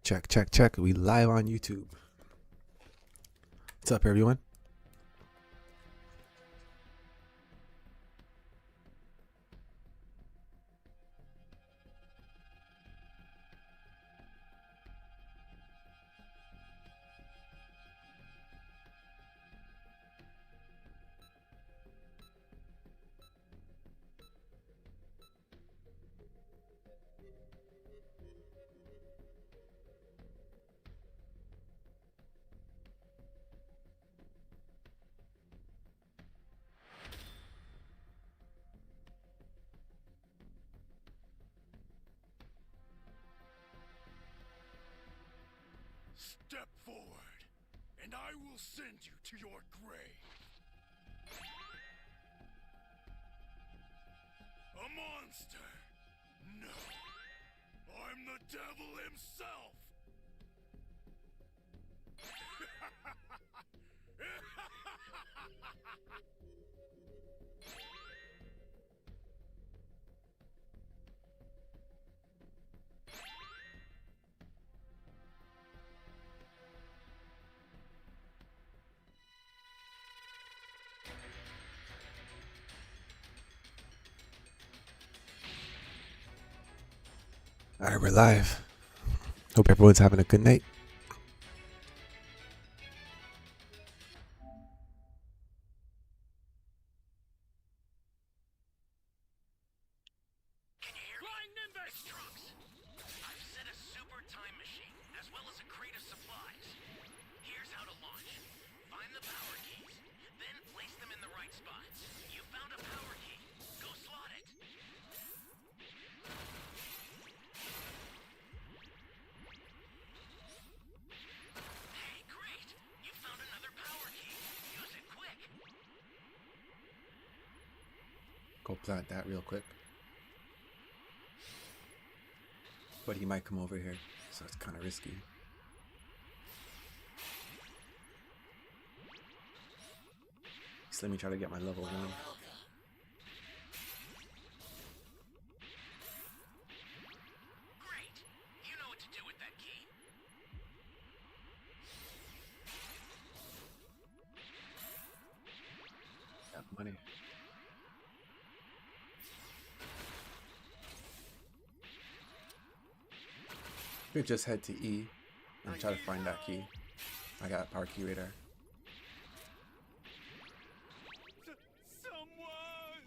Check, check, check. We live on YouTube. What's up, everyone? Step forward, and I will send you to your grave. A monster? No. I'm the devil himself! All right, we're live. Hope everyone's having a good night. Can you hear me? Flying Nimbus! Trunks! I've set a super time machine, as well as a crate of supplies. Here's how to launch. Find the power keys, then place them in the right spots. You found a power key. Go slot it. Hey, great! You found another power key. Use it quick. Go plant that real quick. But he might come over here, so it's kind of risky. So let me try to get my level 1. Great! You know what to do with that key. Got money. We could just head to E and try to find that key. I got a power key radar. Someone!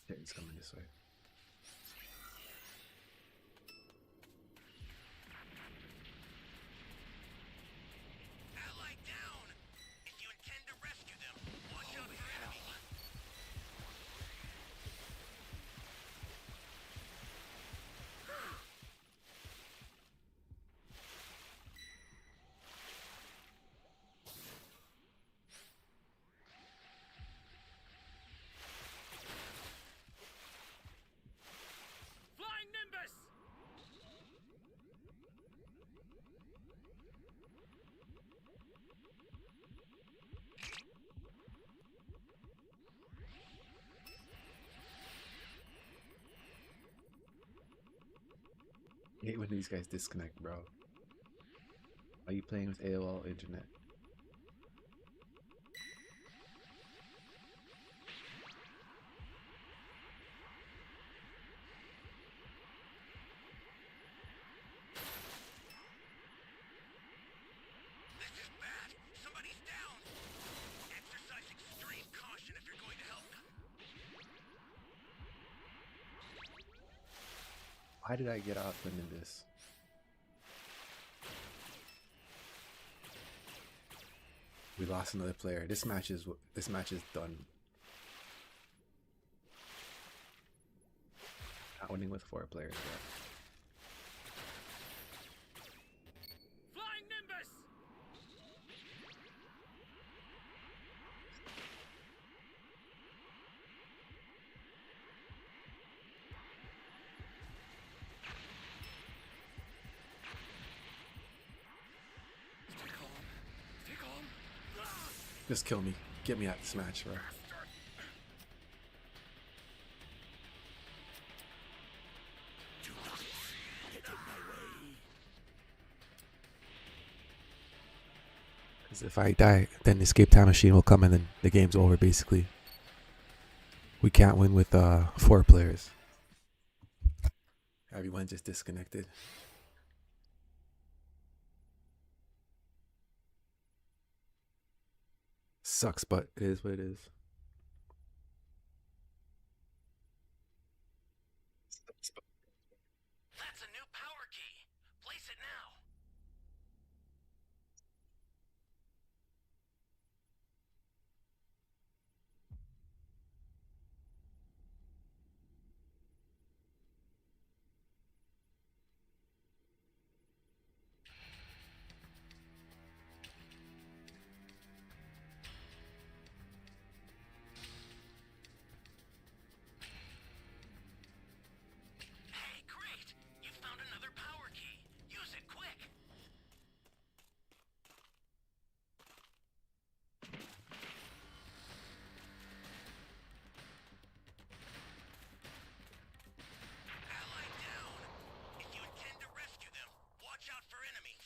Yeah, it's coming this way. Ally down! If you intend to rescue them, watch out for enemies. Flying Nimbus! I hate when these guys disconnect, bro. Are you playing with AOL internet? This is bad! Somebody's down! Exercise extreme caution if you're going to help them. Why did I get out when in this? We lost another player. This match is done. Not winning with 4 players yet. Flying Nimbus! Stay calm. Stay calm. Just kill me. Get me out this match, bro. If I die, then Escape Time Machine will come and then the game's over basically. We can't win with 4 players. Everyone just disconnected. Sucks, but it is what it is. That's a new power key. Place it now. Hey, great! You found another power key. Use it quick. Ally down. If you intend to rescue them, watch out for enemies.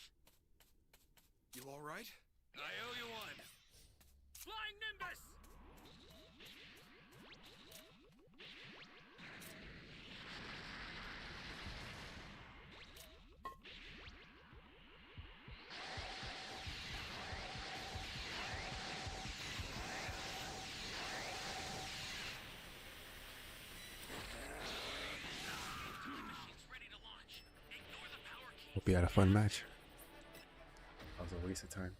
You all right? I owe you one. Flying Nimbus! Time machine's ready to launch. Ignore the power key. Hope you had a fun match. That was a waste of time.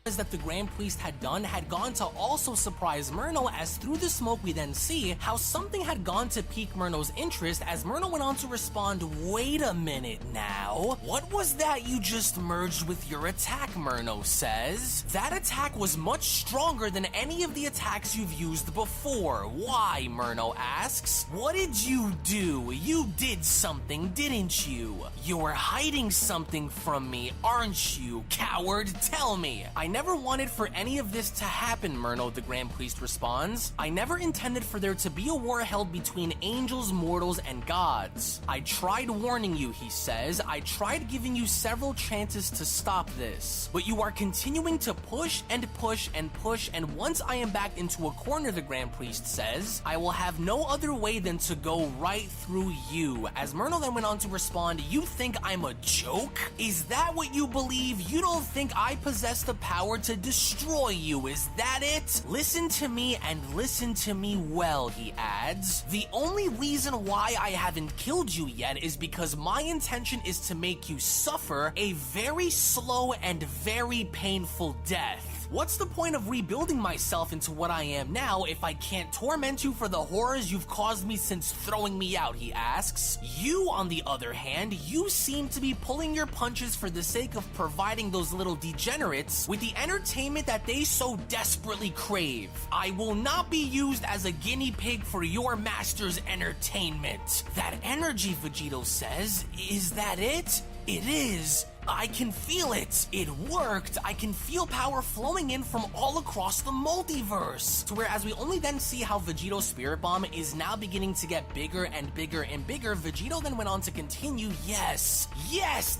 That the Grand Priest had done had gone to also surprise Murno, as through the smoke we then see how something had gone to pique Murno's interest, as Murno went on to respond, "Wait a minute now, what was that you just merged with your attack?" Murno says. "That attack was much stronger than any of the attacks you've used before. Why?" Murno asks. "What did you do? You did something, didn't you? You're hiding something from me, aren't you, coward? Tell me." "I never wanted for any of this to happen," Murno, the Grand Priest, responds. "I never intended for there to be a war held between angels, mortals, and gods. I tried warning you," he says. "I tried giving you several chances to stop this. But you are continuing to push and push and push, and once I am backed into a corner," the Grand Priest says, "I will have no other way than to go right through you." As Murno then went on to respond, "You think I'm a joke? Is that what you believe? You don't think I possess the power to destroy you, is that it? Listen to me, and listen to me well," he adds. "The only reason why I haven't killed you yet is because my intention is to make you suffer a very slow and very painful death. What's the point of rebuilding myself into what I am now if I can't torment you for the horrors you've caused me since throwing me out?" he asks. "You, on the other hand, you seem to be pulling your punches for the sake of providing those little degenerates with the entertainment that they so desperately crave. I will not be used as a guinea pig for your master's entertainment." "That energy," Vegito says, "is that it?" "It is. I can feel it. It worked. I can feel power flowing in from all across the multiverse." To whereas we only then see how Vegito's Spirit Bomb is now beginning to get bigger and bigger and bigger, Vegito then went on to continue, "Yes,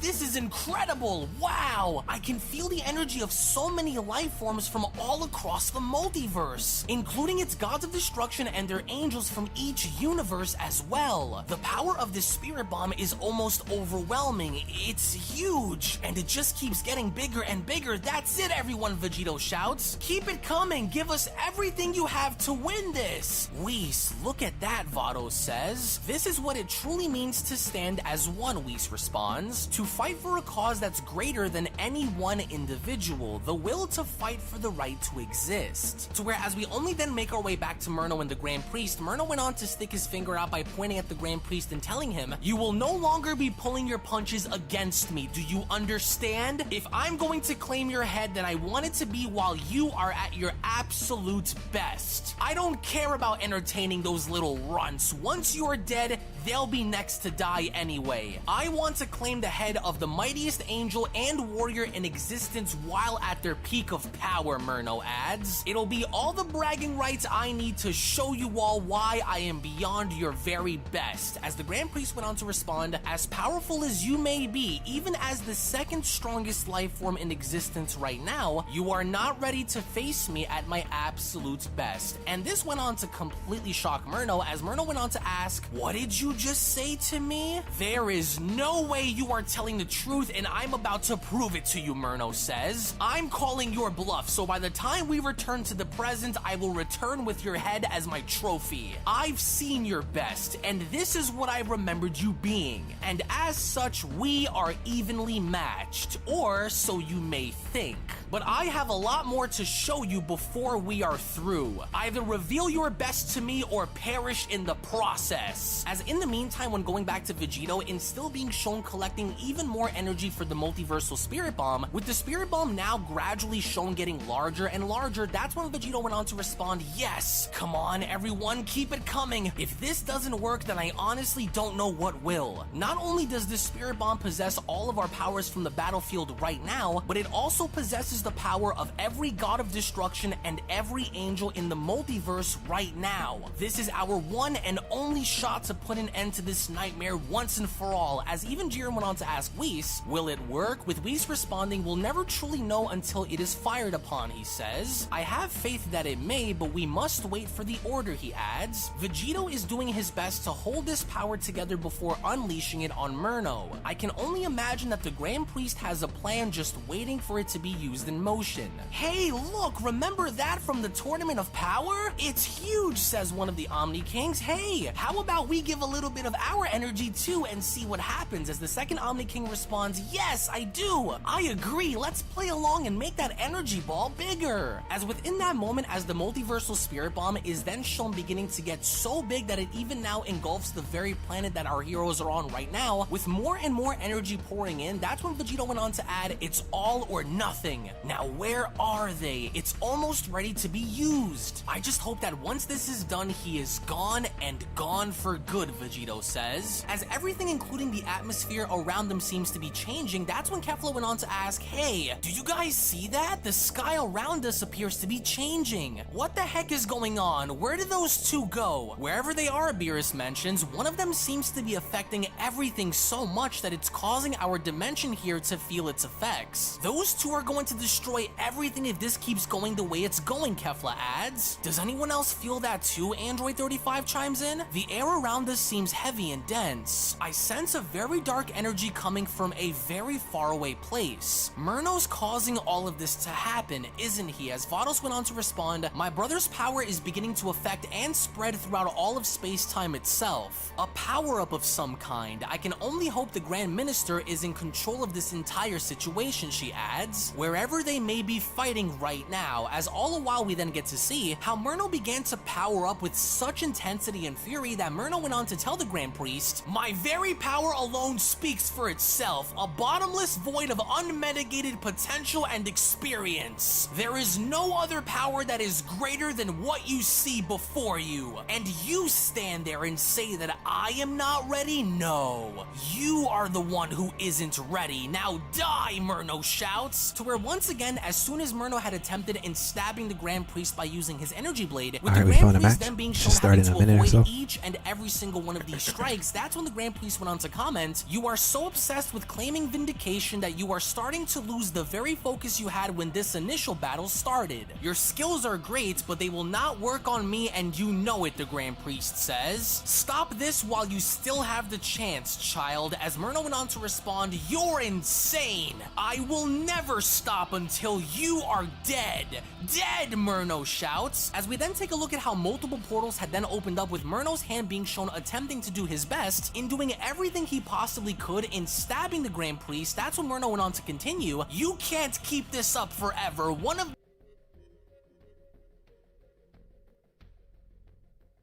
this is incredible. Wow, I can feel the energy of so many life forms from all across the multiverse, including its gods of destruction and their angels from each universe as well. The power of this Spirit Bomb is almost overwhelming. It's huge. And it just keeps getting bigger and bigger. That's it, everyone," Vegito shouts. "Keep it coming. Give us everything you have to win this." "Whis, look at that," Vado says. "This is what it truly means to stand as one," Whis responds. "To fight for a cause that's greater than any one individual. The will to fight for the right to exist." To where as we only then make our way back to Murno and the Grand Priest, Murno went on to stick his finger out by pointing at the Grand Priest and telling him, "You will no longer be pulling your punches against me. Do you understand? If I'm going to claim your head, then I want it to be while you are at your absolute best. I don't care about entertaining those little runts. Once you're dead, they'll be next to die anyway. I want to claim the head of the mightiest angel and warrior in existence while at their peak of power, Murno adds. It'll be all the bragging rights I need to show you all why I am beyond your very best. As the Grand Priest went on to respond, as powerful as you may be, even as the second strongest life form in existence right now, you are not ready to face me at my absolute best. And this went on to completely shock Murno, as Murno went on to ask, what did you just say to me? There is no way you are telling the truth, and I'm about to prove it to you, Murno says. I'm calling your bluff, so by the time we return to the present, I will return with your head as my trophy. I've seen your best, and this is what I remembered you being. And as such, we are evenly matched, or so you may think. But I have a lot more to show you before we are through. Either reveal your best to me or perish in the process. As in the meantime, when going back to Vegito and still being shown collecting even more energy for the multiversal spirit bomb, with the spirit bomb now gradually shown getting larger and larger, that's when Vegito went on to respond, yes, come on everyone, keep it coming. If this doesn't work, then I honestly don't know what will. Not only does the spirit bomb possess all of our powers from the battlefield right now, but it also possesses the power of every god of destruction and every angel in the multiverse right now. This is our one and only shot to put an end to this nightmare once and for all, as even Jiren went on to ask Whis, will it work? With Whis responding, we'll never truly know until it is fired upon, he says. I have faith that it may, but we must wait for the order, he adds. Vegito is doing his best to hold this power together before unleashing it on Murno. I can only imagine that the Grand Priest has a plan just waiting for it to be used in motion. Hey, look, remember that from the Tournament of Power? It's huge, says one of the Omni Kings. Hey, how about we give a little bit of our energy too and see what happens? As the second Omni King responds, yes, I do. I agree. Let's play along and make that energy ball bigger. As within that moment, as the multiversal spirit bomb is then shown beginning to get so big that it even now engulfs the very planet that our heroes are on right now, with more and more energy pouring in, that's when Vegito went on to add, it's all or nothing. Now, where are they? It's almost ready to be used. I just hope that once this is done, he is gone and gone for good, Vegito says. As everything, including the atmosphere around them, seems to be changing, that's when Kefla went on to ask, hey, do you guys see that? The sky around us appears to be changing. What the heck is going on? Where did those two go? Wherever they are, Beerus mentions, one of them seems to be affecting everything so much that it's causing our dimension here to feel its effects. Those two are going to destroy everything if this keeps going the way it's going, Kefla adds. Does anyone else feel that too? Android 35 chimes in. The air around us seems heavy and dense. I sense a very dark energy coming from a very far away place. Murno's causing all of this to happen, isn't he? As Vados went on to respond, my brother's power is beginning to affect and spread throughout all of space-time itself. A power-up of some kind. I can only hope the Grand Minister is in control of this entire situation, she adds, wherever they may be fighting right now, as all the while we then get to see how Murno began to power up with such intensity and fury that Murno went on to tell the Grand Priest, my very power alone speaks for itself, a bottomless void of unmitigated potential and experience. There is no other power that is greater than what you see before you. And you stand there and say that I am not ready? No. You are the one who isn't ready. Now die, Murno shouts. To where once again, as soon as Murno had attempted in stabbing the Grand Priest by using his energy blade, with the Grand Priest then being shown having to avoid each and every single one of these strikes, that's when the Grand Priest went on to comment, you are so obsessed with claiming vindication that you are starting to lose the very focus you had when this initial battle started. Your skills are great, but they will not work on me, and you know it, the Grand Priest says. Stop this while you still have the chance, child. As Murno went on to respond, you're insane. I will never stop until you are dead. Dead, Murno shouts. As we then take a look at how multiple portals had then opened up, with Murno's hand being shown attempting to do his best in doing everything he possibly could in stabbing the Grand Priest, that's when Murno went on to continue, you can't keep this up forever.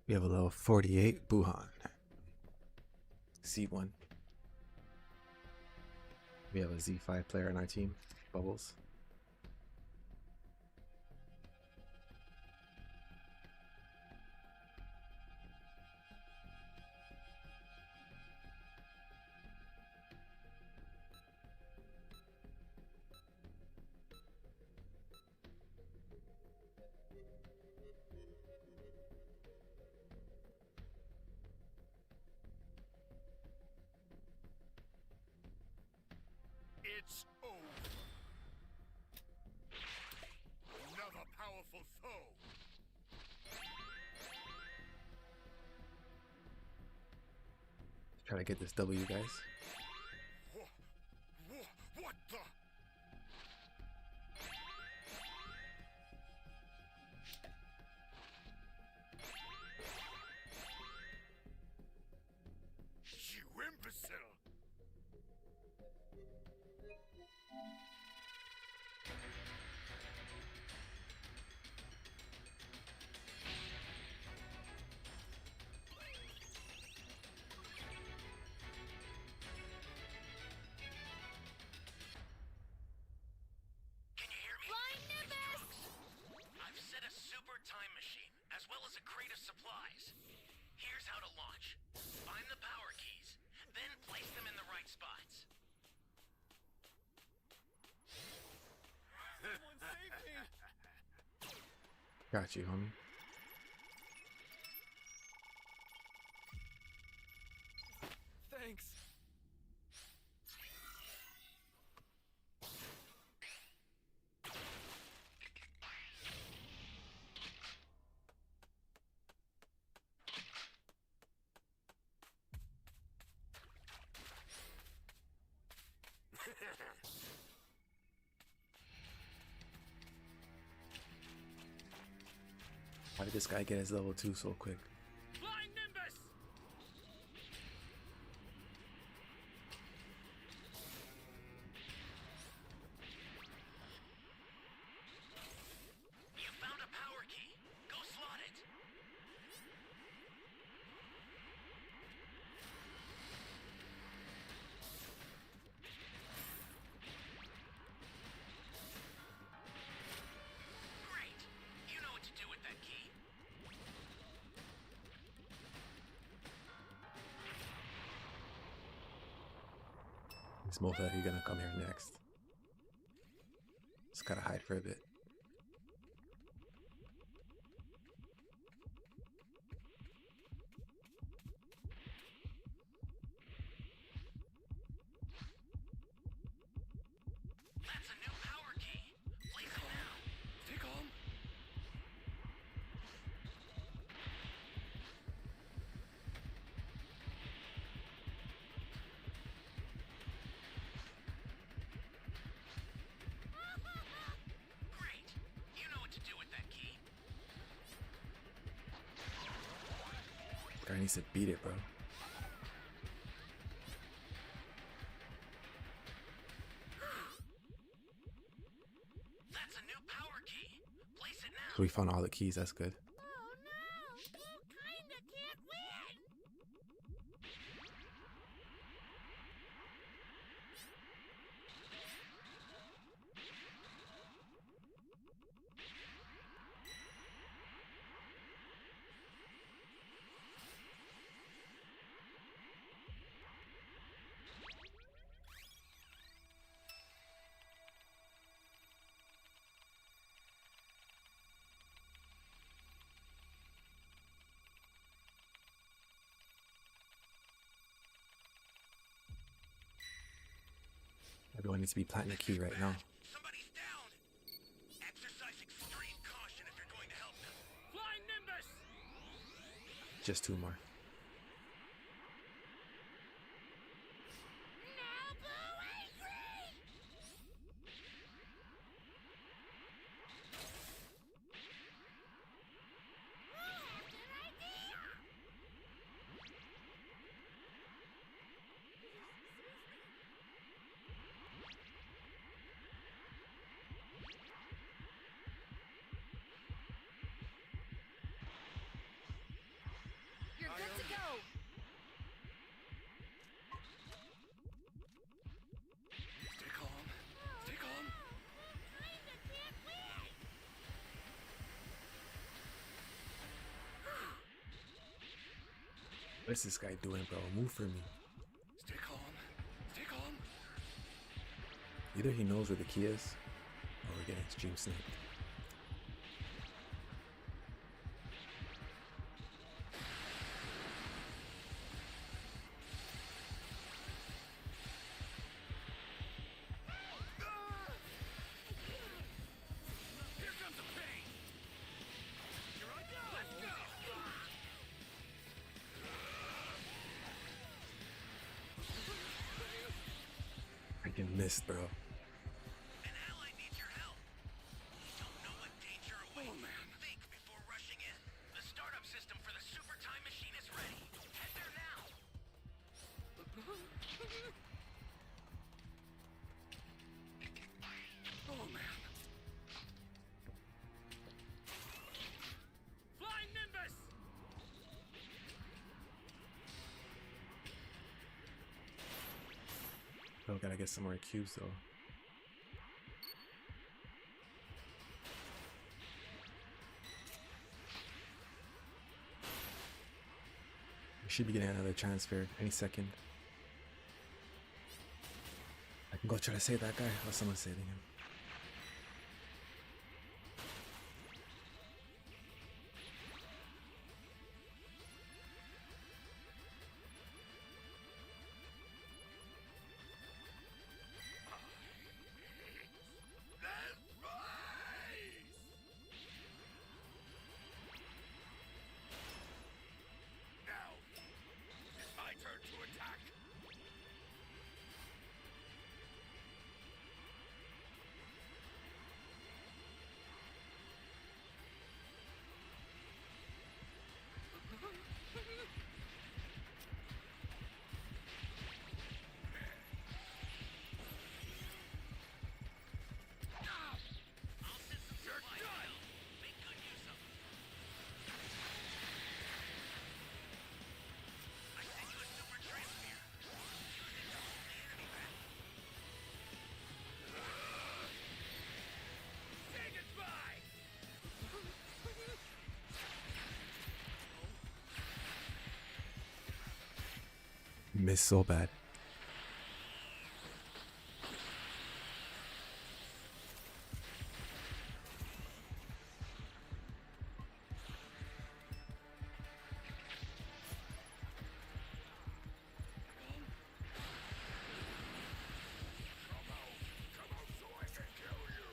We have a level 48 Buhan. C1. We have a Z5 player on our team, Bubbles. It's over. Another powerful foe. Try to get this W, guys. What the? You imbecile! Can you hear me? Flying Nimbus! I've set a super time machine, as well as a crate of supplies. Here's how to launch. Find the power keys, then place them in the right spots. Someone save me! Got you, homie. Thanks. How did this guy get his level 2 so quick? Flying Nimbus! You found a power key. Go slot it. Great. You know what to do with that key. He's most likely gonna come here next. Just gotta hide for a bit. That's a new power key. Place it now. Stay calm. Great. You know what to do with that key. Guy needs to beat it, bro. That's a new power key. Place it now. So we found all the keys, that's good. Oh no! You kinda can't win! Everyone needs to be planting a key right now. Somebody's down. Exercise extreme caution if you're going to help them. Flying Nimbus! Just 2 more. Now Blue Angry! I have an idea! You're I good What's this guy doing, bro? Move for me. Stay calm. Stay calm. Either he knows where the key is, or we're getting stream sniped. Here comes the pain. Here I go. Let's go. Freaking missed, bro. An ally needs your help. Don't know what danger awaits. Oh, man. Think before rushing in. The startup system for the super time machine is ready. Head there now. Oh man. Flying Nimbus. Oh, gotta get some more cubes though. We should be getting another transfer any second. I can go try to save that guy while someone's saving him. Now, it's my turn to attack. I'll send some supplies to help. Make good use of them. I sent you a super transfer. Use it to hold the enemy back. Say goodbye. Missed so bad. Come out so I can kill you.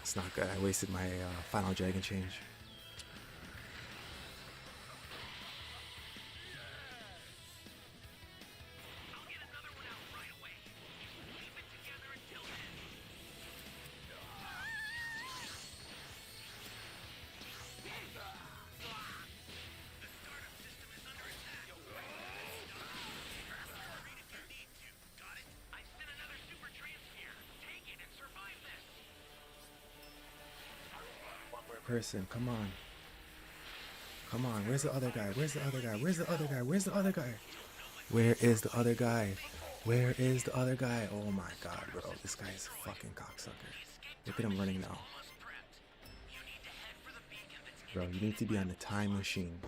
It's not good. I wasted my final dragon change. I'll get another one out right away. Keep it together until then. The startup system is under attack. Retreat if you need to. Got it? I sent another super transfer. Take it and survive this. One more person. Come on. Come on. Where's the other guy? Where's the other guy? Where's the other guy? Where's the other guy? Where is the other guy? Where is the other guy? Oh my god, bro. This guy is a fucking cocksucker. Look at him running now. Almost prepped. You need to head for the beacon that's Bro, you need to be on the time machine.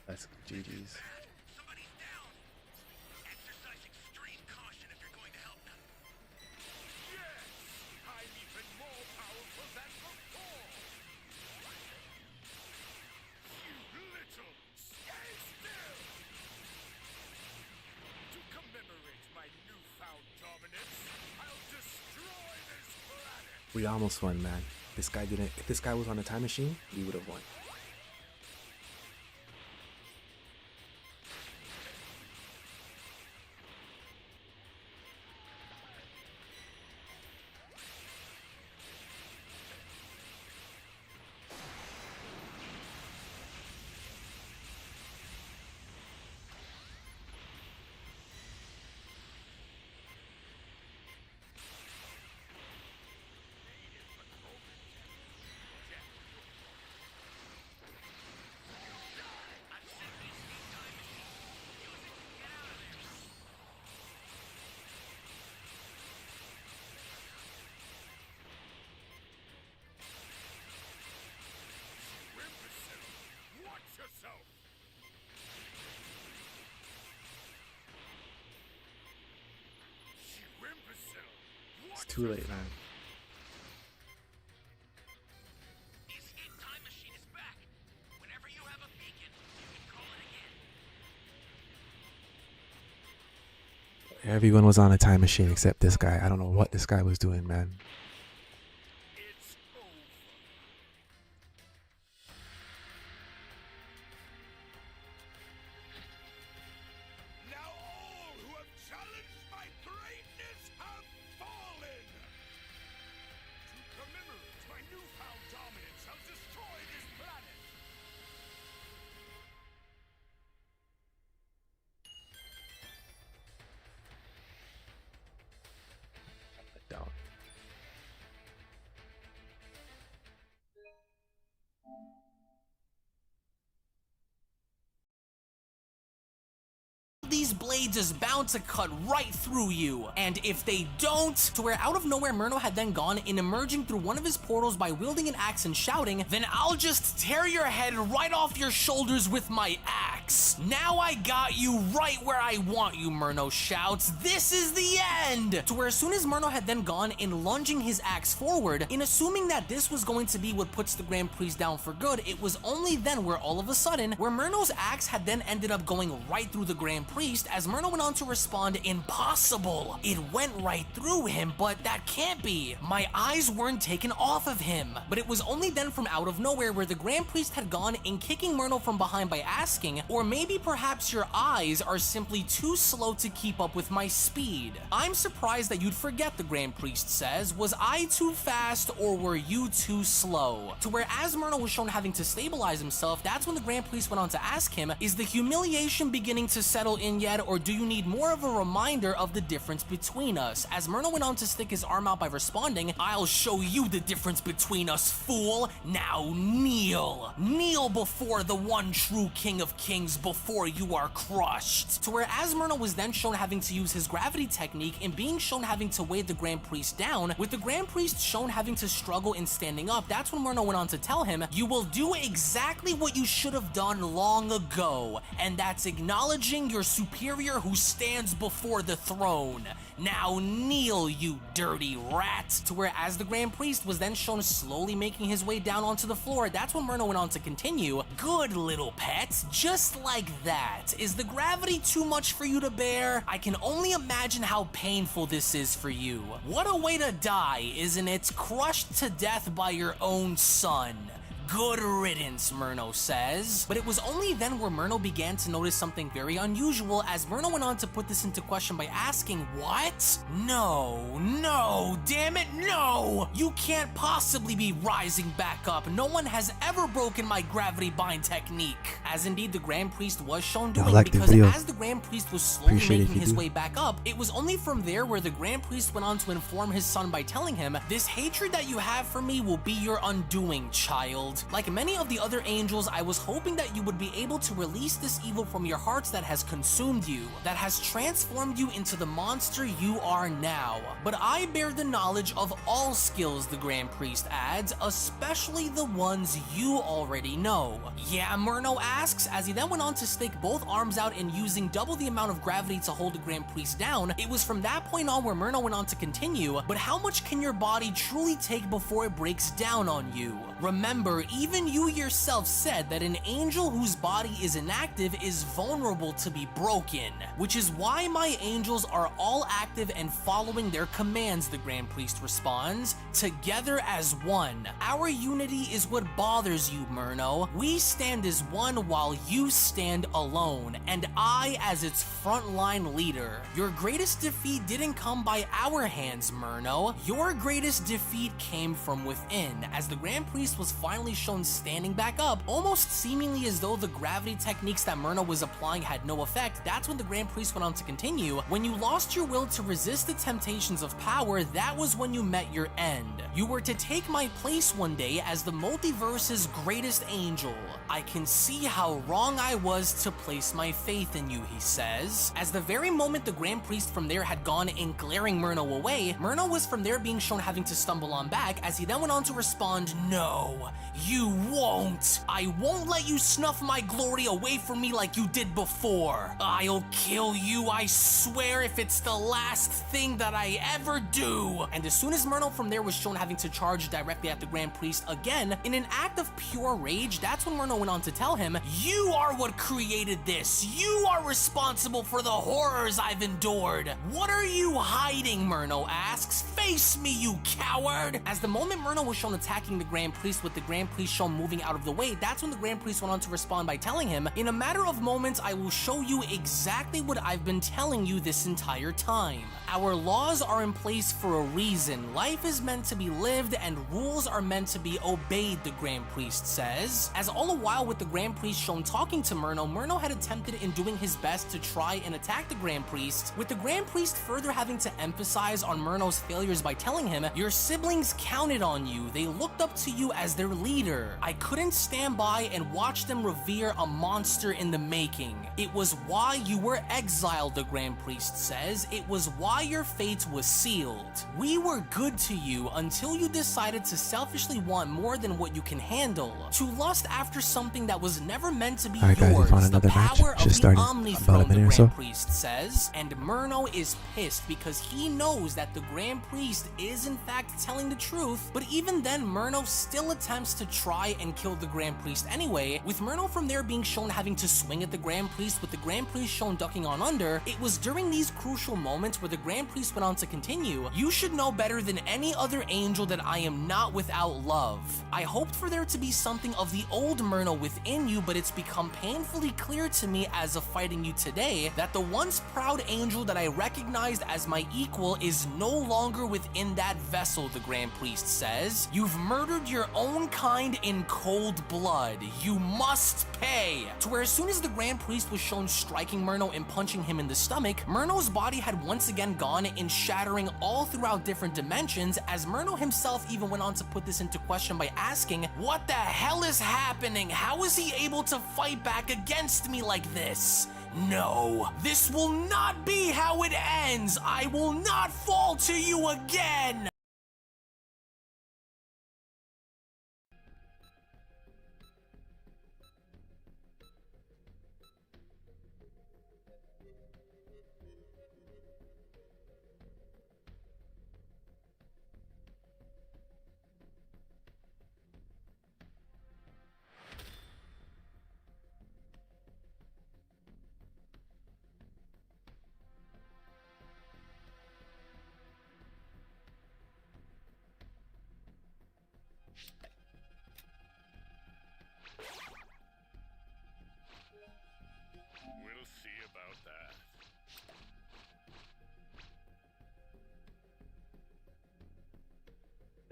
That's GG's. Somebody's down. Exercise extreme caution if you're going to help them. Yes! I'm even more powerful than before! You little stay still! To commemorate my newfound dominance, I'll destroy this planet! We almost won, man. This guy didn't. If this guy was on a time machine, we would have won. Imbecile! Watch yourself! You imbecile! It's too late, man. The escape time machine is back. Whenever you have a beacon, you can call it again. Everyone was on a time machine except this guy. I don't know what this guy was doing, man. It's over. Now all who have challenged my greatness have fallen! To commemorate my newfound dominance, I'll destroy this planet! Down. These blades is bound to cut right through you, and if they don't, to where out of nowhere Murno had then gone in, emerging through one of his portals by wielding an axe and shouting, "Then I'll just tear your head right off your shoulders with my axe. Now I got you right where I want you," Murno shouts. "This is the end!" To where as soon as Murno had then gone in, lunging his axe forward, in assuming that this was going to be what puts the Grand Priest down for good, it was only then where all of a sudden, where Murno's axe had then ended up going right through the Grand Priest, as Murno went on to respond, "Impossible! It went right through him, but that can't be. My eyes weren't taken off of him." But it was only then from out of nowhere where the Grand Priest had gone in, kicking Murno from behind by asking, "Or maybe perhaps your eyes are simply too slow to keep up with my speed." "I'm surprised that you'd forget," the Grand Priest says. "Was I too fast or were you too slow?" To where as Murno was shown having to stabilize himself, that's when the Grand Priest went on to ask him, "Is the humiliation beginning to settle in yet, or do you need more of a reminder of the difference between us?" As Murno went on to stick his arm out by responding, "I'll show you the difference between us, fool. Now kneel. Kneel before the one true King of Kings before you are crushed." To where as Murno was then shown having to use his gravity technique and being shown having to weigh the Grand Priest down, with the Grand Priest shown having to struggle in standing up, that's when Murno went on to tell him, "You will do exactly what you should have done long ago, and that's acknowledging your superior who stands before the throne. Now kneel, you dirty rat. To where as the Grand Priest was then shown slowly making his way down onto the floor, that's when Myrna went on to continue. Good little pet, just like that. Is the gravity too much for you to bear? I can only imagine how painful this is for you. What a way to die, isn't it? Crushed to death by your own son. Good riddance, Myrno says. But it was only then where Myrno began to notice something very unusual, as Myrno went on to put this into question by asking, what? No, damn it, no! You can't possibly be rising back up. No one has ever broken my gravity bind technique. As indeed the Grand Priest was shown doing, like the because video. as the Grand Priest was slowly Appreciate it if making you his do. way back up, it was only from there where the Grand Priest went on to inform his son by telling him, this hatred that you have for me will be your undoing, child. Like many of the other angels, I was hoping that you would be able to release this evil from your hearts that has consumed you, that has transformed you into the monster you are now. But I bear the knowledge of all skills, the Grand Priest adds, especially the ones you already know. Yeah, Myrno asks, as he then went on to stake both arms out and using double the amount of gravity to hold the Grand Priest down. It was from that point on where Myrno went on to continue, but how much can your body truly take before it breaks down on you? Remember, even you yourself said that an angel whose body is inactive is vulnerable to be broken, which is why my angels are all active and following their commands, the Grand Priest responds. Together as one. Our unity is what bothers you, Myrno. We stand as one while you stand alone, and I as its frontline leader. Your greatest defeat didn't come by our hands, Myrno. Your greatest defeat came from within, as the Grand Priest was finally shown standing back up, almost seemingly as though the gravity techniques that Myrno was applying had no effect. That's when the Grand Priest went on to continue. When you lost your will to resist the temptations of power, that was when you met your end. You were to take my place one day as the multiverse's greatest angel. I can see how wrong I was to place my faith in you, he says. As the very moment the Grand Priest from there had gone in glaring Myrno away, Myrno was from there being shown having to stumble on back, as he then went on to respond, no, you won't. I won't let you snuff my glory away from me like you did before. I'll kill you, I swear, if it's the last thing that I ever do. And as soon as Myrno from there was shown having to charge directly at the Grand Priest again, in an act of pure rage, that's when Myrno went on to tell him, you are what created this. You are responsible for the horrors I've endured. What are you hiding, Myrno asks. Face me, you coward. As the moment Myrno was shown attacking the Grand Priest with the Grand Priest shown moving out of the way, that's when the Grand Priest went on to respond by telling him, in a matter of moments, I will show you exactly what I've been telling you this entire time. Our laws are in place for a reason. Life is meant to be lived and rules are meant to be obeyed, the Grand Priest says. As all the while with the Grand Priest shown talking to Myrno, Myrno had attempted in doing his best to try and attack the Grand Priest, with the Grand Priest further having to emphasize on Myrno's failures by telling him, your siblings counted on you. They looked up to you as their leader. I couldn't stand by and watch them revere a monster in the making. It was why you were exiled, the Grand Priest says. It was why your fate was sealed. We were good to you until you decided to selfishly want more than what you can handle. To lust after something that was never meant to be Alright, guys, yours. we found The another match. power of Just the started Omni about a Throne, the minute or Grand so. Priest says. And Myrno is pissed because he knows that the Grand Priest is in fact telling the truth, but even then Myrno still attempts to try and kill the Grand Priest anyway, with Myrno from there being shown having to swing at the Grand Priest, with the Grand Priest shown ducking on under. It was during these crucial moments where the Grand Priest went on to continue, you should know better than any other angel that I am not without love. I hoped for there to be something of the old Myrno within you, but it's become painfully clear to me as of fighting you today that the once proud angel that I recognized as my equal is no longer within that vessel, the Grand Priest says. You've murdered your own kind in cold blood. You must pay. To where as soon as the Grand Priest was shown striking Myrno and punching him in the stomach, Myrno's body had once again gone in, shattering all throughout different dimensions, as Myrno himself even went on to put this into question by asking, what the hell is happening? How is he able to fight back against me like this? No, this will not be how it ends. I will not fall to you again.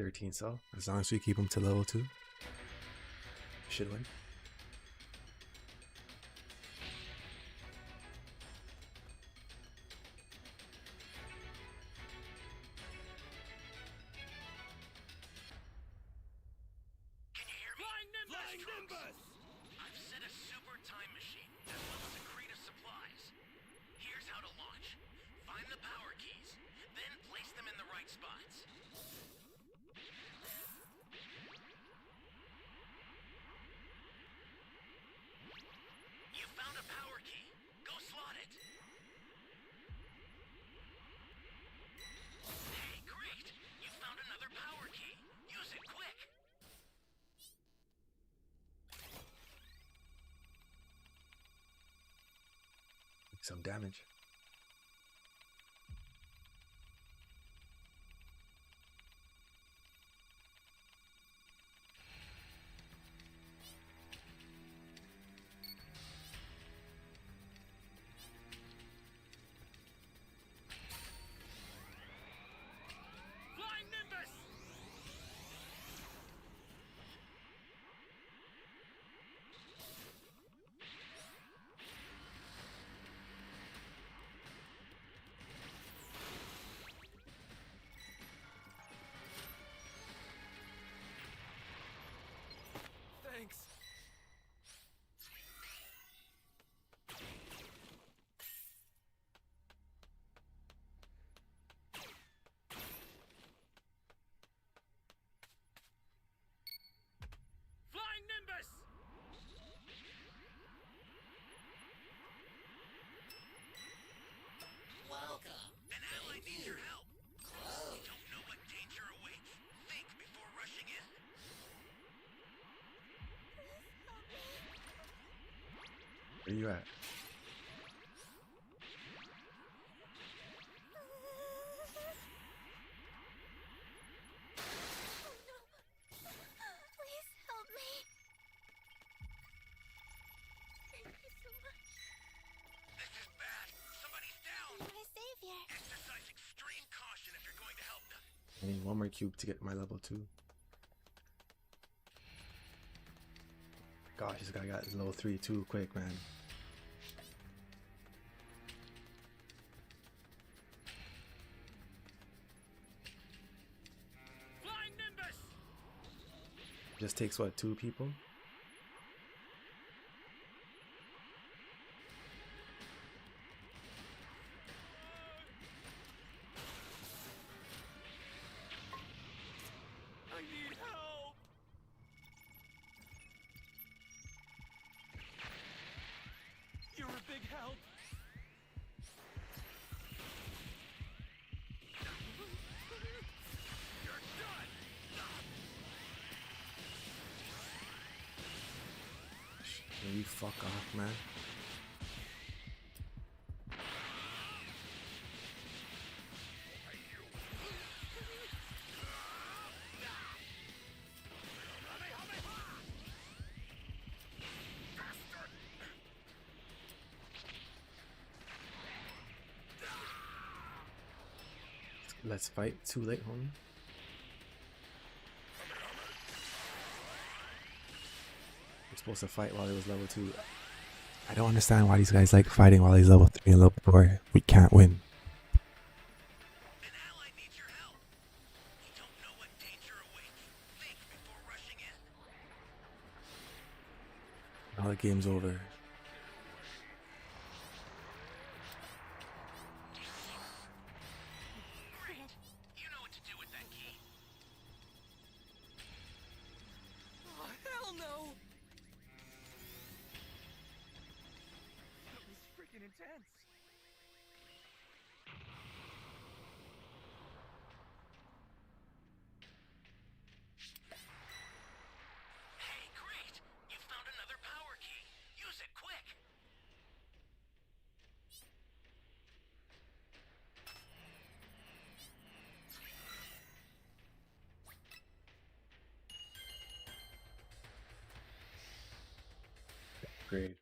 13 so. As long as we keep him to level 2, should win. Can you hear me? Flying Nimbus! I've set a super time machine, as well as a crate of supplies. Here's how to launch. Find the power keys, then place them in the right spots. You found a power key. Go slot it. Hey, great! You found another power key. Use it quick. Some damage. Flying Nimbus! Thanks. Flying Nimbus! Welcome. An ally needs your help. You don't know what danger awaits. Think before rushing in. Where you at? Please help me. Thank you so much. This is bad. Somebody's down. I'm my savior. Exercise extreme caution if you're going to help them. I need one more cube to get my level 2. Gosh, this guy got level 3 too quick, man. Flying Nimbus! Just takes what, 2 people? I need help. You're a big help. You're done. Can you fuck off, man? Let's fight. Too late, homie. We're supposed to fight while he was level 2. I don't understand why these guys like fighting while he's level 3 and level 4. We can't win. An ally needs your help. You don't know what danger awaits. Think before rushing in. Now the game's over. Great. You know what to do with that key. Oh, hell no. That was freaking intense. Hey, great! You found another power key. Use it quick. Great.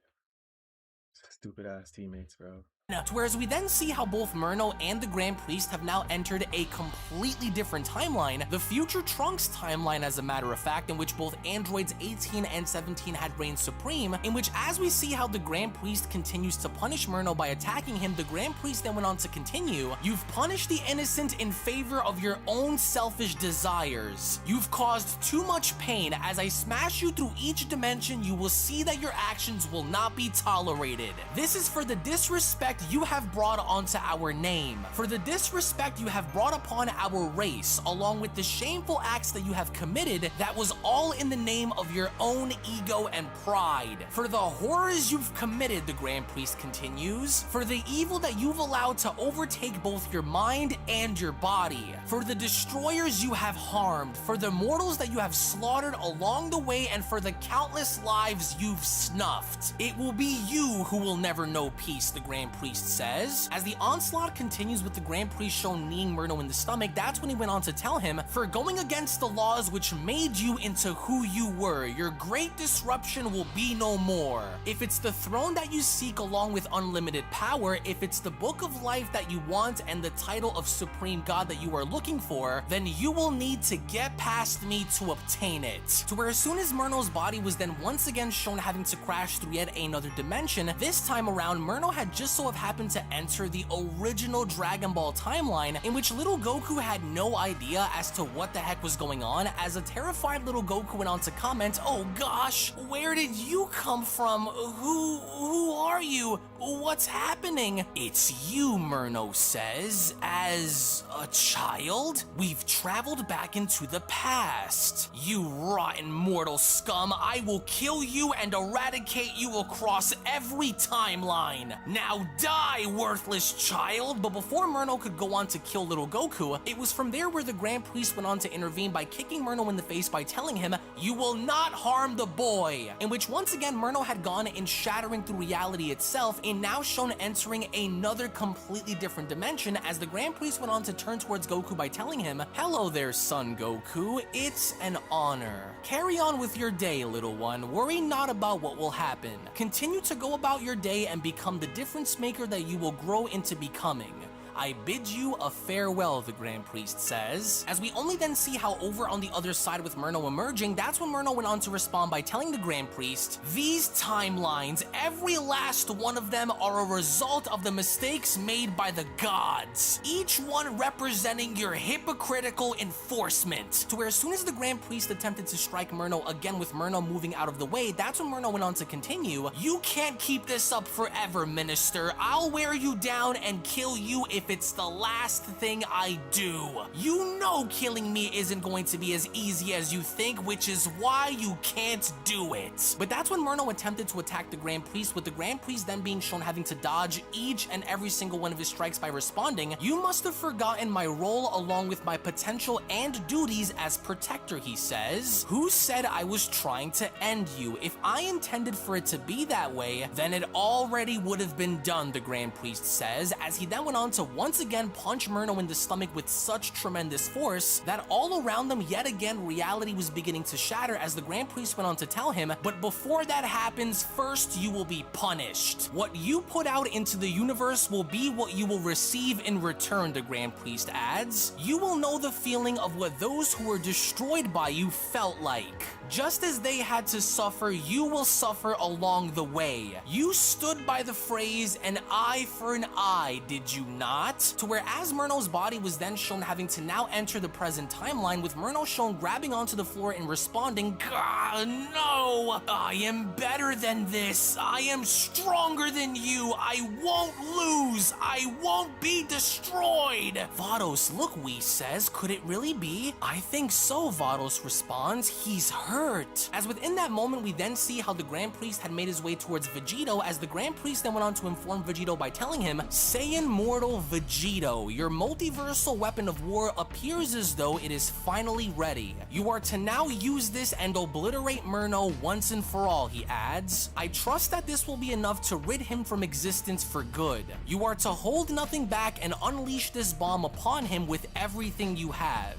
Stupid ass teammates, bro. To whereas we then see how both Murno and the Grand Priest have now entered a completely different timeline, the future Trunks timeline as a matter of fact, in which both androids 18 and 17 had reigned supreme, in which as we see how the Grand Priest continues to punish Murno by attacking him, the Grand Priest then went on to continue, "You've punished the innocent in favor of your own selfish desires. You've caused too much pain. As I smash you through each dimension, you will see that your actions will not be tolerated. This is for the disrespect you have brought onto our name, for the disrespect you have brought upon our race, along with the shameful acts that you have committed that was all in the name of your own ego and pride. For the horrors you've committed," the Grand Priest continues, "for the evil that you've allowed to overtake both your mind and your body, for the destroyers you have harmed, for the mortals that you have slaughtered along the way, and for the countless lives you've snuffed. It will be you who will never know peace," the Grand Priest says. As the onslaught continues with the Grand Priest shown kneeing Murno in the stomach, that's when he went on to tell him, "For going against the laws which made you into who you were, your great disruption will be no more. If it's the throne that you seek along with unlimited power, if it's the book of life that you want and the title of Supreme God that you are looking for, then you will need to get past me to obtain it." To where as soon as Murno's body was then once again shown having to crash through yet another dimension, this time around Murno had just so happened to enter the original Dragon Ball timeline, in which little Goku had no idea as to what the heck was going on, as a terrified little Goku went on to comment, "Oh gosh, where did you come from? Who are you? What's happening?" "It's you," Murno says. "As a child? We've traveled back into the past. You rotten mortal scum, I will kill you and eradicate you across every timeline. Now die, worthless child." But before Murno could go on to kill little Goku, it was from there where the Grand Priest went on to intervene by kicking Murno in the face by telling him, "You will not harm the boy," in which once again Murno had gone in shattering through reality itself and now shown entering another completely different dimension, as the Grand Priest went on to turn towards Goku by telling him, "Hello there, son Goku. It's an honor. Carry on with your day, little one. Worry not about what will happen. Continue to go about your day and become the difference maker that you will grow into becoming. I bid you a farewell," the Grand Priest says. As we only then see how over on the other side with Murno emerging, that's when Murno went on to respond by telling the Grand Priest, "These timelines, every last one of them, are a result of the mistakes made by the gods, each one representing your hypocritical enforcement." To where as soon as the Grand Priest attempted to strike Murno again with Murno moving out of the way, that's when Murno went on to continue, "You can't keep this up forever, Minister. I'll wear you down and kill you if it's the last thing I do. You know killing me isn't going to be as easy as you think, which is why you can't do it." But that's when Murno attempted to attack the Grand Priest, with the Grand Priest then being shown having to dodge each and every single one of his strikes by responding, "You must have forgotten my role along with my potential and duties as protector," he says. "Who said I was trying to end you? If I intended for it to be that way, then it already would have been done," the Grand Priest says, as he then went on to once again punch Murno in the stomach with such tremendous force that all around them yet again reality was beginning to shatter, as the Grand Priest went on to tell him, "But before that happens, first you will be punished. What you put out into the universe will be what you will receive in return," the Grand Priest adds. "You will know the feeling of what those who were destroyed by you felt like. Just as they had to suffer, you will suffer along the way. You stood by the phrase, an eye for an eye, did you not?" To where as Murno's body was then shown having to now enter the present timeline, with Murno shown grabbing onto the floor and responding, "God, no! I am better than this. I am stronger than you. I won't lose. I won't be destroyed." "Vados, look," Whis says, "could it really be?" "I think so," Vados responds. "He's hurt." As within that moment, we then see how the Grand Priest had made his way towards Vegito, as the Grand Priest then went on to inform Vegito by telling him, "Saiyan Mortal Vegito, your multiversal weapon of war appears as though it is finally ready. You are to now use this and obliterate Murno once and for all," he adds. "I trust that this will be enough to rid him from existence for good. You are to hold nothing back and unleash this bomb upon him with everything you have.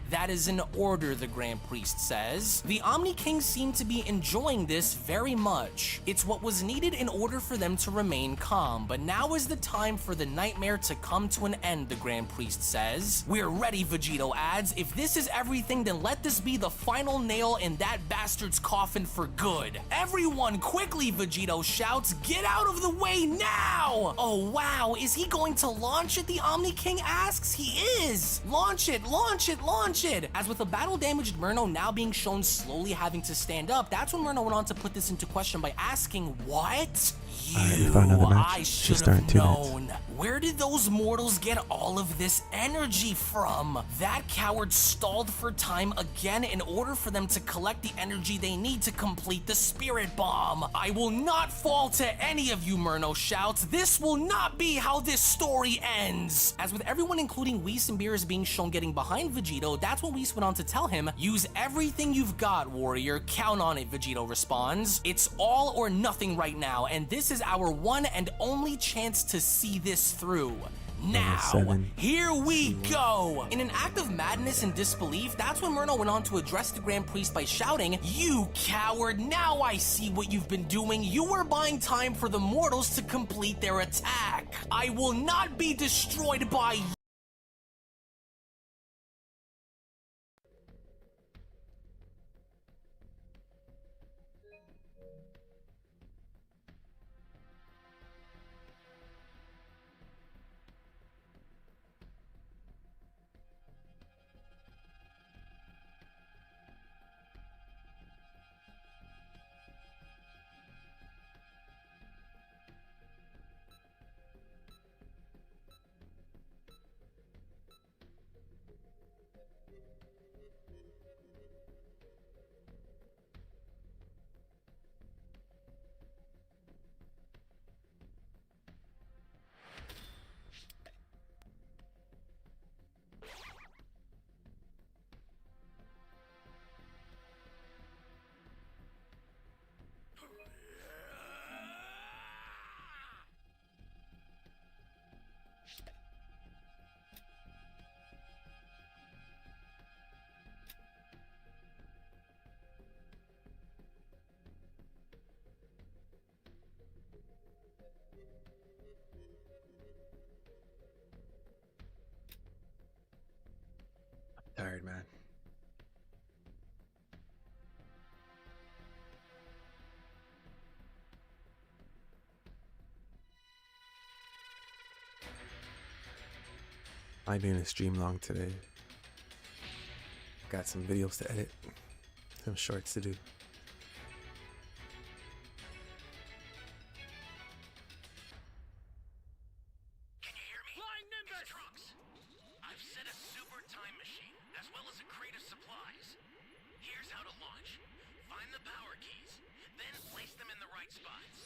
That is an order, the Grand Priest says. The Omni Kings seem to be enjoying this very much. It's what was needed in order for them to remain calm, but now is the time for the nightmare to come to an end, the Grand Priest says. We're ready, Vegito adds. If this is everything, then let this be the final nail in that bastard's coffin for good. Everyone, quickly, Vegito shouts. Get out of the way now! Oh wow, is he going to launch it, the Omni King asks? He is! Launch it, launch it, launch it! As with the battle-damaged Murno now being shown slowly having to stand up, that's when Murno went on to put this into question by asking, what? Alright, we found another match. I Should should start in have 2 minutes. known. Where did those mortals get all of this energy from? That coward stalled for time again in order for them to collect the energy they need to complete the spirit bomb. I will not fall to any of you, Murno shouts. This will not be how this story ends. As with everyone including Whis and Beerus being shown getting behind Vegito, that's when Whis went on to tell him, use everything you've got, warrior. Count on it, Vegito responds. It's all or nothing right now, and this is our one and only chance to see this through. Now, 7. here we go! In an act of madness and disbelief, that's when Murno went on to address the Grand Priest by shouting, you coward, now I see what you've been doing. You were buying time for the mortals to complete their attack. I will not be destroyed by you. Tired, man. I'm doing a stream long today. Got some videos to edit, some shorts to do. Can you hear me? Flying Nimbus! It's Trunks. I've set a super time machine, as well as a crate of supplies. Here's how to launch. Find the power keys, then place them in the right spots.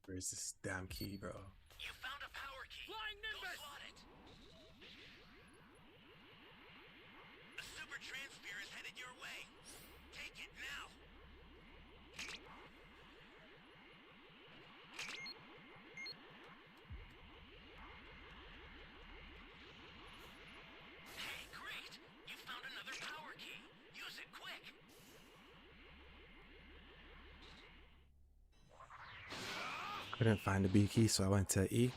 Where's this damn key, bro? You found a power key. Flying Go Nimbus! slot it. A super transfer is headed your way. Take it now. Hey, great! You found another power key. Use it quick. Couldn't find the B key, so I went to E.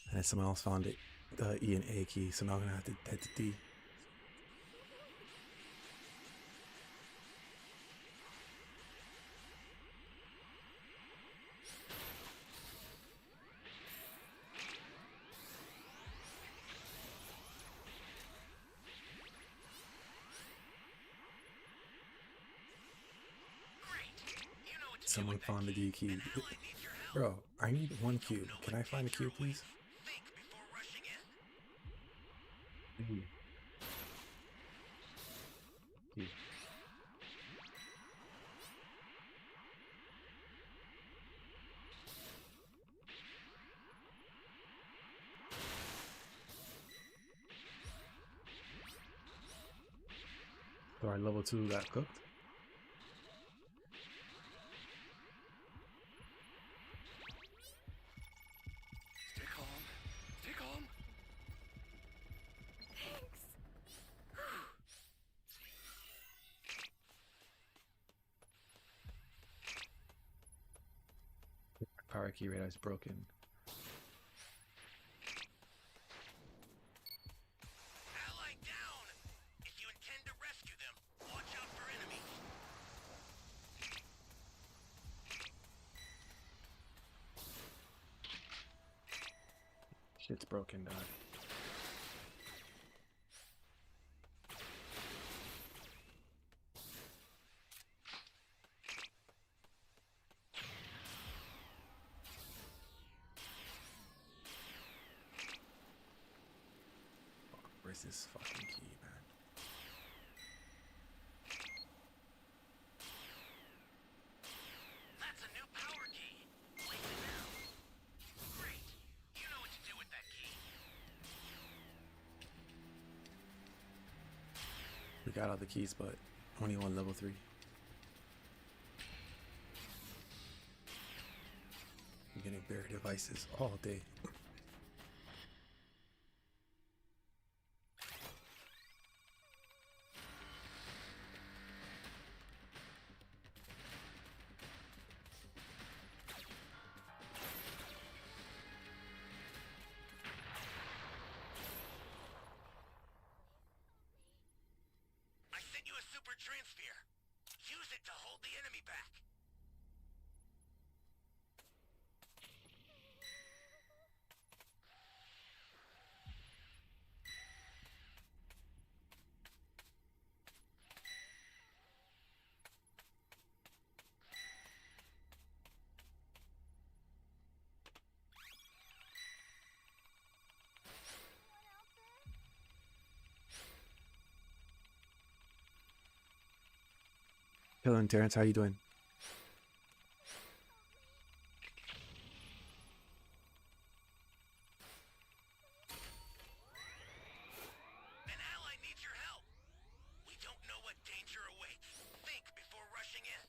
And then someone else found it, the E and A key, so now I'm gonna have to head to D. Great. You know what to do Someone with that found the D key. Now I need your help. Bro, I need 1 cube. Can I find a cube, please? Think before rushing in. Key. Key. So our level 2 got cooked. Stay calm. Stay calm. Power key radar is broken. Ally down! If you intend to rescue them, watch out for enemies. Shit's broken, dog. Where's this fucking key, man? That's a new power key. Place it now. Great. You know what to do with that key. We got all the keys, but only on level 3. I'm getting bare devices all day. I sent you a super transfer. Use it to hold the enemy back. Hello, Terrence. How you doing? An ally needs your help. We don't know what danger awaits. Think before rushing in.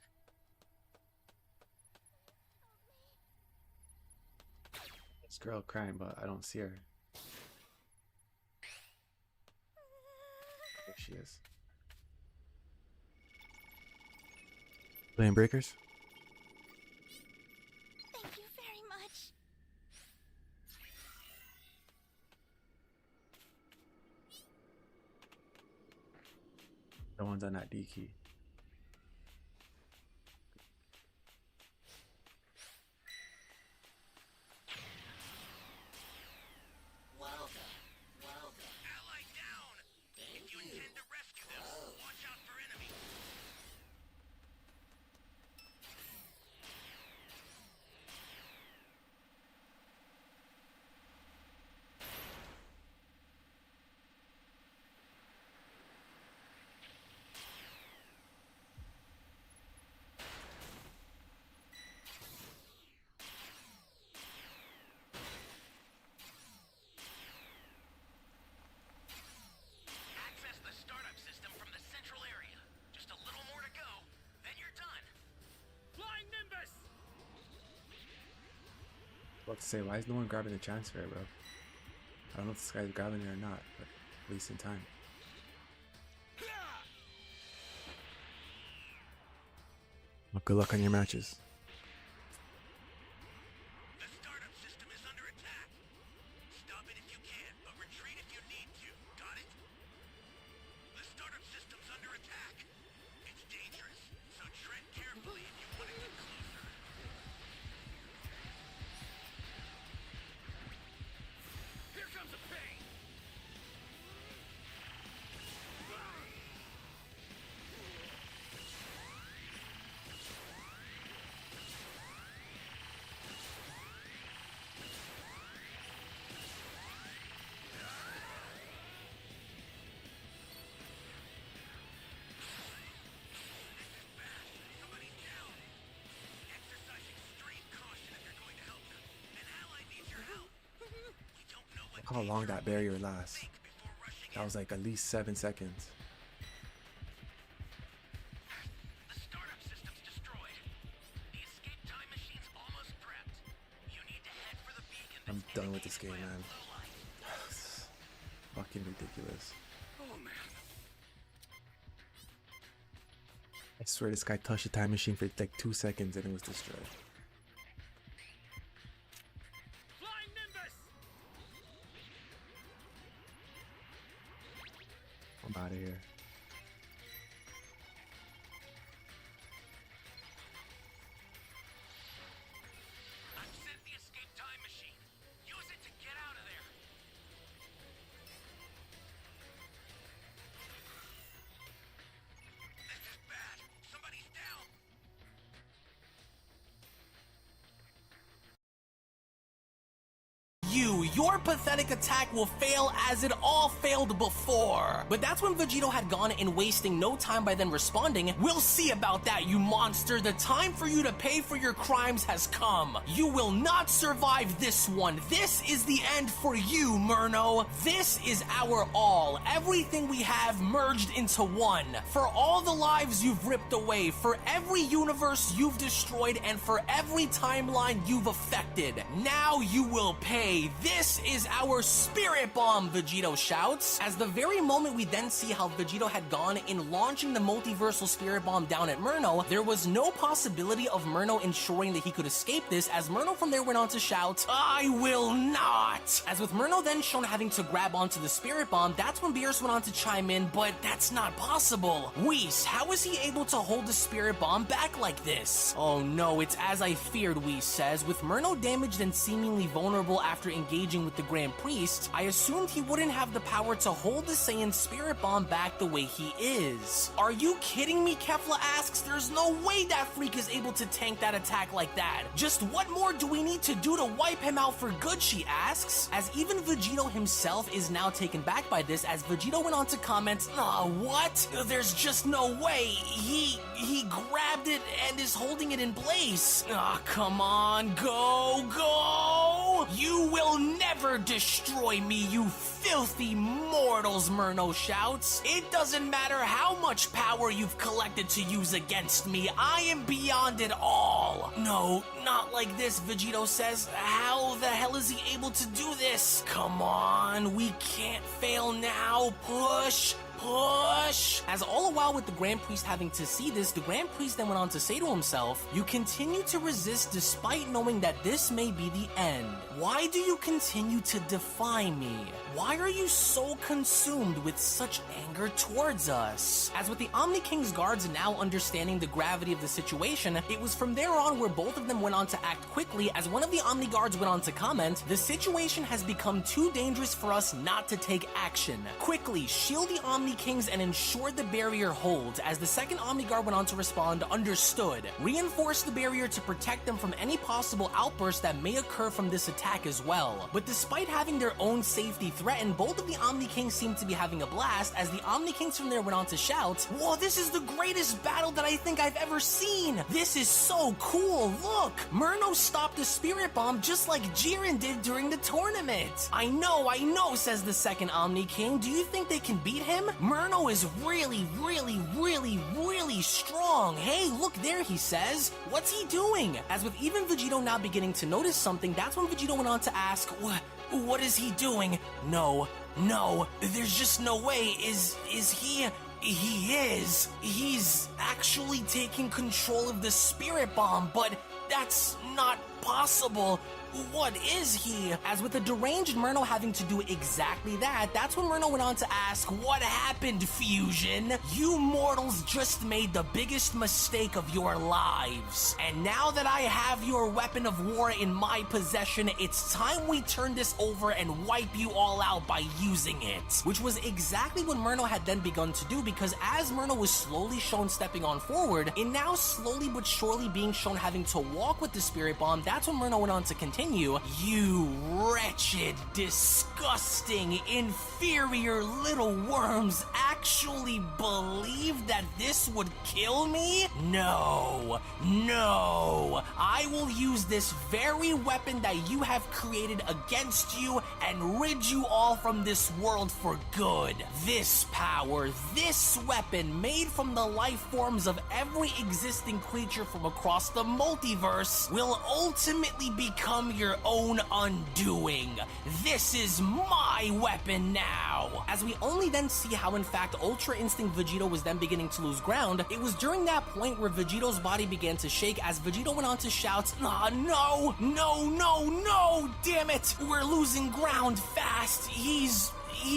This girl crying, but I don't see her. There she is. Playing breakers? Thank you very much. The one's on that D key. Ally down! If you intend to rescue them, watch out for enemies. Access the startup system from the central area. Just a little more to go, then you're done. Flying Nimbus! About to say, why is no one grabbing the transfer, bro? I don't know if this guy's grabbing it or not, but at least in time. Well, good luck on your matches. The startup system is under attack. Stop it if you can, but retreat if you need to. Got it? The startup system's under attack. It's dangerous, so tread carefully if you want to get closer. Here comes a pain! Somebody's down! Exercise extreme caution if you're going to help them. An ally needs your help. We don't know what Look how long danger that barrier awaits. lasts. Think before rushing That in. was like at least 7 seconds. I'm done with this game, man. Fucking ridiculous. Oh man. I swear this guy touched the time machine for like 2 seconds and it was destroyed. Flying Nimbus! I'm out of here. I've sent the escape time machine. Use it to get out of there. This is bad. Somebody's down. Your pathetic attack will fail as it all failed before. But that's when Vegito had gone and wasting no time by then responding, "We'll see about that, you monster. The time for you to pay for your crimes has come. You will not survive this one. This is the end for you, Murno. This is our all. Everything we have merged into one. For all the lives you've ripped away, for every universe you've destroyed, and for every timeline you've affected. Now you will pay. This is our spirit bomb," Vegito shouts. As the very moment we then see how Vegito had gone in launching the multiversal spirit bomb down at Murno, there was no possibility of Murno ensuring that he could escape this, as Murno from there went on to shout, "I will not!" As with Murno then shown having to grab onto the spirit bomb, that's when Beerus went on to chime in, "But that's not possible. Whis, how is he able to hold the spirit bomb back like this?" "Oh no, it's as I feared," Whis says. "With Murno damaged and seemingly vulnerable after engaging with the Grand Priest, I assumed he wouldn't have the power to hold the Saiyan spirit bomb back the way he is." "Are you kidding me?" Kefla asks. "There's no way that freak is able to tank that attack like that. Just what more do we need to do to wipe him out for good?" she asks. As even Vegito himself is now taken back by this, as Vegito went on to comment, "What? There's just no way. He grabbed it and is holding it in place. Come on, go! You will never destroy me, you filthy mortals," Murno shouts. "It doesn't matter how much power you've collected to use against me. I am beyond it all." "No, not like this," Vegito says. "How the hell is he able to do this? Come on, we can't fail now. Push. As all the while with the Grand Priest having to see this, the Grand Priest then went on to say to himself, "You continue to resist despite knowing that this may be the end. Why do you continue to defy me? Why are you so consumed with such anger towards us?" As with the Omni King's guards now understanding the gravity of the situation, it was from there on where both of them went on to act quickly, as one of the Omni guards went on to comment, "The situation has become too dangerous for us not to take action. Quickly, shield the Omni Kings and ensure the barrier holds." As the second Omni guard went on to respond, "Understood. Reinforce the barrier to protect them from any possible outbursts that may occur from this attack as well." But despite having their own safety threatened, both of the Omni Kings seemed to be having a blast, as the Omni Kings from there went on to shout, "Whoa, this is the greatest battle that I think I've ever seen. This is so cool. Look, Murno stopped the spirit bomb just like Jiren did during the tournament." I know, says the second Omni King. "Do you think they can beat him? Murno is really strong. Hey, look there," he says. "What's he doing?" As with even Vegito now beginning to notice something, that's when Vegito went on to ask, What is he doing?" No, there's just no way. Is he... He is. He's actually taking control of the spirit bomb, but that's not possible. What is he?" As with the deranged Murno having to do exactly that, that's when Murno went on to ask, "What happened, Fusion? You mortals just made the biggest mistake of your lives. And now that I have your weapon of war in my possession, it's time we turn this over and wipe you all out by using it." Which was exactly what Murno had then begun to do, because as Murno was slowly shown stepping on forward, and now slowly but surely being shown having to walk with the spirit bomb, that's when Murno went on to continue, "You wretched, disgusting, inferior little worms actually believe that this would kill me? No, I will use this very weapon that you have created against you and rid you all from this world for good. This power, this weapon made from the life forms of every existing creature from across the multiverse will ultimately ultimately become your own undoing. This is my weapon now. As we only then see how in fact Ultra Instinct Vegito was then beginning to lose ground, it was during that point where Vegito's body began to shake as Vegito went on to shout, "Ah, no, no, no, no, damn it, we're losing ground fast. He's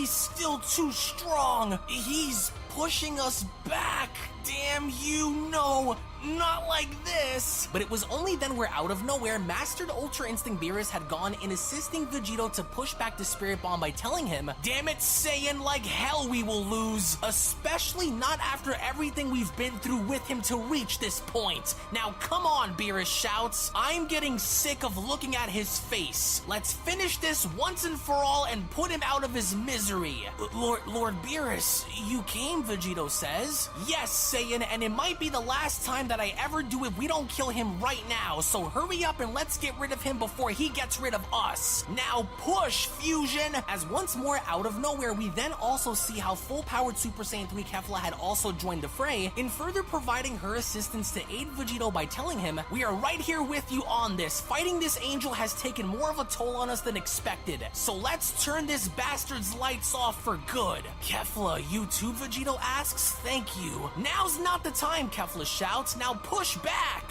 still too strong. He's pushing us back. Damn you, no, not like this." But it was only then where out of nowhere, Mastered Ultra Instinct Beerus had gone in assisting Vegito to push back the Spirit Bomb by telling him, "Damn it, Saiyan, like hell we will lose, especially not after everything we've been through with him to reach this point. Now come on," Beerus shouts. "I'm getting sick of looking at his face. Let's finish this once and for all and put him out of his misery." Lord Beerus, you came," Vegito says. "Yes, Saiyan, and it might be the last time that I ever do if we don't kill him right now, so hurry up and let's get rid of him before he gets rid of us. Now push, Fusion!" As once more out of nowhere, we then also see how full-powered Super Saiyan 3 Kefla had also joined the fray, in further providing her assistance to aid Vegito by telling him, "We are right here with you on this. Fighting this angel has taken more of a toll on us than expected, so let's turn this bastard's lights off for good." "Kefla, you too?" Vegito asks. "Thank you." "Now's not the time," Kefla shouts. "Now push back."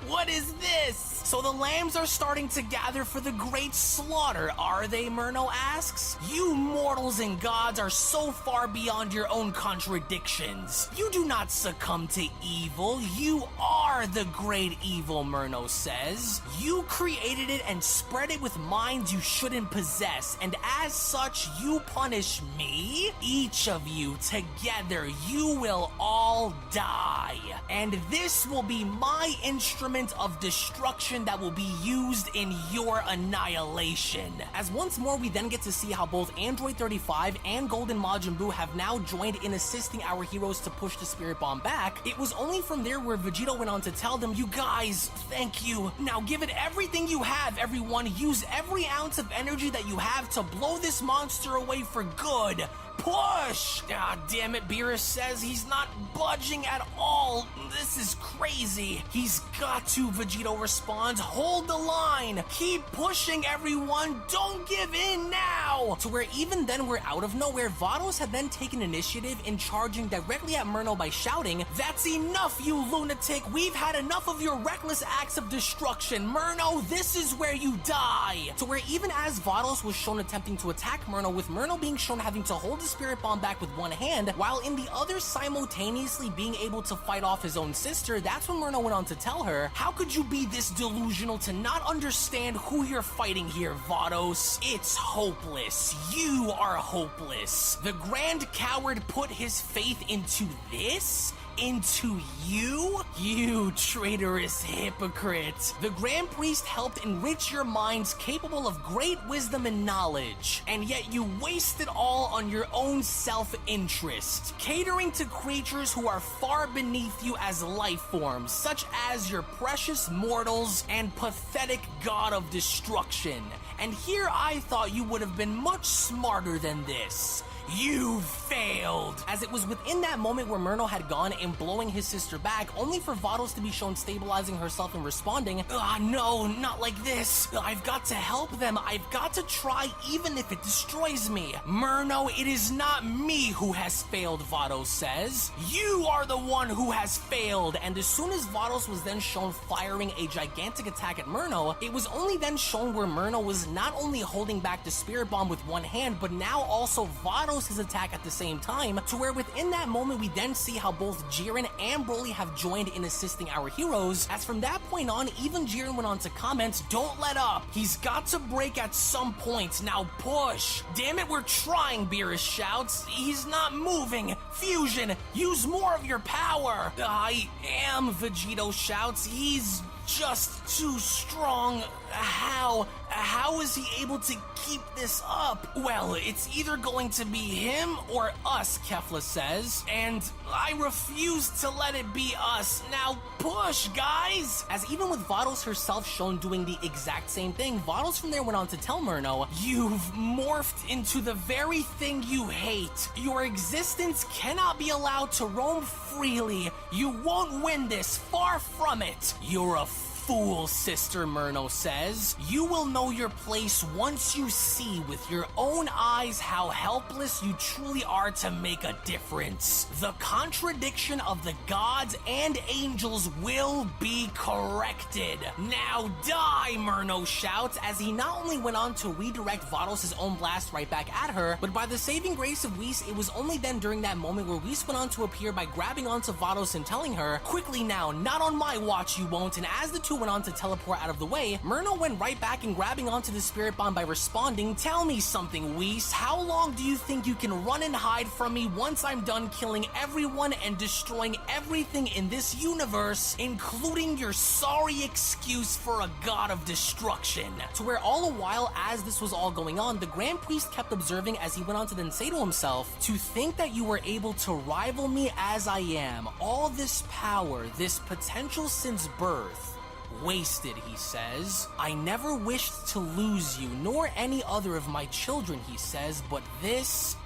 What is this? So the lambs are starting to gather for the great slaughter, are they? Murno asks. "You mortals and gods are so far beyond your own contradictions. You do not succumb to evil. You are the great evil," Murno says. "You created it and spread it with minds you shouldn't possess, and as such, you punish me? Each of you, together, you will all die. And this will be my instrument of destruction that will be used in your annihilation." As once more we then get to see how both Android 35 and Golden Majin Buu have now joined in assisting our heroes to push the Spirit Bomb back. It was only from there where Vegito went on to tell them, "You guys, thank you. Now give it everything you have, everyone. Use every ounce of energy that you have to blow this monster away for good. Push!" "Ah, damn it," Beerus says. "He's not budging at all. This is crazy." "He's got to," Vegito responds. "Hold the line. Keep pushing, everyone. Don't give in now." To where even then we're out of nowhere, Vados had then taken initiative in charging directly at Murno by shouting, "That's enough, you lunatic. We've had enough of your reckless acts of destruction. Murno, this is where you die." To where even as Vados was shown attempting to attack Murno, with Murno being shown having to hold the Spirit Bomb back with one hand, while in the other simultaneously being able to fight off his own sister, that's when Murno went on to tell her, "How could you be this delusional to not understand who you're fighting here, Vados? It's hopeless. You are hopeless. The Grand Coward put his faith into this? Into you? You traitorous hypocrite. The Grand Priest helped enrich your minds capable of great wisdom and knowledge, and yet you waste it all on your own self-interest, catering to creatures who are far beneath you as life forms, such as your precious mortals and pathetic god of destruction. And here I thought you would have been much smarter than this. You failed." As it was within that moment where Murno had gone and blowing his sister back, only for Vados to be shown stabilizing herself and responding, "No, not like this. I've got to help them. I've got to try even if it destroys me." "Murno, it is not me who has failed," Vados says. "You are the one who has failed." And as soon as Vados was then shown firing a gigantic attack at Murno, it was only then shown where Murno was not only holding back the Spirit Bomb with one hand, but now also Vados his attack at the same time, to where within that moment we then see how both Jiren and Broly have joined in assisting our heroes, as from that point on, even Jiren went on to comment, "Don't let up. He's got to break at some point. Now push." "Damn it, we're trying," Beerus shouts. "He's not moving. Fusion, use more of your power." "I am," Vegito shouts. "He's just too strong. How is he able to keep this up?" "Well, it's either going to be him or us," Kefla says, "and I refuse to let it be us. Now push, guys." As even with Vados herself shown doing the exact same thing, Vados from there went on to tell Murno, "You've morphed into the very thing you hate. Your existence cannot be allowed to roam freely. You won't win this, far from it. You're a fool, Sister Myrno says. You will know your place once you see with your own eyes how helpless you truly are to make a difference. The contradiction of the gods and angels will be corrected. Now die, Myrno shouts as he not only went on to redirect Vados' own blast right back at her, but by the saving grace of Whis, it was only then during that moment where Whis went on to appear by grabbing onto Vados and telling her, quickly now, not on my watch you won't, and as the two went on to teleport out of the way, Myrno went right back and grabbing onto the spirit bomb by responding, tell me something, Whis, how long do you think you can run and hide from me once I'm done killing everyone and destroying everything in this universe, including your sorry excuse for a god of destruction? To where all the while as this was all going on, the Grand Priest kept observing as he went on to then say to himself, to think that you were able to rival me as I am, all this power, this potential since birth, wasted, he says. I never wished to lose you, nor any other of my children, he says, but this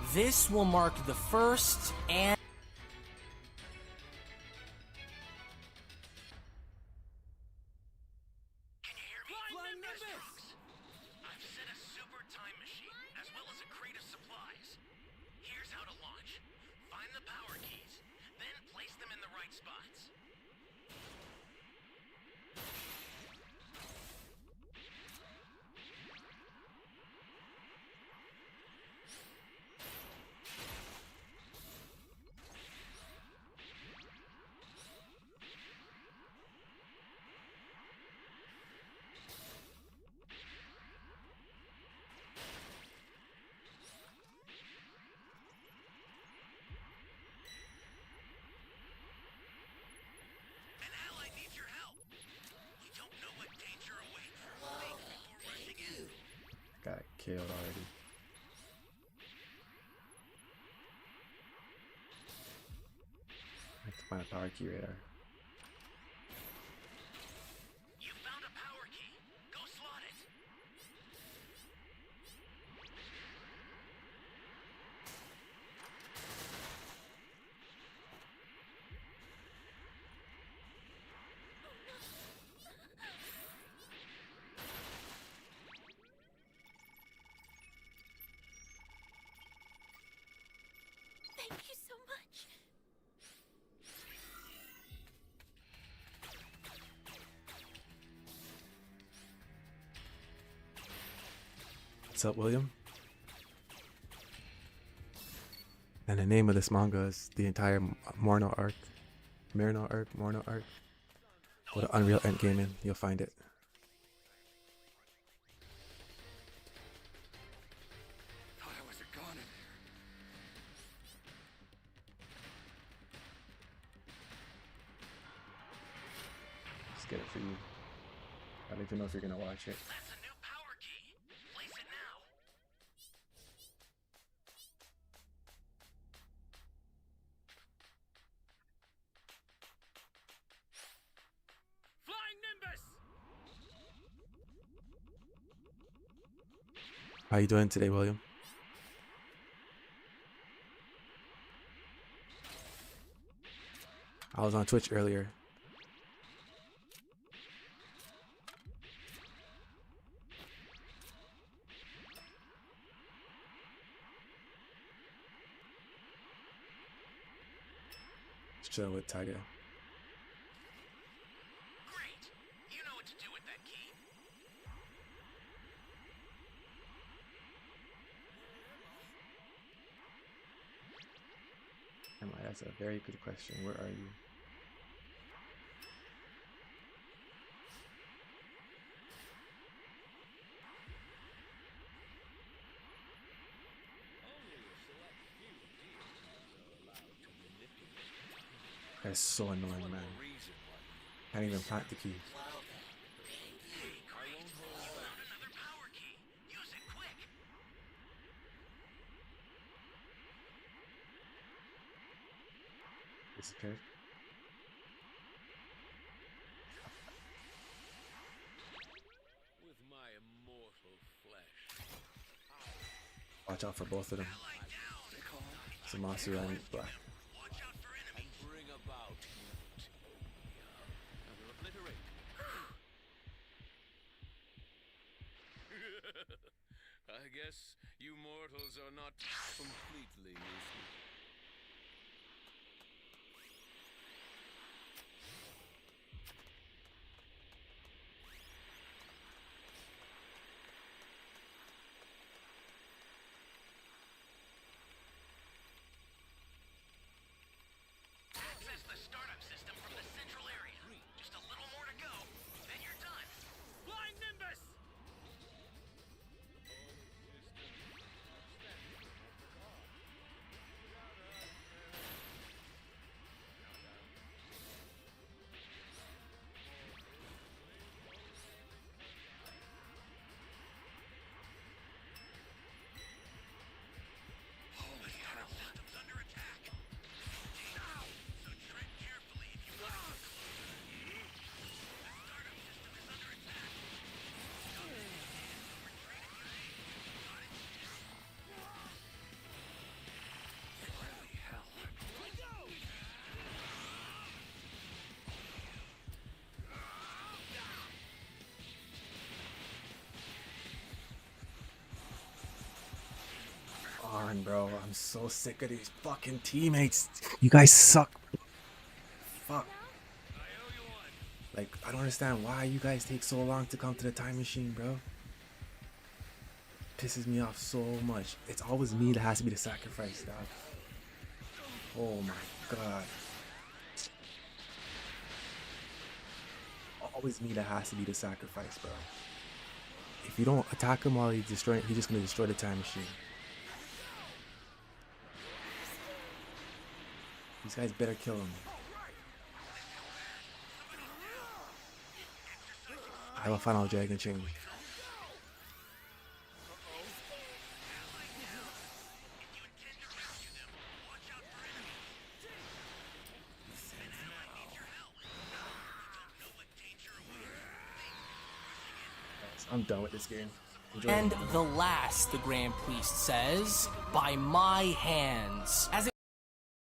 will mark the first and Can you hear me? Flying Nimbus! I've set a super time machine, as well as a crate of supplies. Here's how to launch. Find the power keys, then place them in the right spots. An ally needs your help. You don't know what danger awaits. Think before rushing in. Got killed already. I have to find a power key radar. You found a power key. Go slot it. Thank you so much. What's up, William? And the name of this manga is the entire Morno arc. Morno arc. What an Unreal Endgame in, you'll find it. Thought I was a goner there. Just get it for you. I don't even know if you're gonna watch it. That's a new power key. Place it now. Flying Nimbus! How you doing today, William? I was on Twitch earlier. Just chilling with Tiger. Great. You know what to do with that key. Emma, that's a very good question. Where are you? That's so annoying, man. Can't even plant the key. Found another power key. Use it quick. Disappeared. With my immortal flesh. Watch out for both of them. Zamasu and Black. Watch out for enemies. Bring about utopia. Now they're obliterated. guess you mortals are not completely useless. Access the startup system from the central area. Just a little more to go, then you're done. Flying Nimbus! Holy hell. System's under attack. So tread carefully if you want to get closer. The startup system is under attack. Stop it. We're training your aid. Got it? Holy hell. On, bro. I'm so sick of these fucking teammates. You guys suck. Fuck. Like, I don't understand why you guys take so long to come to the time machine, bro. Pisses me off so much. It's always me that has to be the sacrifice, dog. Oh my god. Always me that has to be the sacrifice, bro. If you don't attack him while he's destroying, he's just gonna destroy the time machine. These guys better kill him. I have a final dragon change. I'm done with this game. Enjoy. And the last, the Grand Priest says, by my hands. As it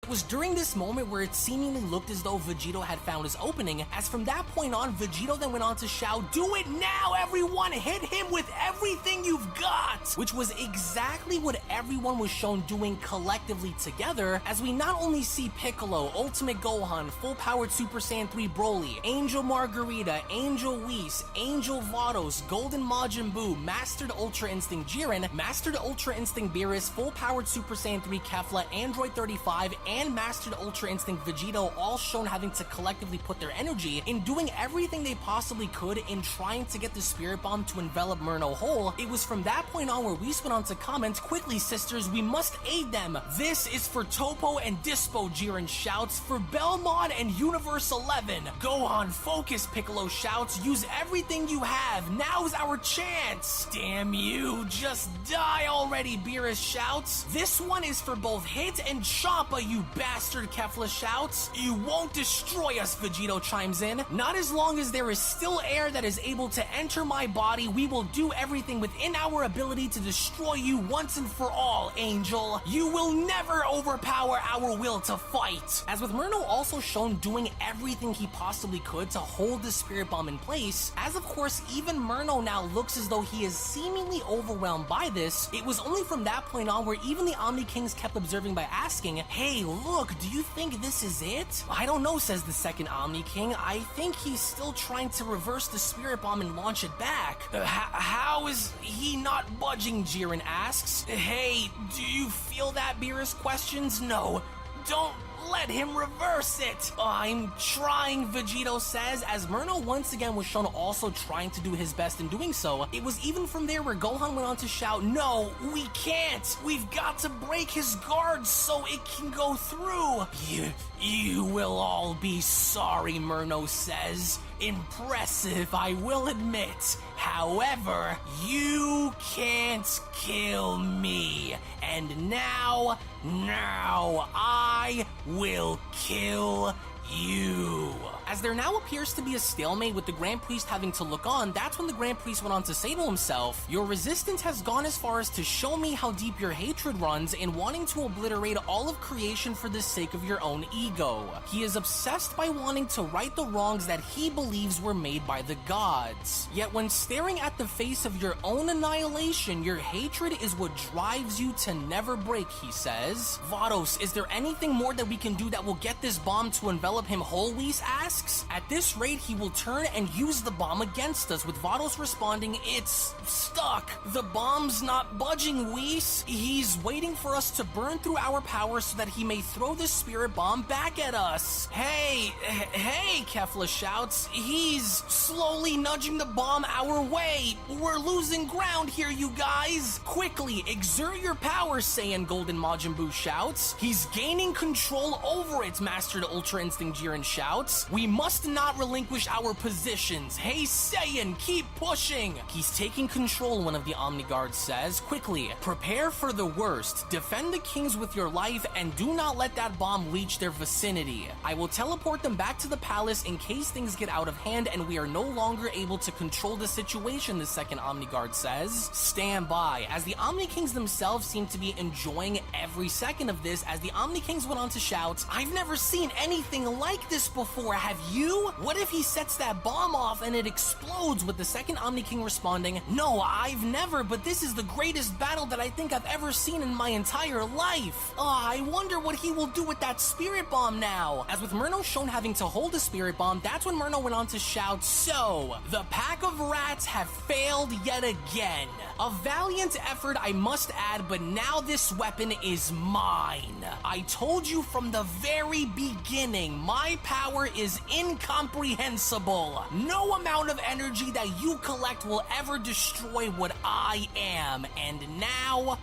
was during this moment where it seemingly looked as though Vegito had found his opening, as from that point on, Vegito then went on to shout, "Do it now, everyone! Hit him with everything you've got!" Which was exactly what everyone was shown doing collectively together, as we not only see Piccolo, Ultimate Gohan, full-powered Super Saiyan 3 Broly, Angel Margarita, Angel Whis, Angel Vados, Golden Majin Buu, Mastered Ultra Instinct Jiren, Mastered Ultra Instinct Beerus, full-powered Super Saiyan 3 Kefla, Android 35, and Mastered Ultra Instinct Vegito, all shown having to collectively put their energy in doing everything they possibly could in trying to get the Spirit Bomb to envelop Murno whole. It was from that point on where Whis went on to comment, "Quickly, sisters, we must aid them. This is for Topo and Dispo," Jiren shouts. "For Belmont and Universe 11. Gohan, focus," Piccolo shouts. "Use everything you have. Now's our chance." "Damn you, just die already," Beerus shouts. "This one is for both Hit and Champa, you bastard," Kefla shouts. "You won't destroy us," Vegito chimes in. "Not as long as there is still air that is able to enter my body. We will do everything within our ability to destroy you once and for all, Angel. You will never overpower our will to fight." As with Murno also shown doing everything he possibly could to hold the Spirit Bomb in place, as of course even Murno now looks as though he is seemingly overwhelmed by this, it was only from that point on where even the Omni Kings kept observing by asking, "Hey, look, do you think this is it?" "I don't know," says the second Omni King. "I think he's still trying to reverse the Spirit Bomb and launch it back." How is he not budging?" Jiren asks. "Hey, do you feel that?" Beerus questions. "No, don't let him reverse it." "I'm trying," Vegito says, as Murno once again was shown also trying to do his best in doing so. It was even from there where Gohan went on to shout, "No, we can't. We've got to break his guards so it can go through." You will all be sorry," Murno says. "Impressive, I will admit. However, you can't kill me. And now I will kill you." As there now appears to be a stalemate with the Grand Priest having to look on, that's when the Grand Priest went on to say to himself, "Your resistance has gone as far as to show me how deep your hatred runs in wanting to obliterate all of creation for the sake of your own ego. He is obsessed by wanting to right the wrongs that he believes were made by the gods. Yet when staring at the face of your own annihilation, your hatred is what drives you to never break," he says. "Vados, is there anything more that we can do that will get this bomb to envelop him whole?" Whis asks. "At this rate, he will turn and use the bomb against us," with Vados responding, "It's stuck. The bomb's not budging, Whis. He's waiting for us to burn through our power so that he may throw the spirit bomb back at us." Hey, Kefla shouts. "He's slowly nudging the bomb our way. We're losing ground here, you guys. Quickly, exert your power," Saiyan Golden Majin Buu shouts. "He's gaining control over it," Mastered Ultra Instinct Jiren shouts. "We must not relinquish our positions. Hey, Saiyan, keep pushing." "He's taking control," one of the Omni Guards says. "Quickly, prepare for the worst. Defend the kings with your life and do not let that bomb reach their vicinity. I will teleport them back to the palace in case things get out of hand and we are no longer able to control the situation," the second Omni Guard says. "Stand by," as the Omni Kings themselves seem to be enjoying every second of this, as the Omni Kings went on to shout, "I've never seen anything like this before, have you? What if he sets that bomb off and it explodes?" with the second Omni King responding, "No, I've never, but this is the greatest battle that I think I've ever seen in my entire life. I wonder what he will do with that spirit bomb now." As with Murno shown having to hold a spirit bomb, that's when Murno went on to shout, "So, the pack of rats have failed yet again. A valiant effort, I must add, but now this weapon is mine. I told you from the very beginning, my power is incomprehensible. No amount of energy that you collect will ever destroy what I am. And now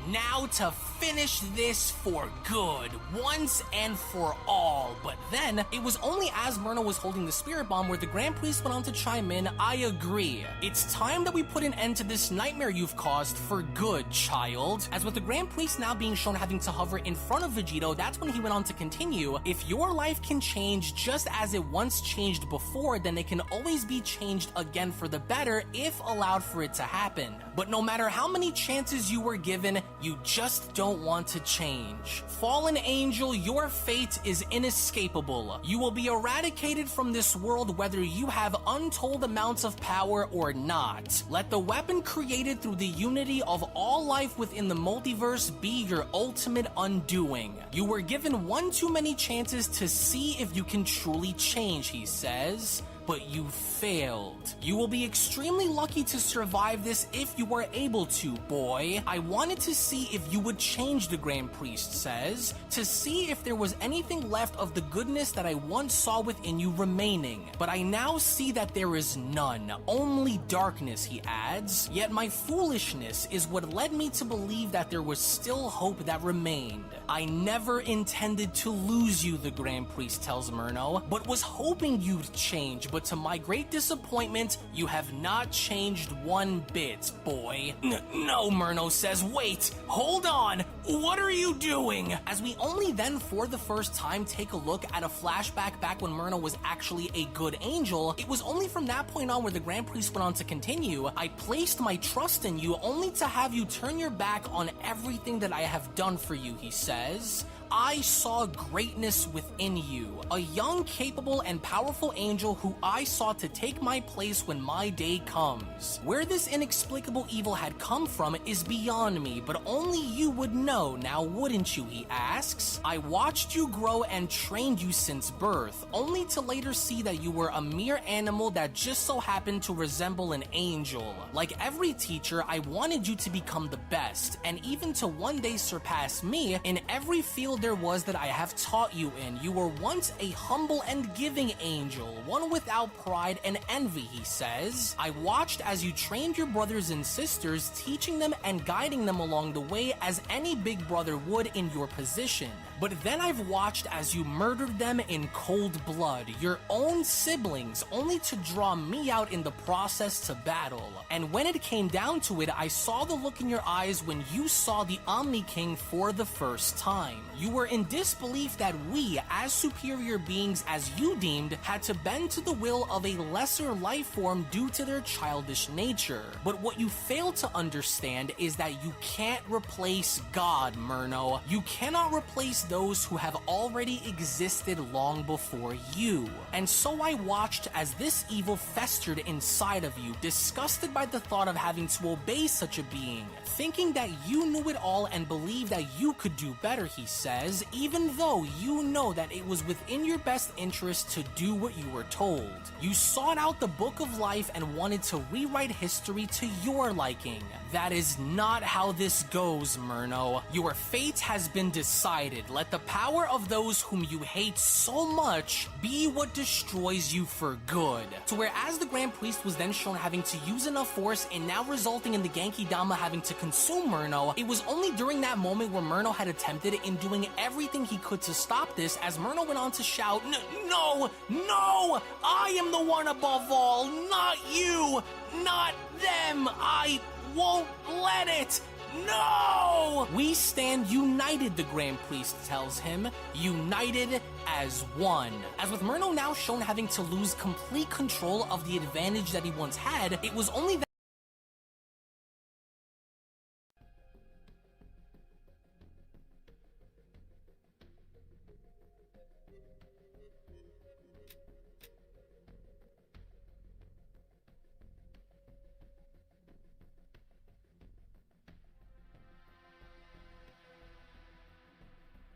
to finish this for good, once and for all." But then, it was only as Murno was holding the spirit bomb where the Grand Priest went on to chime in, "I agree. It's time that we put an end to this nightmare you've caused for good, child." As with the Grand Priest now being shown having to hover in front of Vegito, that's when he went on to continue, "If your life can change just as it once changed before, then it can always be changed again for the better if allowed for it to happen. But no matter how many chances you were given, you just don't want to change. Fallen angel, your fate is inescapable. You will be eradicated from this world whether you have untold amounts of power or not. Let the weapon created through the unity of all life within the multiverse be your ultimate undoing. You were given one too many chances to see if you can truly change," he says. "But you failed. You will be extremely lucky to survive this if you are able to, boy. I wanted to see if you would change," the Grand Priest says, "to see if there was anything left of the goodness that I once saw within you remaining. But I now see that there is none, only darkness," he adds. "Yet my foolishness is what led me to believe that there was still hope that remained. I never intended to lose you," the Grand Priest tells Murno, "but was hoping you'd change. But to my great disappointment, you have not changed one bit, boy." No, Murno says, "Wait, hold on, what are you doing?" As we only then for the first time take a look at a flashback back when Murno was actually a good angel, it was only from that point on where the Grand Priest went on to continue, "I placed my trust in you only to have you turn your back on everything that I have done for you," he says. "I saw greatness within you, a young, capable, and powerful angel who I sought to take my place when my day comes. Where this inexplicable evil had come from is beyond me, but only you would know, now wouldn't you?" he asks. "I watched you grow and trained you since birth, only to later see that you were a mere animal that just so happened to resemble an angel. Like every teacher, I wanted you to become the best, and even to one day surpass me in every field there was that I have taught you in. You were once a humble and giving angel, one without pride and envy," he says. "I watched as you trained your brothers and sisters, teaching them and guiding them along the way as any big brother would in your position. But then I've watched as you murdered them in cold blood, your own siblings, only to draw me out in the process to battle. And when it came down to it, I saw the look in your eyes when you saw the Omni King for the first time. You were in disbelief that we, as superior beings as you deemed, had to bend to the will of a lesser life form due to their childish nature. But what you fail to understand is that you can't replace God, Murno. You cannot replace those who have already existed long before you. And so I watched as this evil festered inside of you, disgusted by the thought of having to obey such a being, thinking that you knew it all and believed that you could do better, he says, even though you know that it was within your best interest to do what you were told. You sought out the book of life and wanted to rewrite history to your liking. That is not how this goes, Murno. Your fate has been decided. Let the power of those whom you hate so much be what destroys you for good. To whereas the Grand Priest was then shown having to use enough force and now resulting in the Genki Dama having to consume Murno, it was only during that moment where Murno had attempted in doing everything he could to stop this, as Murno went on to shout, No! No! I am the one above all, not you! Not them! I won't let it! No! We stand united, the Grand Priest tells him. United as one. As with Murno now shown having to lose complete control of the advantage that he once had, it was only that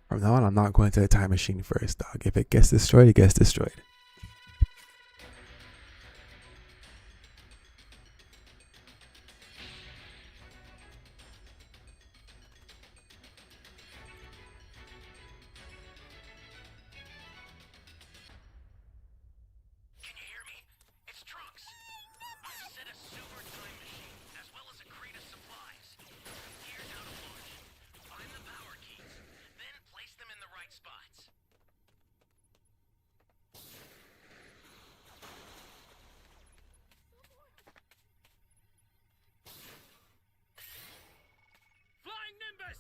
From now on, I'm not going to the time machine first, dog. If it gets destroyed, it gets destroyed. Can you hear me? It's Trunks. I've set a super time machine, as well as a crate of supplies. Here's how to launch. Find the power keys, then place them in the right spots. Flying Nimbus!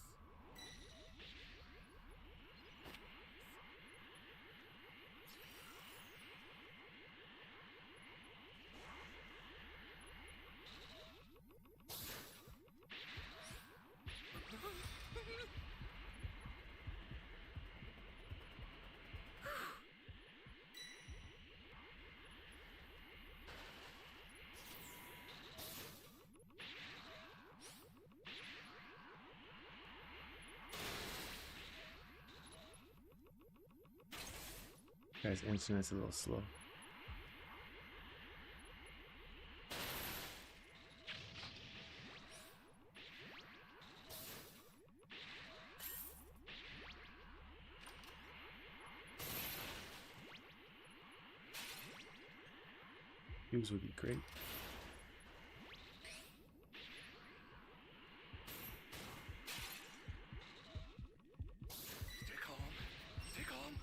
Guys, internet's a little slow. Cubes would be great. Stay calm. Stay calm.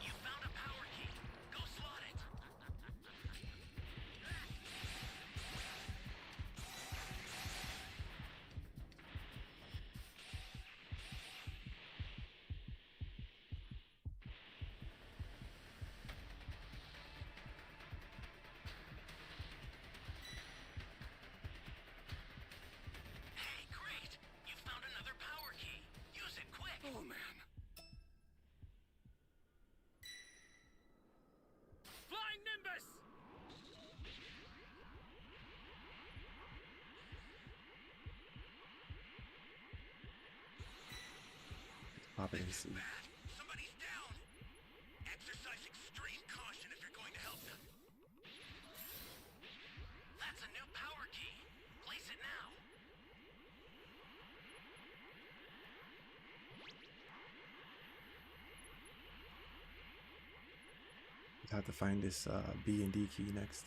You found a power key. Go slot it. Hey, great! You found another power key. Use it quick. Oh, man. Flying Nimbus! Pop it and see. Somebody's down! Exercise extreme caution if you're going to help them. That's a new power key. Place it now. Just have to find this B and D key next.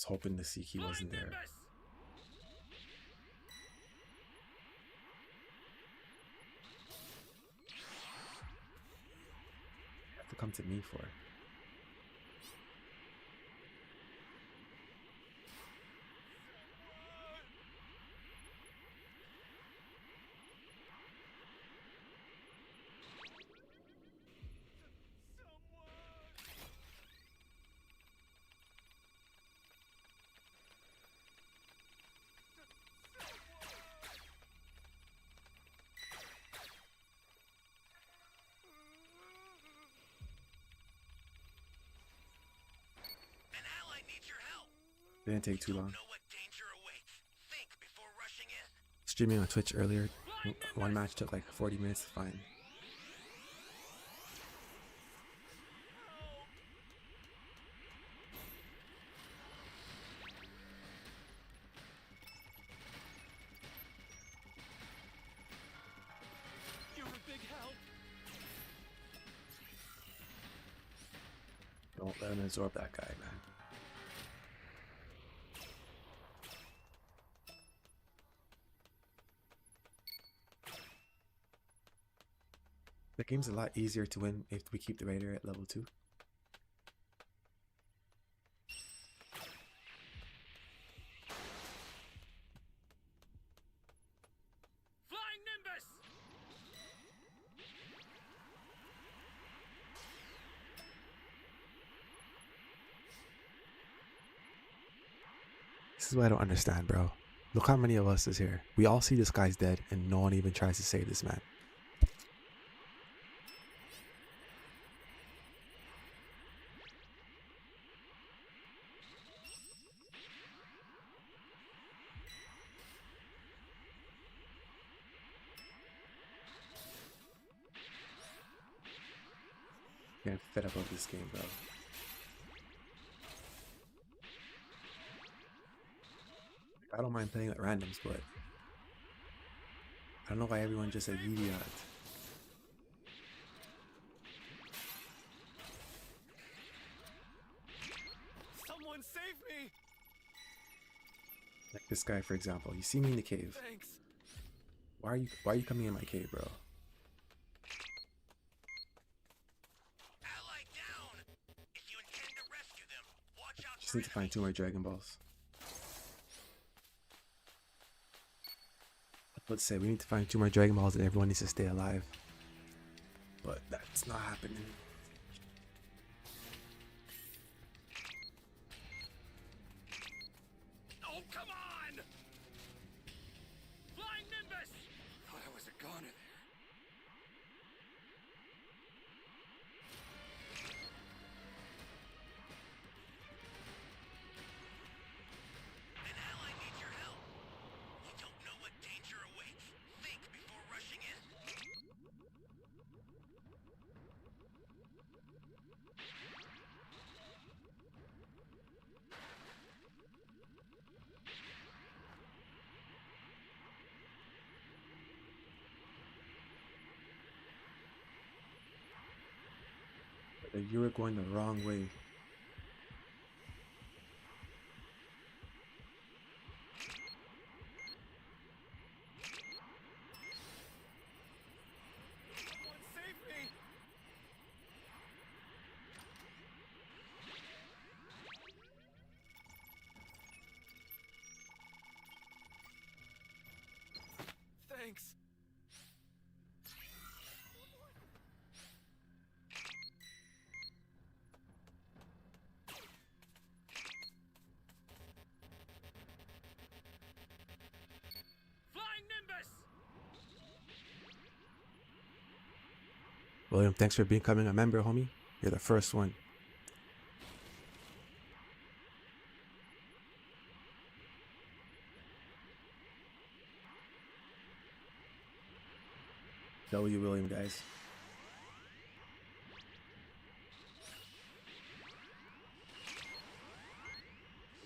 was hoping the Seiki wasn't there. Nimbus! You have to come to me for. An ally needs your help. Didn't take too long. Know what danger awaits. Think before rushing in. Streaming on Twitch earlier, one match took like 40 minutes. Fine. You're a big help. Don't let him absorb that guy, man. The game's a lot easier to win if we keep the Raider at level 2. Flying Nimbus! This is what I don't understand, bro. Look how many of us is here. We all see this guy's dead and no one even tries to save this man. I'm fed up of this game, bro. I don't mind playing at randoms, but I don't know why everyone just said idiot. Someone save me! Like this guy, for example. You see me in the cave. Thanks. Why are you coming in my cave, bro? Ally down. If you intend to rescue them, watch out Just for need to find 2 more Dragon Balls. Let's say we need to find 2 more Dragon Balls and everyone needs to stay alive. But that's not happening. Oh, come on! Flying Nimbus! Thought I was a goner there. An ally needs your help. You don't know what danger awaits. Think before rushing in. You were going the wrong way. Someone save me! Thanks. Flying Nimbus! William, thanks for becoming a member, homie. You're the first one. W. William, guys.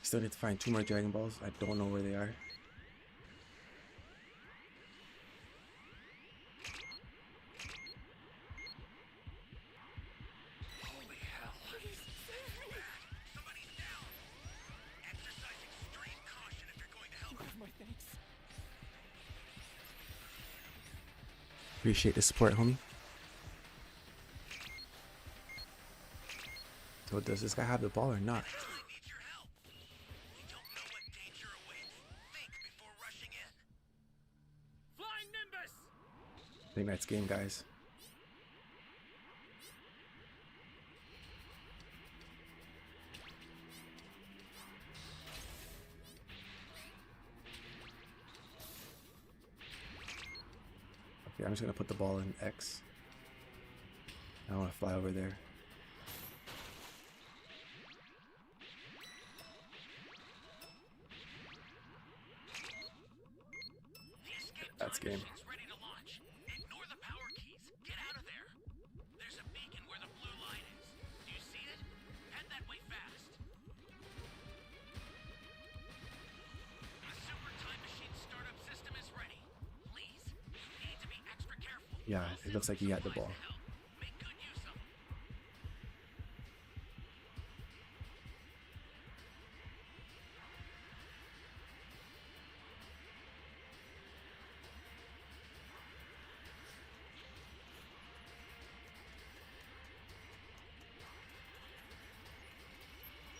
Still need to find 2 more Dragon Balls. I don't know where they are. Holy hell. Somebody's down. Exercise Appreciate the support, homie. So does this guy have the ball or not? Really need your help. We don't know what danger awaits. Think before rushing in. Flying Nimbus! I think that's game, guys. Okay, I'm just gonna put the ball in X. I want to fly over there. That's game. Machine's ready to launch. Ignore the power keys. Get out of there. There's a beacon where the blue light is. Do you see it? Head that way fast. The super time machine startup system is ready. Please, you need to be extra careful. Yeah, it looks like he had the ball. Make good use of it.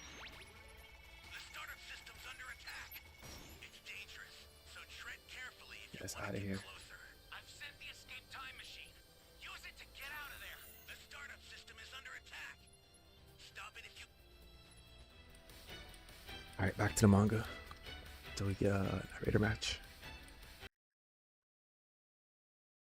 The startup system's under attack. It's dangerous, so tread carefully if you Get us want outta to get here. closer. I've sent the escape time machine. Use it to get out of there. The startup system is under attack. Stop it if you... Alright, back to the manga. Till we get a narrator match.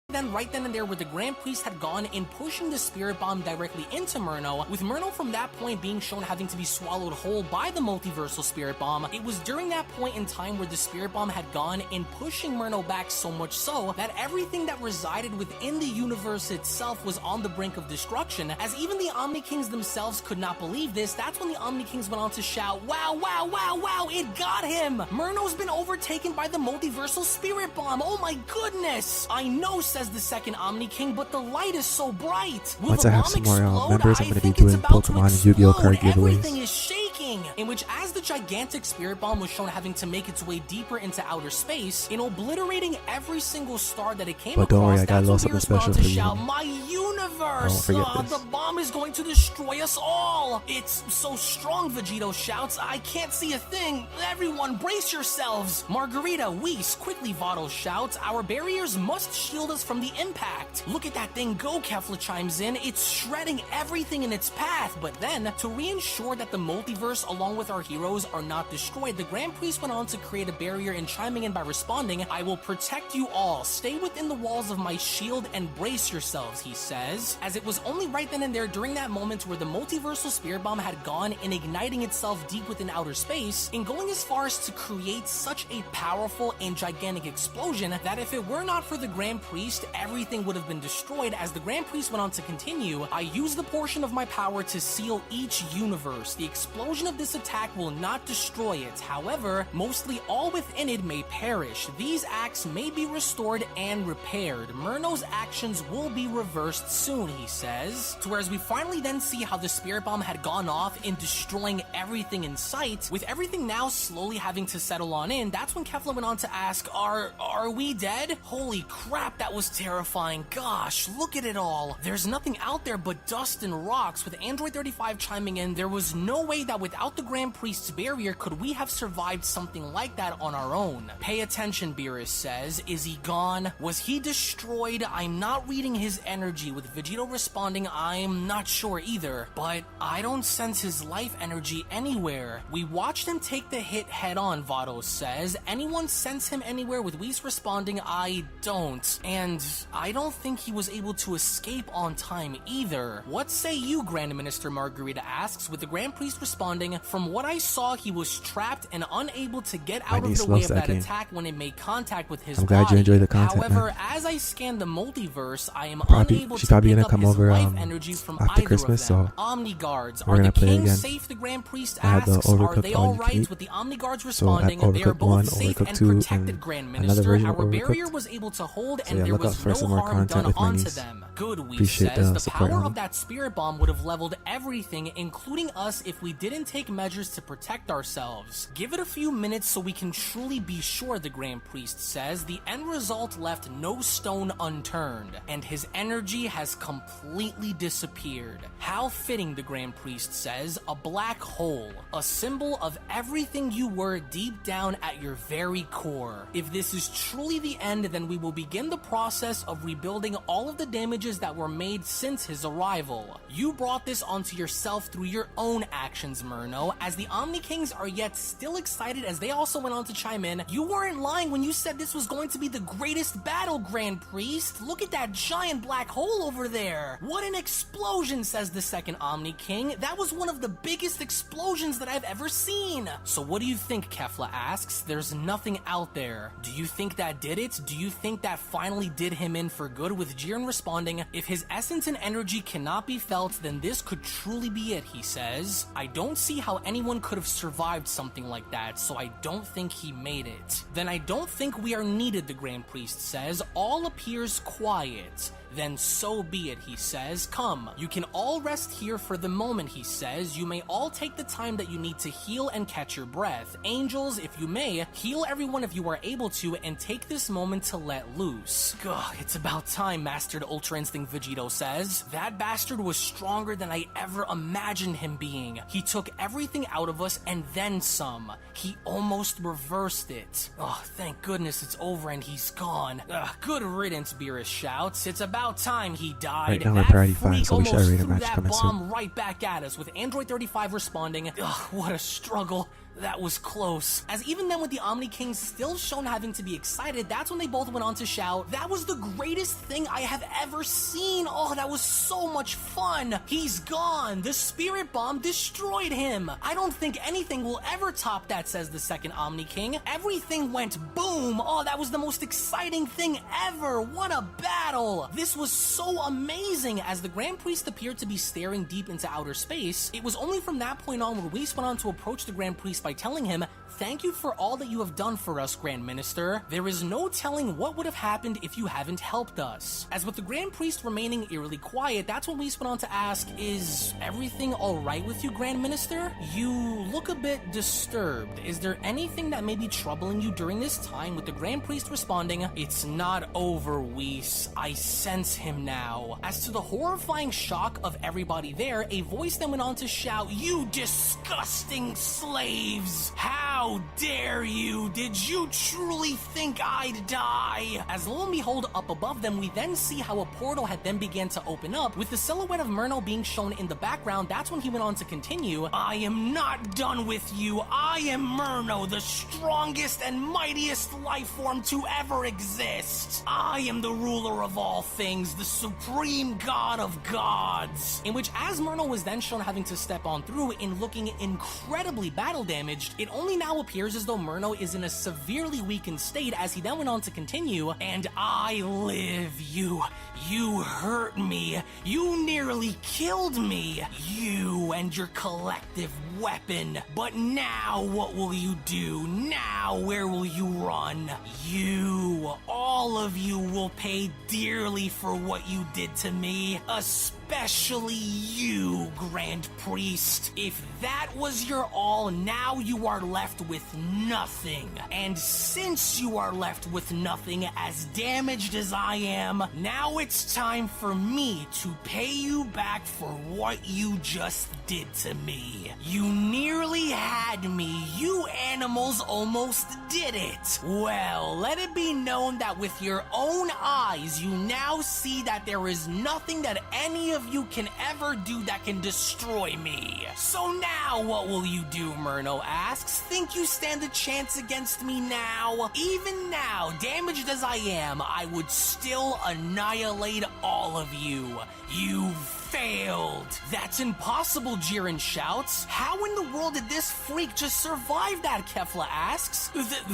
Then right then and there where the Grand Priest had gone in pushing the Spirit Bomb directly into Murno, with Murno from that point being shown having to be swallowed whole by the multiversal Spirit Bomb. It was during that point in time where the Spirit Bomb had gone in pushing Murno back so much so that everything that resided within the universe itself was on the brink of destruction. As even the Omni Kings themselves could not believe this, that's when the Omni Kings went on to shout, "Wow, wow, wow, wow, it got him! Murno's been overtaken by the multiversal Spirit Bomb, oh my goodness! I know," says the second Omni King, "but the light is so bright. Will Once the I have bomb some more explode? members, I'm I gonna be think it's doing about to Pokemon and Yu-Gi-Oh card explode. giveaways." Everything is shaking. In which, as the gigantic Spirit Bomb was shown having to make its way deeper into outer space, in obliterating every single star that it came But don't worry, across, I got a that's little when something Beerus went on special to for you, shout, homie. "My universe! Don't forget this. The bomb is going to destroy us all! It's so strong," Vegito shouts. "I can't see a thing. Everyone, brace yourselves!" Margarita, Whis, quickly, Votto shouts. "Our barriers must shield us from the impact." "Look at that thing go," Kefla chimes in. "It's shredding everything in its path." But then, to reassure that the multiverse along with our heroes are not destroyed, the Grand Priest went on to create a barrier and chiming in by responding, "I will protect you all. Stay within the walls of my shield and brace yourselves," he says. As it was only right then and there during that moment where the multiversal Spirit Bomb had gone in igniting itself deep within outer space, in going as far as to create such a powerful and gigantic explosion that if it were not for the Grand Priest, everything would have been destroyed. As the Grand Priest went on to continue, "I use the portion of my power to seal each universe. The explosion of this attack will not destroy it. However, mostly all within it may perish. These acts may be restored and repaired. Murno's actions will be reversed soon," he says. To whereas we finally then see how the Spirit Bomb had gone off in destroying everything in sight, with everything now slowly having to settle on in, that's when Kefla went on to ask, Are we dead? Holy crap, that was terrifying. Gosh, look at it all. There's nothing out there but dust and rocks." With Android 35 chiming in, "There was no way that without the Grand Priest's barrier could we have survived something like that on our own." "Pay attention," Beerus says. "Is he gone? Was he destroyed? I'm not reading his energy." With Vegito responding, "I'm not sure either, but I don't sense his life energy anywhere." "We watched him take the hit head on," Votto says. "Anyone sense him anywhere?" With Whis responding, "I don't. And I don't think he was able to escape on time either." "What say you, Grand Minister?" Margarita asks, with the Grand Priest responding, "From what I saw, he was trapped and unable to get out of niece the way loves of that that game. attack when it made contact with his I'm glad you body. enjoyed the content, However, man. as I scan the multiverse, I am Probably- unable she's to probably pick gonna up come his over, life energy from after either Christmas, of them." so Omni Guards, we're are the gonna play kings again. safe? The Grand Priest I had the asks. "Are Overcooked they all all you can right?" eat. With the Omni Guards So I responding, have "They are Overcooked both 1, safe Overcooked and 2, protected, and Grand another Minister. version of Our barrier Overcooked. was able to hold So and yeah, there look out was for no some more harm content done with my onto niece. them." Good, we Appreciate says. the "The support, power homie. of that Spirit Bomb would have leveled everything, including us, if we didn't take measures to protect ourselves. Give it a few minutes so we can truly be sure, the Grand Priest says. The end result left no stone unturned, and his energy has completely disappeared. How fitting, the Grand Priest says. A black hole, a symbol of everything you were deep down at your very core. If this is truly the end, then we will begin the process of rebuilding all of the damages that were made since his arrival. You brought this onto yourself through your own actions, Murno. As the Omni Kings are yet still excited as they also went on to chime in, you weren't lying when you said this was going to be the greatest battle, Grand Priest. Look at that giant black hole over there. What an explosion, says the second Omni King. That was one of the biggest explosions that I've ever seen. So what do you think, Kefla asks. There's nothing out there. Do you think that did it? Do you think that finally did him in for good? With Jiren responding, if his essence and energy cannot be felt, then this could truly be it, he says. I don't see how anyone could have survived something like that, so I don't think he made it. Then I don't think we are needed, the Grand Priest says. All appears quiet. Then so be it, he says. Come, you can all rest here for the moment, he says. You may all take the time that you need to heal and catch your breath. Angels, if you may, heal everyone if you are able to, and take this moment to let loose. Ugh, it's about time, Mastered Ultra Instinct Vegito says. That bastard was stronger than I ever imagined him being. He took everything out of us and then some. He almost reversed it. Oh, thank goodness it's over and he's gone. Ugh, good riddance, Beerus shouts. It's about time he died. Right now we're That priority 5, freak so we should almost arena threw match that coming bomb soon. right back at us, with Android 35 responding. Ugh, what a struggle. That was close. As even then, with the Omni Kings still shown having to be excited, that's when they both went on to shout, that was the greatest thing I have ever seen. Oh, that was so much fun. He's gone. The Spirit Bomb destroyed him. I don't think anything will ever top that, says the second Omni King. Everything went boom. Oh, that was the most exciting thing ever. What a battle. This was so amazing. As the Grand Priest appeared to be staring deep into outer space, it was only from that point on where Whis went on to approach the Grand Priest by telling him, thank you for all that you have done for us, Grand Minister. There is no telling what would have happened if you haven't helped us. As with the Grand Priest remaining eerily quiet, that's when Whis went on to ask, is everything alright with you, Grand Minister? You look a bit disturbed. Is there anything that may be troubling you during this time? With the Grand Priest responding, it's not over, Whis. I sense him now. As to the horrifying shock of everybody there, a voice then went on to shout, you disgusting slave! How dare you? Did you truly think I'd die? As lo and behold, up above them, we then see how a portal had then began to open up, with the silhouette of Murno being shown in the background. That's when he went on to continue, I am not done with you. I am Murno, the strongest and mightiest life form to ever exist. I am the ruler of all things, the supreme god of gods. In which, as Murno was then shown having to step on through in looking incredibly battle damaged, it only now appears as though Murno is in a severely weakened state, as he then went on to continue, and I live. You hurt me. You nearly killed me. You and your collective weapon. But now what will you do? Now where will you run? You, all of you will pay dearly for what you did to me. Especially you, Grand Priest. If that was your all, now you are left with nothing. And since you are left with nothing, as damaged as I am, now it's time for me to pay you back for what you just did to me. You nearly had me. You animals almost did it. Well, let it be known that with your own eyes, you now see that there is nothing that any of you can ever do that can destroy me. So now what will you do, Murno asks. Think you stand a chance against me now? Even now, damaged as I am, I would still annihilate all of you. You failed. That's impossible, Jiren shouts. How in the world did this freak just survive that, Kefla asks.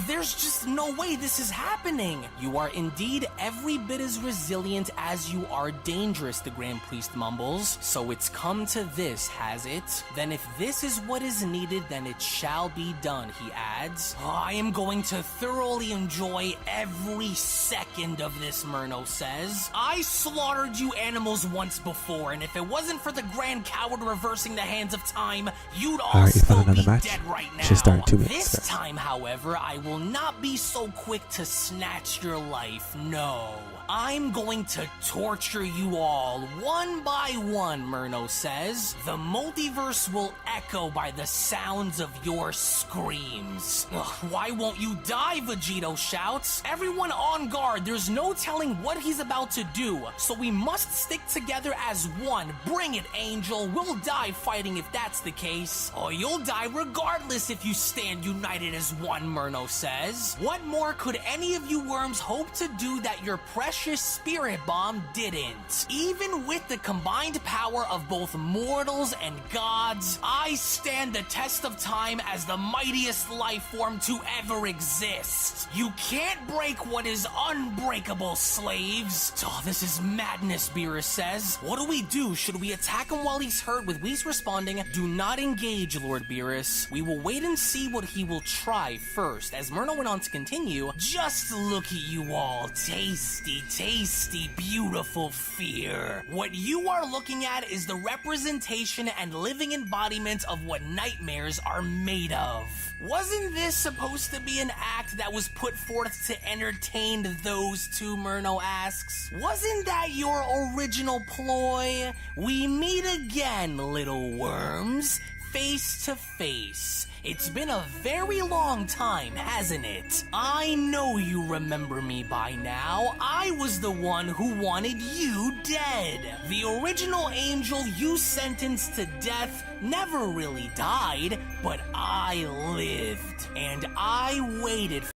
There's just no way this is happening. You are indeed every bit as resilient as you are dangerous, the Grand Priest mumbles. So it's come to this, has it? Then if this is what is needed, then it shall be done, he adds. I am going to thoroughly enjoy every second of this, Murno says. I slaughtered you animals once before, and if If it wasn't for the Grand Coward reversing the hands of time, you'd all Alright, you still found be another match? dead right now. Should start 2 minutes. This Guys. time, however, I will not be so quick to snatch your life, no. I'm going to torture you all, one by one, Murno says. The multiverse will echo by the sounds of your screams. Ugh, why won't you die, Vegito shouts. Everyone on guard, there's no telling what he's about to do, so we must stick together as one. Bring it, Angel. We'll die fighting if that's the case. Oh, you'll die regardless if you stand united as one, Murno says. What more could any of you worms hope to do that your precious spirit bomb didn't? Even with the combined power of both mortals and gods, I stand the test of time as the mightiest life form to ever exist. You can't break what is unbreakable, slaves. Oh, this is madness, Beerus says. What do we do? Should we attack him while he's hurt with Whis responding, "Do not engage, Lord Beerus. We will wait and see what he will try first." As Murno went on to continue, "Just look at you all. Tasty, tasty, beautiful fear. What you are looking at is the representation and living embodiment of what nightmares are made of. Wasn't this supposed to be an act that was put forth to entertain those two?" Murno asks. "Wasn't that your original ploy? We meet again, little worms. Face to face. It's been a very long time, hasn't it? I know you remember me by now. I was the one who wanted you dead. The original Angel you sentenced to death never really died, but I lived. And I waited for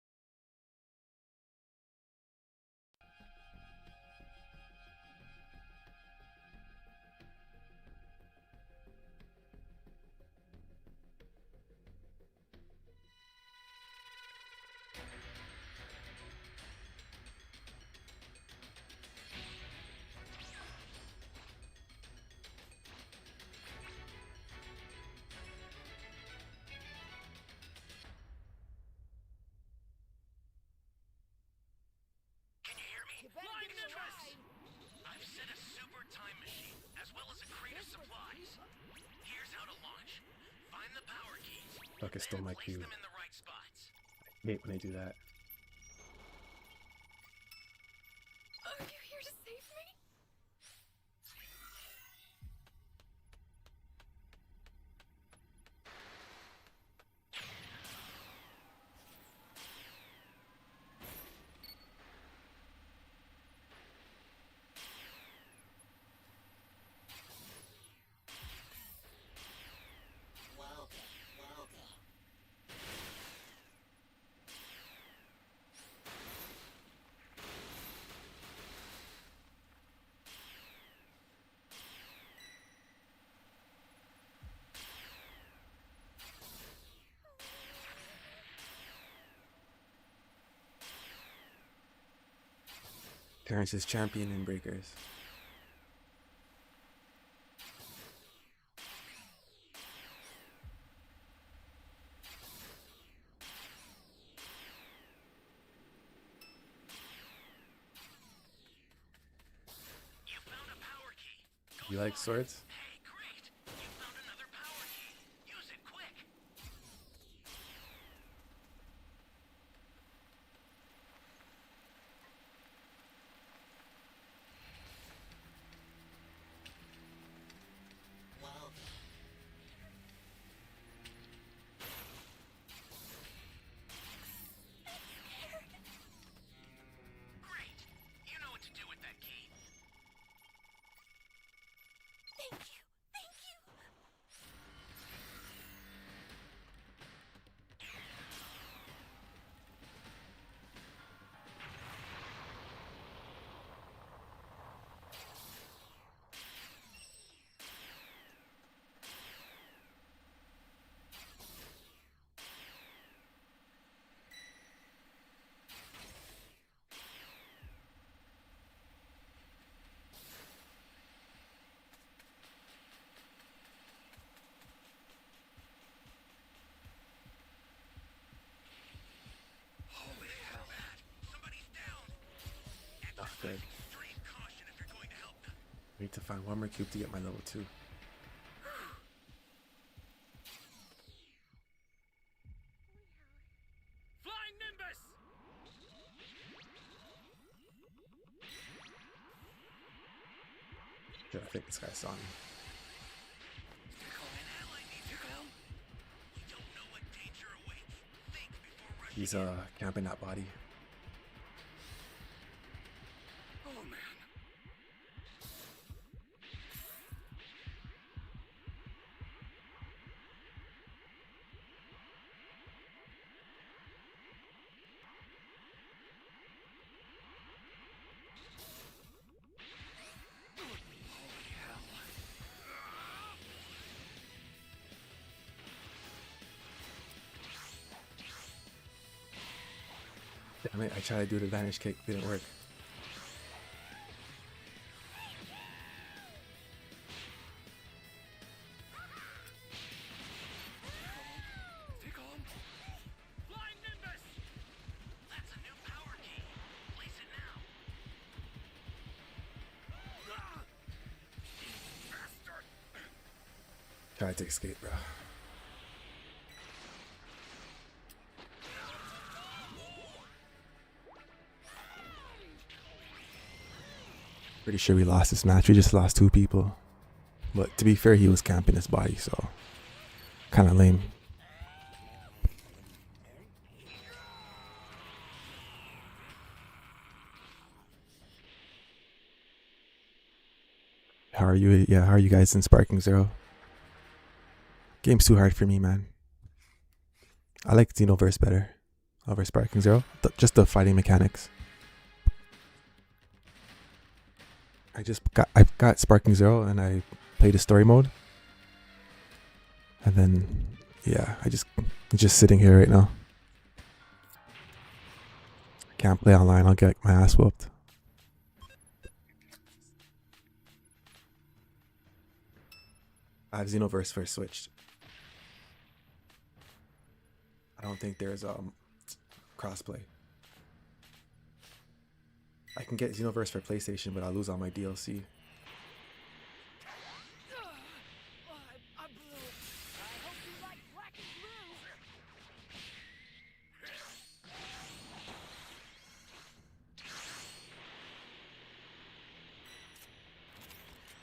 Can you hear me? Line stress! I've set a super time machine, as well as a crate of supplies. Here's how to launch. Find the power keys. Okay, stole my Place cue. them in the right spots. I hate when they do that. Are you here to save me? Terrence is champion in breakers. You found a power key. Go You like find it. swords? Hey, great! You found another power key. Use it quick. Great! You know what to do with that key. Thank you. Thank you. Need to find one more cube to get my level 2. Flying Nimbus! Yeah, I think this guy saw me. An ally needs your help. We don't know what danger awaits. Think before rushing. He's camping that body. Oh man. Damn it, I tried to do the vanish kick, didn't work. Stay calm. Flying Nimbus! That's a new power key. Place it now. Bastard! Tried to escape, bro. Pretty sure we lost this match. We just lost 2 people. But to be fair, he was camping his body, so kind of lame. How are you? Yeah, how are you guys in Sparking Zero? Game's too hard for me, man. I like Xenoverse better over Sparking Zero. Just the fighting mechanics. I've got Sparking Zero and I played the story mode. And then yeah, I'm just sitting here right now. Can't play online, I'll get my ass whooped. I have Xenoverse first switched. I don't think there's crossplay. I can get Xenoverse for PlayStation, but I'll lose all my DLC. I blew it. I hope you like black and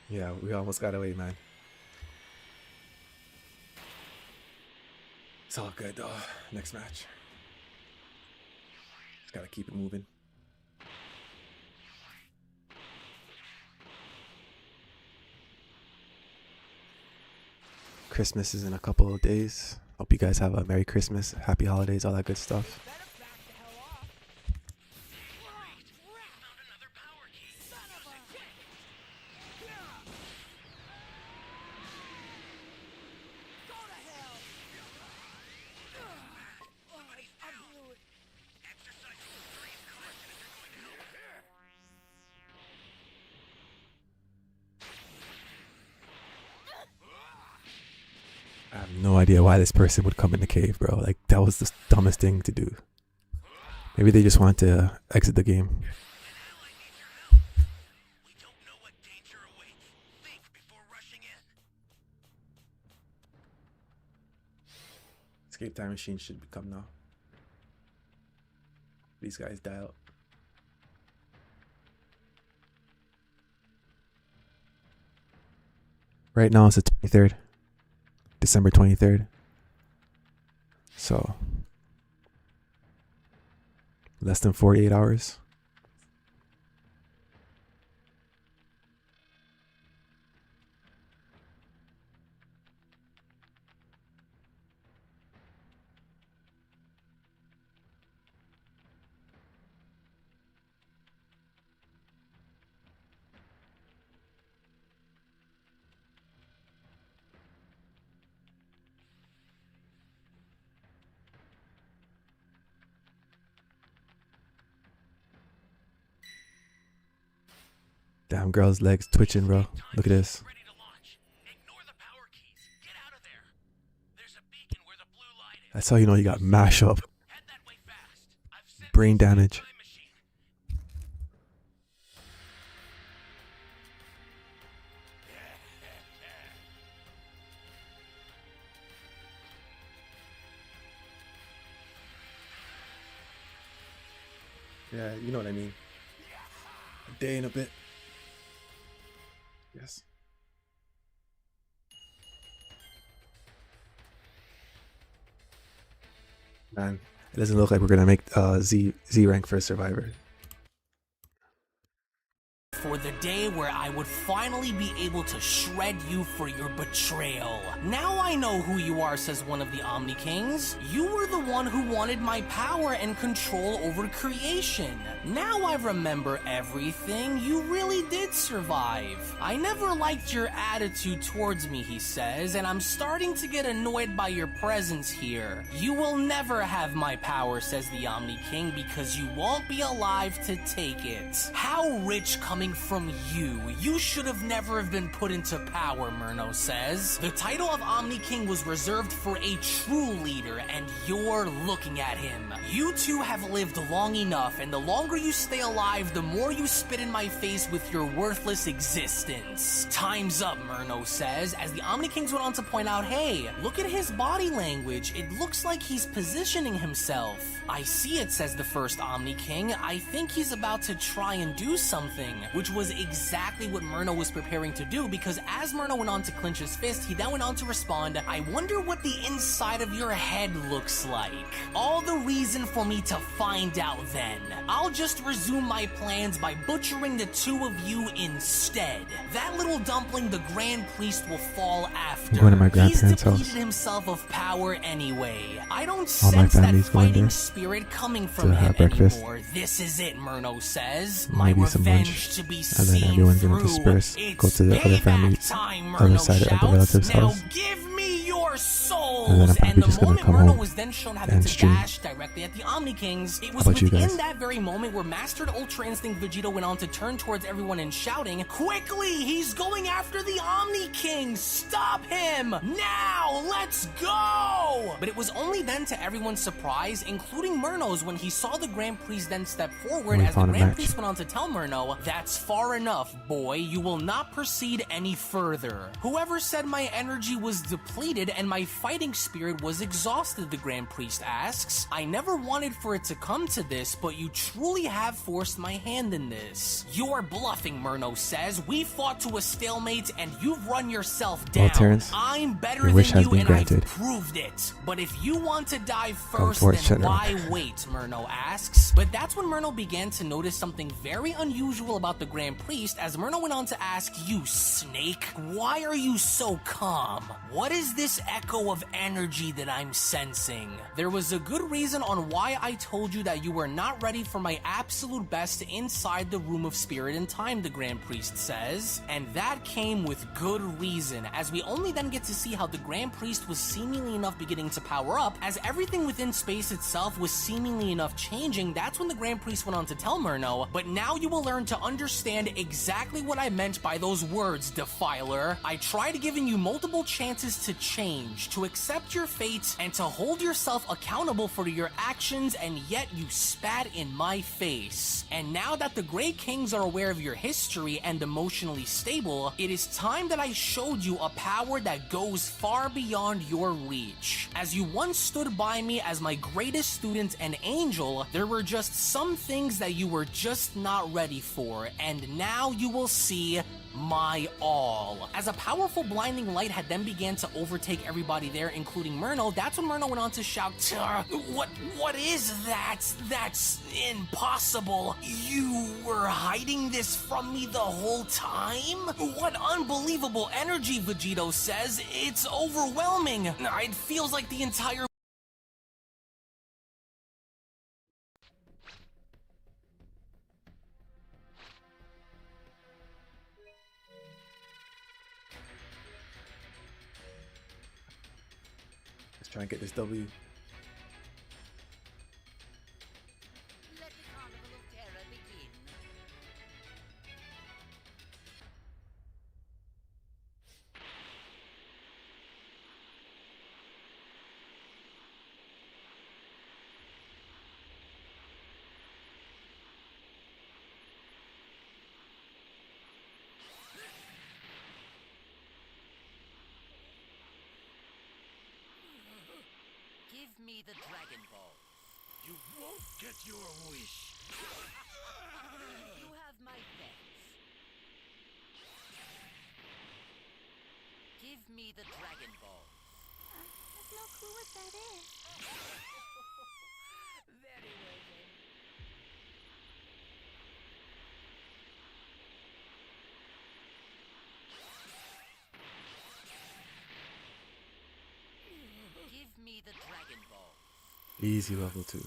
blue. Yeah, we almost got away, man. It's all good though. Next match. Just gotta keep it moving. Christmas is in a couple of days. Hope you guys have a Merry Christmas, Happy Holidays, all that good stuff. Better back the hell off. Found another power key. Son of a... Go to hell. I blew it. Exercise extreme caution if you're going to help. I have no idea why this person would come in the cave, bro. Like, that was the dumbest thing to do. Maybe they just want to exit the game. An ally needs your help. We don't know what danger awaits. Think before rushing in. Escape time machine should become now. These guys die out. Right now it's the 23rd. December 23rd. So less than 48 hours. Damn, girl's legs twitching, bro. Look at this. Ready to launch. Ignore the power keys. Get out of there. There's a beacon where the blue light is. That's how you know you got mash up. Head that way fast. I've sent Brain the damage. time machine. Yeah, you know what I mean. A day and a bit. Yes. Man, it doesn't look like we're gonna make Z rank for Survivor. For the day where I would finally be able to shred you for your betrayal. Now I know who you are, says one of the Omni Kings. You were the one who wanted my power and control over creation. Now I remember everything. You really did survive. I never liked your attitude towards me, he says, and I'm starting to get annoyed by your presence here. You will never have my power, says the Omni King, because you won't be alive to take it. How rich coming from you. You should have never have been put into power, Murno says. The title of Omni King was reserved for a true leader, and you're looking at him. You two have lived long enough, and the longer you stay alive, the more you spit in my face with your worthless existence. Time's up, Murno says, as the Omni Kings went on to point out, hey, look at his body language. It looks like he's positioning himself. I see it, says the first Omni King. I think he's about to try and do something, which was exactly what Murno was preparing to do, because as Murno went on to clench his fist, he then went on to respond, I wonder what the inside of your head looks like. All the reason for me to find out then. I'll just resume my plans by butchering the two of you instead. That little dumpling, the Grand Priest, will fall after. Going to my He's grandparents' depleted house. himself of power anyway. I don't All my sense that family's going fighting there spirit coming from to him have breakfast. anymore. This is it, Murno says. My Maybe some lunch, revenge to be and seen then everyone's gonna through. disperse, It's go to the other payback family's time, other Murno side of the shouts. relative's Now house. give me your souls. And then I'm probably And the just gonna moment come Murno home was then shown having and to stream. dash directly at the Omni Kings, it was How about you within guys? that very moment where Mastered Ultra Instinct Vegito went on to turn towards everyone and shouting, quickly, he's going after the Omni King. Stop him. Now, let's go. But it was only then, to everyone's surprise, including Murno's, when he saw the Grand Priest then step forward, We as the found a Grand match. Priest went on to tell Murno, that's far enough, boy. You will not proceed any further. Whoever said my energy was depleted and my fighting spirit was exhausted, the Grand Priest asks. I never wanted for it to come to this, but you truly have forced my hand in this. You're bluffing, Murno says. We fought to a stalemate and you've run yourself down. Well, Terrence, I'm better your wish than has you been and granted. I've proved it. But if you want to die first, Unfortunately. then why wait, Murno asks. But that's when Murno began to notice something very unusual about the Grand Priest, as Murno went on to ask, you snake, why are you so calm? What is this echo of energy that I'm sensing? There was a good reason on why I told you that you were not ready for my absolute best inside the Room of Spirit and Time, the Grand Priest says. And that came with good reason, as we only then get to see how the Grand Priest was seemingly enough beginning to power up, as everything within space itself was seemingly enough changing. That's when the Grand Priest went on to tell Murno, but now you will learn to understand exactly what I meant by those words, Defiler. I tried giving you multiple chances to change, to accept your fate, and to hold yourself accountable for your actions, and yet you spat in my face. And now that the Grey Kings are aware of your history and emotionally stable, it is time that I showed you a power that goes far beyond your reach. As you once stood by me as my greatest student and angel, there were just some things that you were just not ready for, and now you will see my all. As a powerful blinding light had then began to overtake everybody there, including Murno, that's when Murno went on to shout, what is that? That's impossible. You were hiding this from me the whole time? What unbelievable energy, Vegito says. It's overwhelming. It feels like the entire Let's try and get this W. Let the carnival of terror begin. Give me the Dragon Ball. You won't get your wish. You have my thanks. Give me the Dragon Ball. I've no clue what that is. Very well then. Give me the Dragon Ball. Easy level 2. You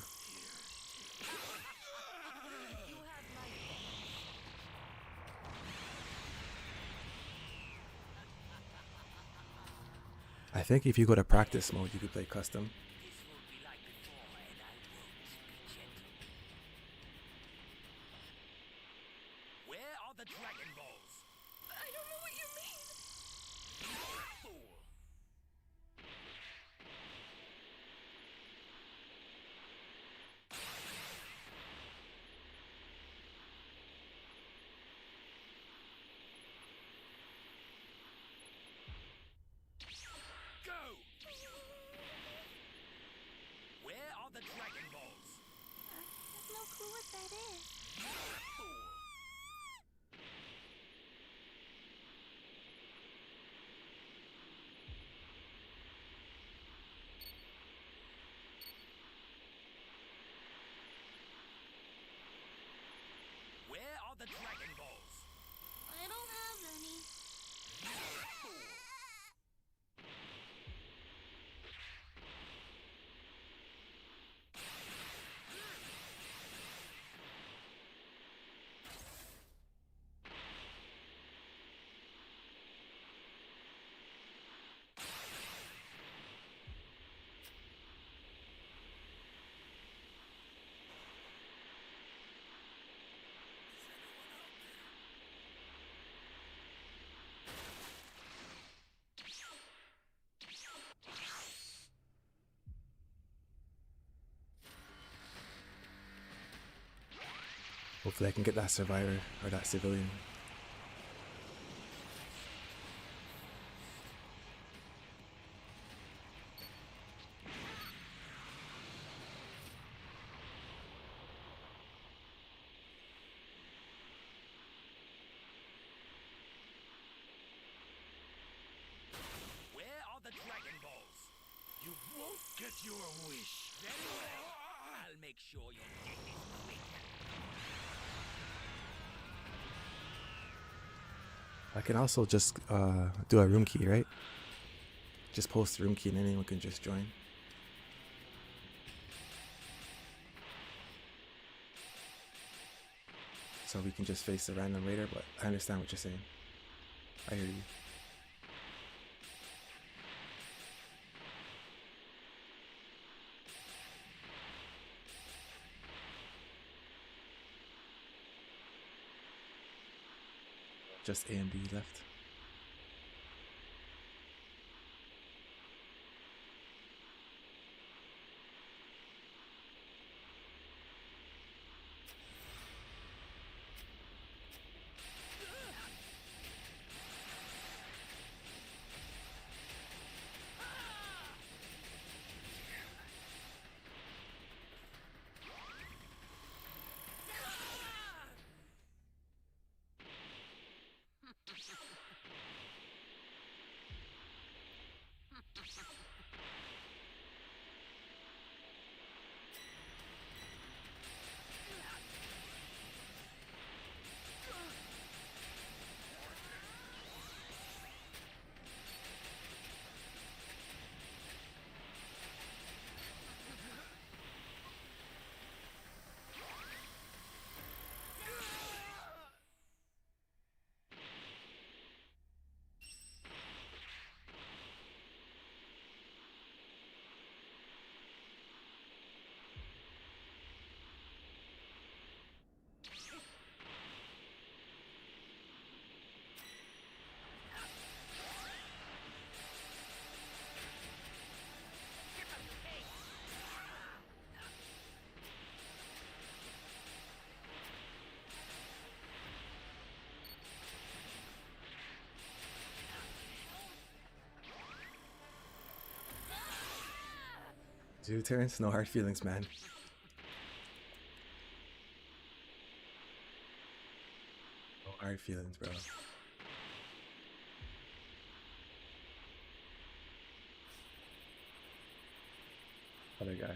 have my thanks. I think if you go to practice mode, you could play custom. This will be like before, and I won't be gentle. Where are the Dragon Balls? I don't know what you mean. Fool! Go! Where are the Dragon Balls? I've no clue what that is. Fool! Where are the Dragon Balls? I don't have any. Fool! Hopefully I can get that survivor or that civilian. Where are the Dragon Balls? You won't get your wish. Very well. I'll make sure your death is quick. I can also just do a room key, right? Just post the room key and anyone can just join. So we can just face a random raider, but I understand what you're saying. I hear you. Just A and B left. Dude, Terrence, no hard feelings, man. Hard feelings, bro. Other guy.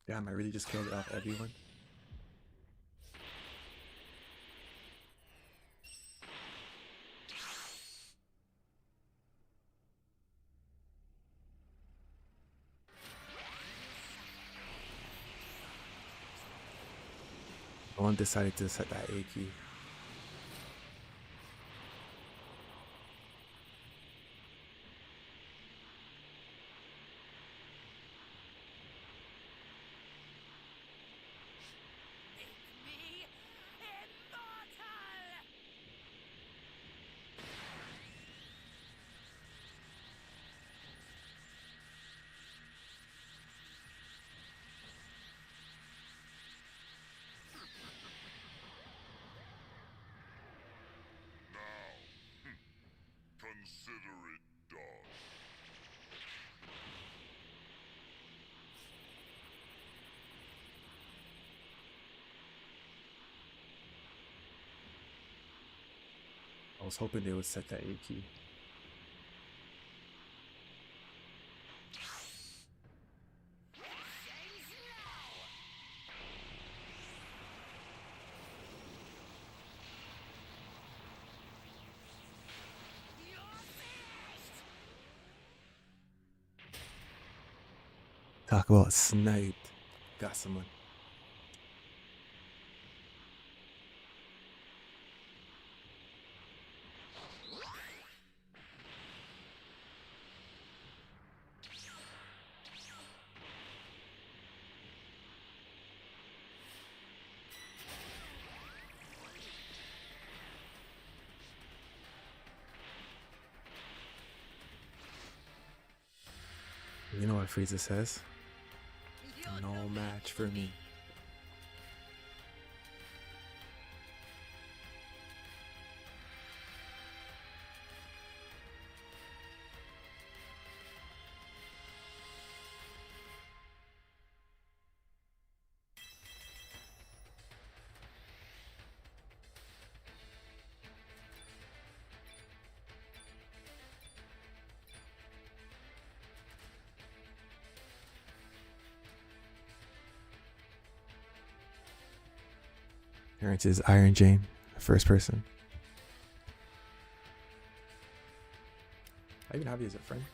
Damn, I really just killed off everyone. No one decided to set that A key. Me immortal! Consider it done. I was hoping they would set that A key. Talk about sniped. Got someone. You know what Frieza says? No match for me. Parents is Iron Jane, first person. I even have you as a friend.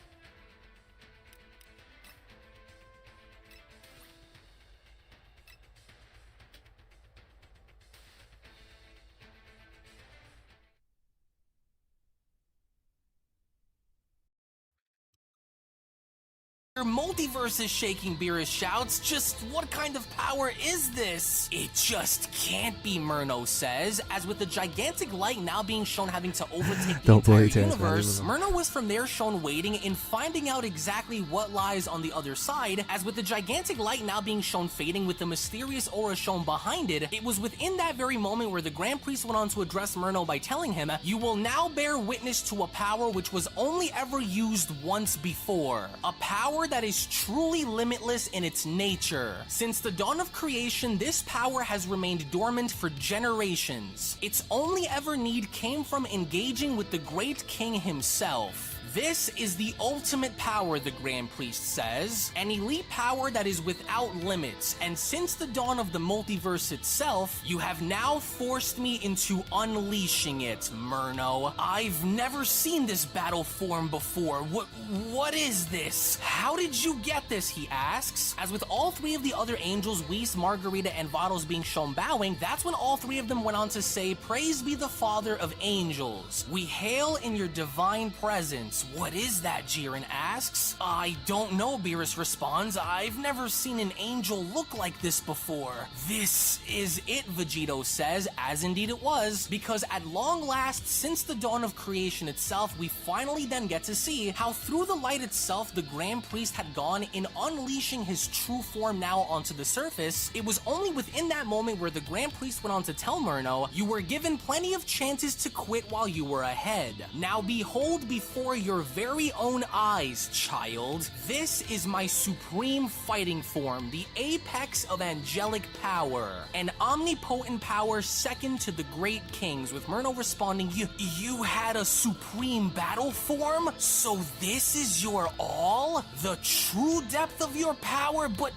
Multiverse is shaking. Beerus shouts, just what kind of power is this? It just can't be, Murno says, as with the gigantic light now being shown having to overtake the Don't entire worry, Terrence, man, universe, leave him Murno was from there shown waiting and finding out exactly what lies on the other side, as with the gigantic light now being shown fading with the mysterious aura shown behind it. It was within that very moment where the Grand Priest went on to address Murno by telling him, you will now bear witness to a power which was only ever used once before. A power that is truly limitless in its nature. Since the dawn of creation, this power has remained dormant for generations. Its only ever need came from engaging with the great king himself. This is the ultimate power, the Grand Priest says. An elite power that is without limits, and since the dawn of the multiverse itself, you have now forced me into unleashing it, Murno. I've never seen this battle form before. What is this? How did you get this, he asks. As with all three of the other angels, Whis, Margarita, and Vados being shown bowing, that's when all three of them went on to say, "Praise be the Father of angels. We hail in your divine presence." What is that, Jiren asks. I don't know, Beerus responds. I've never seen an angel look like this before. This is it, Vegito says, as indeed it was, because at long last, since the dawn of creation itself, we finally then get to see how through the light itself, the Grand Priest had gone in unleashing his true form now onto the surface. It was only within that moment where the Grand Priest went on to tell Murno, "You were given plenty of chances to quit while you were ahead. Now behold before your very own eyes, child. This is my supreme fighting form, the apex of angelic power, an omnipotent power second to the great kings," with Murno responding, You had a supreme battle form? So this is your all? The true depth of your power? But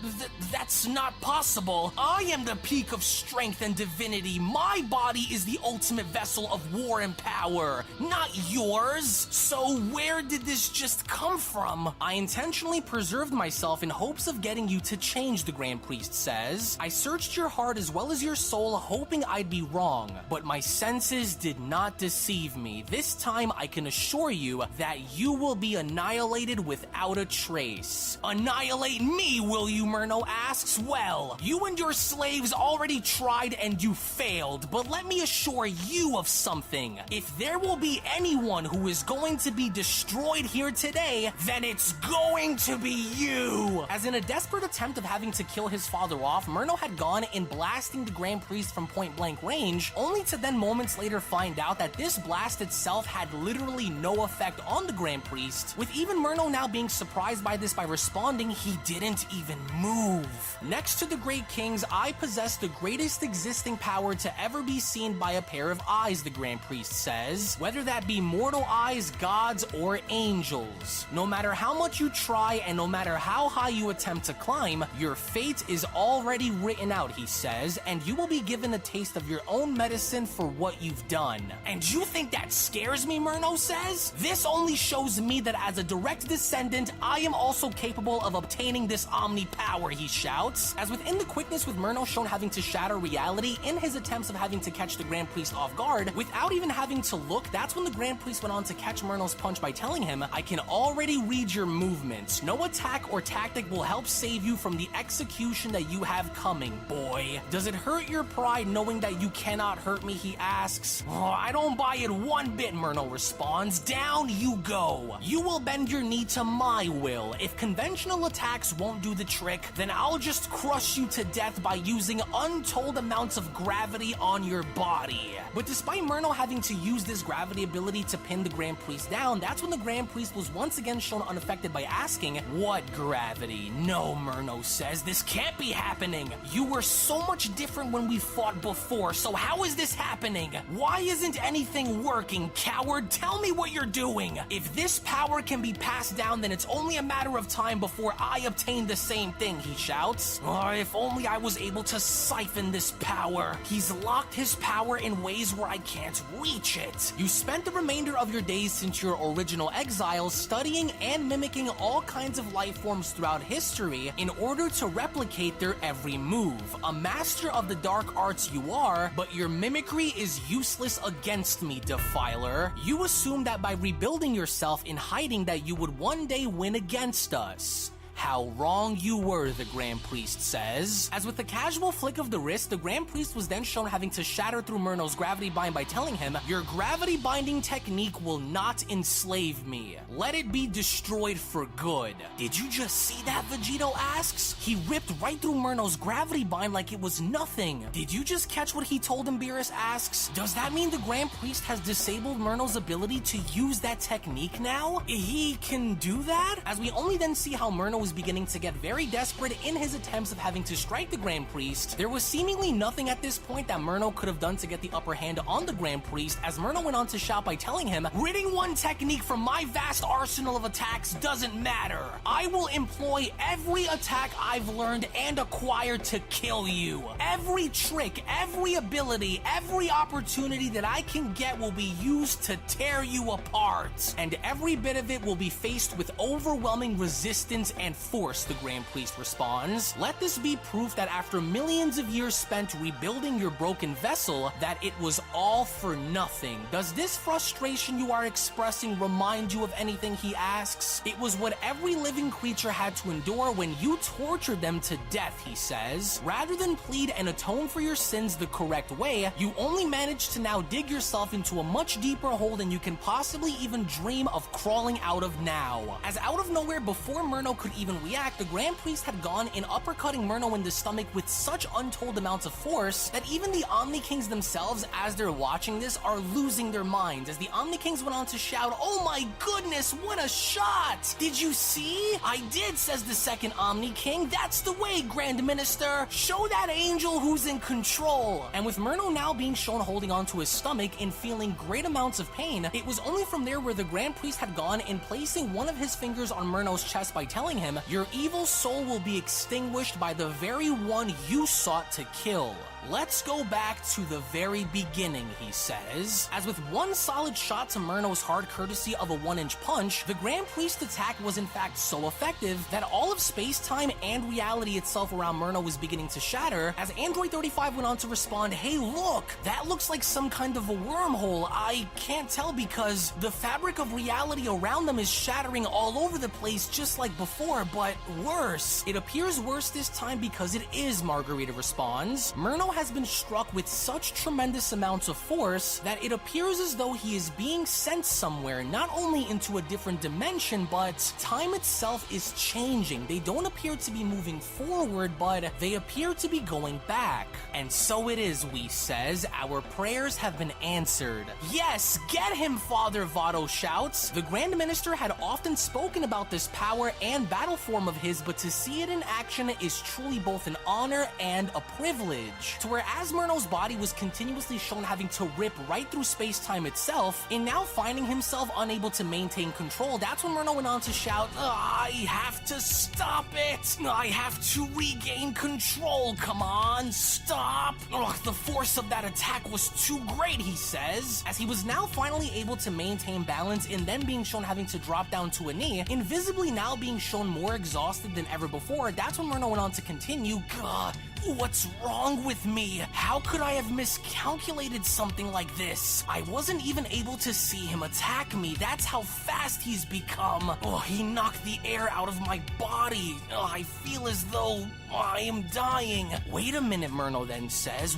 that's not possible. I am the peak of strength and divinity. My body is the ultimate vessel of war and power, not yours. So where did this just come from? I intentionally preserved myself in hopes of getting you to change, the Grand Priest says. I searched your heart as well as your soul, hoping I'd be wrong, but my senses did not deceive me. This time I can assure you that you will be annihilated without a trace. Annihilate me, will you, Murno asks. Well, you and your slaves already tried and you failed, but let me assure you of something. If there will be anyone who is going to be destroyed here today, then it's going to be you. As in a desperate attempt of having to kill his father off, Murno had gone in blasting the Grand Priest from point blank range, only to then moments later find out that this blast itself had literally no effect on the Grand Priest, with even Murno now being surprised by this by responding, "He didn't even move." Next to the Great Kings, I possess the greatest existing power to ever be seen by a pair of eyes, the Grand Priest says, whether that be mortal eyes, gods, or angels. No matter how much you try and no matter how high you attempt to climb, your fate is already written out, he says, and you will be given a taste of your own medicine for what you've done. And you think that scares me, Murno says? This only shows me that as a direct descendant, I am also capable of obtaining this omni power, he shouts. As within the quickness with Murno shown having to shatter reality in his attempts of having to catch the Grand Priest off guard, without even having to look, that's when the Grand Priest went on to catch Murno's punch by telling him, "I can already read your movements. No attack or tactic will help save you from the execution that you have coming, boy. Does it hurt your pride knowing that you cannot hurt me?" he asks. I don't buy it one bit, Murno responds. Down you go. You will bend your knee to my will. If conventional attacks won't do the trick, then I'll just crush you to death by using untold amounts of gravity on your body. But despite Murno having to use this gravity ability to pin the Grand Priest down, that's when the Grand Priest was once again shown unaffected by asking, "What gravity?" "No," Murno says, "this can't be happening. You were so much different when we fought before, so how is this happening? Why isn't anything working, coward? Tell me what you're doing. If this power can be passed down, then it's only a matter of time before I obtain the same thing," he shouts. If only I was able to siphon this power. He's locked his power in ways where I can't reach it. You spent the remainder of your days since your original exile studying and mimicking all kinds of life forms throughout history in order to replicate their every move. A master of the dark arts you are, but your mimicry is useless against me, Defiler. You assumed that by rebuilding yourself in hiding that you would one day win against us. How wrong you were, the Grand Priest says. As with a casual flick of the wrist, the Grand Priest was then shown having to shatter through Murno's gravity bind by telling him, "Your gravity binding technique will not enslave me. Let it be destroyed for good." Did you just see that, Vegito asks? He ripped right through Murno's gravity bind like it was nothing. Did you just catch what he told him, Beerus asks? Does that mean the Grand Priest has disabled Murno's ability to use that technique now? He can do that? As we only then see how Murno was beginning to get very desperate in his attempts of having to strike the Grand Priest, there was seemingly nothing at this point that Murno could have done to get the upper hand on the Grand Priest, as Murno went on to shout by telling him, "Ridding one technique from my vast arsenal of attacks doesn't matter. I will employ every attack I've learned and acquired to kill you. Every trick, every ability, every opportunity that I can get will be used to tear you apart. And every bit of it will be faced with overwhelming resistance and force," the Grand Priest responds. "Let this be proof that after millions of years spent rebuilding your broken vessel, that it was all for nothing. Does this frustration you are expressing remind you of anything?" he asks. "It was what every living creature had to endure when you tortured them to death," he says. "Rather than plead and atone for your sins the correct way, you only managed to now dig yourself into a much deeper hole than you can possibly even dream of crawling out of now." As out of nowhere, before Murno could even react, the Grand Priest had gone in uppercutting Murno in the stomach with such untold amounts of force that even the Omni Kings themselves, as they're watching this, are losing their minds, as the Omni Kings went on to shout, "Oh my goodness, what a shot! Did you see?" "I did," says the second Omni King. "That's the way, Grand Minister. Show that angel who's in control." And with Murno now being shown holding onto his stomach and feeling great amounts of pain, it was only from there where the Grand Priest had gone in placing one of his fingers on Murno's chest by telling him, "Your evil soul will be extinguished by the very one you sought to kill." "Let's go back to the very beginning," he says. As with one solid shot to Murno's heart courtesy of a 1-inch punch, the Grand Priest's attack was in fact so effective that all of space-time and reality itself around Murno was beginning to shatter, as Android 35 went on to respond, "Hey look, that looks like some kind of a wormhole. I can't tell because the fabric of reality around them is shattering all over the place just like before, but worse. It appears worse this time because it is," Margarita responds. Murno has been struck with such tremendous amounts of force that it appears as though he is being sent somewhere, not only into a different dimension, but time itself is changing. They don't appear to be moving forward, but they appear to be going back. "And so it is," Whis says. "Our prayers have been answered." "Yes, get him, Father," Vado shouts. The Grand Minister had often spoken about this power and battle form of his, but to see it in action is truly both an honor and a privilege. To where as Murno's body was continuously shown having to rip right through space-time itself, and now finding himself unable to maintain control, that's when Murno went on to shout, "I have to stop it! I have to regain control! Come on, stop!" Ugh, the force of that attack was too great, he says. As he was now finally able to maintain balance and then being shown having to drop down to a knee, invisibly now being shown more exhausted than ever before, that's when Murno went on to continue, "God, what's wrong with me? How could I have miscalculated something like this? I wasn't even able to see him attack me. That's how fast he's become. Oh, he knocked the air out of my body. Oh, I feel as though I am dying." "Wait a minute," Murno then says.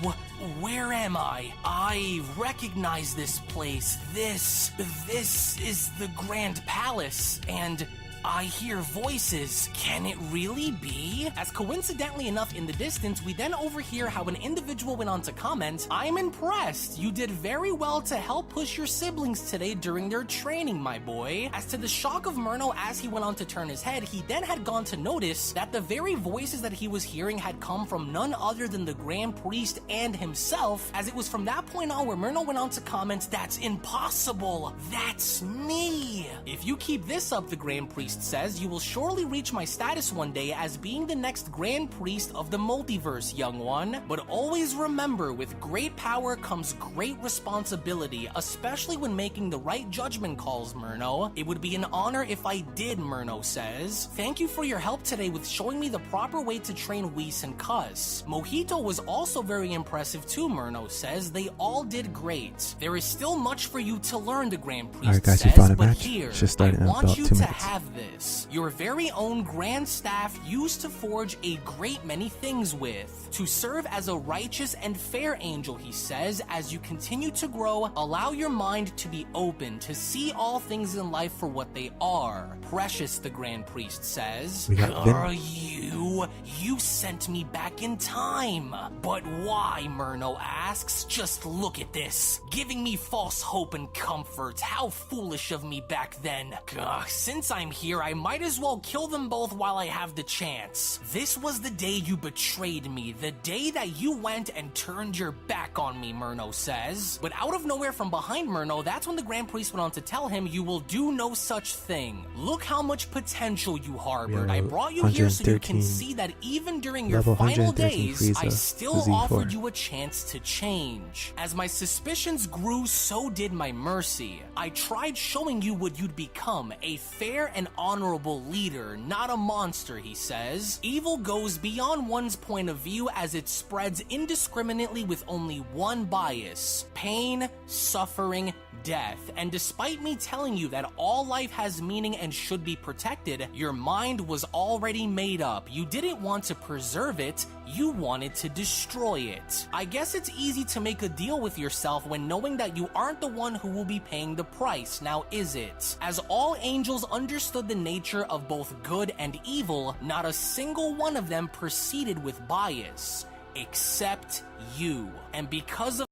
Where am I? I recognize this place. This is the Grand Palace, and I hear voices. Can it really be?" As coincidentally enough in the distance, we then overhear how an individual went on to comment, "I'm impressed. You did very well to help push your siblings today during their training, my boy." As to the shock of Murno as he went on to turn his head, he then had gone to notice that the very voices that he was hearing had come from none other than the Grand Priest and himself, as it was from that point on where Murno went on to comment, "That's impossible. That's me. If you keep this up," the Grand Priest says, "you will surely reach my status one day as being the next Grand Priest of the multiverse, young one. But always remember, with great power comes great responsibility, especially when making the right judgment calls, Murno. It would be an honor if I did," Murno says. "Thank you for your help today with showing me the proper way to train Whis and Cuz. Mojito was also very impressive too," Murno says. "They all did great. There is still much for you to learn," the Grand Priest Alright guys, says, you found a "but match. here, Should start I in want about you 2 to minutes. have this. Your very own Grand Staff used to forge a great many things with. To serve as a righteous and fair angel," he says, "as you continue to grow, allow your mind to be open, to see all things in life for what they are. Precious," the Grand Priest says. We got Vin. "Girl, you sent me back in time." "But why?" Murno asks. "Just look at this. Giving me false hope and comfort. How foolish of me back then. Since I'm here, here, I might as well kill them both while I have the chance. This was the day you betrayed me, the day that you went and turned your back on me, Murno says. But out of nowhere from behind Murno, that's when the Grand Priest went on to tell him, you will do no such thing. Look how much potential you harbored. Yo, I brought you here so you can 113. see that even during your Level final 113 days, I Frieza still to Z4. offered you a chance to change. As my suspicions grew, so did my mercy. I tried showing you what you'd become, a fair and honorable leader, not a monster, he says. Evil goes beyond one's point of view as it spreads indiscriminately with only one bias: pain, suffering, death. And despite me telling you that all life has meaning and should be protected, your mind was already made up. You didn't want to preserve it, you wanted to destroy it. I guess it's easy to make a deal with yourself when knowing that you aren't the one who will be paying the price, now is it? As all angels understood the nature of both good and evil, not a single one of them proceeded with bias, except you. And because of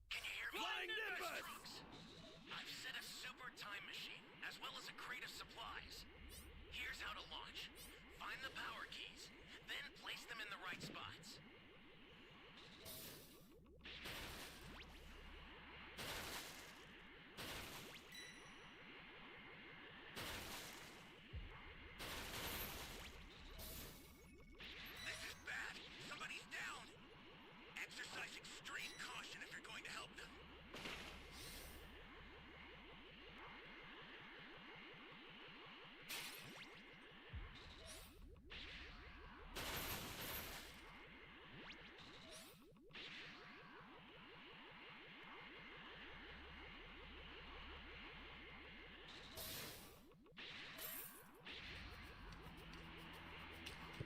Can you hear me? Flying Nimbus! Trunks. I've set a super time machine, as well as a crate of supplies. Here's how to launch. Find the power keys, then place them in the right spots. This is bad. Somebody's down. Exercise extreme caution if you're going to help them.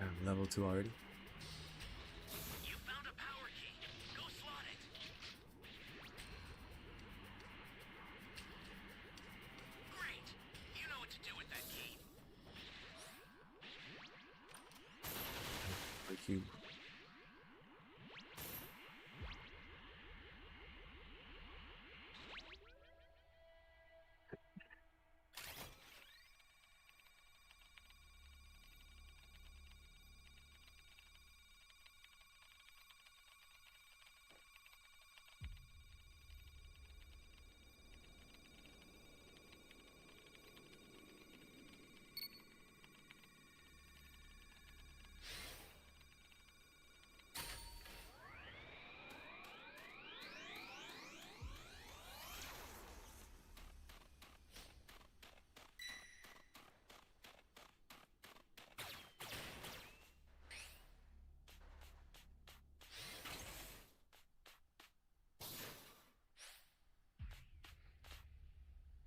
I'm level 2 already. You found a power key. Go slot it. Great. You know what to do with that key. Like you.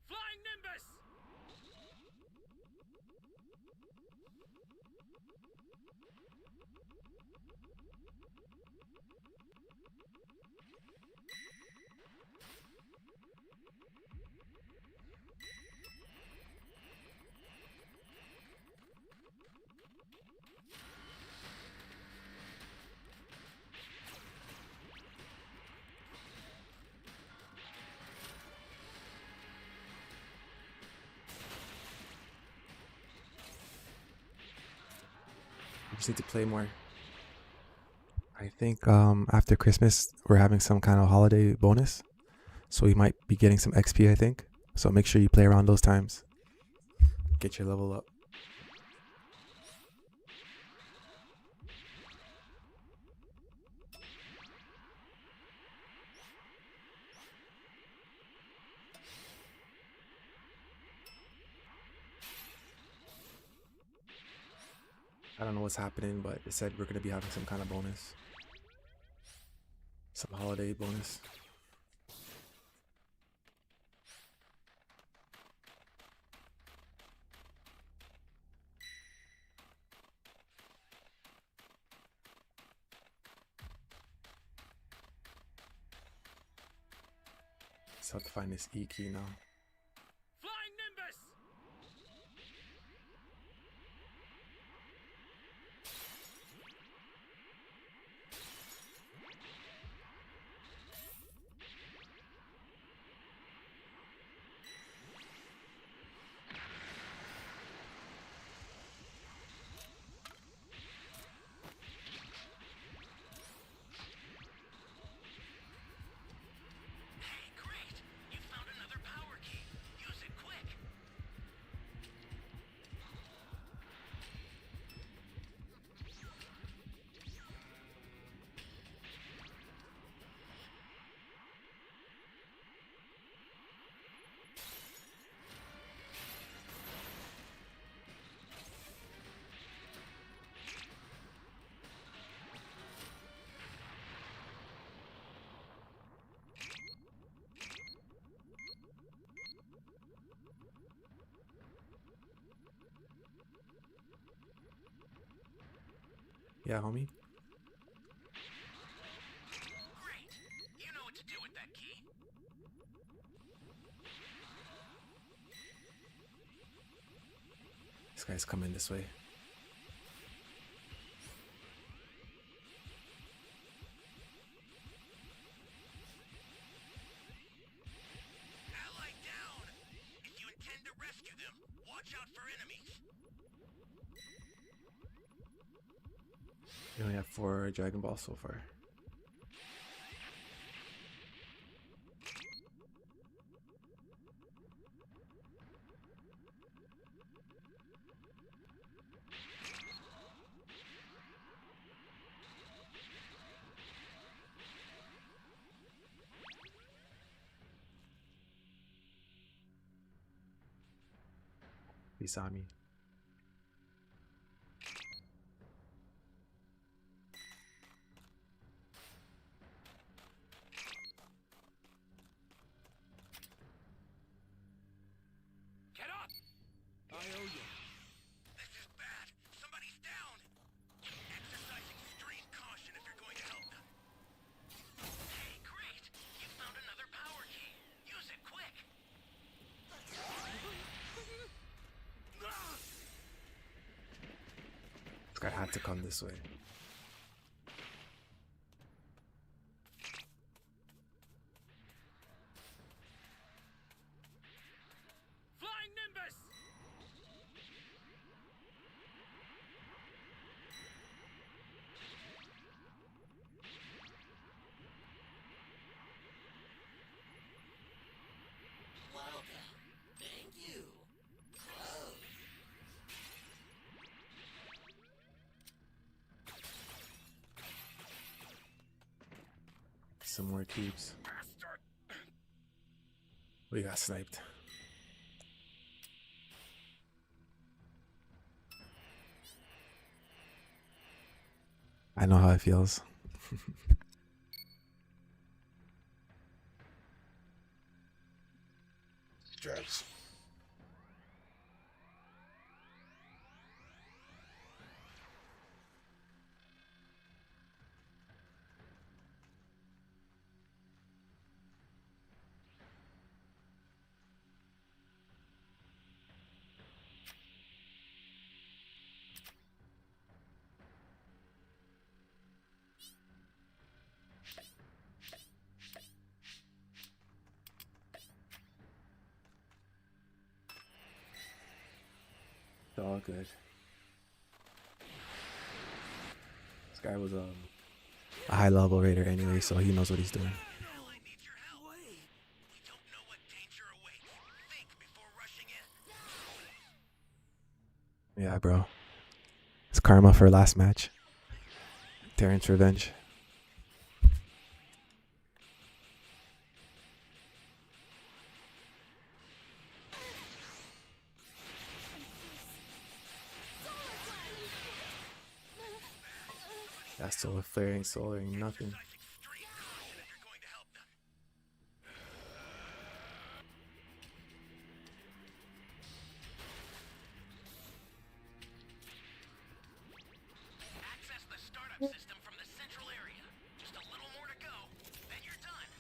Flying Nimbus! We just need to play more. I think after Christmas we're having some kind of holiday bonus, so we might be getting some XP, I think. So make sure you play around those times. Get your level up. I don't know what's happening, but it said we're gonna be having some kind of bonus. Some holiday bonus. Just have to find this E key now. Flying Nimbus! Hey, great! You found another power key. Use it quick. Yeah, homie. Great! You know what to do with that key. This guy's coming this way. Ally down! If you intend to rescue them, watch out for enemies. We only have 4 Dragon Balls so far. He saw me. Get up! I owe you. This is bad. Somebody's down. Exercise extreme caution if you're going to help them. Hey, great! You found another power key. Use it quick. This guy had to come this way. Flying Nimbus! Welcome. Thank you. Close. Some more cubes. Bastard! We got sniped. I know how it feels. Drugs. It's all good. This guy was a high level raider anyway, so he knows what he's doing. Ally needs your help. We don't know what danger awaits. Think before rushing in. Yeah, bro. It's karma for last match. Terrence revenge. That's solar flare ain't solar ain't nothing. Exercise extreme caution if you're going to help them. Access the startup system from the central area. Just a little more to go, then you're done.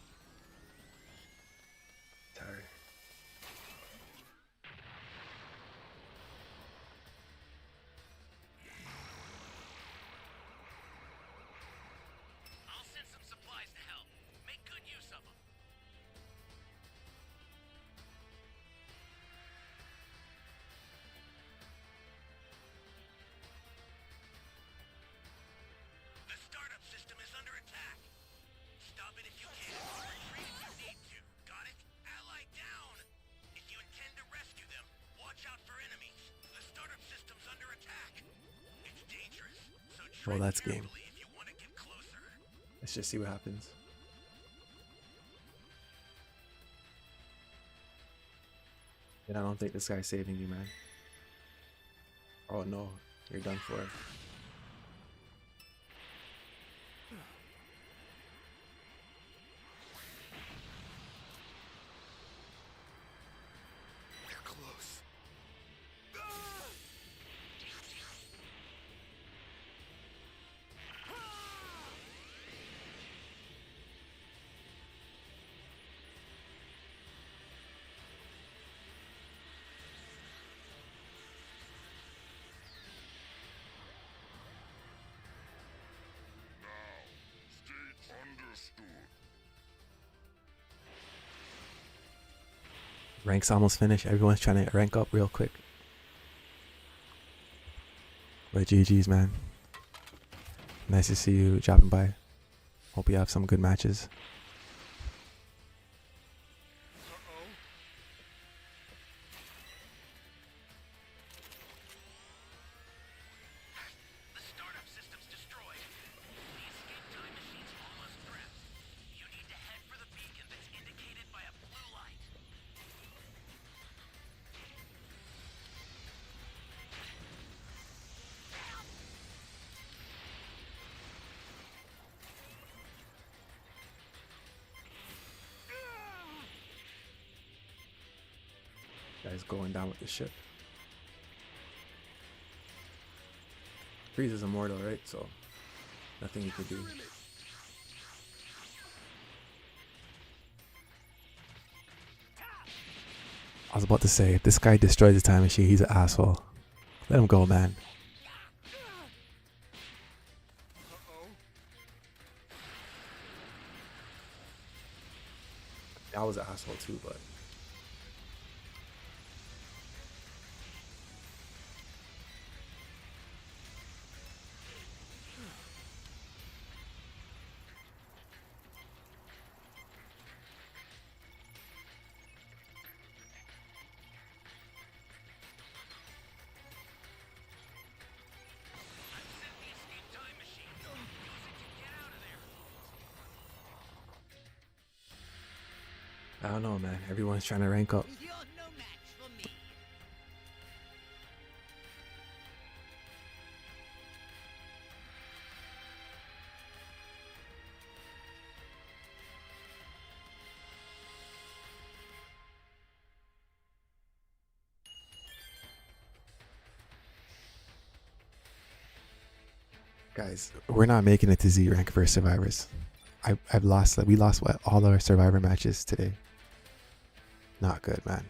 Well, that's game. Carefully if you want to get closer. Let's just see what happens. And I don't think this guy's saving you, man. Oh no, you're done for. They're close. Rank's almost finished. Everyone's trying to rank up real quick. But GG's, man. Nice to see you dropping by. Hope you have some good matches. The startup system's destroyed. The escape time machine's almost prepped. You need to head for the beacon that's indicated by a blue light. Guys going down with the ship. Frieza's immortal, right? So nothing you could do. I was about to say, if this guy destroys the time machine, he's an asshole. Let him go, man. I was an asshole too, but Set the escape time machine. Use it to get out of there. I don't know, man. Everyone's trying to rank up. You're no match for me. Guys, we're not making it to Z rank for survivors. I've lost. We lost what, all our survivor matches today. Not good, man.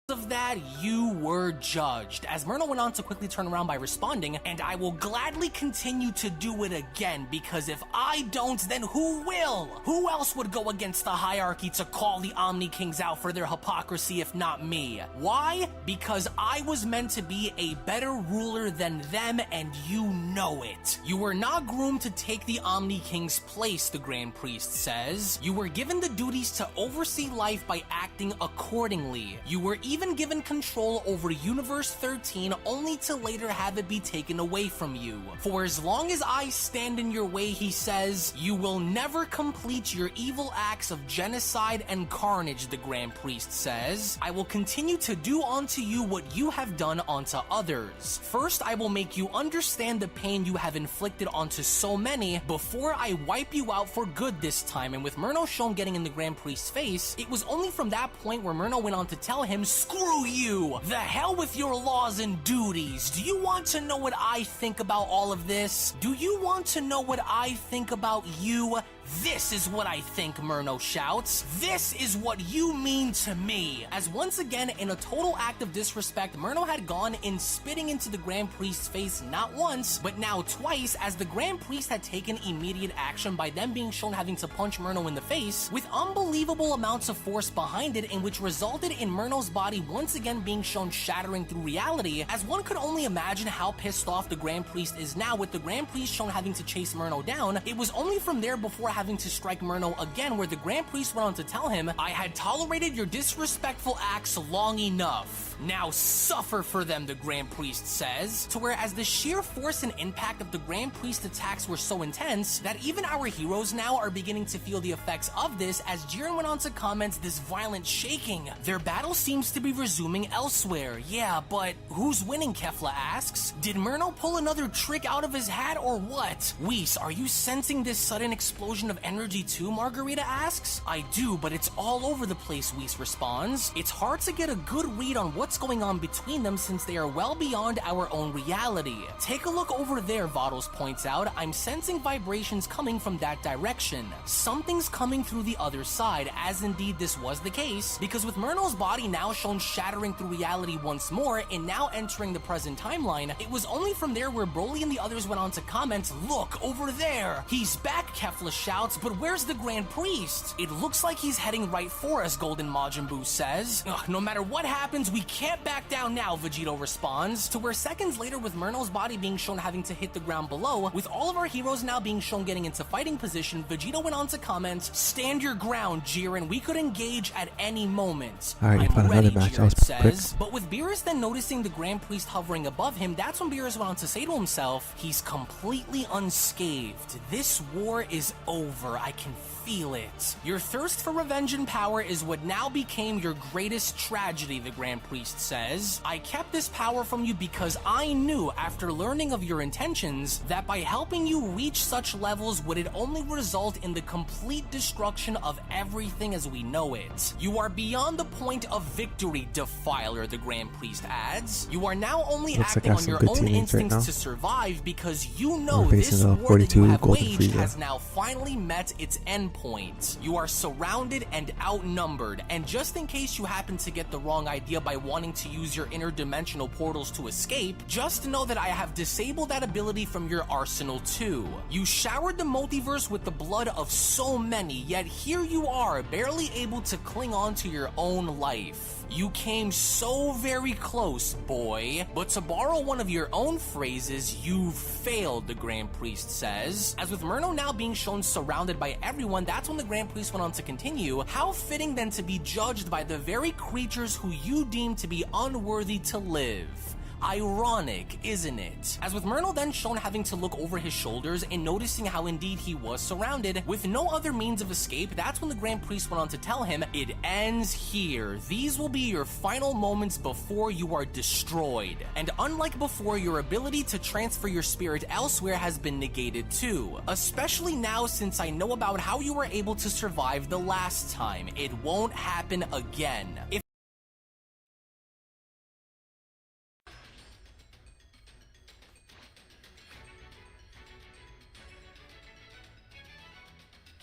Of that, you were judged, as Myrna went on to quickly turn around by responding, and I will gladly continue to do it again, because if I don't, then who will? Who else would go against the hierarchy to call the Omni Kings out for their hypocrisy if not me? Why? Because I was meant to be a better ruler than them, and you know it. You were not groomed to take the Omni King's place, the Grand Priest says. You were given the duties to oversee life by acting accordingly. You were even given control over Universe 13 only to later have it be taken away from you. For as long as I stand in your way, he says, you will never complete your evil acts of genocide and carnage, the Grand Priest says. I will continue to do unto you what you have done unto others. First, I will make you understand the pain you have inflicted onto so many before I wipe you out for good this time. And with Myrno shown getting in the Grand Priest's face, it was only from that point where Myrno went on to tell him, screw you! The hell with your laws and duties! Do you want to know what I think about all of this? Do you want to know what I think about you? This is what I think, Myrno shouts. This is what you mean to me. As once again, in a total act of disrespect, Myrno had gone in spitting into the Grand Priest's face not once, but now twice, as the Grand Priest had taken immediate action by them being shown having to punch Myrno in the face, with unbelievable amounts of force behind it, in which resulted in Myrno's body once again being shown shattering through reality, as one could only imagine how pissed off the Grand Priest is now, with the Grand Priest shown having to chase Myrno down. It was only from there before having to strike Murno again, where the Grand Priest went on to tell him, "I had tolerated your disrespectful acts long enough. Now suffer for them," the Grand Priest says. To where as the sheer force and impact of the Grand Priest attacks were so intense that even our heroes now are beginning to feel the effects of this, as Jiren went on to comment, "This violent shaking. Their battle seems to be resuming elsewhere." Yeah, but who's winning, Kefla asks. Did Murno pull another trick out of his hat or what? Whis, are you sensing this sudden explosion of energy too, Margarita asks. I do, but it's all over the place, Whis responds. It's hard to get a good read on what's going on between them since they are well beyond our own reality. Take a look over there, Vados points out. I'm sensing vibrations coming from that direction. Something's coming through the other side, as indeed this was the case, because with Murno's body now shown shattering through reality once more and now entering the present timeline, it was only from there where Broly and the others went on to comment, "Look, over there! He's back," Kefla shouts, "but where's the Grand Priest?" "It looks like he's heading right for us," Golden Majin Buu says. "No matter what happens, we can't back down now," Vegito responds, to where seconds later, with Murno's body being shown having to hit the ground below, with all of our heroes now being shown getting into fighting position, Vegito went on to comment, "Stand your ground, Jiren. We could engage at any moment." Alright, you "I'm found ready," another match. That Jiren was quick. says. But with Beerus then noticing the Grand Priest hovering above him, that's when Beerus went on to say to himself, "He's completely unscathed. This war is over. I can feel it. Your thirst for revenge and power is what now became your greatest tragedy," the Grand Priest says. "I kept this power from you because I knew, after learning of your intentions, that by helping you reach such levels would it only result in the complete destruction of everything as we know it. You are beyond the point of victory, Defiler," the Grand Priest adds. "You are now only Looks like I acting have on some your good own teammates right instincts now. to survive because you know We're this facing the war that you 42 have Golden waged Frieza. has now finally met its endpoint. You are surrounded and outnumbered, and just in case you happen to get the wrong idea by wanting to use your interdimensional portals to escape, just know that I have disabled that ability from your arsenal too. You showered the multiverse with the blood of so many, yet here you are, barely able to cling on to your own life. You came so very close, boy. But to borrow one of your own phrases, you failed," the Grand Priest says. As with Murno now being shown surrounded by everyone, that's when the Grand Priest went on to continue, "How fitting then to be judged by the very creatures who you deem to be unworthy to live. Ironic, isn't it?" As with Murno then shown having to look over his shoulders and noticing how indeed he was surrounded with no other means of escape, that's when the Grand Priest went on to tell him, "It ends here. These will be your final moments before you are destroyed. And unlike before, your ability to transfer your spirit elsewhere has been negated too. Especially now since I know about how you were able to survive the last time. It won't happen again. If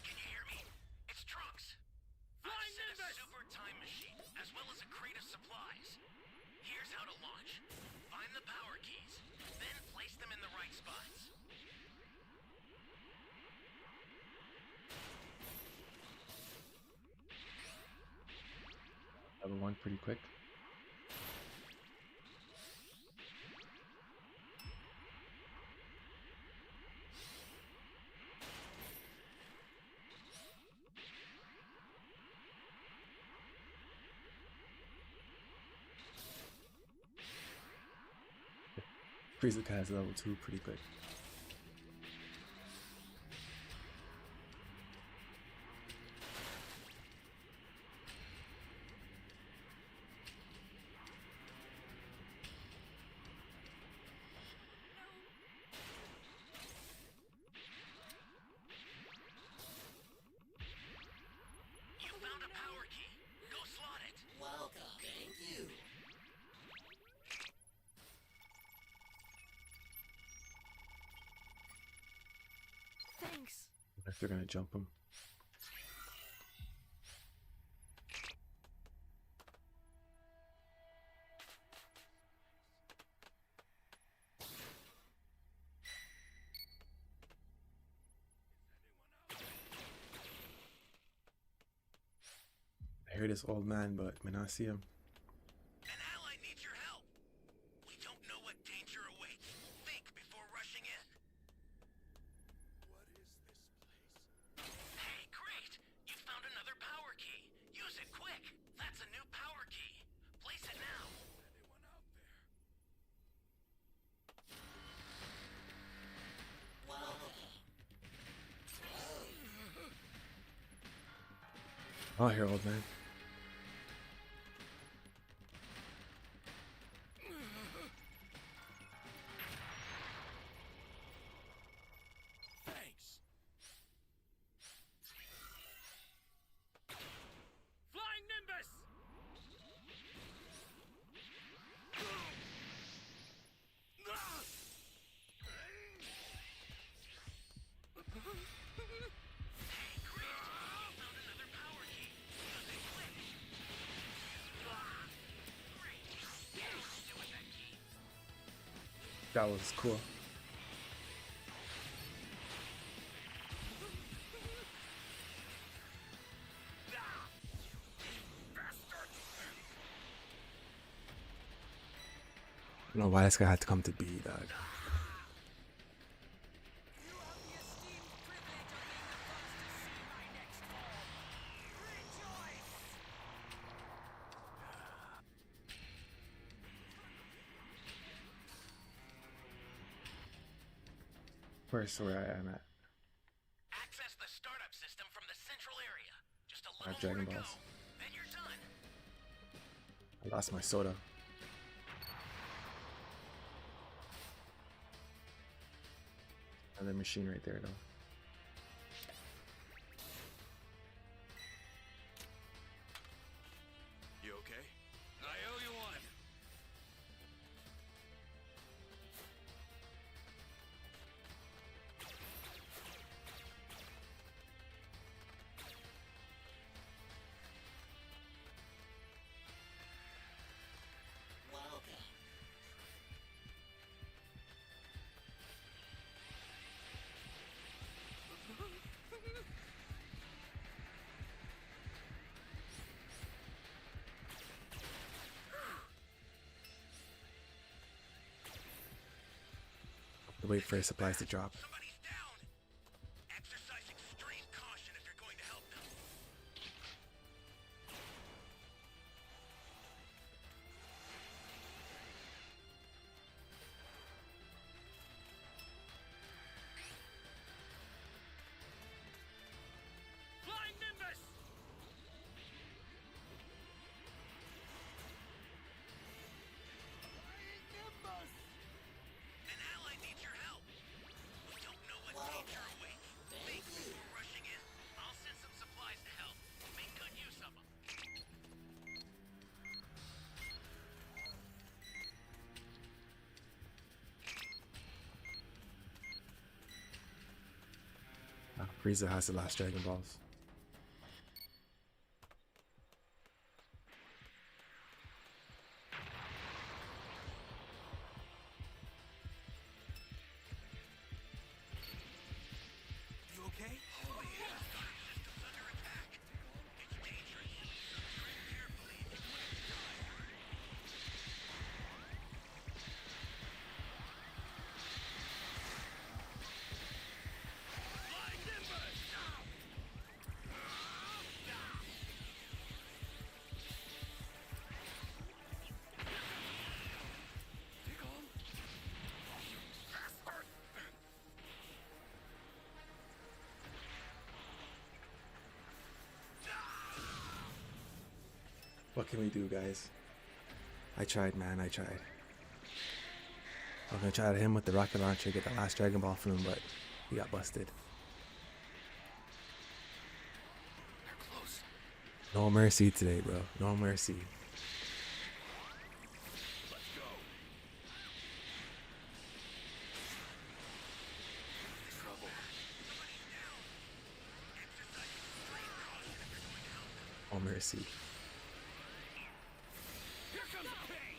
Can you hear me? It's Trunks. I've set a super time machine, as well as a crate of supplies. Here's how to launch. Find the power keys, then place them in the right spots. Level 1 pretty quick. Frieza has level 2 pretty quick. You found a power key. Go slot it. Welcome. Thank you. Thanks. If they're gonna jump him. I hear this old man, but I may not see him. An ally needs your help. We don't know what danger awaits. Think before rushing in. What is this place? Oh, here, old man. Thanks. Flying Nimbus! Found another power key. Does it glitch? Great. Do with that key. That was cool. I don't know why this guy had to come to B, dog. You have the esteemed privilege of being the first to see my next form. Rejoice! Where's where I am at? Access the startup system from the central area. Just a I have little more Dragon to go. Balls. Then you're done. I lost my soda. Another machine right there, though. You okay? I owe you one. Wait for his supplies to drop. Somebody's down. Exercise extreme caution if you're going to help them. Flying Nimbus! An ally needs your help. We don't know what danger awaits. Think before rushing in. I'll send some supplies to help. Make good use of them. Frieza has the last Dragon Balls. You okay? System's under attack. It's dangerous. Tread carefully if you want to die. Flying Nimbus! What can we do, guys? I tried, man. I tried. I was gonna try to hit him with the rocket launcher, get the last Dragon Ball from him, but he got busted. They're close. No mercy today, bro. No mercy. Let's go. Trouble. No mercy. Here comes pain!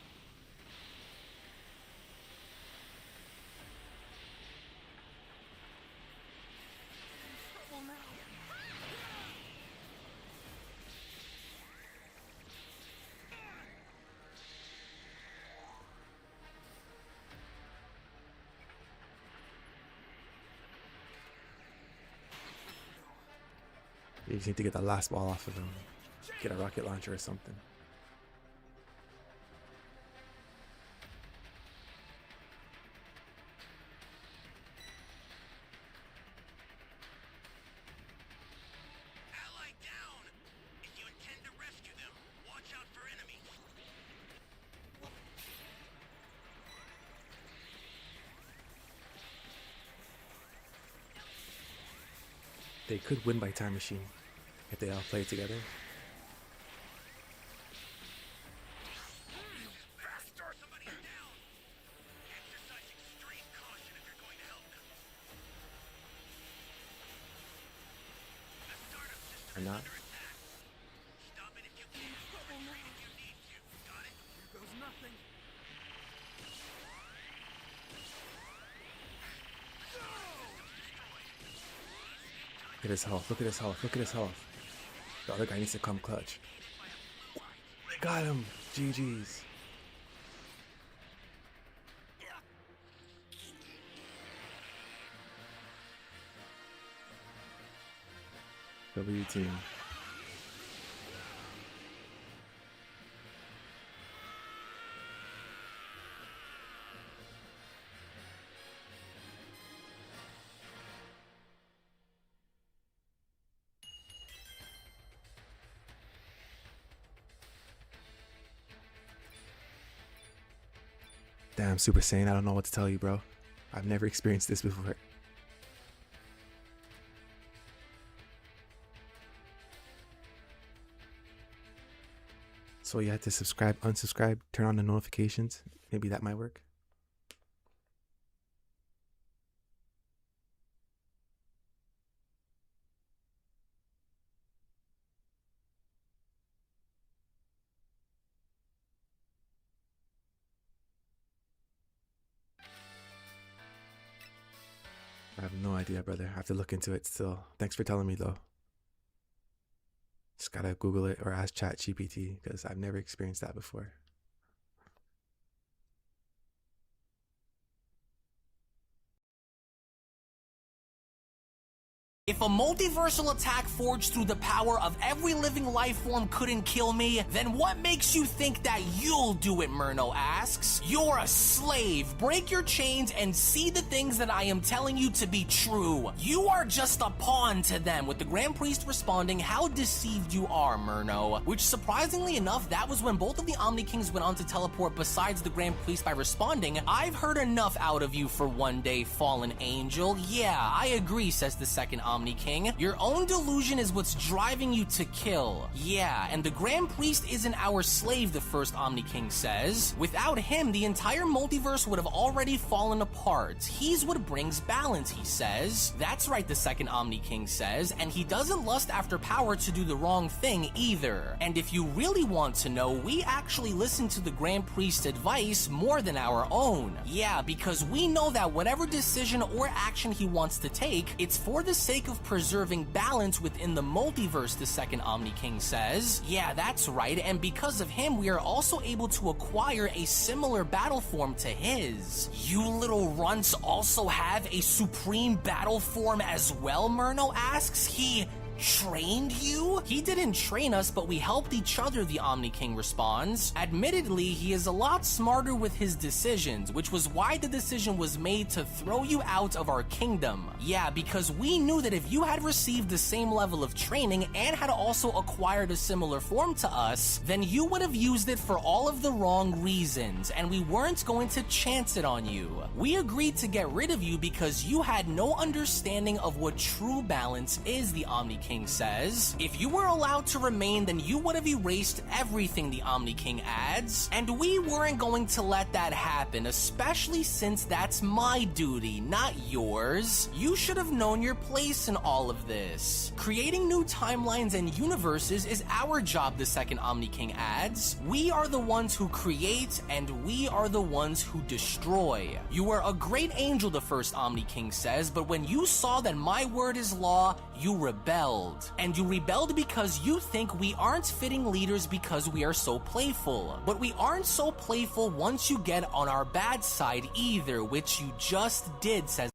Trouble now. You just need to get the last ball off of him. Get a rocket launcher or something. Ally down. If They could win by time machine if they all play together. Somebody down! Exercise extreme caution if you're going to help them. The startup system Or is not. under attack. Stop it if you can. Retreat if you need to. Got it? Here goes nothing. Look at his health. Look at his health. Look at his health. The other guy needs to come clutch. Got him. GG's. W team. Damn, Super Saiyan, I don't know what to tell you, bro. I've never experienced this before. So you had to subscribe, unsubscribe, turn on the notifications. Maybe that might work. I have no idea, brother. I have to look into it still. Thanks for telling me, though. Just gotta Google it or ask ChatGPT because I've never experienced that before. If a multiversal attack forged through the power of every living life form couldn't kill me, then what makes you think that you'll do it, Murno asks. You're a slave. Break your chains and see the things that I am telling you to be true. You are just a pawn to them, with the Grand Priest responding, how deceived you are, Murno. Which, surprisingly enough, that was when both of the Omni Kings went on to teleport besides the Grand Priest by responding, I've heard enough out of you for one day, fallen angel. Yeah, I agree, says the second Omni King. Your own delusion is what's driving you to kill. Yeah, and the Grand Priest isn't our slave, the first Omni King says. Without him, the entire multiverse would have already fallen apart. He's what brings balance, he says. That's right, the second Omni King says, and he doesn't lust after power to do the wrong thing either. And if you really want to know, we actually listen to the Grand Priest's advice more than our own. Yeah, because we know that whatever decision or action he wants to take, it's for the sake of preserving balance within the multiverse, the second Omni King says. Yeah, that's right, and because of him, we are also able to acquire a similar battle form to his. You little runts also have a supreme battle form as well, Murno asks. He trained you? He didn't train us, but we helped each other, the Omni King responds. Admittedly, he is a lot smarter with his decisions, which was why the decision was made to throw you out of our kingdom. Yeah, because we knew that if you had received the same level of training and had also acquired a similar form to us, then you would have used it for all of the wrong reasons, and we weren't going to chance it on you. We agreed to get rid of you because you had no understanding of what true balance is, the Omni King says. If you were allowed to remain, then you would have erased everything, the Omni King adds. And we weren't going to let that happen, especially since that's my duty, not yours. You should have known your place in all of this. Creating new timelines and universes is our job, the second Omni King adds. We are the ones who create, and we are the ones who destroy. You are a great angel, the first Omni King says, but when you saw that my word is law, you rebelled. And you rebelled because you think we aren't fitting leaders because we are so playful. But we aren't so playful once you get on our bad side either, which you just did, says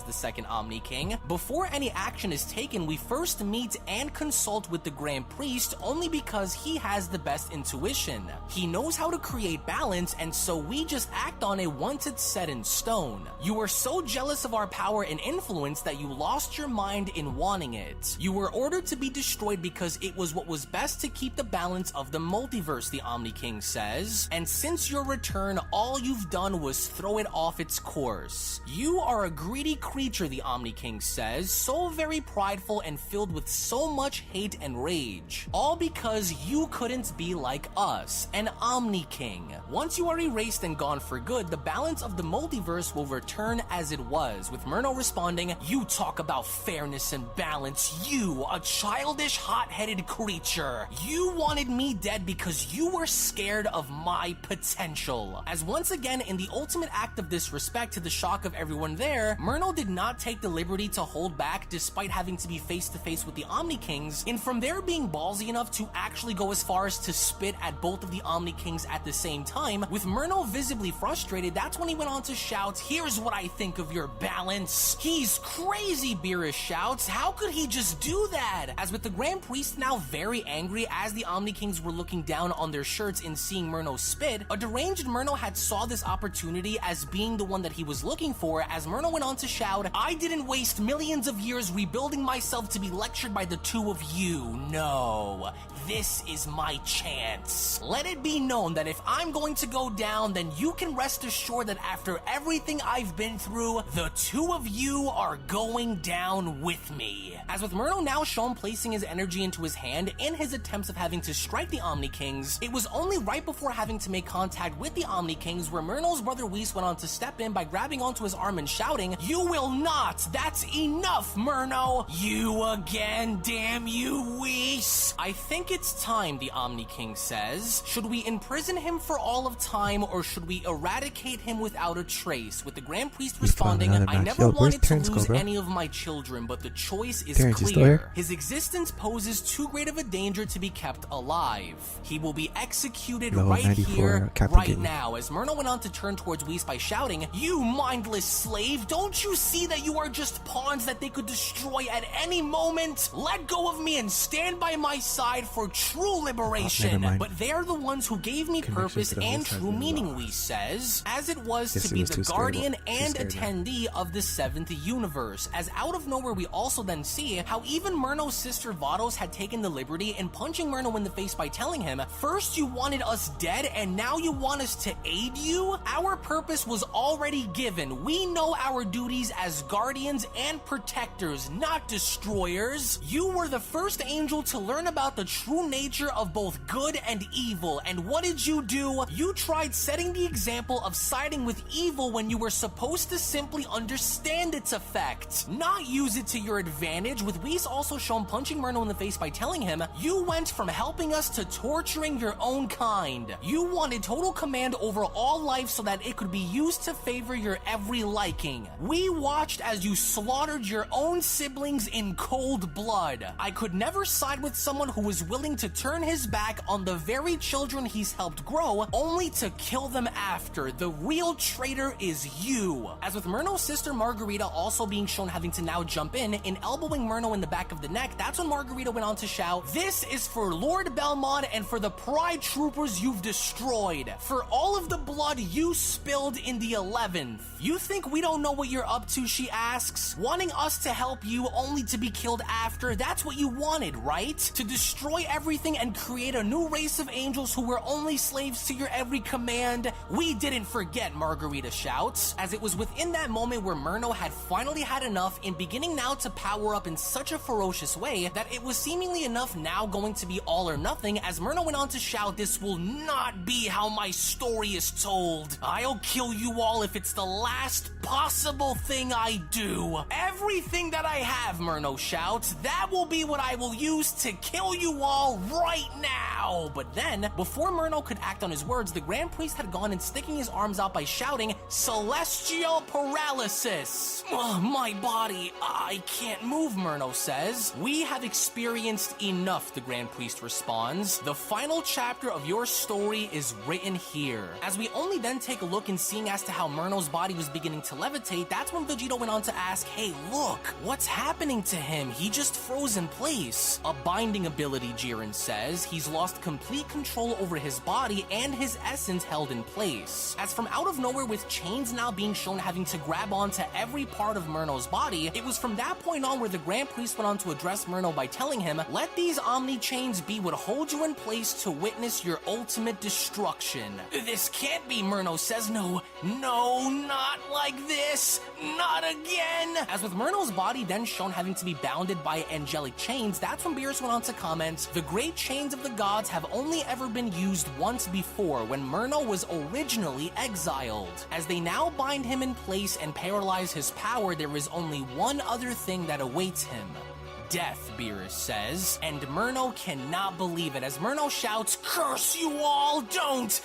the second Omni King. Before any action is taken, we first meet and consult with the Grand Priest only because he has the best intuition. He knows how to create balance, and so we just act on it once it's set in stone. You were so jealous of our power and influence that you lost your mind in wanting it. You were ordered to be destroyed because it was what was best to keep the balance of the multiverse, the Omni King says. And since your return, all you've done was throw it off its course. You are a greedy creature creature, the Omni King says, so very prideful and filled with so much hate and rage. All because you couldn't be like us, an Omni King. Once you are erased and gone for good, the balance of the multiverse will return as it was, with Murno responding, "You talk about fairness and balance, you, a childish, hot-headed creature. You wanted me dead because you were scared of my potential." As once again, in the ultimate act of disrespect to the shock of everyone there, Murno did not take the liberty to hold back despite having to be face to face with the Omni Kings, and from there being ballsy enough to actually go as far as to spit at both of the Omni Kings at the same time. With Murno visibly frustrated, that's when he went on to shout, "Here's what I think of your balance." "He's crazy," Beerus shouts. "How could he just do that?" As with the Grand Priest now very angry as the Omni Kings were looking down on their shirts and seeing Murno spit, a deranged Murno had saw this opportunity as being the one that he was looking for, as Murno went on to shout, "I didn't waste millions of years rebuilding myself to be lectured by the two of you. No, this is my chance. Let it be known that if I'm going to go down, then you can rest assured that after everything I've been through, the two of you are going down with me." As with Murno now shown placing his energy into his hand in his attempts of having to strike the Omni Kings, it was only right before having to make contact with the Omni Kings where Murno's brother Whis went on to step in by grabbing onto his arm and shouting, "You will not! That's enough, Murno! You again, damn you, Whis!" "I think it's time," the Omni King says. "Should we imprison him for all of time, or should we eradicate him without a trace?" With the Grand Priest responding, another "I match. never Yo, where's wanted to Terrence go, lose bro? any of my children, but the choice is Terrence, you still clear. here? His existence poses too great of a danger to be kept alive. He will be executed Level right 94, here, Captain right Gittin. now." As Murno went on to turn towards Whis by shouting, "You mindless slave, don't you see that you are just pawns that they could destroy at any moment? Let go of me and stand by my side for true liberation." mind. "But they're the ones who gave me Connection purpose to the and host has true been meaning," lost. Whis says, as it was Guess to he be was the too scared. guardian Too and scared now. attendee of the 7th universe. As out of nowhere, we also then see how even Murno's sister Vados had taken the liberty in punching Murno in the face by telling him, "First you wanted us dead, and now you want us to aid you? Our purpose was already given. We know our duties as guardians and protectors, not destroyers. You were the first angel to learn about the true nature of both good and evil, and what did you do? You tried setting the example of siding with evil when you were supposed to simply understand its effect, not use it to your advantage." With Whis also shown punching Murno in the face by telling him, "You went from helping us to torturing your own kind. You wanted total command over all life so that it could be used to favor your every liking. We watched as you slaughtered your own siblings in cold blood. I could never side with someone who was willing to turn his back on the very children he's helped grow, only to kill them after. The real traitor is you." As with Murno's sister Margarita also being shown having to now jump in and elbowing Murno in the back of the neck, that's when Margarita went on to shout, "This is for Lord Belmont and for the Pride Troopers you've destroyed. For all of the blood you spilled in the 11th. You think we don't know what you're up to?" she asks. "Wanting us to help you only to be killed after, that's what you wanted, right? To destroy everything and create a new race of angels who were only slaves to your every command? We didn't forget," Margarita shouts. As it was within that moment where Murno had finally had enough and beginning now to power up in such a ferocious way that it was seemingly enough now going to be all or nothing, as Murno went on to shout, "This will not be how my story is told. I'll kill you all if it's the last possible thing I do. Everything that I have," Murno shouts, "that will be what I will use to kill you all right now." But then, before Murno could act on his words, the Grand Priest had gone and sticking his arms out by shouting, "Celestial paralysis!" "My body, I can't move," Murno says. "We have experienced enough," the Grand Priest responds. "The final chapter of your story is written here." As we only then take a look and seeing as to how Murno's body was beginning to levitate, that's when Vegito went on to ask, "Hey, look, what's happening to him? He just froze in place." "A binding ability," Jiren says. "He's lost complete control over his body and his essence held in place." As from out of nowhere, with chains now being shown having to grab onto every part of Murno's body, it was from that point on where the Grand Priest went on to address Murno by telling him, "Let these Omni chains be what hold you in place to witness your ultimate destruction." "This can't be," Murno says. No, not like this. Not not again! As with Myrno's body then shown having to be bounded by angelic chains, that's when Beerus went on to comment, the great chains of the gods have only ever been used once before, when Myrno was originally exiled. As they now bind him in place and paralyze his power, there is only one other thing that awaits him. Death, Beerus says, and Myrno cannot believe it as Myrno shouts, "Curse you all! Don't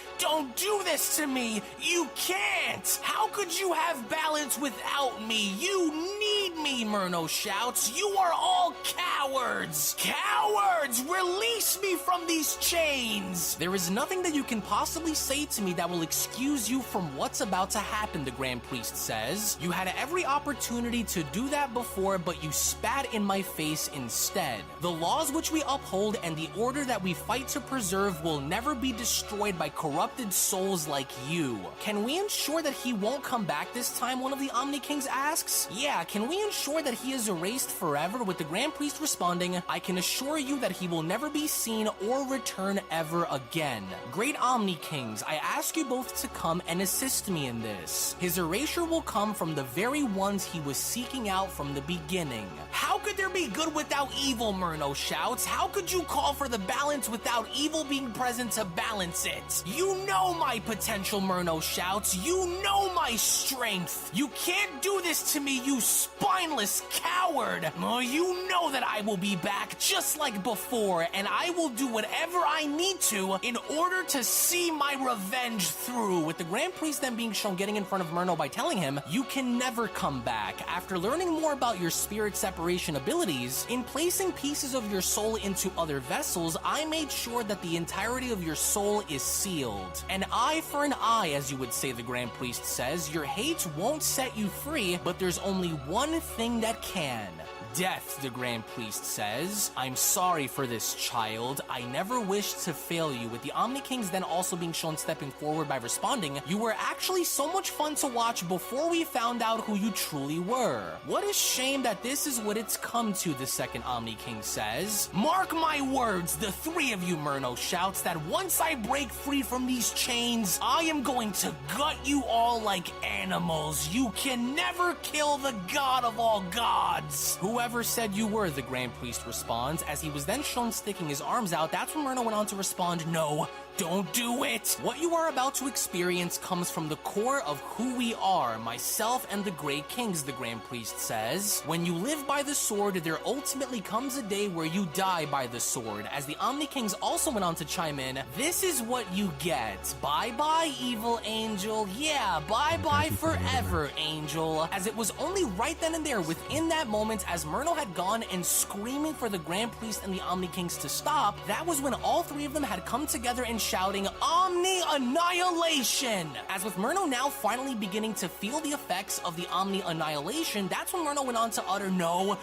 do this to me! You can't! How could you have balance without me? You need me!" Myrno shouts. "You are all cowards! Cowards! Release me from these chains!" There is nothing that you can possibly say to me that will excuse you from what's about to happen, the Grand Priest says. You had every opportunity to do that before, but you spat in my face instead. The laws which we uphold and the order that we fight to preserve will never be destroyed by corrupted souls like you. Can we ensure that he won't come back this time? One of the Omni Kings asks. Yeah, can we ensure that he is erased forever? With the Grand Priest responding, I can assure you that he will never be seen or return ever again. Great Omni Kings, I ask you both to come and assist me in this. His erasure will come from the very ones he was seeking out from the beginning. How could there be good without evil? Myrno shouts. How could you call for the balance without evil being present to balance it? You know my potential, Myrno shouts. You know my strength. You can't do this to me, you spineless coward. Oh, you know that I will be back just like before, and I will do whatever I need to in order to see my revenge through. With the Grand Priest then being shown getting in front of Myrno by telling him, you can never come back. After learning more about your spirit separation abilities, in placing pieces of your soul into other vessels, I made sure that the entirety of your soul is sealed. An eye for an eye, as you would say, the Grand Priest says. Your hate won't set you free, but there's only one thing that can. Death, the Grand Priest says. I'm sorry for this, child. I never wished to fail you. With the Omni Kings then also being shown stepping forward by responding, you were actually so much fun to watch before we found out who you truly were. What a shame that this is what it's come to, the second Omni King says. Mark my words, the three of you, Myrno shouts, that once I break free from these chains, I am going to gut you all like animals. You can never kill the god of all gods. Whoever said you were, the Grand Priest responds. As he was then shown sticking his arms out, that's when Myrno went on to respond, no, don't do it! What you are about to experience comes from the core of who we are, myself and the Great Kings, the Grand Priest says. When you live by the sword, there ultimately comes a day where you die by the sword. As the Omni Kings also went on to chime in, this is what you get. Bye-bye, evil angel. Yeah, bye-bye forever, angel. As it was only right then and there, within that moment, as Myrno had gone and screaming for the Grand Priest and the Omni Kings to stop, that was when all three of them had come together and shouting, Omni Annihilation! As with Myrno now finally beginning to feel the effects of the Omni Annihilation, that's when Myrno went on to utter, no,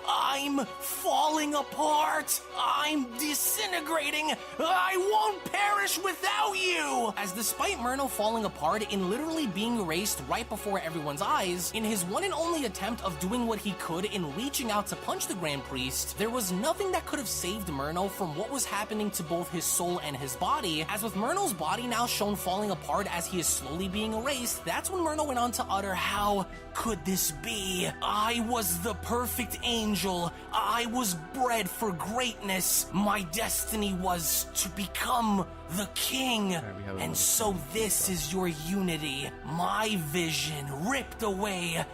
I'm falling apart! I'm disintegrating! I won't perish without you! As despite Myrno falling apart and literally being erased right before everyone's eyes, in his one and only attempt of doing what he could in reaching out to punch the Grand Priest, there was nothing that could have saved Myrno from what was happening to both his soul and his body. As with Myrno's body now shown falling apart as he is slowly being erased, that's when Myrno went on to utter, how could this be? I was the perfect angel. I was bred for greatness. My destiny was to become the king. And so this is your unity. My vision ripped away.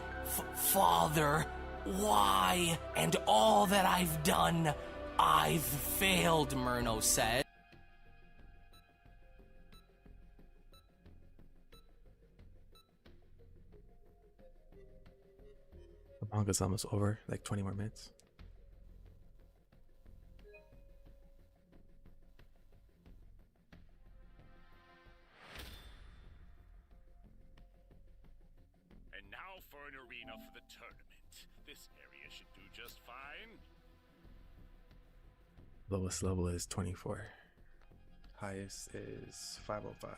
Father, why? And all that I've done, I've failed, Myrno said. The manga's almost over, like 20 more minutes. And now for an arena for the tournament. This area should do just fine. Lowest level is 24. Highest is 505.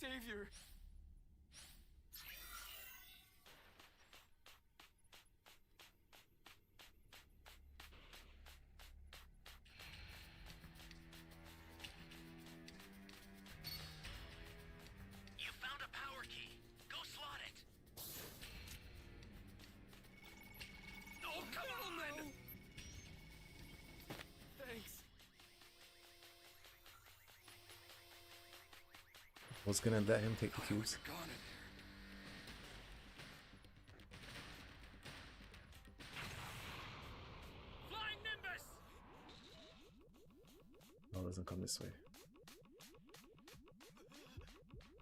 savior. You found a power key. Go slot it. Oh, come on, then! Thanks. Was gonna let him take the cubes. Gone in here. Flying Nimbus! Oh, it doesn't come this way.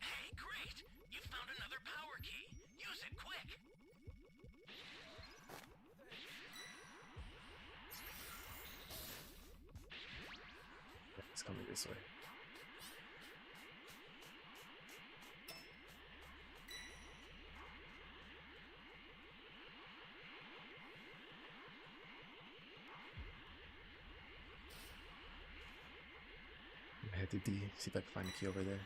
Hey, great! You found another power key. Use it quick. It's coming this way. I head to D, see if I can find a key over there.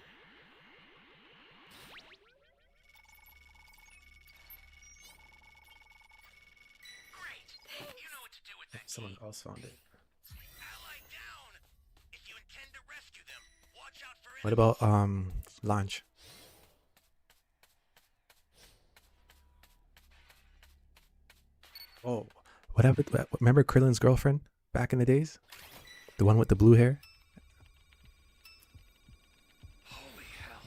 Great! You know what to do with that Someone key. else found it. Ally down! If you intend to rescue them, watch out for What enemies. about launch? Oh, what happened? Remember Krillin's girlfriend back in the days? The one with the blue hair? Holy hell.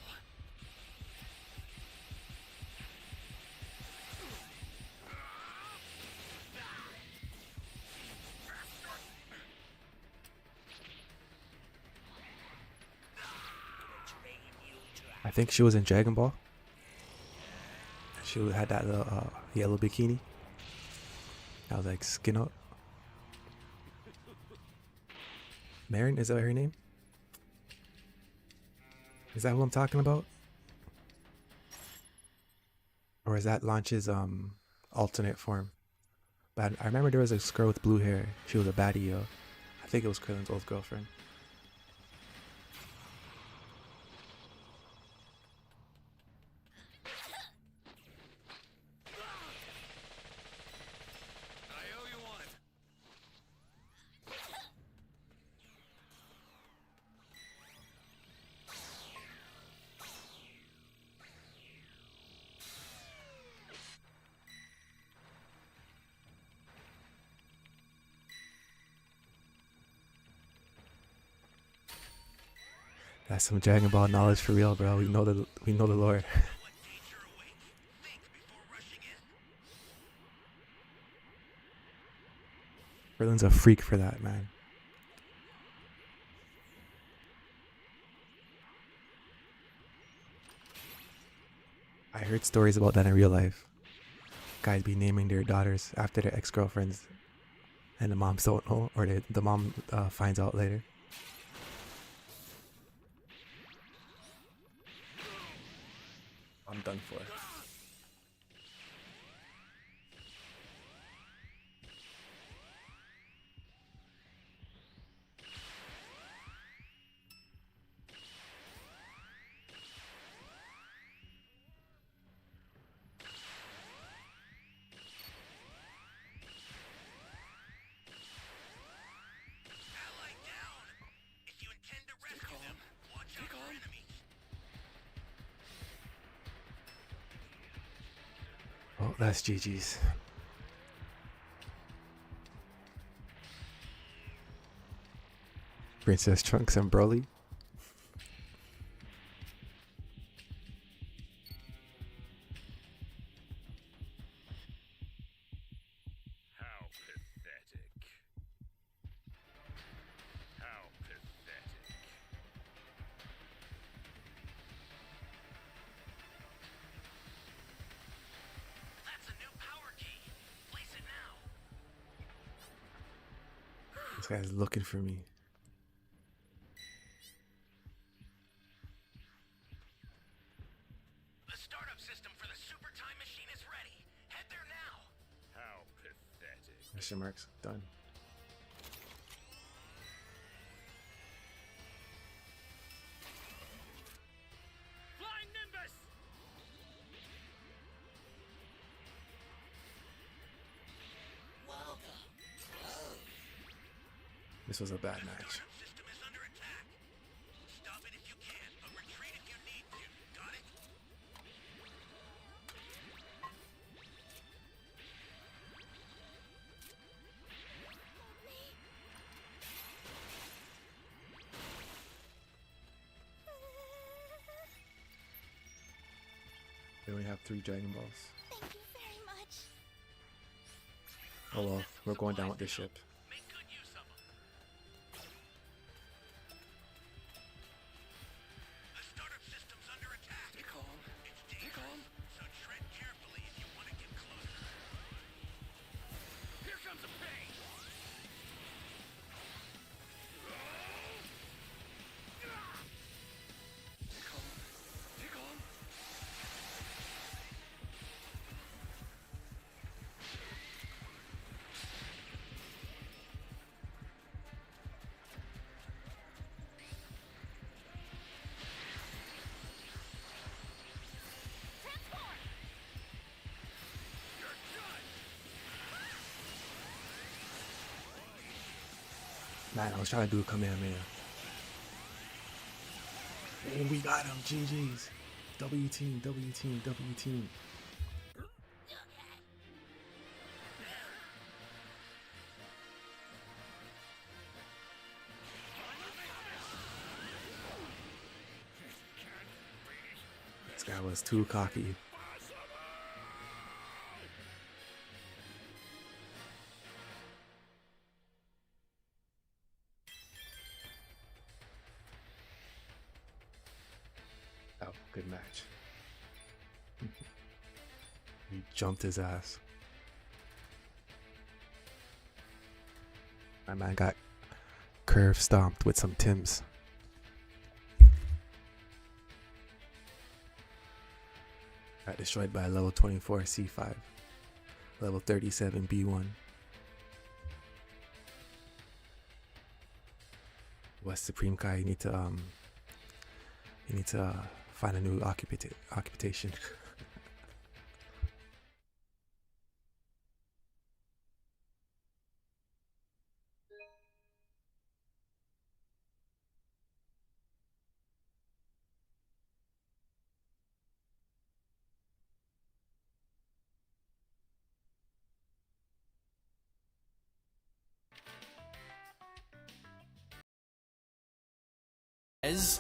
I think she was in Dragon Ball. She had that little yellow bikini. I was like skin up. Marin, is that her name? Is that who I'm talking about? Or is that Launch's alternate form? But I remember there was a girl with blue hair. She was a baddie, yo. I think it was Krillin's old girlfriend. I owe you one. That's some Dragon Ball knowledge for real, bro. We know the lore. Let danger await. Think before rushing in. Krillin's a freak for that, man. I heard stories about that in real life. Guys be naming their daughters after their ex-girlfriends, and the moms don't know, or the mom finds out later. I'm done for. Ally down! If you intend to rescue them, watch out for enemies. Oh, that's GG's. Princess Trunks and Broly. How pathetic. How pathetic. That's a new power key. Place it now. This guy's looking for me. The startup system for the super time machine is ready. Head there now. How pathetic. Question marks. Done. Flying This was a bad match. System is under attack. Stop it if you can, but retreat if you need to. Got it? They only have 3 Dragon Balls. Thank you very much. Oh well, we're going down with this ship. Make good use of them. The startup system's under attack. Stay calm. It's dangerous, so tread carefully if you want to get closer. Here comes the pain. Stay calm. Man, I was trying to do a Kamehameha. And we got him. GG's. W team, W team, W team. This guy was too cocky. Oh, good match. He jumped his ass. My man got curve stomped with some Tims. Got destroyed by a level 24 C5, level 37 B1. West Supreme Kai, you need to find a new occupation.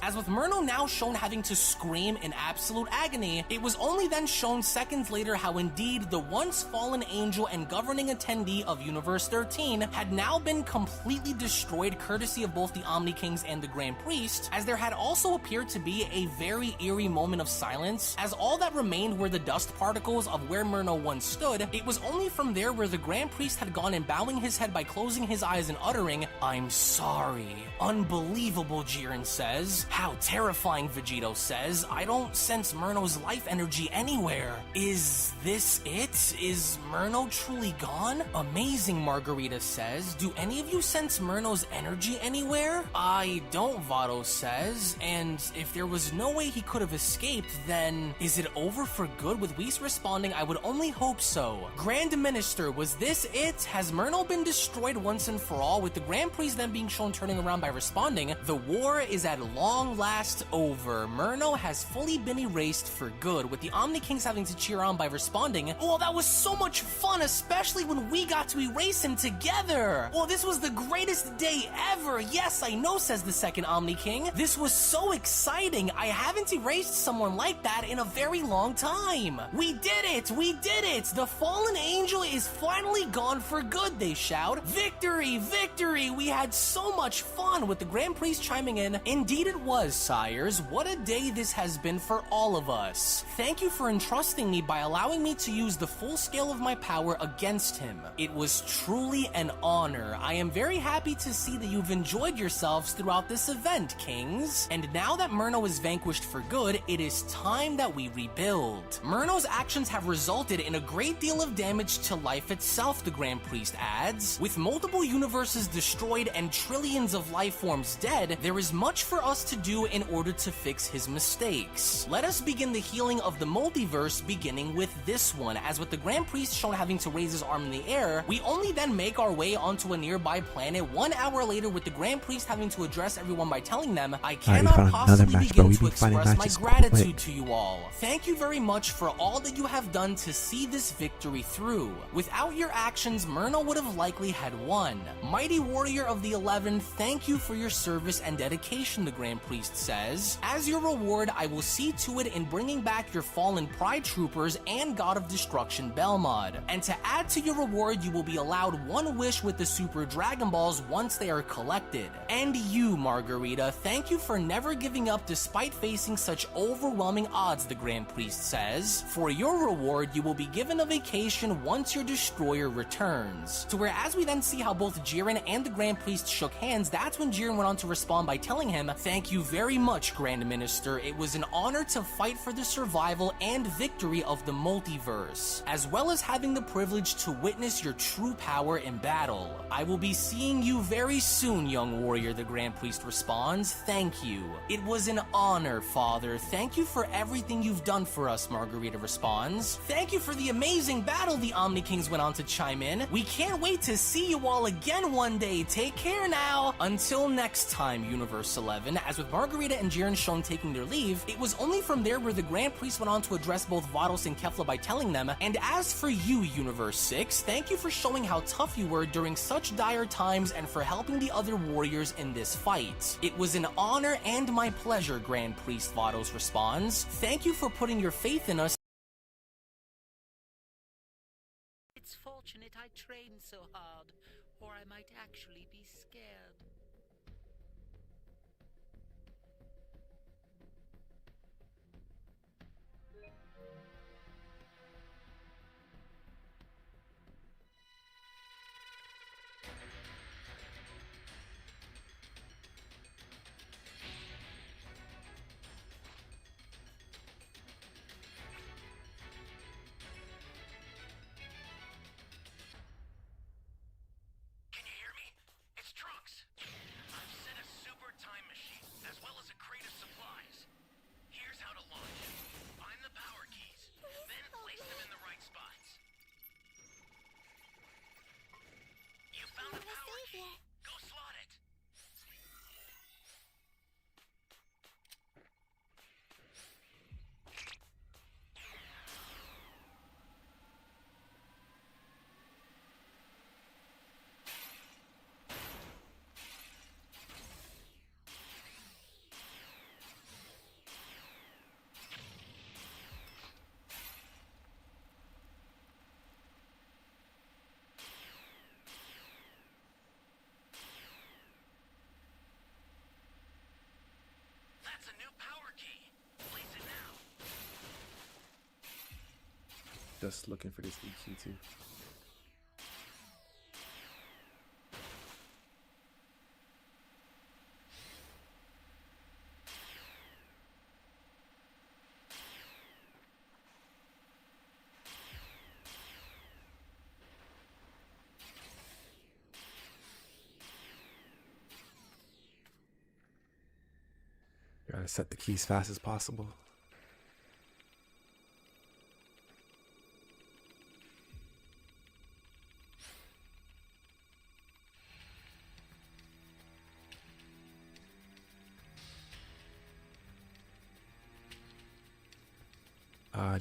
As with Murno now shown having to scream in absolute agony, it was only then shown seconds later how indeed the once fallen angel and governing attendee of Universe 13 had now been completely destroyed courtesy of both the Omni Kings and the Grand Priest, as there had also appeared to be a very eerie moment of silence, as all that remained were the dust particles of where Murno once stood. It was only from there where the Grand Priest had gone and bowing his head by closing his eyes and uttering, "I'm sorry." Unbelievable, Jiren says. How terrifying, Vegito says. I don't sense Murno's life energy anywhere. Is this it? Is Murno truly gone? Amazing, Margarita says. Do any of you sense Murno's energy anywhere? I don't, Vado says. And if there was no way he could have escaped, then is it over for good? With Whis responding, I would only hope so. Grand Minister, was this it? Has Murno been destroyed once and for all? With the Grand Priest then being shown turning around by responding, the war is at long last over. Murno has fully been erased for good, with the Omni Kings having to cheer on by responding, "Oh, that was so much fun, especially when we got to erase him together. Oh, this was the greatest day ever. Yes, I know," says the second Omni King. "This was so exciting. I haven't erased someone like that in a very long time. We did it! We did it! The fallen angel is finally gone for good," they shout. "Victory! Victory! We had so much fun," with the Grand Priest chiming in, "Indeed it was, sires. What a day this has been for all of us. Thank you for entrusting me by allowing me to use the full scale of my power against him. It was truly an honor. I am very happy to see that you've enjoyed yourselves throughout this event, kings. And now that Murno is vanquished for good, it is time that we rebuild. Murno's actions have resulted in a great deal of damage to life itself," the Grand Priest adds. "With multiple universes destroyed and trillions of life forms dead, there is much for us to do in order to fix his mistakes. Let us begin the healing of the multiverse, beginning with this one, as with the Grand Priest shown having to raise his arm in the air, we only then make our way onto a nearby planet 1 hour later, with the Grand Priest having to address everyone by telling them, I cannot found another possibly match, bro. begin We to be finding express my matches gratitude quick. to you all. Thank you very much for all that you have done to see this victory through. Without your actions, Myrna would have likely had won. Mighty Warrior of the 11, thank you for your service and dedication, the Grand Priest says. As your reward, I will see to it in bringing back your fallen Pride Troopers and God of Destruction Belmod. And to add to your reward, you will be allowed one wish with the Super Dragon Balls once they are collected. And you, Margarita, thank you for never giving up despite facing such overwhelming odds, the Grand Priest says. For your reward, you will be given a vacation once your destroyer returns. To where, as we then see how both Jiren and the Grand Priest shook hands, that's when Jiren went on to respond by telling him, thank you very much, Grand Minister. It was an honor to fight for the survival and victory of the multiverse, as well as having the privilege to witness your true power in battle. I will be seeing you very soon, young warrior, the Grand Priest responds. Thank you. It was an honor, Father. Thank you for everything you've done for us, Margarita responds. Thank you for the amazing battle, the Omni Kings went on to chime in. We can't wait to see you all again one day. Take care now. Until next time, Universe 11. As with Margarita and Jiren shown taking their leave, it was only from there where the Grand Priest went on to address both Vados and Kefla by telling them, and as for you, Universe 6, thank you for showing how tough you were during such dire times and for helping the other warriors in this fight. It was an honor and my pleasure, Grand Priest, Vados responds. Thank you for putting your faith in us. It's fortunate I trained so hard, or I might actually be scared. Can you hear me? It's Trunks. I've set a super time machine, as well as a crate of supplies. Here's how to launch. Find the power keys, then place them in the right spots. You found a power key. Go slot it. That's a new power key. Place it now. Just looking for this EQ too. Gotta set the keys fast as possible.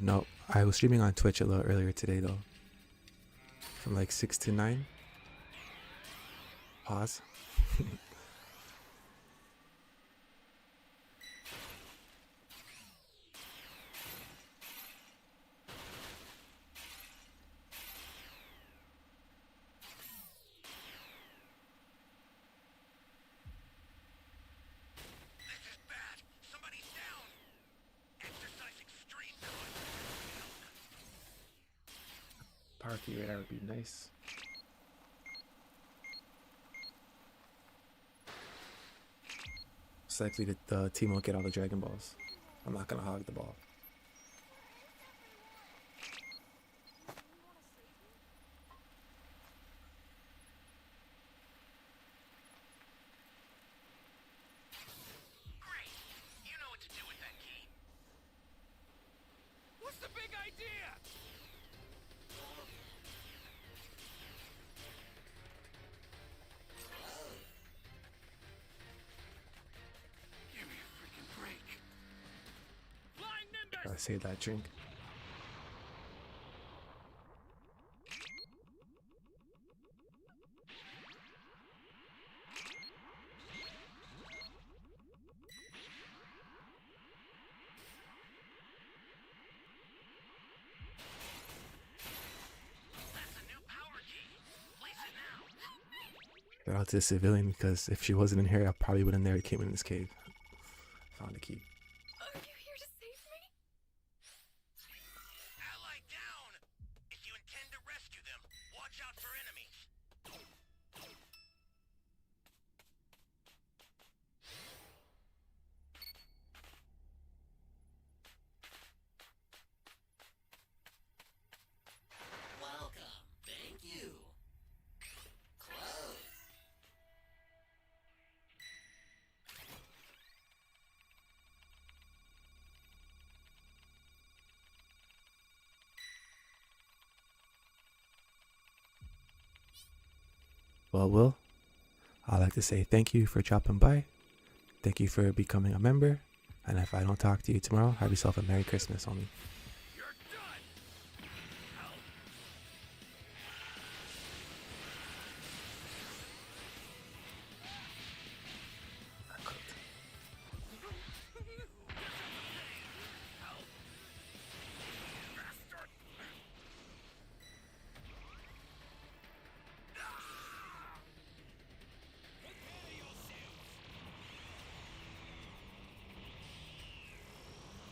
No, I was streaming on Twitch a little earlier today though. From like 6 to 9. Pause. This is bad. Somebody's down. Exercise extreme caution. Power key radar would be nice. It's likely that the team won't get all the Dragon Balls. I'm not gonna hog the ball. idea! Give me a freaking break. Flying Nimbus! Gotta save that drink. That's a new power key. Place it now. Shout out to the civilian, because if she wasn't in here, I probably wouldn't never came in this cave. Found the key. Are you here to save me? Ally down! If you intend to rescue them, watch out for enemies. Welcome. Thank you. Close. Well, Will, I'd like to say thank you for dropping by. Thank you for becoming a member. And if I don't talk to you tomorrow, have yourself a Merry Christmas, homie. You're done!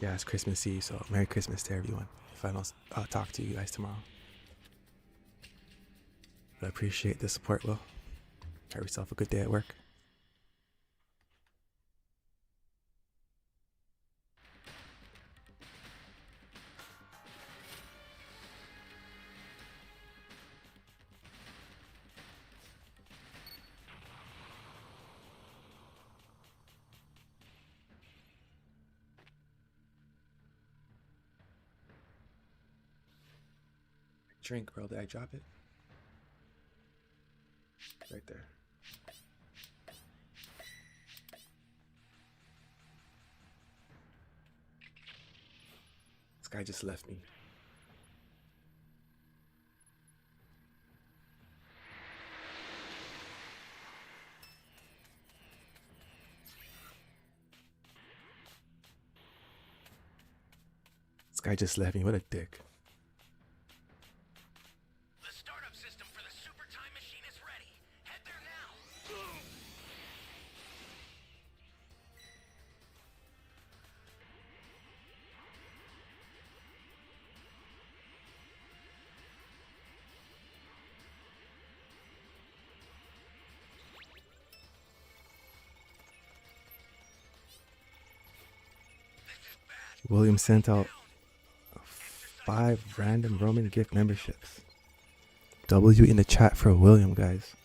Yeah, it's Christmas Eve, so Merry Christmas to everyone. If I don't talk to you guys tomorrow. But I appreciate the support, Will. Have yourself a good day at work. Drink, bro. Did I drop it? Right there. This guy just left me. This guy just left me. What a dick. The startup system for the super time machine is ready. Head there now. William sent out 5 random Roman gift memberships. W in the chat for William, guys.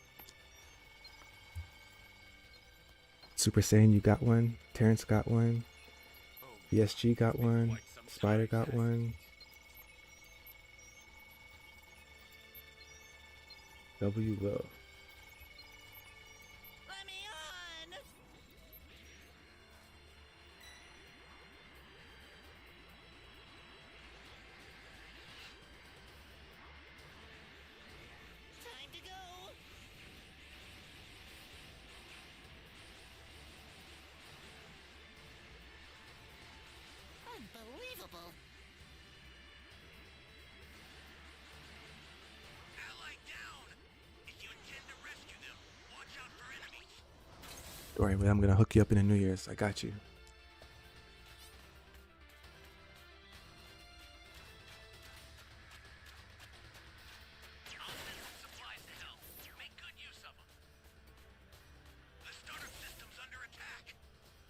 Super Saiyan, you got one. Terrence got one. BSG got one. Spider got one. W will. Let me on! Time to go! Unbelievable! Ally down! If you intend to rescue them, watch out for enemies. Don't worry, man, I'm gonna hook you up in the New Year's. I got you. I'll send some supplies to help. Make good use of them. The startup system's under attack.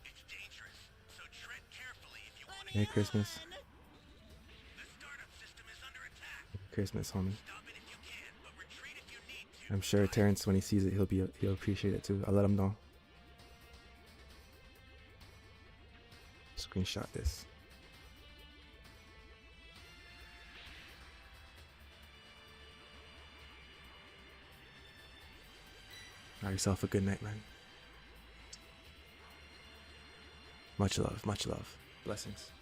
It's dangerous, so tread carefully if you want to. Merry Christmas. The startup system is under attack. Christmas, homie. Stop it if you can, but retreat if you need to. I'm sure Terrence, when he sees it, he'll appreciate it too. I'll let him know. Screenshot this. Have yourself a good night, man. Much love, much love. Blessings.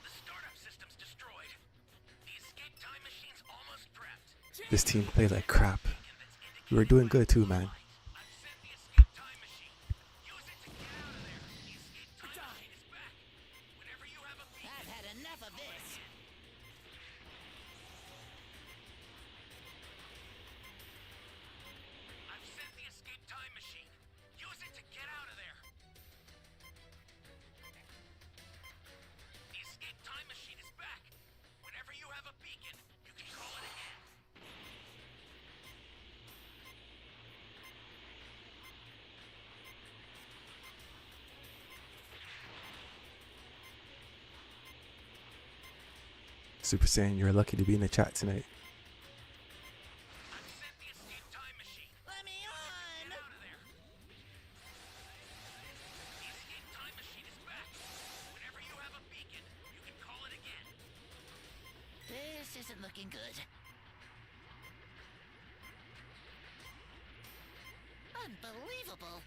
The startup system's destroyed. The escape time machine's almost prepped. This team played like crap. We were doing good too, man. I've sent the escape time machine. Use it to get out of there. The escape time machine is back. Whenever you have a beacon, I've had enough of this. I've sent the escape time machine. Use it to get out of there. The escape time machine is back. Whenever you have a beacon, you can call it again. Super Saiyan, you're lucky to be in the chat tonight. I've sent the escape time machine. Let me on! Get out of there. The escape time machine is back. Whenever you have a beacon, you can call it again. This isn't looking good. Unbelievable.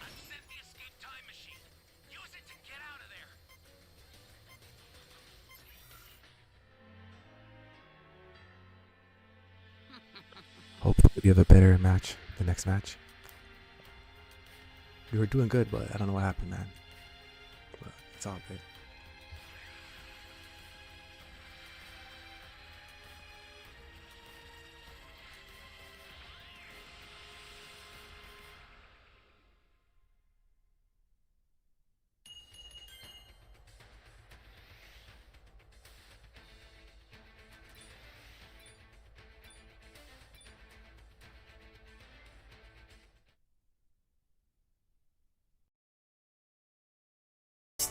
I've sent the escape time machine. Use it to get out of there. Hopefully we have a better match the next match. We were doing good, but I don't know what happened, man. But it's all good.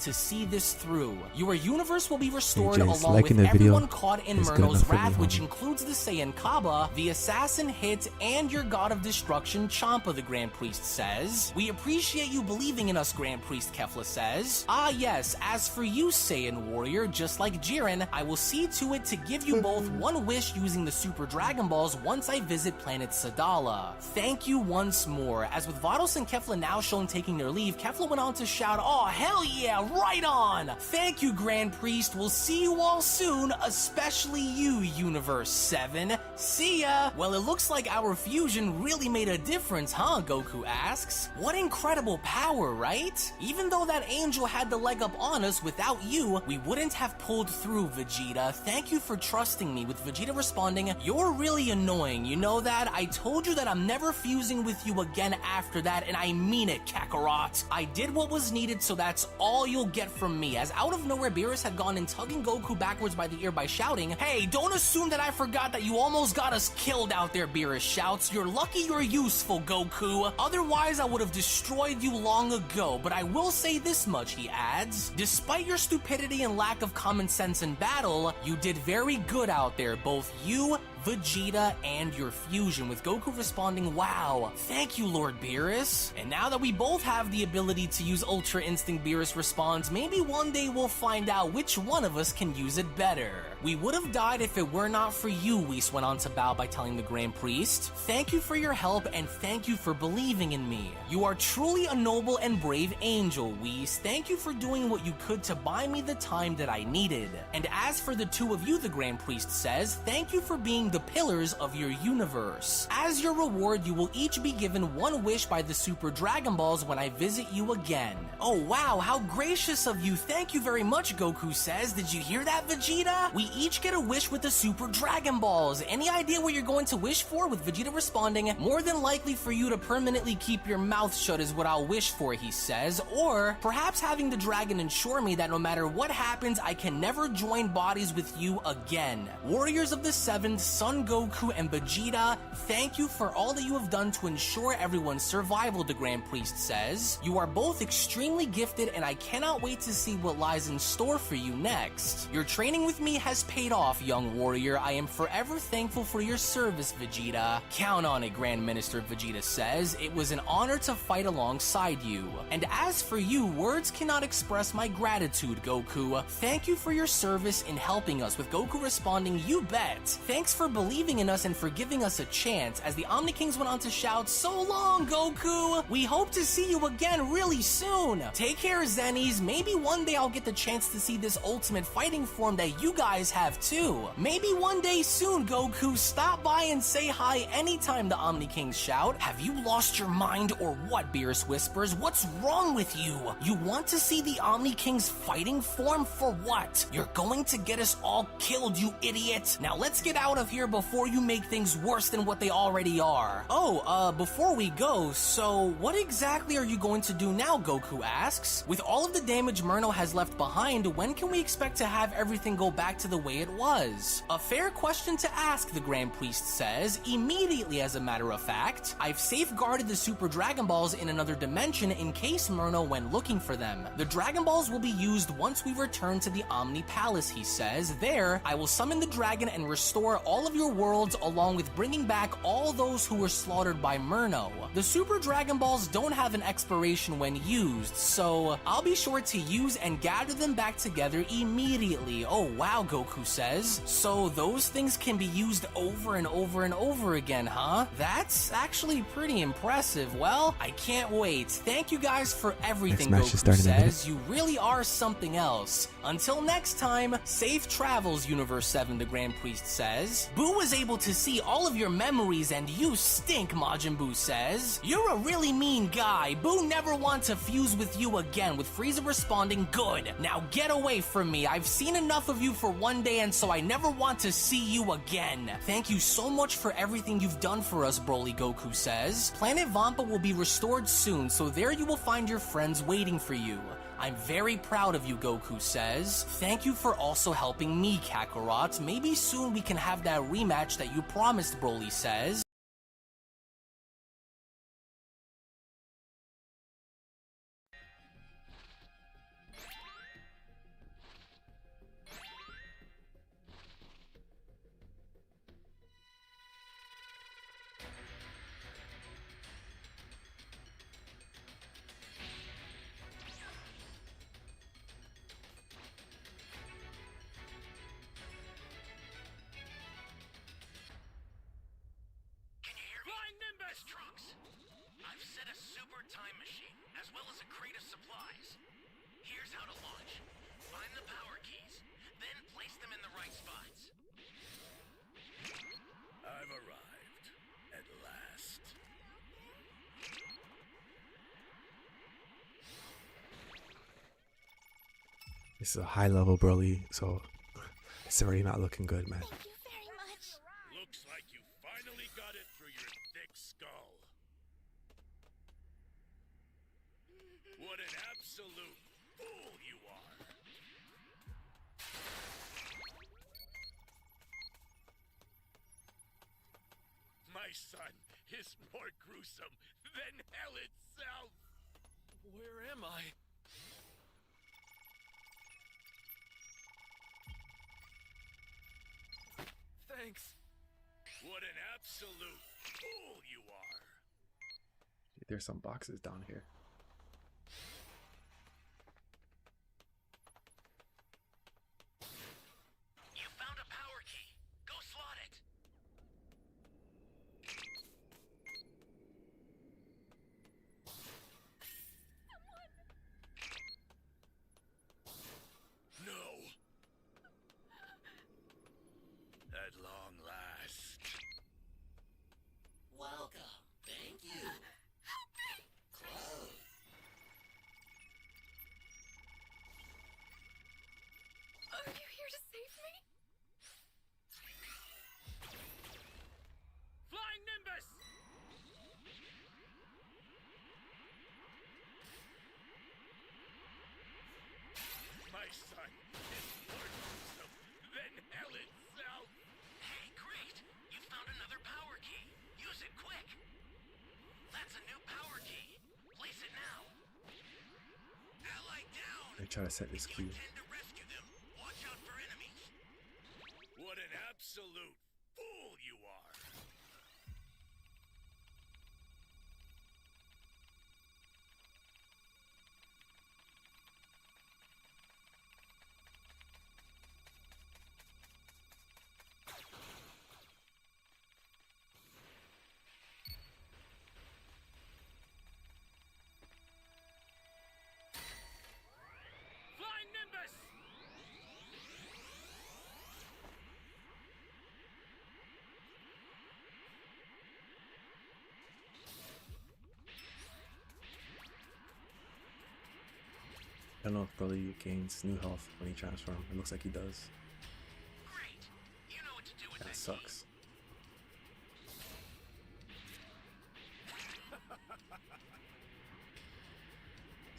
To see this through. Your universe will be restored Jace, along liking with the video everyone caught in is good Murno's enough for me, wrath, which homie. includes the Saiyan Kaba, the Assassin Hit, and your God of Destruction, Champa, the Grand Priest says. We appreciate you believing in us, Grand Priest, Kefla says. Ah yes, as for you, Saiyan Warrior, just like Jiren, I will see to it to give you both one wish using the Super Dragon Balls once I visit planet Sadala. Thank you once more. As with Vados and Kefla now shown taking their leave, Kefla went on to shout, "Oh hell yeah, right on! Thank you, Grand Priest. We'll see you all soon, especially you, Universe 7. See ya!" Well, it looks like our fusion really made a difference, huh? Goku asks. What incredible power, right? Even though that angel had the leg up on us, without you, we wouldn't have pulled through, Vegeta. Thank you for trusting me, with Vegeta responding, "You're really annoying, you know that? I told you that I'm never fusing with you again after that, and I mean it, Kakarot. I did what was needed, so that's all you'll get from me." As out of nowhere, Beerus had gone and tugging Goku backwards by the ear by shouting, "Hey, don't assume that I forgot that you almost got us killed out there," Beerus shouts. "You're lucky you're useful, Goku. Otherwise, I would have destroyed you long ago. But I will say this much," he adds. "Despite your stupidity and lack of common sense in battle, you did very good out there. Both you, Vegeta, and your fusion, with Goku responding, "Wow, thank you, Lord Beerus." And now that we both have the ability to use Ultra Instinct, Beerus responds, "Maybe one day we'll find out which one of us can use it better." "We would have died if it were not for you," Whis went on to bow by telling the Grand Priest. "Thank you for your help and thank you for believing in me. You are truly a noble and brave angel, Whis. Thank you for doing what you could to buy me the time that I needed. And as for the two of you," the Grand Priest says, "thank you for being the pillars of your universe. As your reward, you will each be given one wish by the Super Dragon Balls when I visit you again." "Oh wow, how gracious of you. Thank you very much," Goku says. "Did you hear that, Vegeta? We each get a wish with the Super Dragon Balls. Any idea what you're going to wish for?" With Vegeta responding, "More than likely for you to permanently keep your mouth shut is what I'll wish for," he says. "Or perhaps having the dragon ensure me that no matter what happens, I can never join bodies with you again. Warriors of the Seventh, Son Goku and Vegeta, thank you for all that you have done to ensure everyone's survival," the Grand Priest says. "You are both extremely gifted and I cannot wait to see what lies in store for you next. Your training with me has paid off, young warrior. I am forever thankful for your service, Vegeta. Count on it, Grand Minister," Vegeta says. "It was an honor to fight alongside you. And as for you, words cannot express my gratitude, Goku. Thank you for your service in helping us," with Goku responding, "You bet. Thanks for believing in us and for giving us a chance," as the Omni Kings went on to shout, "So long, Goku! We hope to see you again really soon. Take care, Zennies. Maybe one day I'll get the chance to see this ultimate fighting form that you guys have too. Maybe one day soon, Goku. Stop by and say hi anytime," the Omni Kings shout. "Have you lost your mind or what?" Beerus whispers. "What's wrong with you? You want to see the Omni King's fighting form for what? You're going to get us all killed, you idiot. Now let's get out of here before you make things worse than what they already are." "Oh, before we go, so what exactly are you going to do now?" Goku asks. "With all of the damage Murno has left behind, when can we expect to have everything go back to the way it was?" "A fair question to ask," the Grand Priest says. "Immediately, as a matter of fact. I've safeguarded the Super Dragon Balls in another dimension in case Murno went looking for them. The Dragon Balls will be used once we return to the Omni Palace," he says. "There, I will summon the dragon and restore all of your worlds along with bringing back all those who were slaughtered by Murno. The Super Dragon Balls don't have an expiration when used, so I'll be sure to use and gather them back together immediately." "Oh wow," Goku says. "So those things can be used over and over and over again, huh? That's actually pretty impressive. Well, I can't wait. Thank you guys for everything," Next match is Goku starting in a minute. says. "You really are something else. Until next time, safe travels, Universe 7, the Grand Priest says. "Boo was able to see all of your memories and you stink," Majin Buu says. "You're a really mean guy. Boo never want to fuse with you again," with Frieza responding, "Good. Now get away from me. I've seen enough of you for one day and so I never want to see you again." "Thank you so much for everything you've done for us, Broly," Goku says. "Planet Vampa will be restored soon, so there you will find your friends waiting for you. I'm very proud of you," Goku says. "Thank you for also helping me, Kakarot. Maybe soon we can have that rematch that you promised," Broly says. Can you hear me? Flying Nimbus! Trunks! I've set a super time machine, as well as a crate of supplies. Here's how to launch. Find the power keys, then place them in the right spots. I've arrived. At last. This is a high level Broly, so it's already not looking good, man. Thank you very much. Looks like you finally got it through your thick skull. What an absolute fool you are! My son is more gruesome than hell itself! Where am I? Thanks. What an absolute fool you are! There's some boxes down here. You found a power key. Go slot it. No! At long last. Welcome. Thank you. Close. Are you here to save me? Flying Nimbus! My son is more gruesome than hell itself! Hey, great. You found another power key. Use it quick. That's a new power key. Place it now. Ally down. I try to set this You key. intend to rescue them. Watch out for enemies. What an absolute fool you are! Flying Nimbus! I don't know if Broly gains new health when he transforms. It looks like he does. Great. You know what to do with That that. sucks.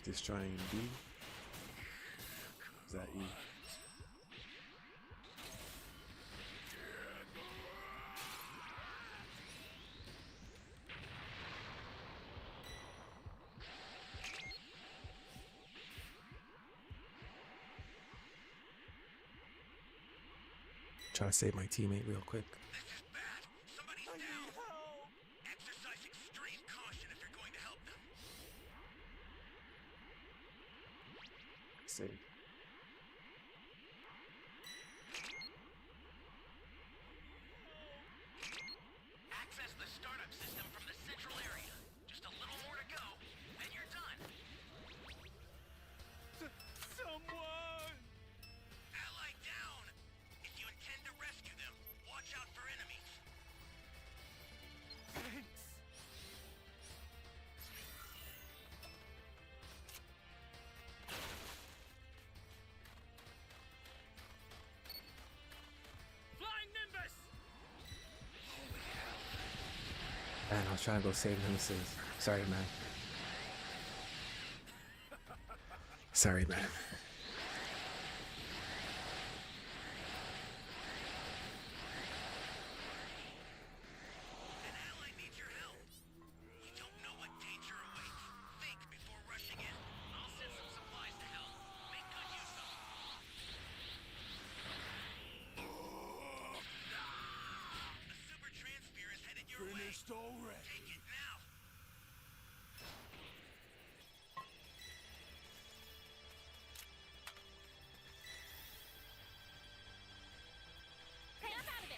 Destroying B. Is that E? Try to save my teammate real quick. This is bad. Somebody's down. Exercise extreme caution if you're going to help them. Save. Access the startup system from the central area. Just a little more to go, then you're done. Someone! Ally down. If you intend to rescue them, watch out for enemies. Thanks! Flying Nimbus! Man, I was trying to go save Nemesis. Sorry, man. Sorry, man. An ally needs your help. You don't know what danger awaits. Think before rushing in. I'll send some supplies to help. Make good use of them. A super transfer is headed your way. Finished already! Take it now. Snap out of it!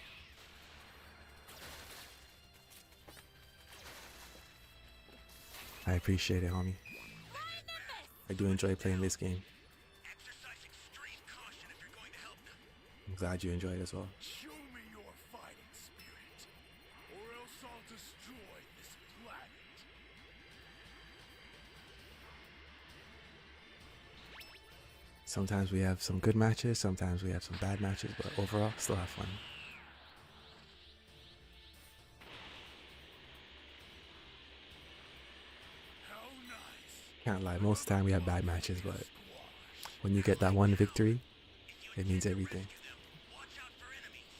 I appreciate it, homie. I do enjoy playing this game. Exercise extreme caution if you're going to help them. I'm glad you enjoy it as well. Show me your fighting spirit, or else I'll destroy this planet! Sometimes we have some good matches, sometimes we have some bad matches, but overall, still have fun. How nice! Can't lie, most of the time we have bad matches, but when you get that one victory, it means everything. Watch out for enemies.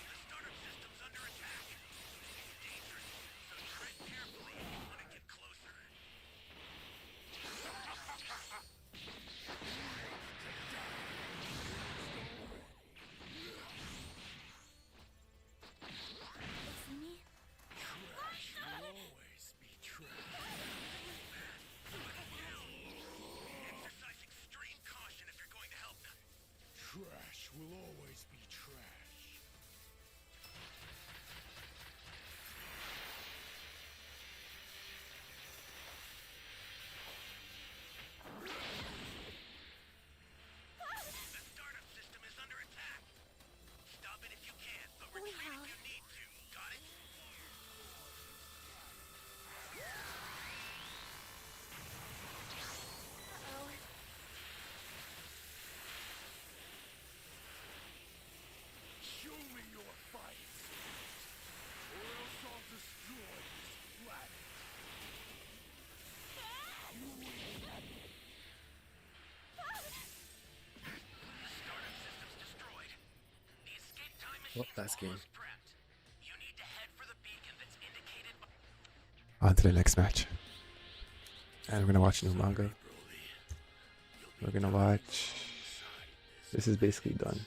The startup system's under attack. It's dangerous, so tread carefully if you want to get closer. Well, that's game. Prepped. You need to head for the beacon that's indicated by On to the next match. And we're gonna watch new manga. We're gonna watch. This is basically done.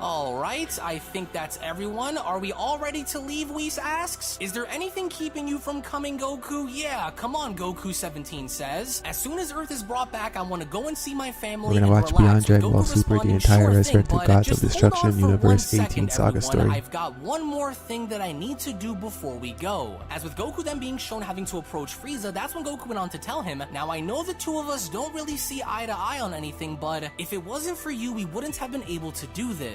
Alright, I think that's everyone. Are we all ready to leave, Whis asks? Is there anything keeping you from coming, Goku? Yeah, come on, Goku17 says. As soon as Earth is brought back, I want to go and see my family. We're gonna and watch relax. Beyond Dragon Goku Ball Super, the responding, entire "Sure thing, Resurrected bud. Gods of Just hold Destruction on for Universe 1 18 second, Saga everyone. story. I've got one more thing that I need to do before we go. As with Goku then being shown having to approach Frieza, that's when Goku went on to tell him, now I know the two of us don't really see eye to eye on anything, but if it wasn't for you, we wouldn't have been able to do this.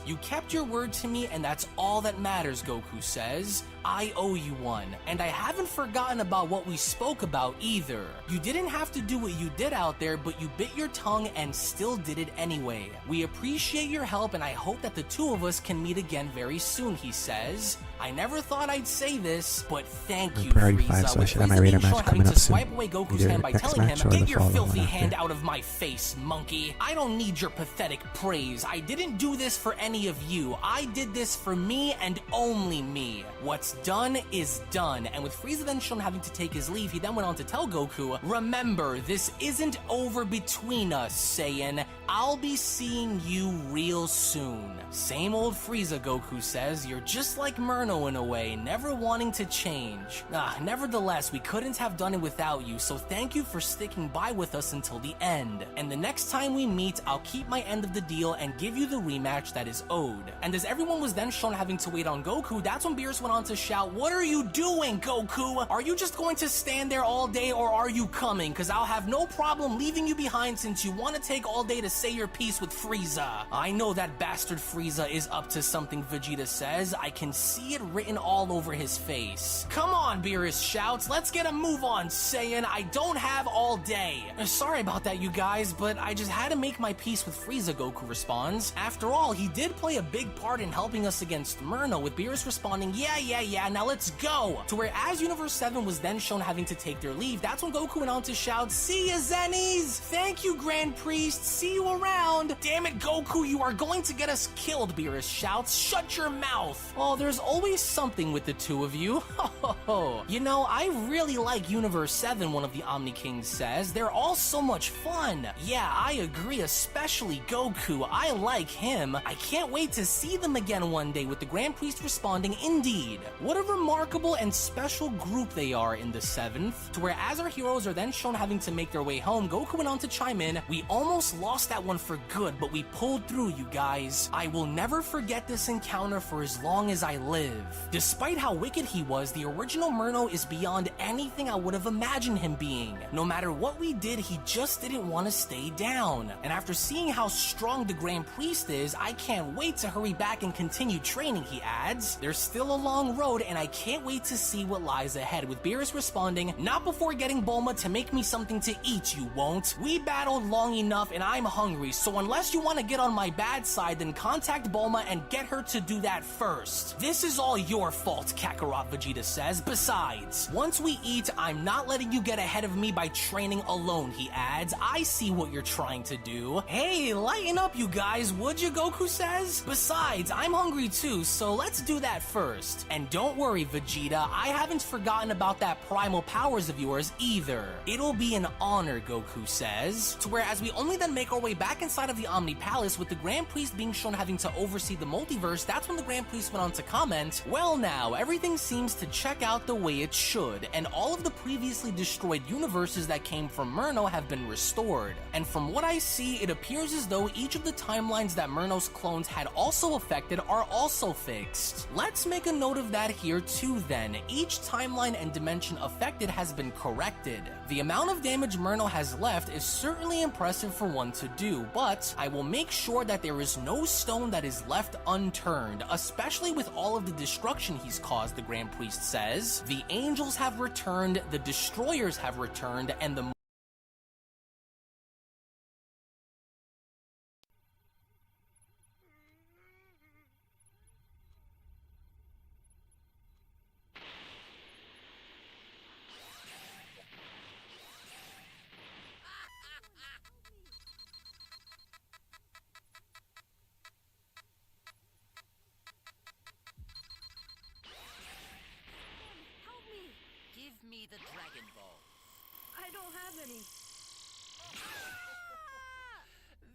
You kept your word to me, and that's all that matters, Goku says. I owe you one, and I haven't forgotten about what we spoke about either. You didn't have to do what you did out there, but you bit your tongue and still did it anyway. We appreciate your help, and I hope that the two of us can meet again very soon, he says. I never thought I'd say this, but thank you, Priority Frieza. 5, so I With should have my Frieza radar being match shown coming having up to soon. swipe away Goku's Either hand by next telling match him, or the get your following filthy one hand after. out of my face, monkey. I don't need your pathetic praise. I didn't do this for any of you. I did this for me and only me. What's done is done. And with Frieza then shown having to take his leave, he then went on to tell Goku, remember, this isn't over between us, Saiyan. I'll be seeing you real soon. Same old Frieza, Goku says. You're just like Murno in a way, never wanting to change. Nevertheless, we couldn't have done it without you, so thank you for sticking by with us until the end. And the next time we meet, I'll keep my end of the deal and give you the rematch that is owed. And as everyone was then shown having to wait on Goku, that's when Beerus went on to shout, what are you doing, Goku? Are you just going to stand there all day, or are you coming? Cause I'll have no problem leaving you behind since you want to take all day to say your piece with Frieza. I know that bastard Frieza is up to something, Vegeta says. I can see it written all over his face. Come on, Beerus shouts. Let's get a move on, Saiyan. I don't have all day. Sorry about that, you guys, but I just had to make my peace with Frieza, Goku responds. After all, he did play a big part in helping us against Murno, with Beerus responding, yeah, now let's go. To where as Universe 7 was then shown having to take their leave, that's when Goku went on to shout, see ya, Zennies! Thank you, Grand Priest. See you around. Damn it, Goku, you are going to get us killed, Beerus shouts. Shut your mouth. Oh, there's always something with the two of you. You know, I really like Universe 7, one of the Omni Kings says. They're all so much fun. Yeah, I agree, especially Goku. I like him. I can't wait to see them again one day, with the Grand Priest responding, indeed. What a remarkable and special group they are in the 7th. To where as our heroes are then shown having to make their way home, Goku went on to chime in, we almost lost that one for good, but we pulled through, you guys. I will never forget this encounter for as long as I live. Despite how wicked he was, the original Murno is beyond anything I would have imagined him being. No matter what we did, he just didn't want to stay down. And after seeing how strong the Grand Priest is, I can't wait to hurry back and continue training, he adds. There's still a long road, and I can't wait to see what lies ahead, with Beerus responding, not before getting Bulma to make me something to eat, you won't. We battled long enough, and I'm hungry, so unless you want to get on my bad side, then contact Bulma and get her to do that first. This is all your fault, Kakarot, Vegeta says. Besides, once we eat, I'm not letting you get ahead of me by training alone, he adds. I see what you're trying to do. Hey, lighten up, you guys, would you, Goku says? Besides, I'm hungry too, so let's do that first. And don't worry, Vegeta, I haven't forgotten about that primal powers of yours either. It'll be an honor, Goku says. To where as we only then make our way back inside of the Omni Palace, with the Grand Priest being shown having to oversee the multiverse, that's when the Grand Priest went on to comment, well now, everything seems to check out the way it should, and all of the previously destroyed universes that came from Murno have been restored. And from what I see, it appears as though each of the timelines that Murno's clones had also affected are also fixed. Let's make a note of that here too then. Each timeline and dimension affected has been corrected. The amount of damage Murno has left is certainly impressive for one to do, but I will make sure that there is no stone that is left unturned, especially with all of the destruction he's caused, the Grand Priest says. The angels have returned, the destroyers have returned, and the have any.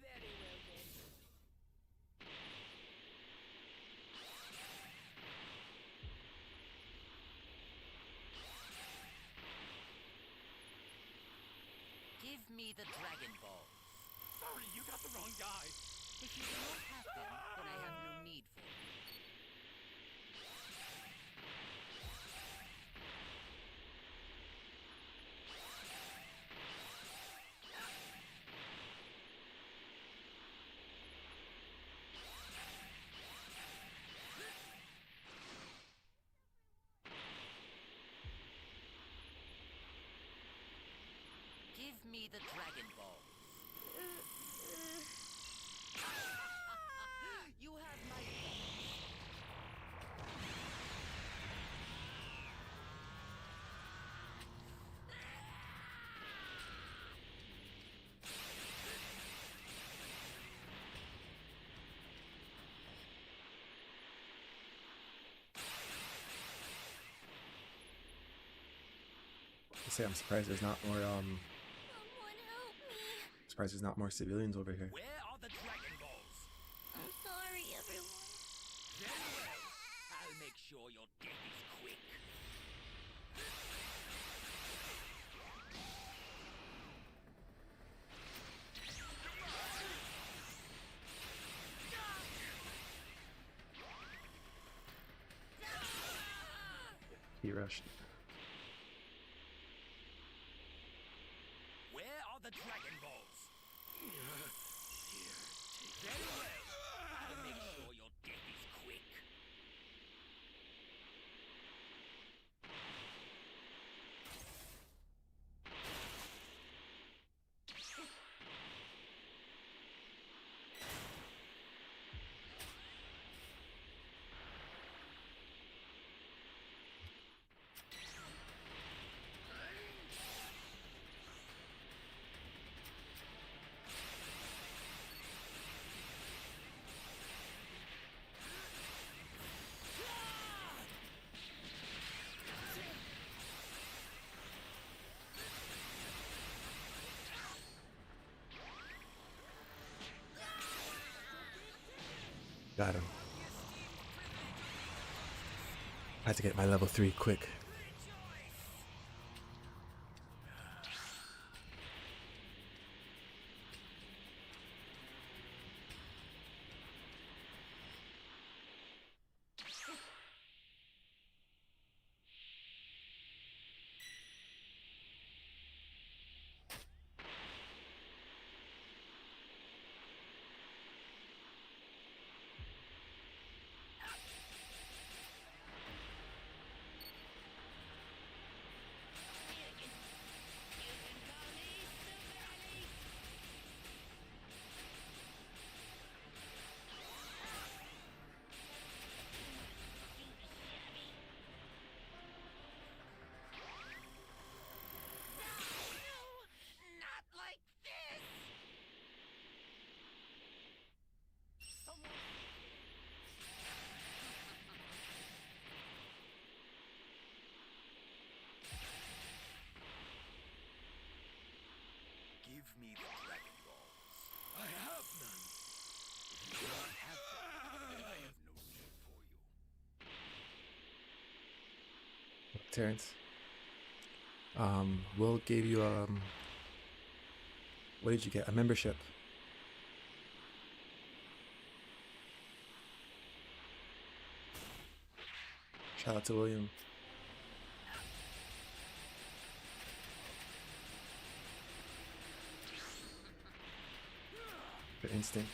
Very well then. Give me the Dragon Balls. Sorry, you got the wrong guy. If you do not have them, then I have no need for them. Give me the Dragon Balls. You have my I say I'm surprised there's not more Someone help me. surprised there's not more civilians over here. Where are the Dragon Balls? I'm sorry, everyone. Very well. I'll make sure your death is quick. He rushed. Where are the Dragon Balls? Very well. I'll make sure your death is quick. Got him. I had to get my level 3 quick. Not like this! Give me the Dragon Balls. I have none. If you do not have them, then I have no need for you. Terrence. Will gave you what did you get? A membership. Shout out to William. For instinct.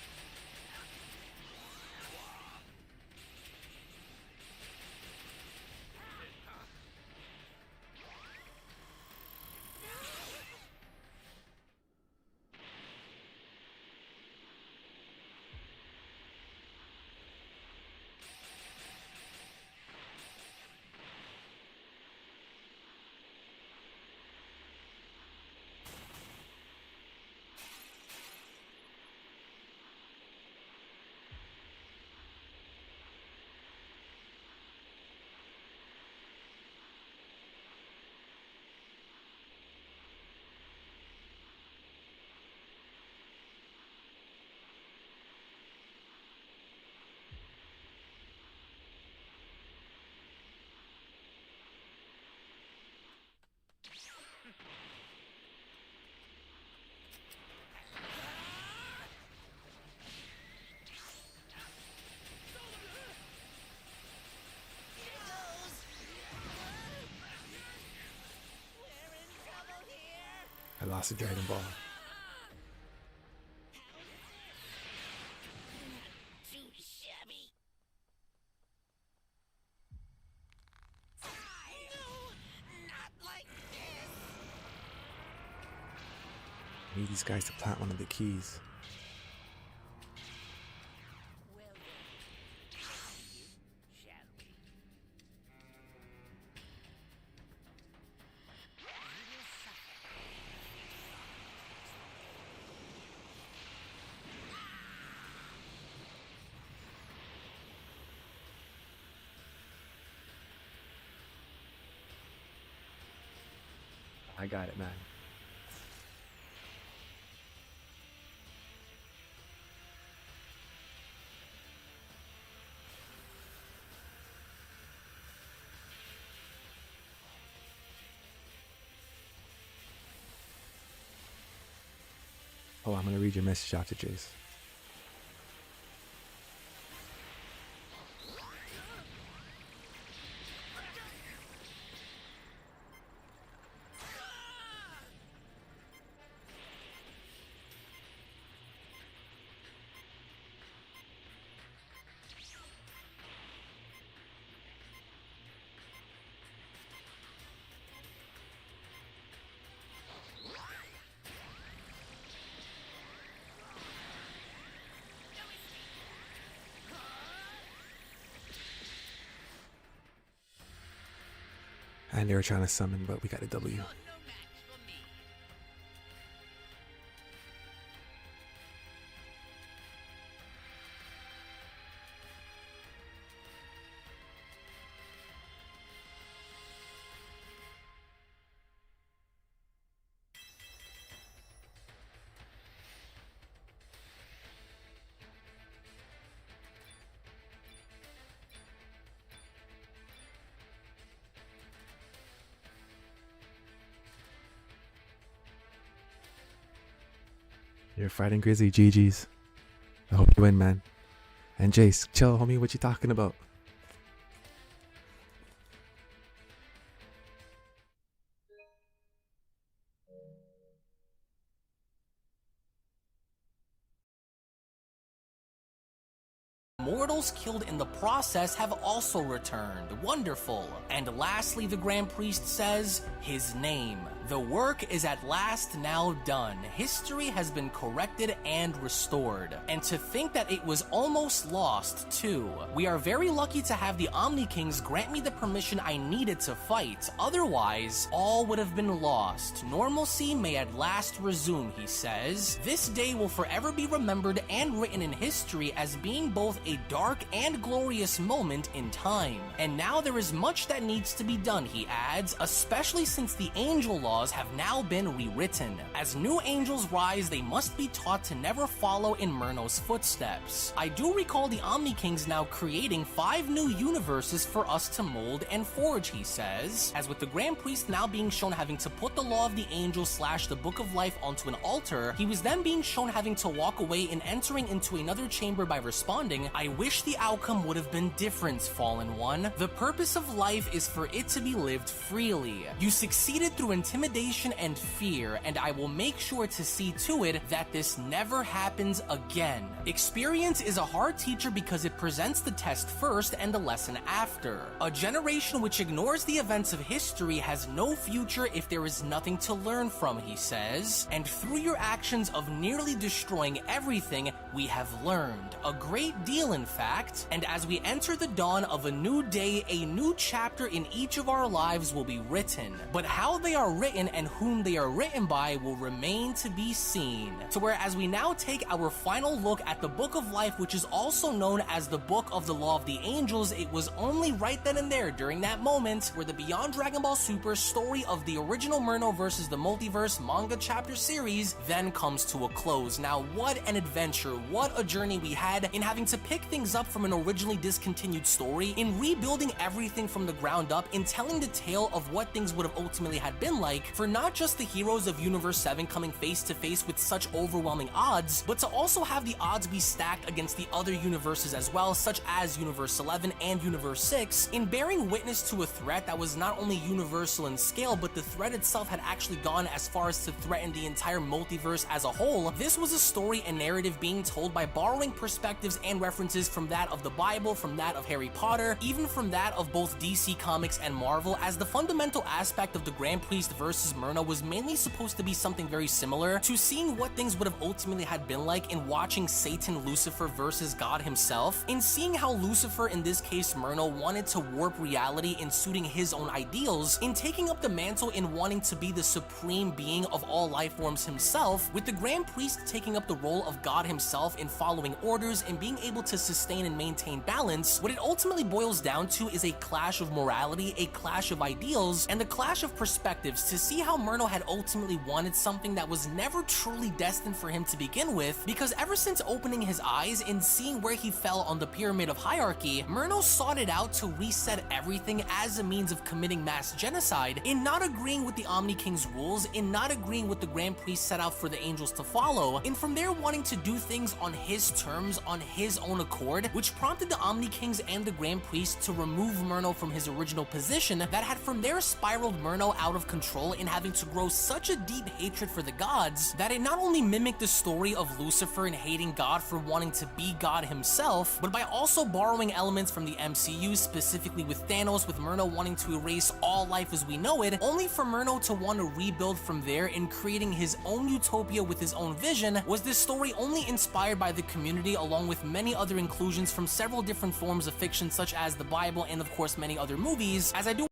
lost a Dragon Ball. Too shabby. Not like this. I need these guys to plant one of the keys. Well then, shall we? You will suffer. I got it, man. Oh, I'm gonna read your message out to Jace. And they were trying to summon, but we got a W. No match for me. You're fighting Grizzly, GG's. I hope you win, man. And Jace, chill, homie, what you talking about? Mortals killed in the process have also returned. Wonderful. And lastly, the Grand Priest says, his name. The work is at last now done. History has been corrected and restored. And to think that it was almost lost, too. We are very lucky to have the Omni Kings grant me the permission I needed to fight. Otherwise, all would have been lost. Normalcy may at last resume, he says. This day will forever be remembered and written in history as being both a dark and glorious moment in time. And now there is much that needs to be done, he adds, especially since the angel laws have now been rewritten. As new angels rise, they must be taught to never follow in Murno's footsteps. I do recall the Omni Kings now creating 5 new universes for us to mold and forge, he says. As with the Grand Priest now being shown having to put the Law of the Angels / the Book of Life onto an altar, he was then being shown having to walk away and entering into another chamber by responding, I wish the outcome would have been different, Fallen One. The purpose of life is for it to be lived freely. You succeeded through intimidation and fear, and I will make sure to see to it that this never happens again. Experience is a hard teacher because it presents the test first and the lesson after. A generation which ignores the events of history has no future if there is nothing to learn from, he says. And through your actions of nearly destroying everything, we have learned. A great deal, in fact. And as we enter the dawn of a new day, a new chapter in each of our lives will be written. But how they are written and whom they are written by will remain to be seen. To where as we now take our final look at the Book of Life, which is also known as the Book of the Law of the Angels, it was only right then and there during that moment where the Beyond Dragon Ball Super story of the original Murno versus the Multiverse manga chapter series then comes to a close. Now, what an adventure, what a journey we had in having to pick things up from an originally discontinued story, in rebuilding everything from the ground up, in telling the tale of what things would have ultimately had been like, like for not just the heroes of Universe 7 coming face to face with such overwhelming odds, but to also have the odds be stacked against the other universes as well, such as Universe 11 and Universe 6, in bearing witness to a threat that was not only universal in scale, but the threat itself had actually gone as far as to threaten the entire multiverse as a whole. This was a story and narrative being told by borrowing perspectives and references from that of the Bible, from that of Harry Potter, even from that of both DC Comics and Marvel, as the fundamental aspect of the Grand Priest versus Myrna was mainly supposed to be something very similar to seeing what things would have ultimately had been like in watching Satan Lucifer versus God himself, in seeing how Lucifer, in this case Myrna, wanted to warp reality in suiting his own ideals, in taking up the mantle in wanting to be the supreme being of all life forms himself, with the Grand Priest taking up the role of God himself in following orders and being able to sustain and maintain balance. What it ultimately boils down to is a clash of morality, a clash of ideals, and a clash of perspectives to see how Myrna had ultimately wanted something that was never truly destined for him to begin with, because ever since opening his eyes and seeing where he fell on the pyramid of hierarchy, Myrna sought it out to reset everything as a means of committing mass genocide, in not agreeing with the Omni King's rules, in not agreeing with the Grand Priest set out for the angels to follow, and from there wanting to do things on his terms, on his own accord, which prompted the Omni Kings and the Grand Priest to remove Myrna from his original position that had from there spiraled Myrna out of control in having to grow such a deep hatred for the gods that it not only mimicked the story of Lucifer and hating God for wanting to be God himself, but by also borrowing elements from the MCU, specifically with Thanos, with Myrna wanting to erase all life as we know it, only for Myrna to want to rebuild from there in creating his own utopia with his own vision. Was this story only inspired by the community along with many other inclusions from several different forms of fiction such as the Bible and of course many other movies, as I do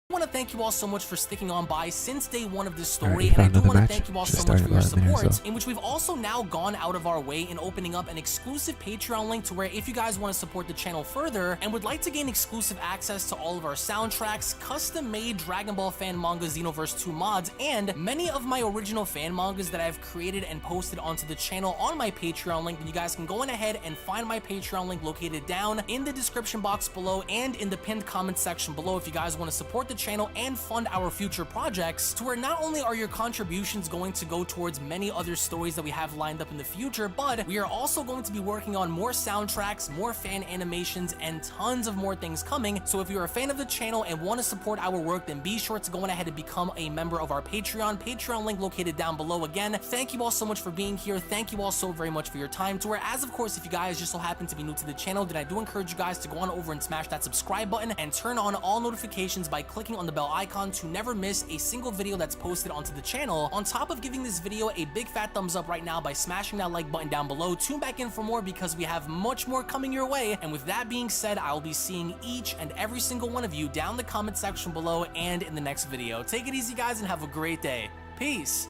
want to thank you all so much for sticking on by since day one of this story, and I do want to thank you all so much for your support, in which we've also now gone out of our way in opening up an exclusive Patreon link to where if you guys want to support the channel further and would like to gain exclusive access to all of our soundtracks, custom-made Dragon Ball fan manga Xenoverse 2 mods, and many of my original fan mangas that I've created and posted onto the channel on my Patreon link, then you guys can go on ahead and find my Patreon link located down in the description box below and in the pinned comment section below if you guys want to support the channel and fund our future projects, to where not only are your contributions going to go towards many other stories that we have lined up in the future, but we are also going to be working on more soundtracks, more fan animations, and tons of more things coming. So if you're a fan of the channel and want to support our work, then be sure to go on ahead and become a member of our Patreon link located down below. Again, thank you all so much for being here. Thank you all so very much for your time, to where as of course if you guys just so happen to be new to the channel, then I do encourage you guys to go on over and smash that subscribe button and turn on all notifications by clicking on the bell icon to never miss a single video that's posted onto the channel, on top of giving this video a big fat thumbs up right now by smashing that like button down below. Tune back in for more because we have much more coming your way, and with that being said, I will be seeing each and every single one of you down the comment section below and in the next video. Take it easy guys and have a great day. Peace.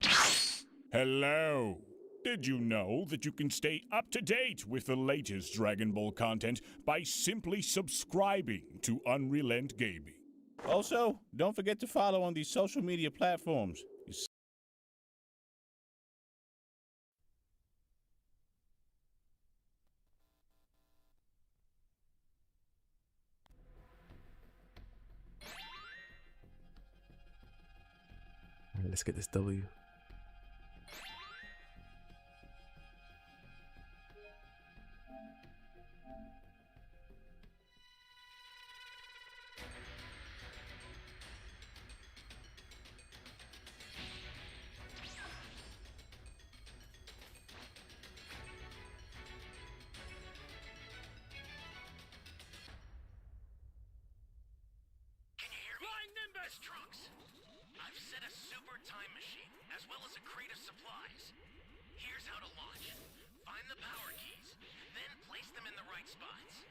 Hello. Did you know that you can stay up to date with the latest Dragon Ball content by simply subscribing to Unrelent Gaming? Also, don't forget to follow on these social media platforms. Let's get this W. Can you hear me? Flying Nimbus trucks! I've set a super time machine, as well as a crate of supplies. Here's how to launch. Find the power keys, then place them in the right spots.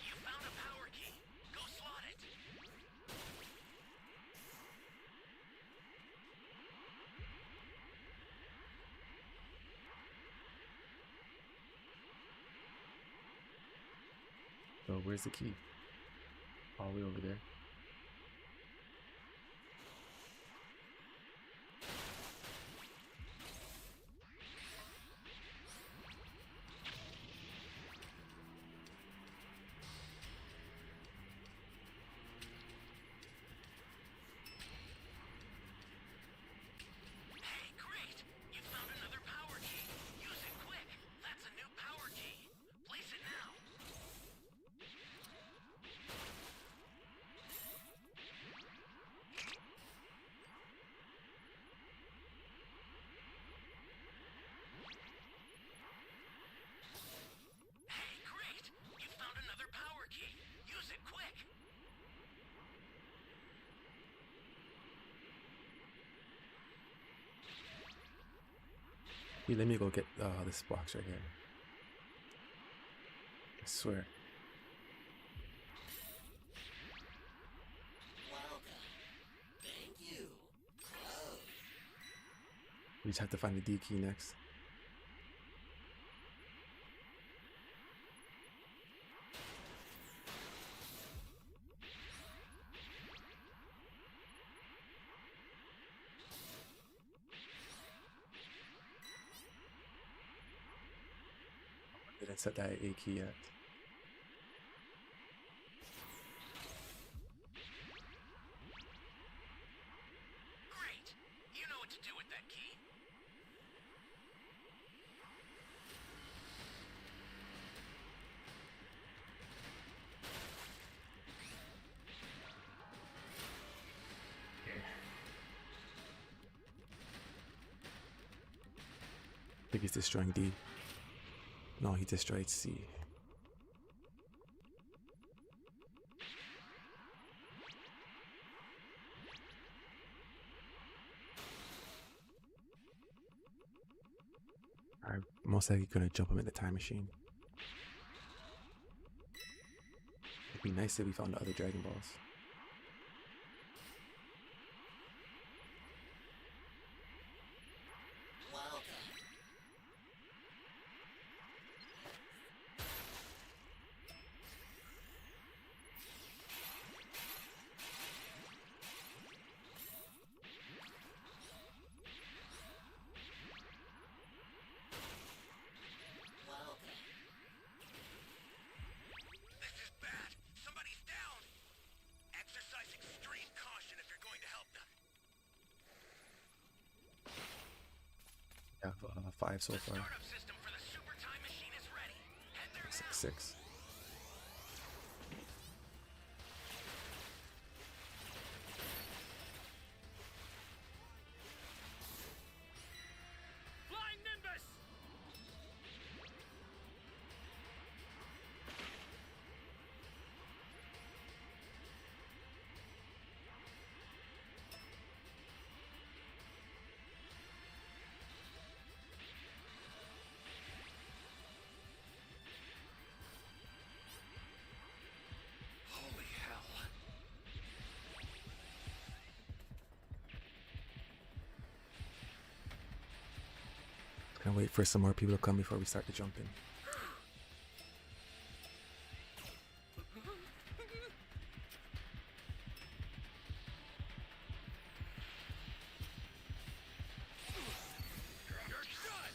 You found a power key. Go slot it. Oh, where's the key? All the way over there. Hey, great! You found another power key. Use it quick. That's a new power key. Place it now. Hey, great! You found another power key. Use it quick. Hey, let me go get this box right here. I swear. Thank you. We just have to find the D key next. Didn't set that A key yet. Great! You know what to do with that key. I think he's destroying D. No, he destroyed C. Alright, most likely gonna jump him in the time machine. It'd be nice if we found the other Dragon Balls. This is bad. Somebody's down. Exercise extreme caution if you're going to help them. We have 5 so The far. startup system for the super time machine is ready. Head there now. 6. Flying Nimbus! Holy hell. Gonna wait for some more people to come before we start the jumping. You're done.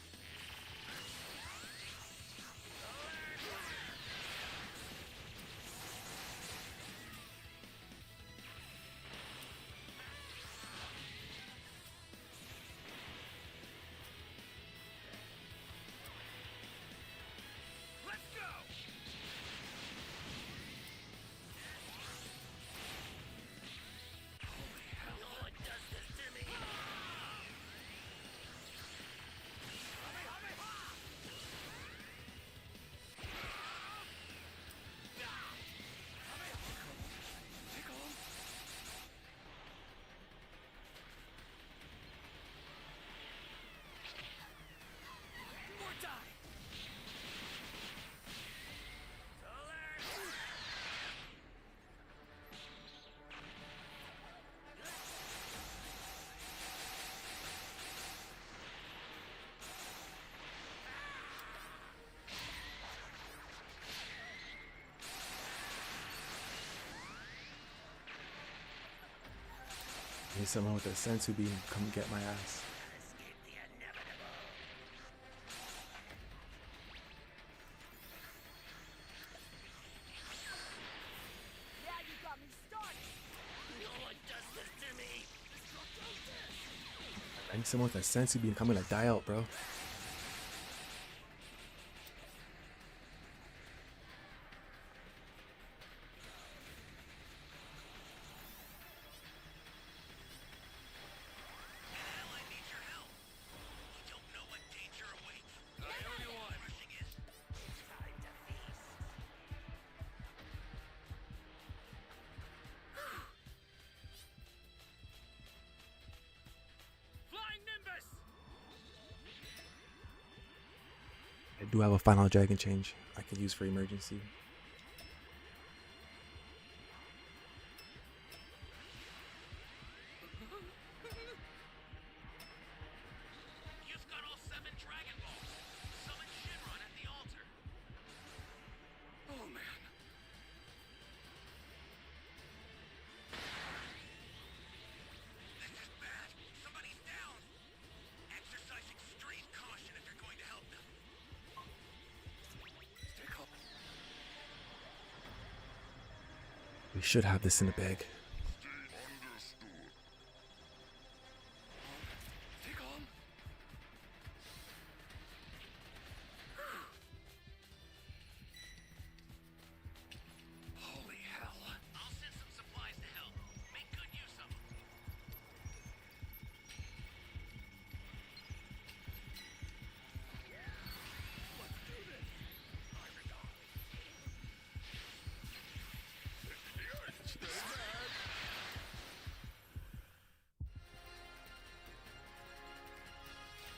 Need someone with a sensu beam come get my ass. Yeah, you got me started. No one does this to me. I need someone with a sensu beam coming to die out, bro. Hell, I need your help. We don't know what danger awaits. I owe you one. Rushing in. Time to feast. Flying Nimbus! I do have a final dragon change I could use for emergency. You've got all 7 Dragon Balls. Summon Shinron at the altar. Oh man. This is bad. Somebody's down. Exercise extreme caution if you're going to help them. Stay calm. We should have this in the bag. Stay calm. Holy hell. I'll send some supplies to help. Make good use of them.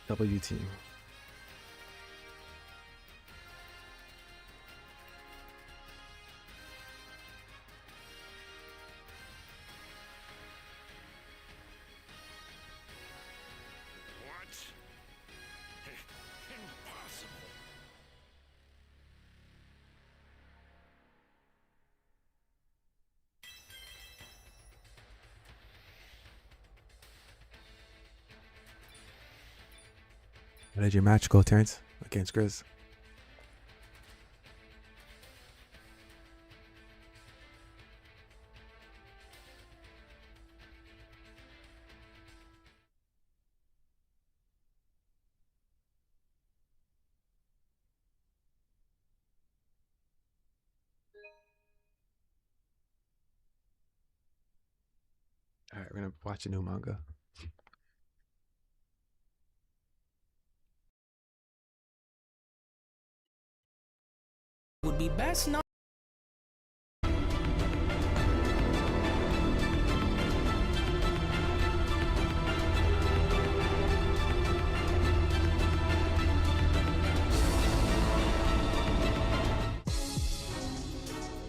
W team. What? Impossible. How did your match go, Terrence? Against Grizz? Alright, we're gonna watch a new manga. Would be best not.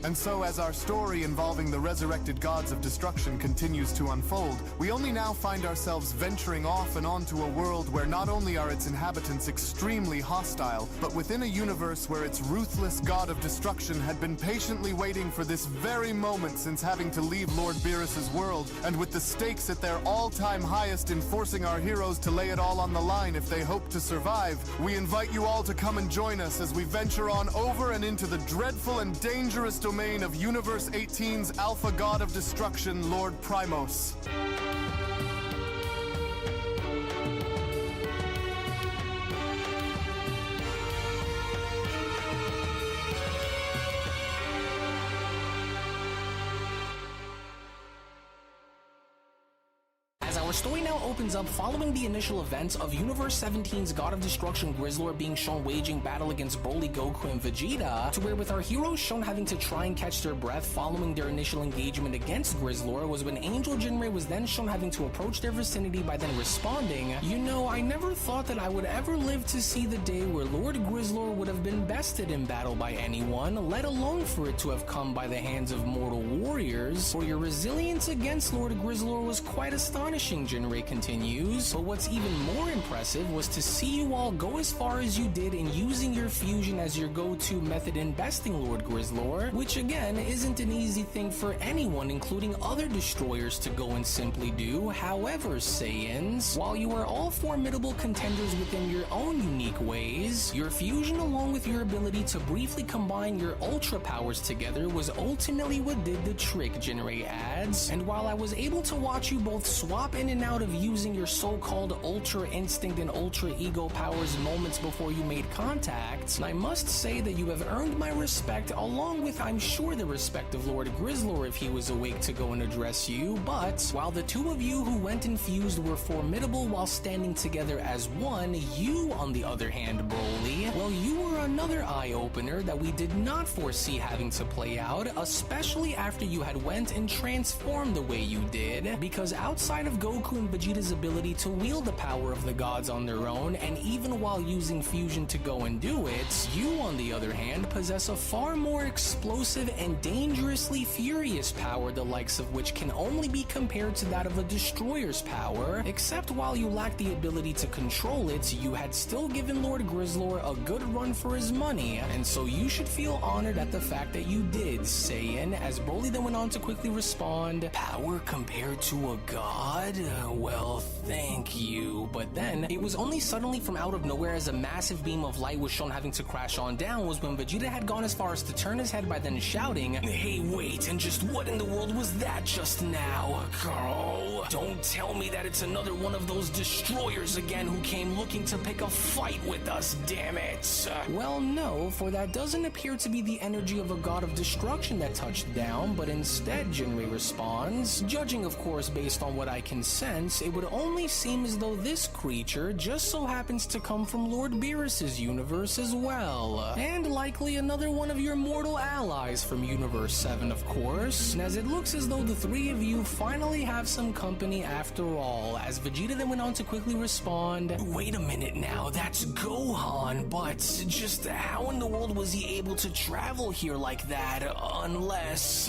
And so, as our story involving the resurrected gods of destruction continues to unfold, we only now find ourselves venturing off and onto a world where not only are its inhabitants extremely hostile, but within a universe where its ruthless god of destruction had been patiently waiting for this very moment since having to leave Lord Beerus's world, and with the stakes at their all-time highest in forcing our heroes to lay it all on the line if they hope to survive, we invite you all to come and join us as we venture on over and into the dreadful and dangerous domain of Universe 18's Alpha God of Destruction, Lord Primos. Our story now opens up following the initial events of Universe 17's God of Destruction Grizzlord being shown waging battle against Broly, Goku, and Vegeta, to where with our heroes shown having to try and catch their breath following their initial engagement against Grizzlord, was when Angel Jinrei was then shown having to approach their vicinity by then responding, "You know, I never thought that I would ever live to see the day where Lord Grizzlord would have been bested in battle by anyone, let alone for it to have come by the hands of mortal warriors, for your resilience against Lord Grizzlord was quite astonishing, watching, Jinrei continues. But what's even more impressive was to see you all go as far as you did in using your fusion as your go-to method in besting Lord Grizzlor, which again isn't an easy thing for anyone, including other destroyers, to go and simply do. However, Saiyans, while you are all formidable contenders within your own unique ways, your fusion along with your ability to briefly combine your ultra powers together was ultimately what did the trick, Jinrei adds. And while I was able to watch you both swap in and out of using your so-called ultra instinct and ultra ego powers moments before you made contact, I must say that you have earned my respect, along with, I'm sure, the respect of Lord Grizzlor if he was awake to go and address you. But while the two of you who went and fused were formidable while standing together as one, you, on the other hand, Broly, well, you were another eye-opener that we did not foresee having to play out, especially after you had went and transformed the way you did, because outside of Goku and Vegeta's ability to wield the power of the gods on their own, and even while using fusion to go and do it, you, on the other hand, possess a far more explosive and dangerously furious power, the likes of which can only be compared to that of a destroyer's power, except while you lack the ability to control it, you had still given Lord Grizzlor a good run for his money, and so you should feel honored at the fact that you did, Saiyan, as Broly then went on to quickly respond, power compared to a god? Well, thank you. But then, it was only suddenly from out of nowhere as a massive beam of light was shown having to crash on down was when Vegeta had gone as far as to turn his head by then shouting, hey wait, and just what in the world was that just now? Carl, don't tell me that it's another one of those destroyers again who came looking to pick a fight with us, damn it. Well, no, for that doesn't appear to be the energy of a god of destruction that touched down, but instead, Jinrei responds, judging of course based on what I can sense, it would only seem as though this creature just so happens to come from Lord Beerus's universe as well, and likely another one of your mortal allies from Universe 7, of course, as it looks as though the three of you finally have some company after all, as Vegeta then went on to quickly respond, wait a minute now, that's Gohan, but just how in the world was he able to travel here like that, unless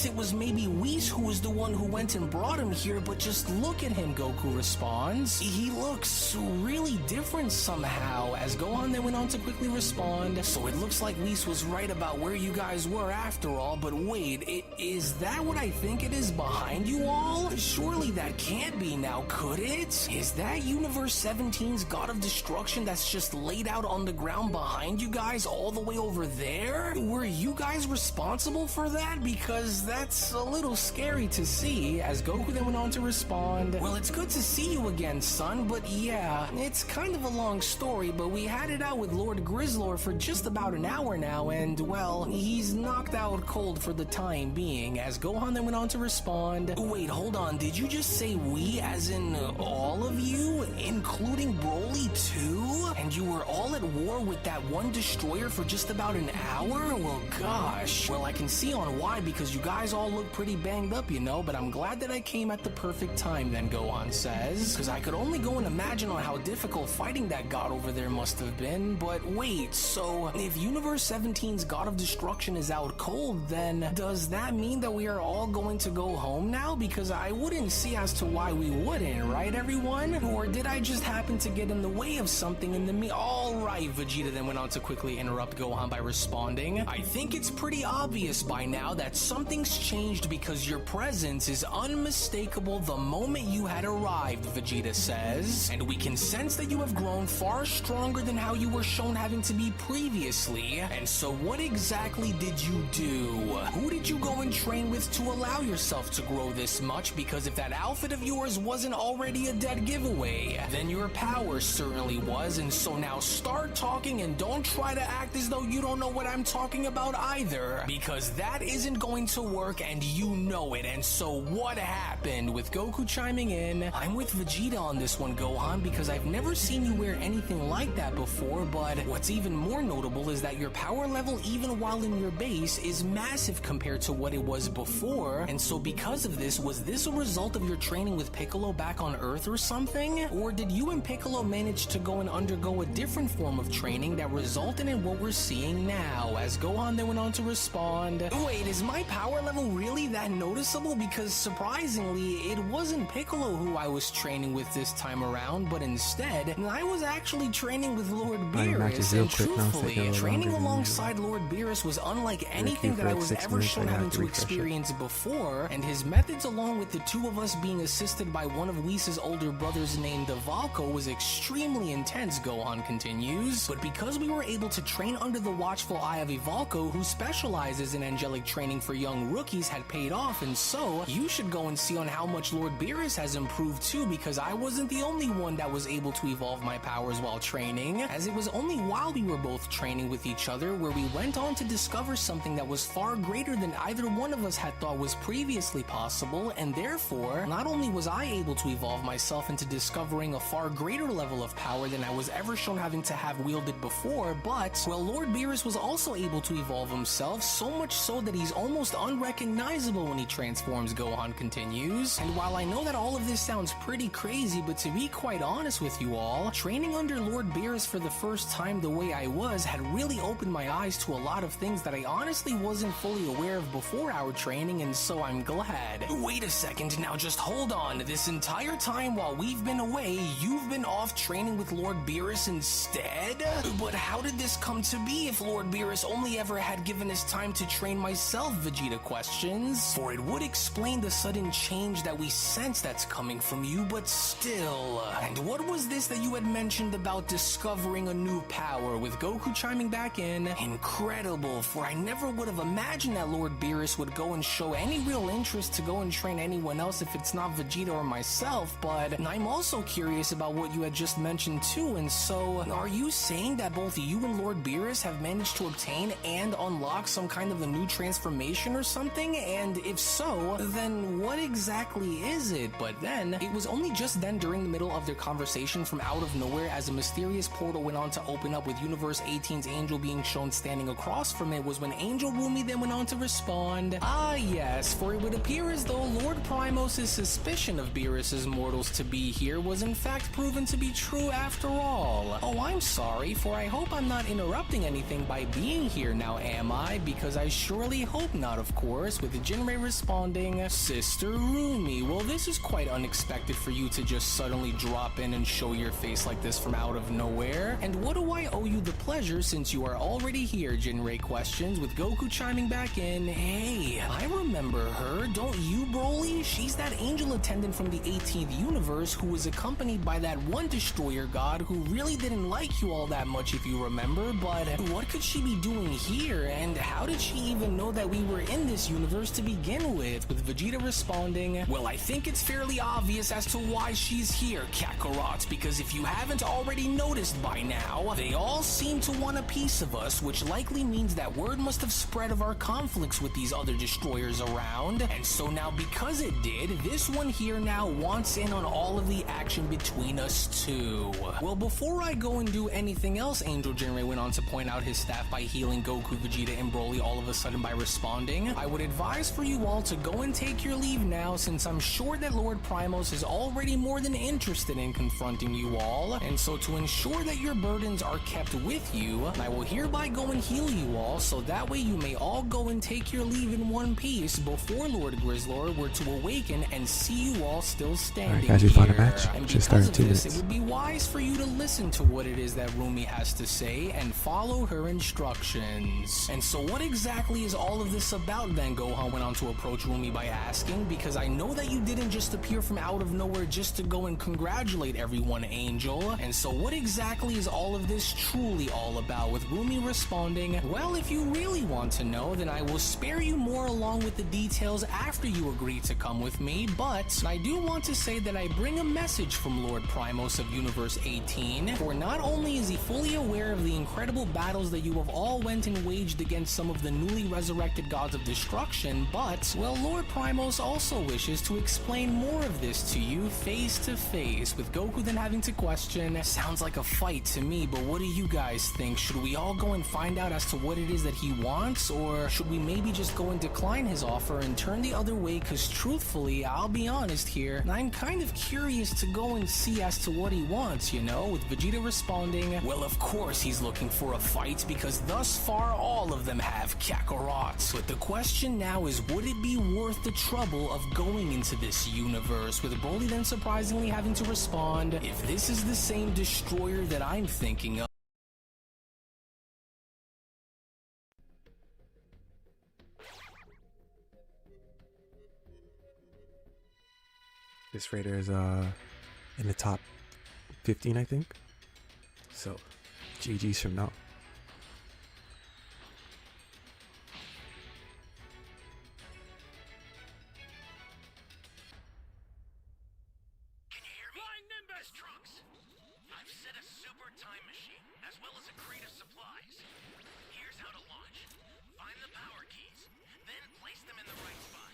it was maybe Whis who was the one who went and brought him here, but just look at him, Goku responds, he looks really different somehow, as Gohan then went on to quickly respond, so it looks like Whis was right about where you guys were after all, but wait, is that what I think it is behind you all? Surely that can't be now, could it? Is that Universe 17's God of Destruction that's just laid out on the ground behind you guys all the way over there? Were you guys responsible for that? Because that's a little scary to see, as Goku then went on to respond, well, it's good to see you again, son, but yeah, it's kind of a long story, but we had it out with Lord Grizzlor for just about an hour now, and, well, he's knocked out cold for the time being, as Gohan then went on to respond, wait, hold on, did you just say we, as in all of you, including Broly too? And you were all at war with that one destroyer for just about an hour? Well, gosh. Well, I can see on why, because you guys all look pretty banged up, you know, but I'm glad that I came at the perfect time then, Gohan says, because I could only go and imagine on how difficult fighting that god over there must have been. But wait, so if Universe 17's God of Destruction is out cold, then does that mean that we are all going to go home now? Because I wouldn't see as to why we wouldn't, right everyone? Or did I just happen to get in the way of something in the Alright, Vegeta then went on to quickly interrupt Gohan by responding, I think it's pretty obvious by now that something's changed because your presence is unmistakable the moment you had arrived, Vegeta says, and we can sense that you have grown far stronger than how you were shown having to be previously, and so what exactly did you do? Who did you go and train with to allow yourself to grow this much? Because if that outfit of yours wasn't already a dead giveaway, then your power certainly was, and so now start talking and don't try to act as though you don't know what I'm talking about either, because that isn't going to work and you know it. And so what happened? With Goku chiming in, I'm with Vegeta on this one, Gohan, because I've never seen you wear anything like that before, but what's even more notable is that your power level, even while in your base, is massive compared to what it was before, and so because of this, was this a result of your training with Piccolo back on Earth or something? Or did you and Piccolo manage to go and undergo a different form of training that resulted in what we're seeing now? As Gohan then went on to respond, wait, is my power level really that noticeable? Because surprisingly, it wasn't Piccolo who I was training with this time around, but instead, I was actually training with Lord Beerus, and truthfully, training alongside Lord Beerus was unlike anything that I was ever shown having to experience before, and his methods along with the two of us being assisted by one of Whis' older brothers named Valko was extremely intense, Gohan continues. But because we were able to train under the watchful eye of Ivalco, who specializes in angelic training for young rookies, had paid off, and so you should go and see on how much Lord Beerus has improved too, because I wasn't the only one that was able to evolve my powers while training, as it was only while we were both training with each other where we went on to discover something that was far greater than either one of us had thought was previously possible, and therefore, not only was I able to evolve myself into discovering a far greater level of power than I was ever shown having to have wielded before, but, well, Lord Beerus was also able to evolve himself, so much so that he's almost unrecognizable when he transforms, Gohan continues. And while I know that all of this sounds pretty crazy, but to be quite honest with you all, training under Lord Beerus for the first time the way I was had really opened my eyes to a lot of things that I honestly wasn't fully aware of before our training, and so I'm glad. Wait a second, now just hold on. This entire time while we've been away, you've been off training with Lord Beerus instead? But how did this come to be if Lord Beerus only ever had given us time to train myself, Vegeta questions? For it would explain the sudden change that we sense that's coming from you, but still. And what was this that you had mentioned about discovering a new power, with Goku chiming back in? Incredible, for I never would have imagined that Lord Beerus would go and show any real interest to go and train anyone else if it's not Vegeta or myself, but I'm also curious about what you had just mentioned too, and so, are you saying that both you and Lord Beerus have managed to obtain and unlock some kind of a new transformation or something? And if so, then what exactly is it? But then, it was only just then during the middle of their conversation from out of nowhere as a mysterious portal went on to open up with Universe 18's Angel being shown standing across from it was when Angel Rumi then went on to respond, ah yes, for it would appear as though Lord Primos' suspicion of Beerus' mortals to be here was in fact proven to be true after all. Oh, I'm sorry, for I hope I'm not interrupting anything by being here now, am I? Because I surely hope not, of course, with Jinrei responding, Sister Rumi, well this is quite unexpected for you to just suddenly drop in and show your face like this from out of nowhere. And what do I owe you the pleasure since you are already here, Jinrei questions, with Goku chiming back in, hey, I remember her, don't you, Broly? She's that angel attendant from the 18th universe who was accompanied by that one destroyer god who really didn't like you all that much if you remember, but what could she be doing here, and how did she even know that we were in this universe to begin with Vegeta responding, well, I think it's fairly obvious as to why she's here, Kakarot, because if you haven't already noticed by now, they all seem to want a piece of us, which likely means that word must have spread of our conflicts with these other destroyers around, and so now because it did, this one here now wants in on all of the action between us too. Well, before I go and do anything else, Angel Jinrei went on to point out his staff by healing Goku, Vegeta, and Broly all of a sudden by responding, I would advise for you all to go and take your leave now, since I'm sure that Lord Primos is already more than interested in confronting you all, and so to ensure that your burdens are kept with you, I will hereby go and heal you all, so that way you may all go and take your leave in one piece before Lord Grizzlord were to awaken and see you all still standing guys, we found a here. match. And Just because started of 2 this, minutes. it would be wise for you to listen to what it is that Rumi has to say and follow her instructions. And so what exactly is all of this about then? Gohan went on to approach Rumi by asking, because I know that you didn't just appear from out of nowhere just to go and congratulate everyone, Angel. And so what exactly is all of this truly all about? With Rumi responding, well, if you really want to know, then I will spare you more along with the details after you agree to come with me, but I do want to say that I bring a message from Lord Primos of Universe 18, for not only is he fully aware of the incredible battles that you have all went and waged against some of the newly resurrected gods of destruction, but, well, Lord Primos also wishes to explain more of this to you face to face, with Goku then having to question, sounds like a fight to me, but what do you guys think? Should we all go and find out as to what it is that he wants, or should we maybe just go and decline his offer and turn the other way, because truthfully, I'll be honest here, I'm kind of curious to go and see as to what he wants, you know, with Vegeta responding, well, of course he's looking for a fight because thus far all of them have Kakarot. But the question now is, would it be worth the trouble of going into this universe, with Broly then surprisingly having to respond, if this is the same destroyer that I'm thinking of. This raider is in the top 15, I think. So, GG's from now. Can you hear me? Flying Nimbus! Trunks! I've set a super time machine, as well as a crate of supplies. Here's how to launch. Find the power keys, then place them in the right spot.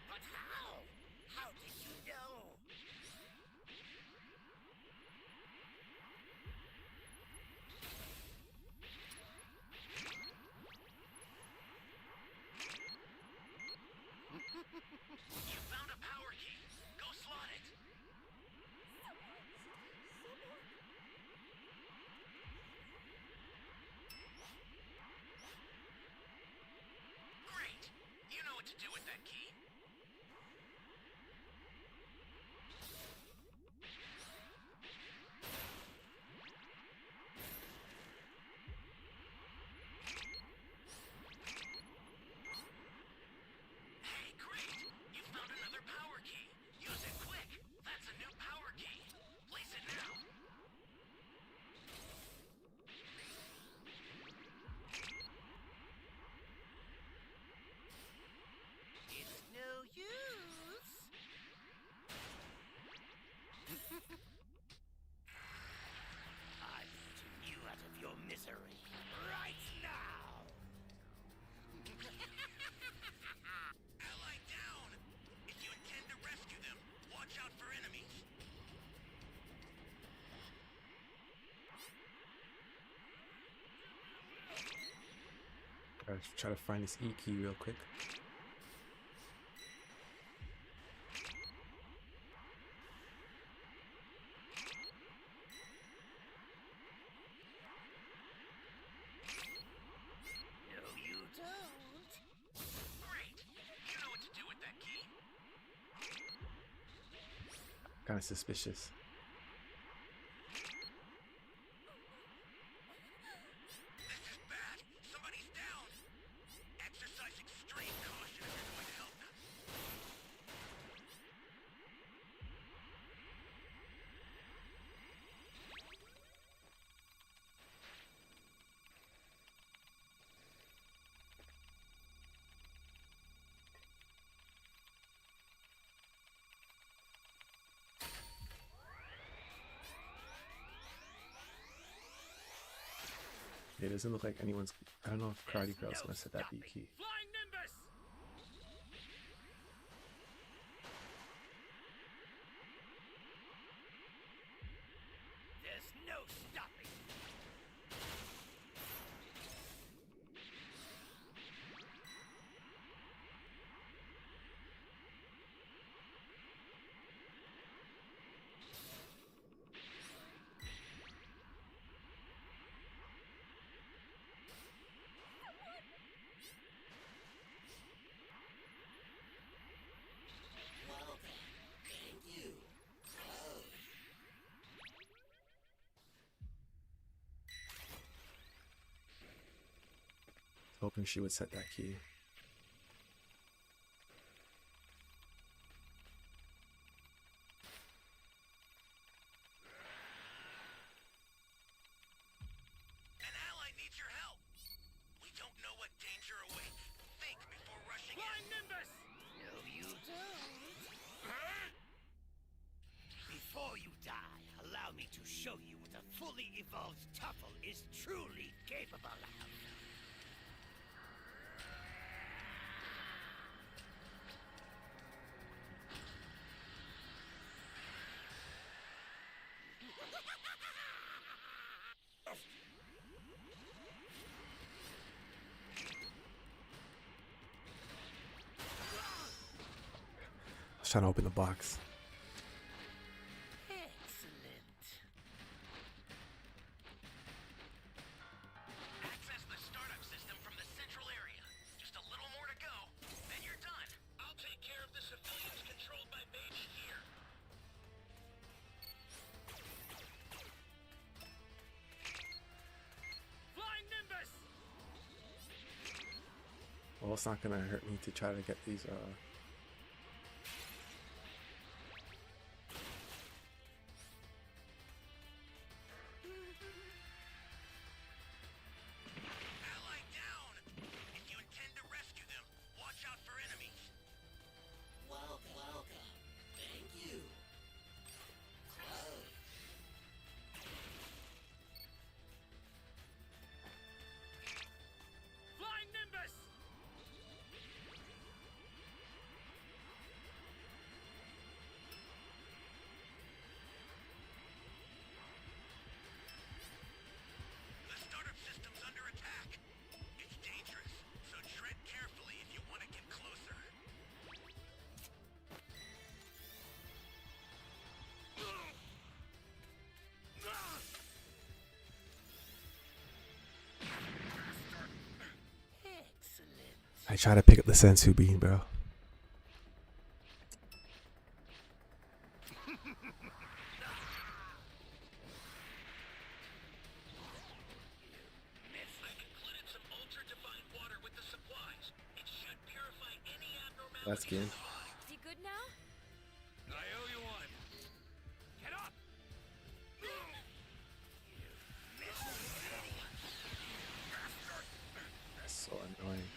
But how? How did you know? You found a power key. Go slot it. Great. You know what to do with that key. Hey, great! You found another power key. Use it quick. That's a new power key. Place it now. It's no use. I'll pull you out of your misery right now. Ally down! If you intend to rescue them, watch out for enemies. Gotta try to find this E key real quick. No, you don't. Great! You know what to do with that key. Kind of suspicious. This is bad. Somebody's down. Exercise extreme caution if you're going to help them. It doesn't look like anyone's. I don't know if Karate Girl's gonna set that B key. Flying Nimbus! There's no stopping. Well then, thank you. Hoping she would set that key. An ally needs your help. We don't know what danger awaits. Think before rushing Flying in. Nimbus! No, you don't. Before you die, allow me to show you what a fully evolved Tuffle is truly capable of. trying to open the box. Excellent. Access the startup system from the central area. Just a little more to go, then you're done. I'll take care of the civilians controlled by Mage here. Flying Nimbus! Well, it's not gonna hurt me to try to get these Ally down! If you intend to rescue them, watch out for enemies. Welcome. Thank you. Close. Flying Nimbus! The startup system's under attack. It's dangerous, so tread carefully if you want to get closer. Excellent. I try to pick up the sensu bean, bro. I included some ultra-divine water with the supplies. It should purify any abnormalities. That's good. You good now? I owe you one. Get up! That's so annoying.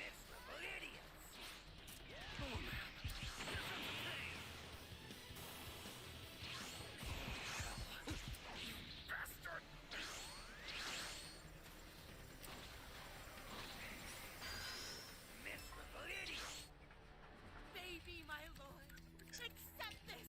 Baby, my lord. Accept this.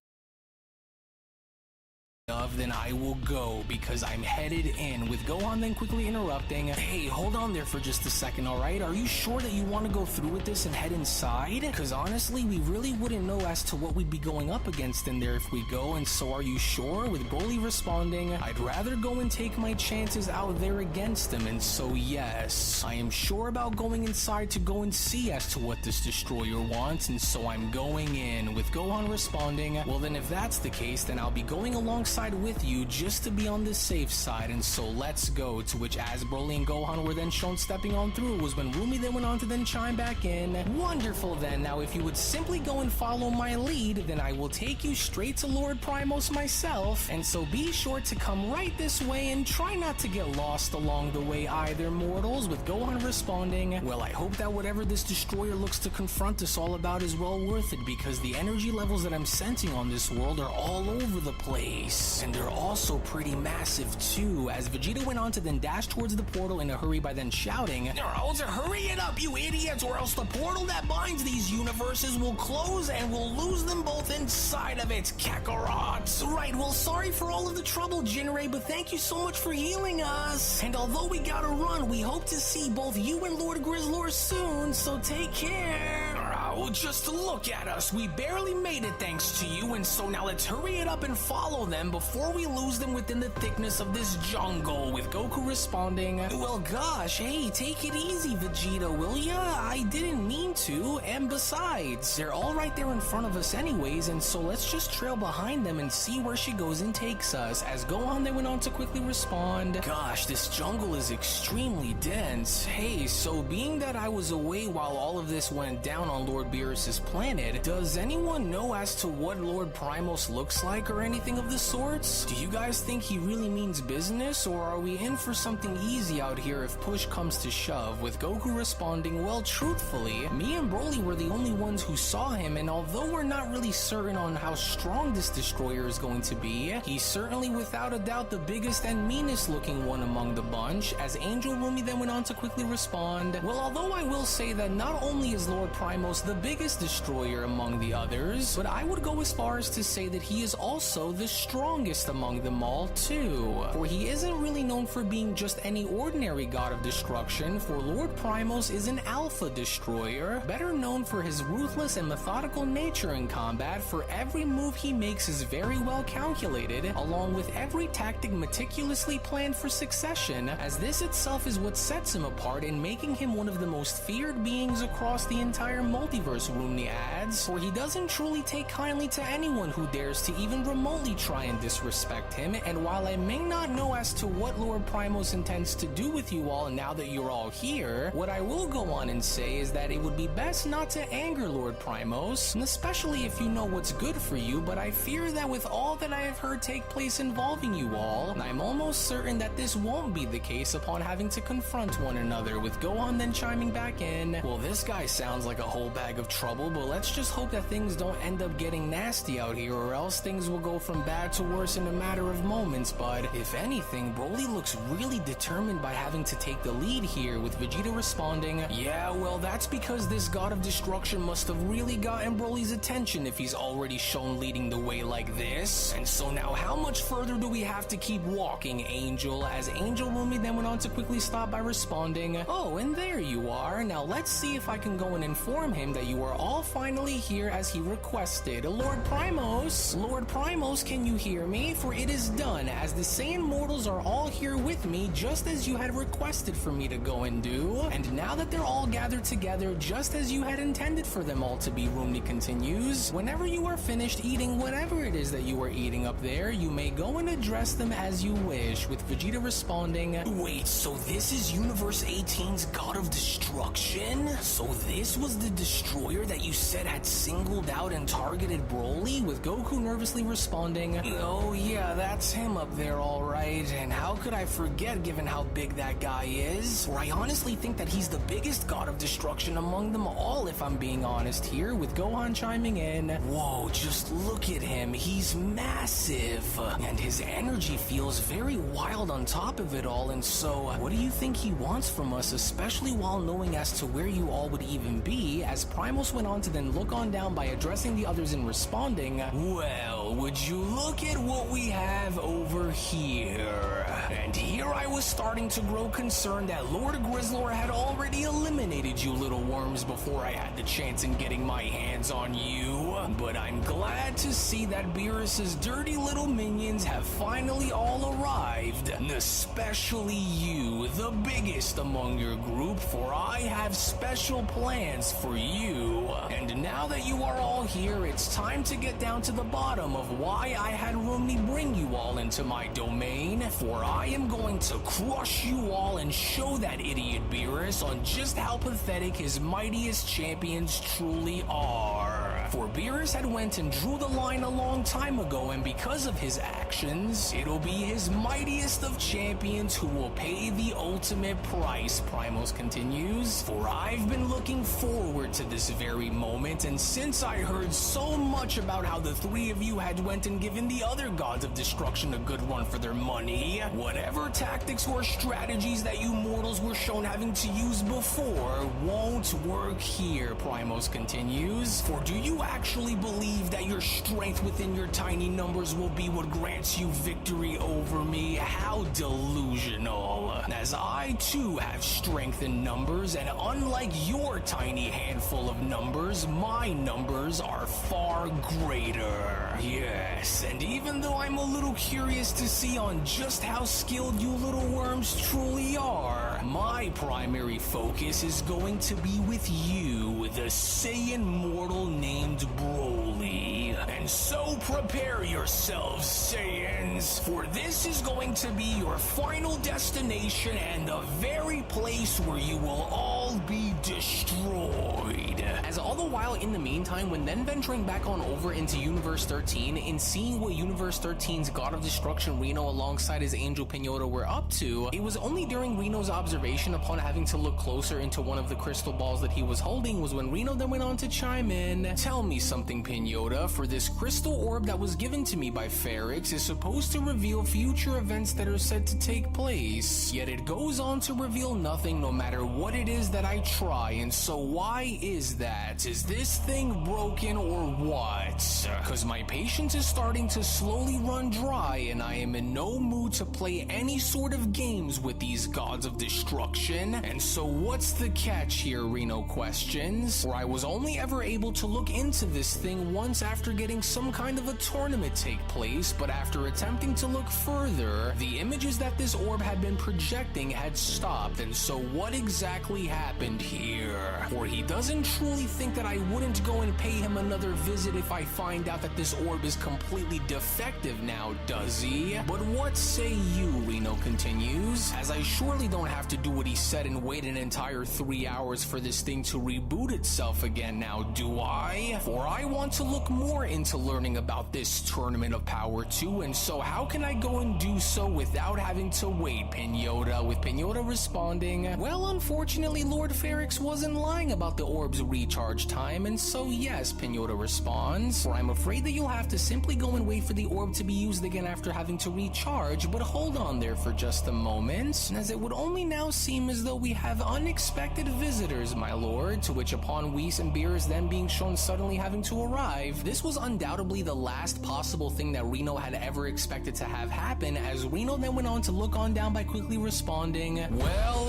Then I will go because I'm headed in, with Gohan then quickly interrupting. Hey, hold on there for just a second, alright? Are you sure that you want to go through with this and head inside? Because honestly, we really wouldn't know as to what we'd be going up against in there if we go, and so are you sure? With Broly responding, I'd rather go and take my chances out there against him, and so yes, I am sure about going inside to go and see as to what this destroyer wants, and so I'm going in. With Gohan responding, well then if that's the case, then I'll be going alongside with you just to be on the safe side, and so let's go. To which as Broly and Gohan were then shown stepping on through was when Rumi then went on to then chime back in. Wonderful then, now if you would simply go and follow my lead, then I will take you straight to Lord Primos myself, and so be sure to come right this way and try not to get lost along the way either, mortals. With Gohan responding, well I hope that whatever this destroyer looks to confront us all about is well worth it, because the energy levels that I'm sensing on this world are all over the place, and they're also pretty massive too. As Vegeta went on to then dash towards the portal in a hurry by then shouting, "Naruto, hurry it up, you idiots, or else the portal that binds these universes will close and we'll lose them both inside of it, Kakarot." Right, well sorry for all of the trouble, Jinrei, but thank you so much for healing us. And although we gotta run, we hope to see both you and Lord Grizzlor soon, so take care. Oh, just look at us, we barely made it thanks to you, and so now let's hurry it up and follow them before we lose them within the thickness of this jungle. With Goku responding, well gosh, hey, take it easy Vegeta, will ya? I didn't mean to, and besides, they're all right there in front of us anyways, and so let's just trail behind them and see where she goes and takes us. As Gohan then went on to quickly respond, gosh, this jungle is extremely dense. Hey, so being that I was away while all of this went down on Lord Beerus's planet, does anyone know as to what Lord Primos looks like or anything of the sorts? Do you guys think he really means business, or are we in for something easy out here if push comes to shove? With Goku responding, well truthfully, me and Broly were the only ones who saw him, and although we're not really certain on how strong this destroyer is going to be, he's certainly without a doubt the biggest and meanest looking one among the bunch. As Angel Rumi then went on to quickly respond, well although I will say that not only is Lord Primos the biggest destroyer among the others, but I would go as far as to say that he is also the strongest among them all too. For he isn't really known for being just any ordinary god of destruction, for Lord Primos is an alpha destroyer, are. Better known for his ruthless and methodical nature in combat, for every move he makes is very well calculated, along with every tactic meticulously planned for succession, as this itself is what sets him apart in making him one of the most feared beings across the entire multiverse, Rumney adds, for he doesn't truly take kindly to anyone who dares to even remotely try and disrespect him, and while I may not know as to what Lord Primos intends to do with you all now that you're all here, what I will go on and say is that it would be best not to anger Lord Primos, and especially if you know what's good for you, but I fear that with all that I have heard take place involving you all, I'm almost certain that this won't be the case upon having to confront one another, with Gohan then chiming back in, well, this guy sounds like a whole bag of trouble, but let's just hope that things don't end up getting nasty out here, or else things will go from bad to worse in a matter of moments. But if anything, Broly looks really determined by having to take the lead here, with Vegeta responding, yeah, well, that's because this god of destruction must have really gotten Broly's attention if he's already shown leading the way like this. And so now how much further do we have to keep walking, Angel? As Angel Rumi then went on to quickly stop by responding, oh, and there you are. Now let's see if I can go and inform him that you are all finally here as he requested. Lord Primos, can you hear me? For it is done, as the Saiyan mortals are all here with me, just as you had requested for me to go and do. And now that they're all gathered together, just as you had intended for them all to be, Rumney continues, whenever you are finished eating whatever it is that you are eating up there, you may go and address them as you wish, with Vegeta responding, wait, so this is Universe 18's God of Destruction? So this was the destroyer that you said had singled out and targeted Broly? With Goku nervously responding, oh yeah, that's him up there, alright, and how could I forget given how big that guy is? For I honestly think that he's the biggest God of Destruction among them all, if I'm being honest here, with Gohan chiming in, whoa, just look at him, he's massive, and his energy feels very wild on top of it all, and so, what do you think he wants from us, especially while knowing as to where you all would even be? As Primos went on to then look on down by addressing the others and responding, well, would you look at what we have over here? And here I was starting to grow concerned that Lord Grizzlor had already eliminated you little worms before I had the chance in getting my hands on you. But I'm glad to see that Beerus's dirty little minions have finally all arrived. Especially you, the biggest among your group, for I have special plans for you. And now that you are all here, it's time to get down to the bottom of why I had Rumney bring you all into my domain, for I am going to crush you all and show that idiot Beerus on just how pathetic his mightiest champions truly are. For Beerus had went and drew the line a long time ago, and because of his actions, it'll be his mightiest of champions who will pay the ultimate price, Primos continues. For I've been looking forward to this very moment, and since I heard so much about how the three of you had went and given the other gods of destruction a good run for their money, whatever tactics or strategies that you mortals were shown having to use before won't work here, Primos continues. For do you actually believe that your strength within your tiny numbers will be what grants you victory over me? How delusional. As I too have strength in numbers, and unlike your tiny handful of numbers, my numbers are far greater. Yes, and even though I'm a little curious to see on just how skilled you little worms truly are, my primary focus is going to be with you, the Saiyan mortal named Broly. And so prepare yourselves, Saiyans, for this is going to be your final destination and the very place where you will all be destroyed. As all the while in the meantime, when then venturing back on over into Universe 13 and seeing what Universe 13's God of Destruction Reno alongside his Angel Pinota were up to, it was only during Reno's observation upon having to look closer into one of the crystal balls that he was holding was when Reno then went on to chime in, tell me something, Pinota, for this crystal orb that was given to me by Ferrix is supposed to reveal future events that are said to take place, yet it goes on to reveal nothing no matter what it is that I try, and so why is that? chat, is this thing broken or what? Cause my patience is starting to slowly run dry and I am in no mood to play any sort of games with these gods of destruction. And so what's the catch here, Reno questions? Where I was only ever able to look into this thing once after getting some kind of a tournament take place, but after attempting to look further, the images that this orb had been projecting had stopped. And so what exactly happened here? For he doesn't truly think that I wouldn't go and pay him another visit if I find out that this orb is completely defective now, does he? But what say you, Reno continues, as I surely don't have to do what he said and wait an entire 3 hours for this thing to reboot itself again now, do I? For I want to look more into learning about this Tournament of Power 2, and so how can I go and do so without having to wait, Pinota? With Pinota responding, well, unfortunately, Lord Ferrix wasn't lying about the orb's recharge time, and so yes, Pinota responds, for I'm afraid that you'll have to simply go and wait for the orb to be used again after having to recharge, but hold on there for just a moment, as it would only now seem as though we have unexpected visitors, my lord, to which upon Whis and Beerus then being shown suddenly having to arrive, this was undoubtedly the last possible thing that Reno had ever expected to have happen, as Reno then went on to look on down by quickly responding, well,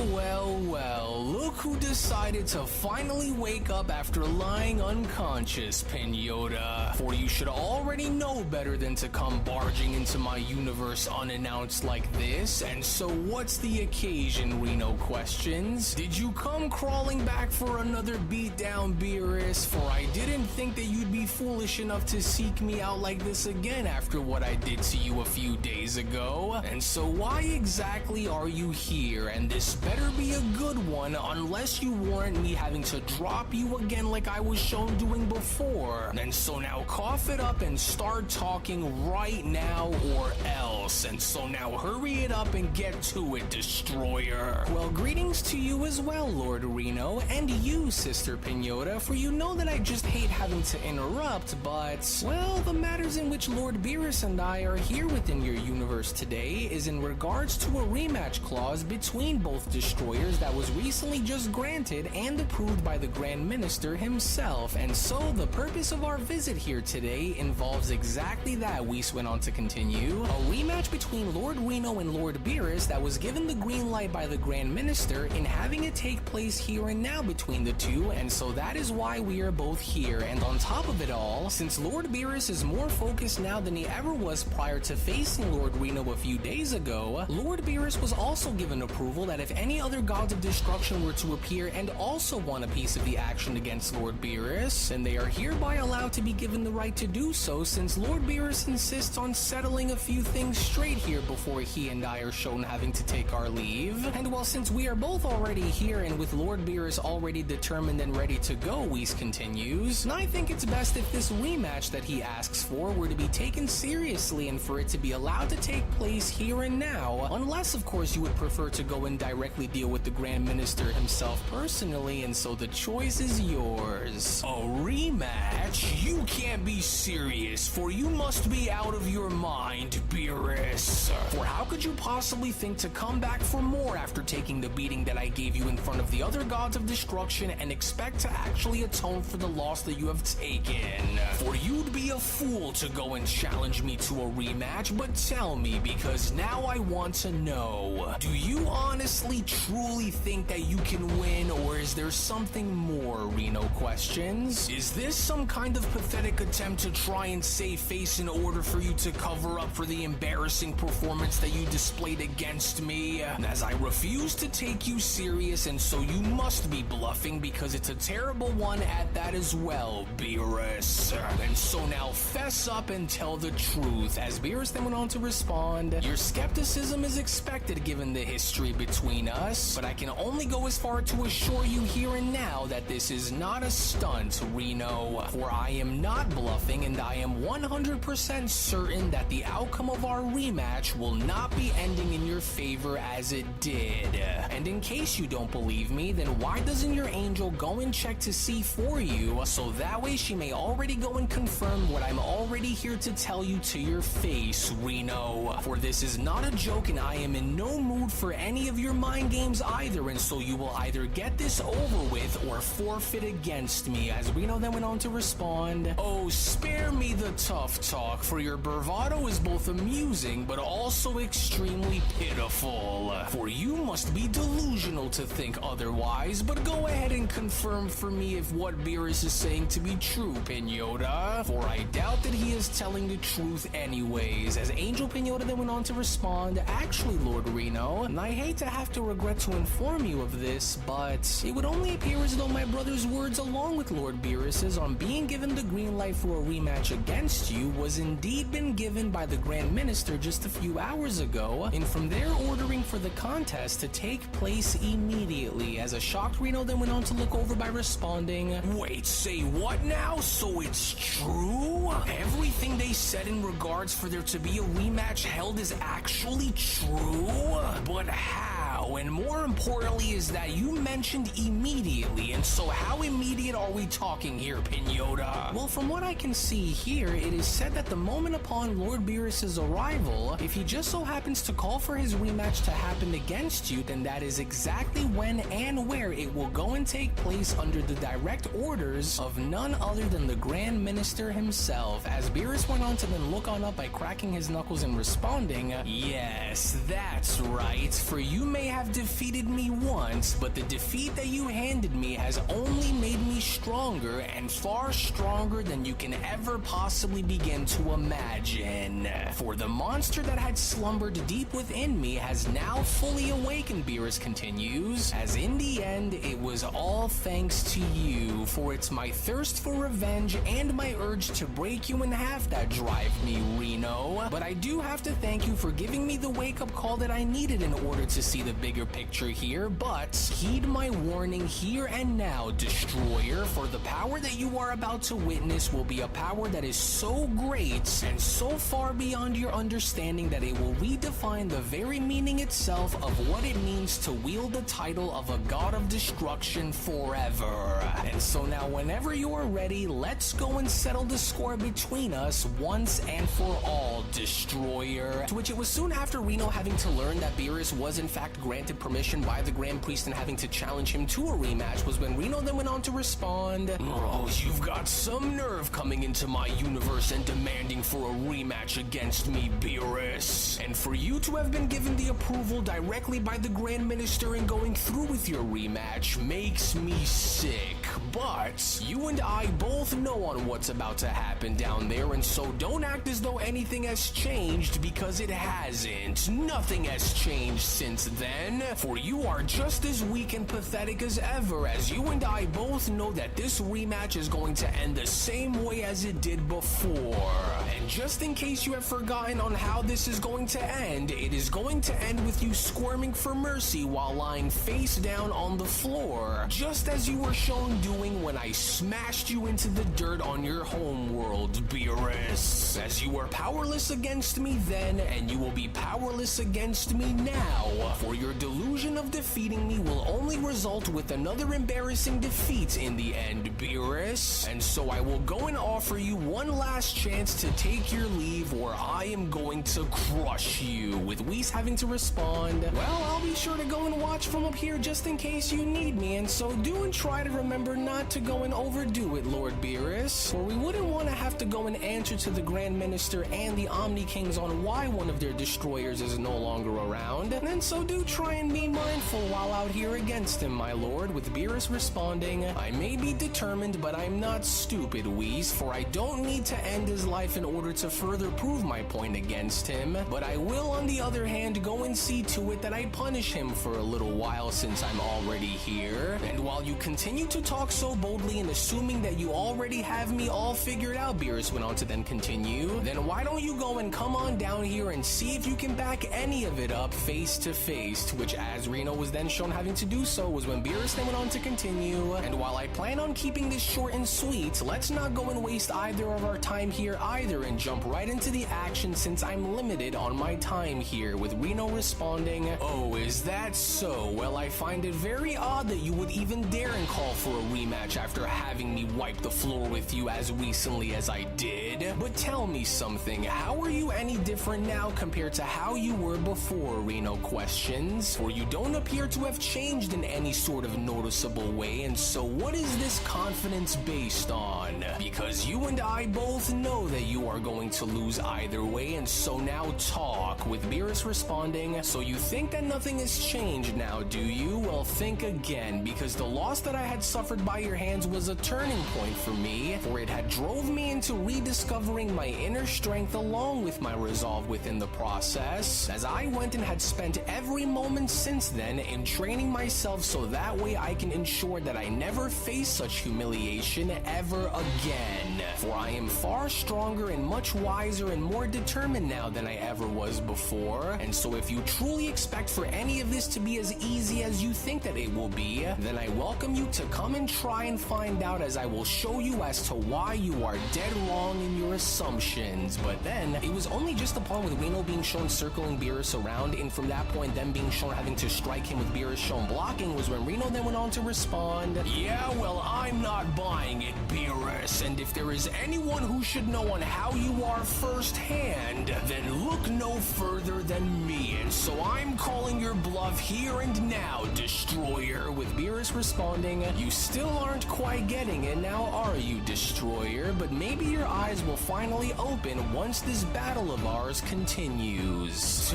look who decided to finally wake up after lying unconscious, Pinota. For you should already know better than to come barging into my universe unannounced like this, and so what's the occasion, Reno questions? Did you come crawling back for another beatdown, Beerus? For I didn't think that you'd be foolish enough to seek me out like this again after what I did to you a few days ago. And so why exactly are you here? And this better be a good one, unless you warrant me having to drop you again like I was shown doing before. And so now cough it up and start talking right now or else. And so now hurry it up and get to it, Destroyer. Well, greetings to you as well, Lord Reno, and you, Sister Pinota, for you know that I just hate having to interrupt, but, well, the matters in which Lord Beerus and I are here within your universe today is in regards to a rematch clause between both Destroyers that was recently just granted and approved by the Grand Minister himself, and so the purpose of our visit here today involves exactly that, Whis went on to continue, a rematch between Lord Reno and Lord Beerus that was given the green light by the Grand Minister in having it take place here and now between the two, and so that is why we are both here. And on top of it all, since Lord Beerus is more focused now than he ever was prior to facing Lord Reno a few days ago, Lord Beerus was also given approval that if any other gods of destruction were to appear and also want a piece of the action against Lord Beerus, then they are hereby allowed to be given the right to do so, since Lord Beerus insists on settling a few things straight here before he and I are shown having to take our leave. And well, since we are both already here and with Lord Beerus already determined and ready to go, Whis continues, and I think it's best if this rematch that he asks for were to be taken seriously and for it to be allowed to take place here and now, unless of course you would prefer to go and directly deal with the Grand Minister himself personally, and so the choice is yours. A rematch? You can't be serious, for you must be out of your mind, Beerus. For how could you possibly think to come back for more after taking the beating that I gave you in front of the other gods of destruction and expect to actually atone for the loss that you have taken? For you'd be a fool to go and challenge me to a rematch, but tell me, because now I want to know, do you honestly truly think that you can win, or is there something more, Reno questions? Is this some kind of pathetic attempt to try and save face in order for you to cover up for the embarrassing performance that you displayed against me? As I refuse to take you serious, and so you must be bluffing, because it's a terrible one at that as well, Beerus. And so now fess up and tell the truth. As Beerus then went on to respond, your skepticism is expected given the history between us, but I can only go as far to assure you here and now that this is not a stunt, Reno, for I am not bluffing, and I am 100% certain that the outcome of our rematch will not be ending in your favor as it did. And in case you don't believe me, then why doesn't your angel go and check to see for you, so that way she may already go and confirm what I'm already here to tell you to your face, Reno. For this is not a joke, and I am in no mood for any of your mind games either, and so you will either get this over with or forfeit against me. As Reno then went on to respond, "Oh, spare me the tough talk, for your bravado is both amusing but also extremely pitiful. For you must be delusional to think otherwise, but go ahead and confirm for me if what Beerus is saying to be true, Pinota, for I doubt that he is telling the truth anyways." As Angel Pinota then went on to respond, "Actually, Lord Reno, and I hate to have to regret to inform you of this, but it would only appear as though my brother's words along with Lord Beerus's on being given the green light for a rematch against you was indeed been given by the Grand Minister just a few hours ago, and from there ordering for the contest to take place immediately." As a shocked Reno then went on to look over by responding, "Wait, say what now? So it's true? Everything they said in regards for there to be a rematch held is actually true? But how? And more importantly is that you mentioned immediately, and so how immediate are we talking here, Pinota?" Well, from what I can see here, it is said that the moment upon Lord Beerus's arrival, if he just so happens to call for his rematch to happen against you, then that is exactly when and where it will go and take place under the direct orders of none other than the Grand Minister himself. As Beerus went on to then look on up by cracking his knuckles and responding, "Yes, that's right, for you may have defeated me once, but the defeat that you handed me has only made me stronger, and far stronger than you can ever possibly begin to imagine. For the monster that had slumbered deep within me has now fully awakened," Beerus continues, "as in the end it was all thanks to you, for it's my thirst for revenge and my urge to break you in half that drive me, Reno. But I do have to thank you for giving me the wake-up call that I needed in order to see the bigger picture here, but heed my warning here and now, Destroyer, for the power that you are about to witness will be a power that is so great and so far beyond your understanding that it will redefine the very meaning itself of what it means to wield the title of a god of destruction forever. And so now whenever you are ready, let's go and settle the score between us once and for all, Destroyer." To which it was soon after Reno having to learn that Beerus was in fact granted permission by the Grand Priest and having to challenge him to a rematch was when Reno then went on to respond, "Oh, you've got some nerve coming into my universe and demanding for a rematch against me, Beerus. And for you to have been given the approval directly by the Grand Minister and going through with your rematch makes me sick. But you and I both know on what's about to happen down there, and so don't act as though anything has changed, because it hasn't. Nothing has changed since then, for you are just as weak and pathetic as ever, as you and I both know that this rematch is going to end the same way as it did before. And just in case you have forgotten on how this is going to end, it is going to end with you squirming for mercy while lying face down on the floor, just as you were shown doing when I smashed you into the dirt on your home world, Beerus. As you were powerless against me then, and you will be powerless against me now, for your delusion of defeating me will only result with another embarrassing defeat in the end, Beerus. And so I will go and offer you one last chance to take your leave, or I am going to crush you. With Whis having to respond, "Well, I'll be sure to go and watch from up here just in case you need me, and so do and try to remember not to go and overdo it, Lord Beerus, for we wouldn't want to have to go and answer to the Grand Minister and the Omni Kings on why one of their destroyers is no longer around, and so do try and be mindful while out here against him, my lord." With Beerus responding, "I may be determined, but I'm not stupid, Whis, for I don't need to end his life in order to further prove my point against him, but I will on the other hand go and see to it that I punish him for a little while since I'm already here. And while you continue to talk so boldly and assuming that you already have me all figured out, Beerus went on to then continue, then why don't you go and come on down here and see if you can back any of it up face to face, to which as Reno was then shown having to do so was when Beerus then went on to continue, and while I plan on keeping this short and sweet, let's not go and waste either of our time here either and jump right into the action since I'm limited on my time here, with Reno responding, "Oh, is that so? Well, I find it very odd that you would even dare and call for a rematch after having me wipe the floor with you as recently as I did. But tell me something, how are you any different now compared to how you were before?" Reno questions, "for you don't appear to have changed in any sort of noticeable way, and so what is this confidence based on? Because you and I both know that you are going to lose either way, and so now talk," with Beerus responding, "So you think that nothing has changed now, do you? Well, think again, because the loss that I had suffered by your hands was a turning point for me, for it had drove me into rediscovering my inner strength along with my resolve within the process, as I went and had spent every moment since then in training myself so that way I can ensure that I never face such humiliation ever again, for I am far stronger and much wiser and more determined now than I ever was before, and so if you truly expect for any of this to be as easy as you think that it will be, then I welcome you to come and try and find out, as I will show you as to why you are dead wrong in your assumptions." But then, it was only just upon with Reno being shown circling Beerus around, and from that point them being shown having to strike him with Beerus shown blocking, was when Reno then went on to respond, "Yeah, well, I'm not buying it, Beerus, and if there is anyone who should know on how you are firsthand, then look no further than me, and so I'm calling your bluff here and now, Destroyer," with Beerus responding, "You still aren't quite getting it now, are you, Destroyer? But maybe your eyes will finally open once this battle of ours continues.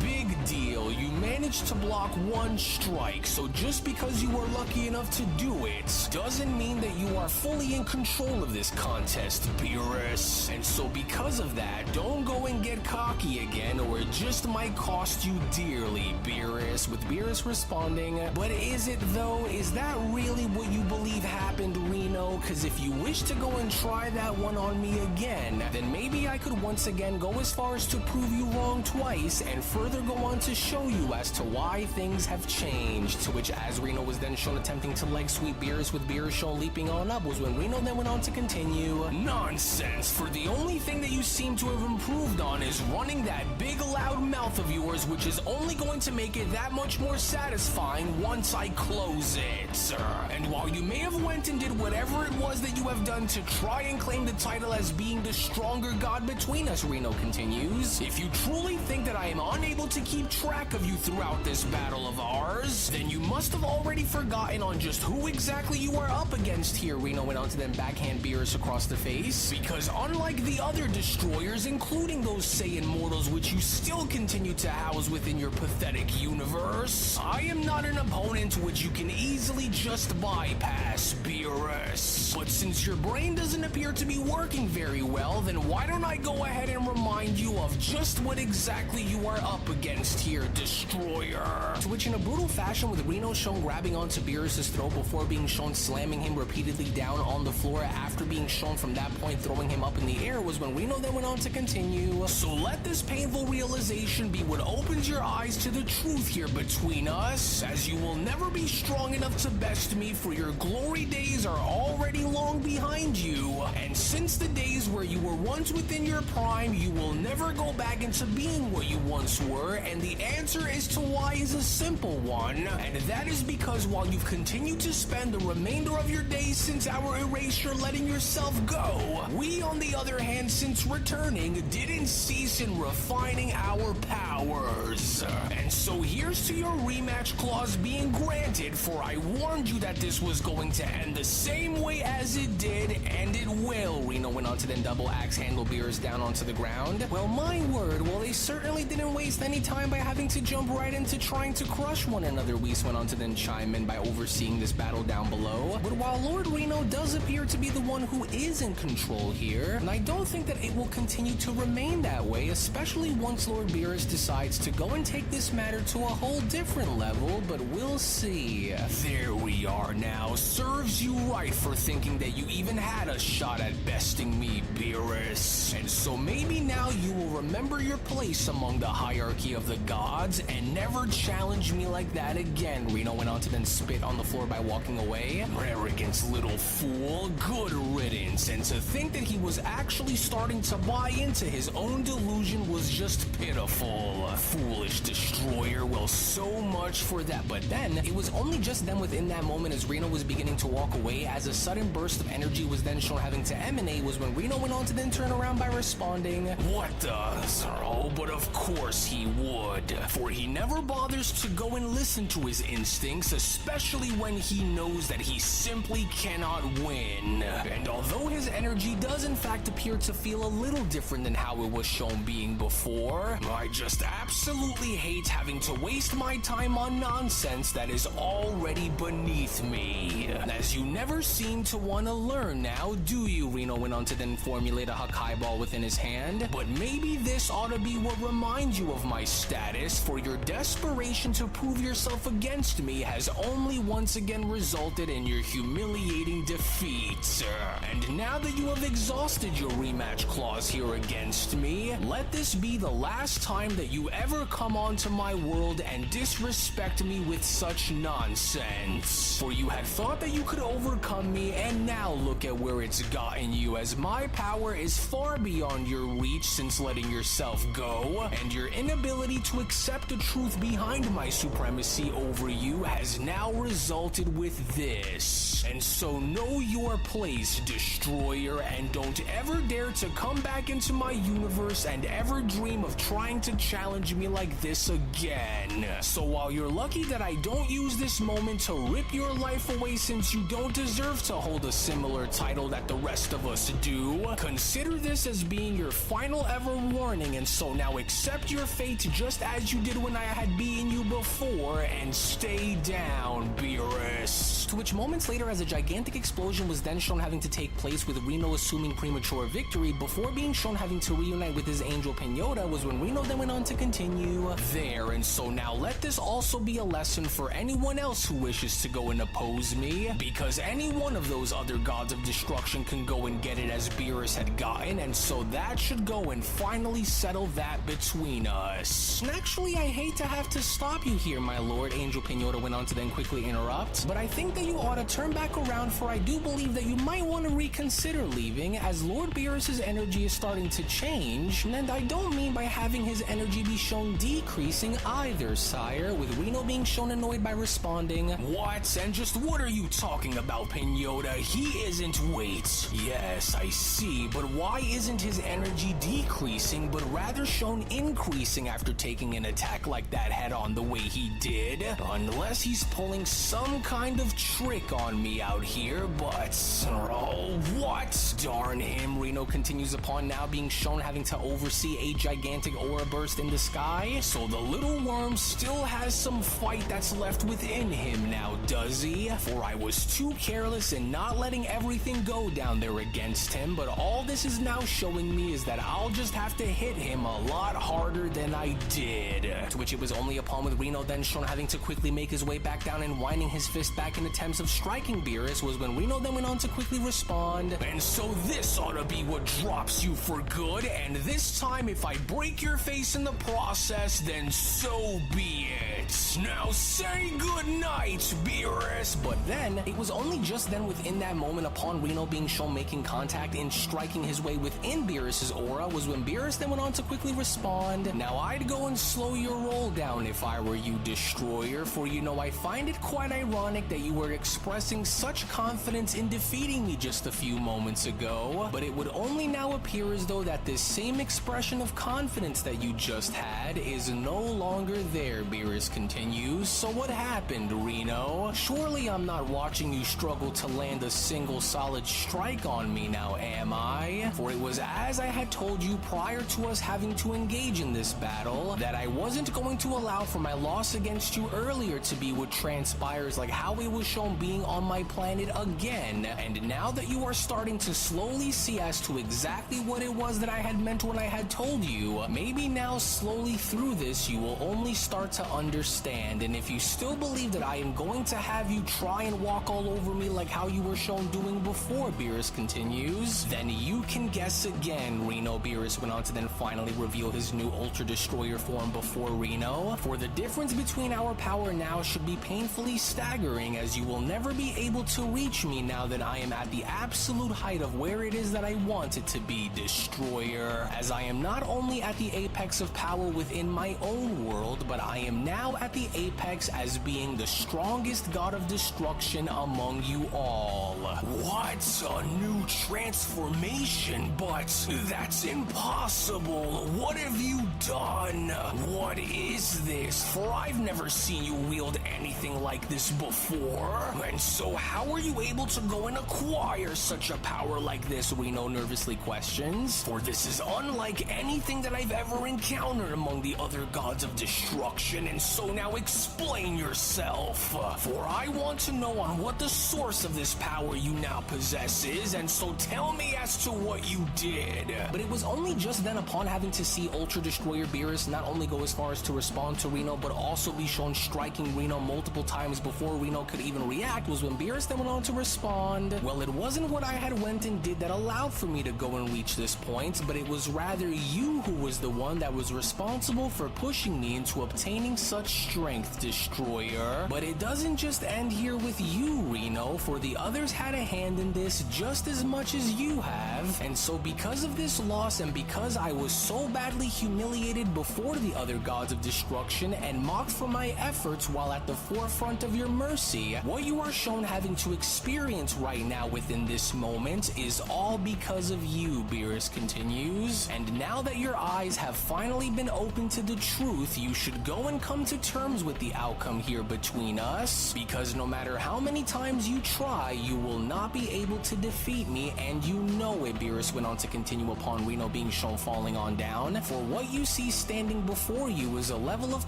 Big deal, you managed to block one strike, so just because you were lucky enough to do it doesn't mean that you are fully in control of this contest, Beerus. And so because of that, don't go and get cocky again, or it just might cost you dearly, Beerus," with Beerus responding, "But is it though? Is that really what you believe happened, Reno? Because if you wish to go and try that one on me again, then maybe I could once again go as far as to prove you wrong twice and further go on to show you as to why things have changed," to which as Reno was then shown attempting to leg sweep Beerus with Beerus shown leaping on up, was when Reno then went on to continue, "Nonsense, for the only thing that you seem to have improved on is running that big loud mouth of yours, which is only going to make it that much more satisfying once I close it. And while you may have went and did whatever it was that you have done to try and claim the title as being the stronger god between us," Reno continues, "if you truly think that I am unable to keep track of you throughout this battle of ours, then you must have already forgotten on just who exactly you are up against here," Reno went on to then backhand Beerus across the face, "because unlike the other destroyers, including those Saiyan mortals which you still continue to house within your pathetic universe, I am not an opponent which you can easily just bypass, Beerus. But since your brain doesn't appear to be working very well, then why don't I go ahead and remind you of just what exactly you are up against here, Destroyer." To which in a brutal fashion, with Reno shown grabbing onto Beerus' throat before being shown slamming him repeatedly down on the floor after being shown from that point throwing him up in the air, was when Reno then went on to continue, "So let this painful realization be what opens your eyes to the truth here between us, as you will never be strong enough to best me, for your glory days are already long behind you, and since the days where you were once within your prime, you will never go back into being what you once were, and the answer as to why is a simple one, and that is because while you've continued to spend the remainder of your days since our erasure letting yourself go, we on the other hand, since returning, didn't cease in refining our powers. And so here's to your rematch clause being granted, for I warned you that this was going to end the same way as as it did, and it will, Reno went on to then double axe handle Beerus down onto the ground. Well, my word, well, they certainly didn't waste any time by having to jump right into trying to crush one another, Whis went on to then chime in by overseeing this battle down below. But while Lord Reno does appear to be the one who is in control here, and I don't think that it will continue to remain that way, especially once Lord Beerus decides to go and take this matter to a whole different level, but we'll see. There we are now. Serves you right for thinking that you even had a shot at besting me, Beerus. And so maybe now you will remember your place among the hierarchy of the gods and never challenge me like that again, Reno went on to then spit on the floor by walking away. Arrogance, little fool. Good riddance. And to think that he was actually starting to buy into his own delusion was just pitiful. Foolish destroyer. Well, so much for that. But then, it was only just then within that moment as Reno was beginning to walk away, as a sudden burst of energy was then shown having to emanate, was when Reno went on to then turn around by responding, "What the? Oh, but of course he would. For he never bothers to go and listen to his instincts, especially when he knows that he simply cannot win. And although his energy does in fact appear to feel a little different than how it was shown being before, I just absolutely hate having to waste my time on nonsense that is already beneath me. As you never seem to want to learn now, do you?" Reno went on to then formulate a Hakai ball within his hand. "But maybe this ought to be what reminds you of my status, for your desperation to prove yourself against me has only once again resulted in your humiliating defeat. And now that you have exhausted your rematch clause here against me, let this be the last time that you ever come onto my world and disrespect me with such nonsense. For you had thought that you could overcome me, and now look at where it's gotten you, as my power is far beyond your reach since letting yourself go, and your inability to accept the truth behind my supremacy over you has now resulted with this. And so know your place, destroyer, and don't ever dare to come back into my universe and ever dream of trying to challenge me like this again. So while you're lucky that I don't use this moment to rip your life away, since you don't deserve to hold a similar title that the rest of us do, consider this as being your final ever warning, and so now accept your fate just as you did when I had beaten you before, and stay down, Beerus." To which moments later, as a gigantic explosion was then shown having to take place with Reno assuming premature victory before being shown having to reunite with his angel Pinota, was when Reno then went on to continue there. And so now let this also be a lesson for anyone else who wishes to go and oppose me, because any one of those other gods of destruction can go and get it as Beerus had gotten, and so that should go and finally settle that between us. And actually, I hate to have to stop you here, my lord, Angel Pinota went on to then quickly interrupt, but I think that you ought to turn back around, for I do believe that you might want to reconsider leaving, as Lord Beerus's energy is starting to change, and I don't mean by having his energy be shown decreasing either, sire, with Reno being shown annoyed by responding, "What? And just what are you talking about, Pinota? He isn't. Wait. Yes, I see, but why isn't his energy decreasing, but rather shown increasing after taking an attack like that head on the way he did? Unless he's pulling some kind of trick on me out here, but oh, what? Darn him," Reno continues upon, now being shown having to oversee a gigantic aura burst in the sky. "So the little worm still has some fight that's left within him now, does he? For I was too careless in not letting everything go down there against him, but all this is now showing me is that I'll just have to hit him a lot harder than I did." To which it was only upon with Reno then shown having to quickly make his way back down and winding his fist back in attempts of striking Beerus, was when Reno then went on to quickly respond, "And so this ought to be what drops you for good, and this time if I break your face in the process, then so be it. Now say goodnight, Beerus." But then, it was only just then within that moment upon Reno being shown making contact and striking his way within Beerus's aura, was when Beerus then went on to quickly respond, "Now I'd go and slow your roll down if I were you, destroyer, for you know I find it quite ironic that you were expressing such confidence in defeating me just a few moments ago. ago, but it would only now appear as though that this same expression of confidence that you just had is no longer there, Beerus continues. So what happened, Reno? Surely I'm not watching you struggle to land a single solid strike on me now, am I? For it was as I had told you prior to us having to engage in this battle, that I wasn't going to allow for my loss against you earlier to be what transpires like how it was shown being on my planet again. And now that you are starting to slowly see as to exactly what it was that I had meant when I had told you, maybe now slowly through this you will only start to understand. And if you still believe that I am going to have you try and walk all over me like how you were shown doing before, Beerus continues, then you can guess again, Reno. Beerus went on to then finally reveal his new Ultra Destroyer form before Reno. For the difference between our power now should be painfully staggering, as you will never be able to reach me now that I am at the absolute height of where it is that I want it to be, Destroyer. As I am not only at the apex of power within my own world, but I am now at the apex as being the strongest god of destruction among you all. What? A new transformation? But that's impossible. What have you done? What is this? For I've never seen you wield anything like this before. And so how are you able to go and acquire such a power like this? Reno nervously questions. For this is unlike anything that I've ever encountered among the other gods of destruction. And so now explain yourself. For I want to know on what the source of this power you now possess is, and so tell me as to what you did. But it was only just then, upon having to see Ultra Destroyer Beerus not only go as far as to respond to Reno, but also be shown striking Reno multiple times before Reno could even react, was when Beerus then went on to respond. Well, it wasn't what I had went and did that allowed for me to go and reach this point, but it was rather you who was the one that was responsible for pushing me into obtaining such strength, Destroyer. But it doesn't just end here with you, Reno, for the others had a hand in this just as much as you have. And so because of this loss, and because I was so badly humiliated before the other gods of destruction and mocked for my efforts while at the forefront of your mercy, what you are shown having to experience right now within this moment is all because of you, Beerus continues. And now that your eyes have finally been opened to the truth, you should go and come to terms with the outcome here between us, because no matter how many times you try, you will not be able to defeat me, and you know it, Beerus went on to continue upon Reno being shown falling on down. For what you see standing before you is a level of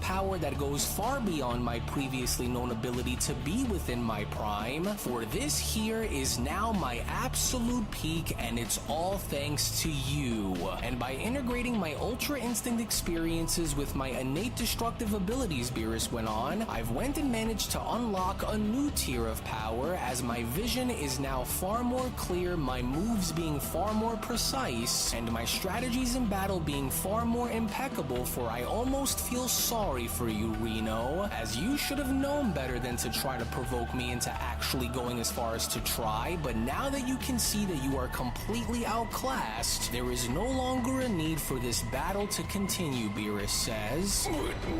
power that goes far beyond my previously known ability to be within my prime. For this here is now my absolute peak, and it's all thanks to you. And by integrating my Ultra Instinct experiences with my innate destructive abilities, Beerus went on, I've went and managed to unlock a new tier of power, as my vision is now far more clear, my moves being far more precise, and my strategies in battle being far more impeccable. For I almost feel sorry for you, Reno, as you should have known better than to try to provoke me into actually going as far as to try. But now that you can see that you are completely outclassed, there is no longer a need for this battle to continue, Beerus says.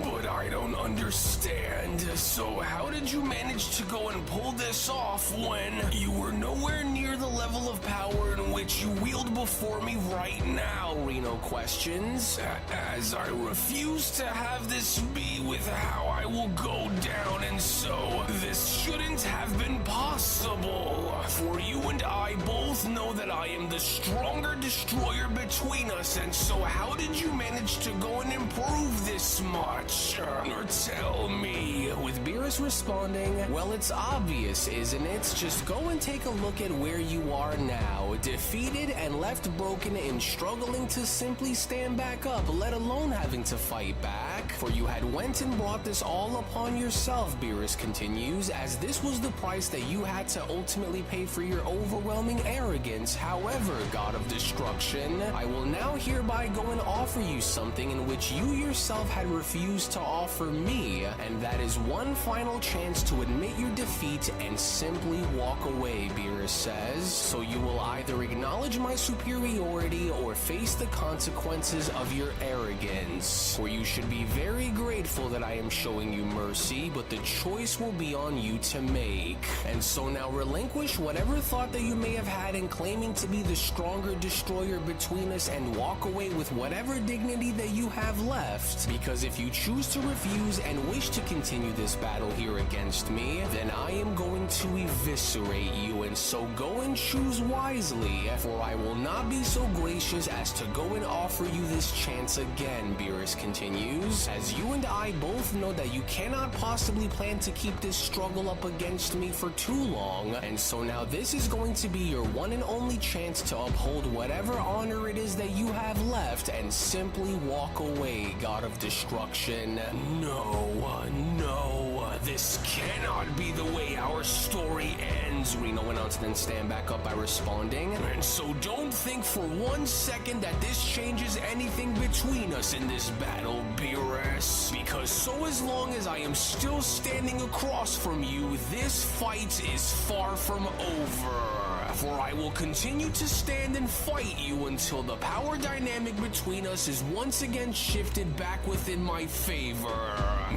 But I don't understand. So how did you manage to go and pull this off when you were nowhere near the level of power in which you wield before me right now? Reno questions. As I refuse to have this be with how I will go down, and so this shouldn't have been possible. For you and I both know that I am the stronger destroyer between us, and so how did you manage to go and improve this much? Or tell me. With Beerus responding, well, it's obvious, isn't it? Just go and take a look at where you are now, defeated and left broken in struggling to simply stand back up, let alone having to fight back. For you had went and brought this all upon yourself, Beerus continues, as this was the price that you had to ultimately pay for your overwhelming arrogance. However, God of Destruction, I will now hereby go and offer you something in which you yourself had refused to offer me, and that is one final chance to admit your defeat and simply walk away, Beerus says. So you will either acknowledge my superiority or face the consequences of your arrogance. For you should be very grateful that I am showing you mercy, but the choice will be on you to make. And so now relinquish whatever thought that you may have had in in claiming to be the stronger destroyer between us and walk away with whatever dignity that you have left. Because if you choose to refuse and wish to continue this battle here against me, then I am going to eviscerate you, and so go and choose wisely, for I will not be so gracious as to go and offer you this chance again, Beerus continues, as you and I both know that you cannot possibly plan to keep this struggle up against me for too long, and so now this is going to be your one and only chance to uphold whatever honor it is that you have left and simply walk away, God of Destruction. No, this cannot be the way our story ends, Reno went on to then stand back up by responding, and so don't think for 1 second that this changes anything between us in this battle, Beerus, because so as long as I am still standing across from you, this fight is far from over. For I will continue to stand and fight you until the power dynamic between us is once again shifted back within my favor.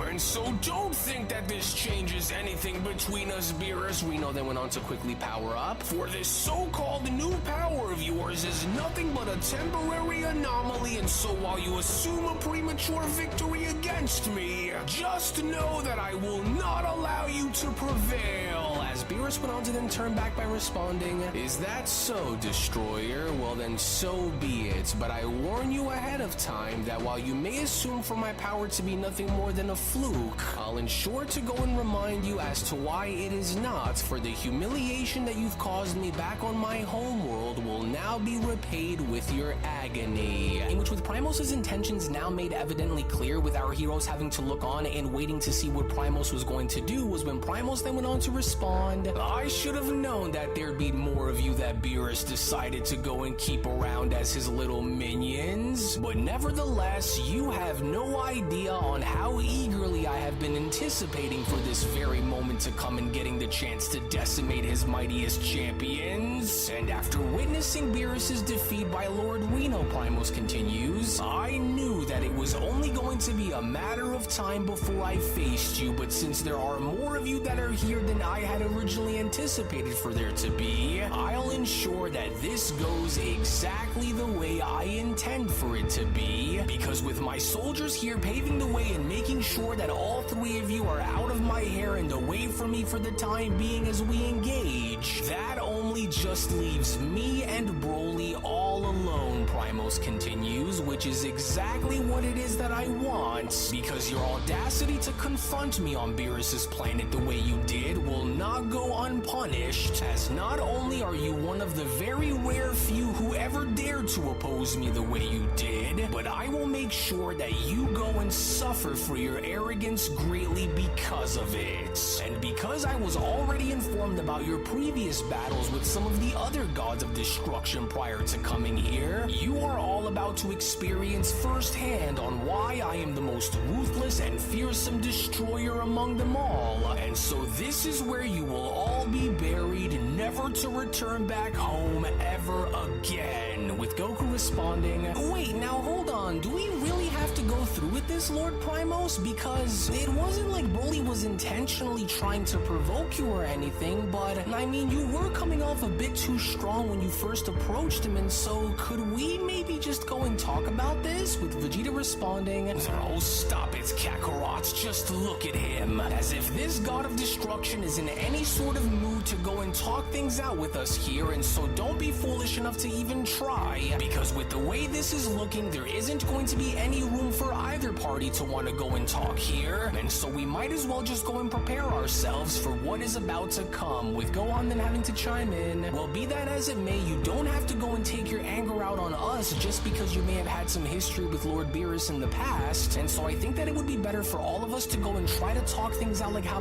And so don't think that this changes anything between us, Beerus, Reno then went on to quickly power up. For this so-called new power of yours is nothing but a temporary anomaly, and so while you assume a premature victory against me, just know that I will not allow you to prevail. As Beerus went on to then turn back by responding, is that so, Destroyer? Well then, so be it. But I warn you ahead of time that while you may assume for my power to be nothing more than a fluke, I'll ensure to go and remind you as to why it is not, for the humiliation that you've caused me back on my homeworld will now be repaid with your agony. In which, with Primos' intentions now made evidently clear, with our heroes having to look on and waiting to see what Primos was going to do, was when Primos then went on to respond, I should have known that there'd be more of you that Beerus decided to go and keep around as his little minions. But nevertheless, you have no idea on how eagerly I have been anticipating for this very moment to come and getting the chance to decimate his mightiest champions. And after witnessing Beerus' defeat by Lord Reno, Primos continues, I knew that it was only going to be a matter of time before I faced you, but since there are more of you that are here than I had originally anticipated for there to be, I'll ensure that this goes exactly the way I intend for it to be, because with my soldiers here paving the way and making sure that all three of you are out of my hair and away from me for the time being as we engage, that only just leaves me and Broly all alone, Primos continues, which is exactly what it is that I want, because your audacity to confront me on Beerus' planet the way you did will not go unpunished, as not only are you one of the very rare few who ever dared to oppose me the way you did, but I will make sure that you go and suffer for your arrogance greatly because of it. And because I was already informed about your previous battles with some of the other gods of destruction prior to coming here, you are all about to experience firsthand on why I am the most ruthless and fearsome destroyer among them all. And so this is where you will all be buried, never to return back home ever again. With Goku responding, wait, now hold on, do we really have to go through with this, Lord Primos? Because it wasn't like Broly was intentionally trying to provoke you or anything, but I mean, you were coming off a bit too strong when you first approached him, and so could we maybe just go and talk about this? With Vegeta responding, oh, stop it, Kakarot, just look at him. As if this god of destruction is in any sort of mood to go and talk things out with us here, and so don't be foolish enough to even try, because with the way this is looking, there isn't going to be any room for either party to want to go and talk here, and so we might as well just go and prepare ourselves for what is about to come, with Gohan then having to chime in, well, be that as it may, you don't have to go and take your anger out on us just because you may have had some history with Lord Beerus in the past, and so I think that it would be better for all of us to go and try to talk things out like how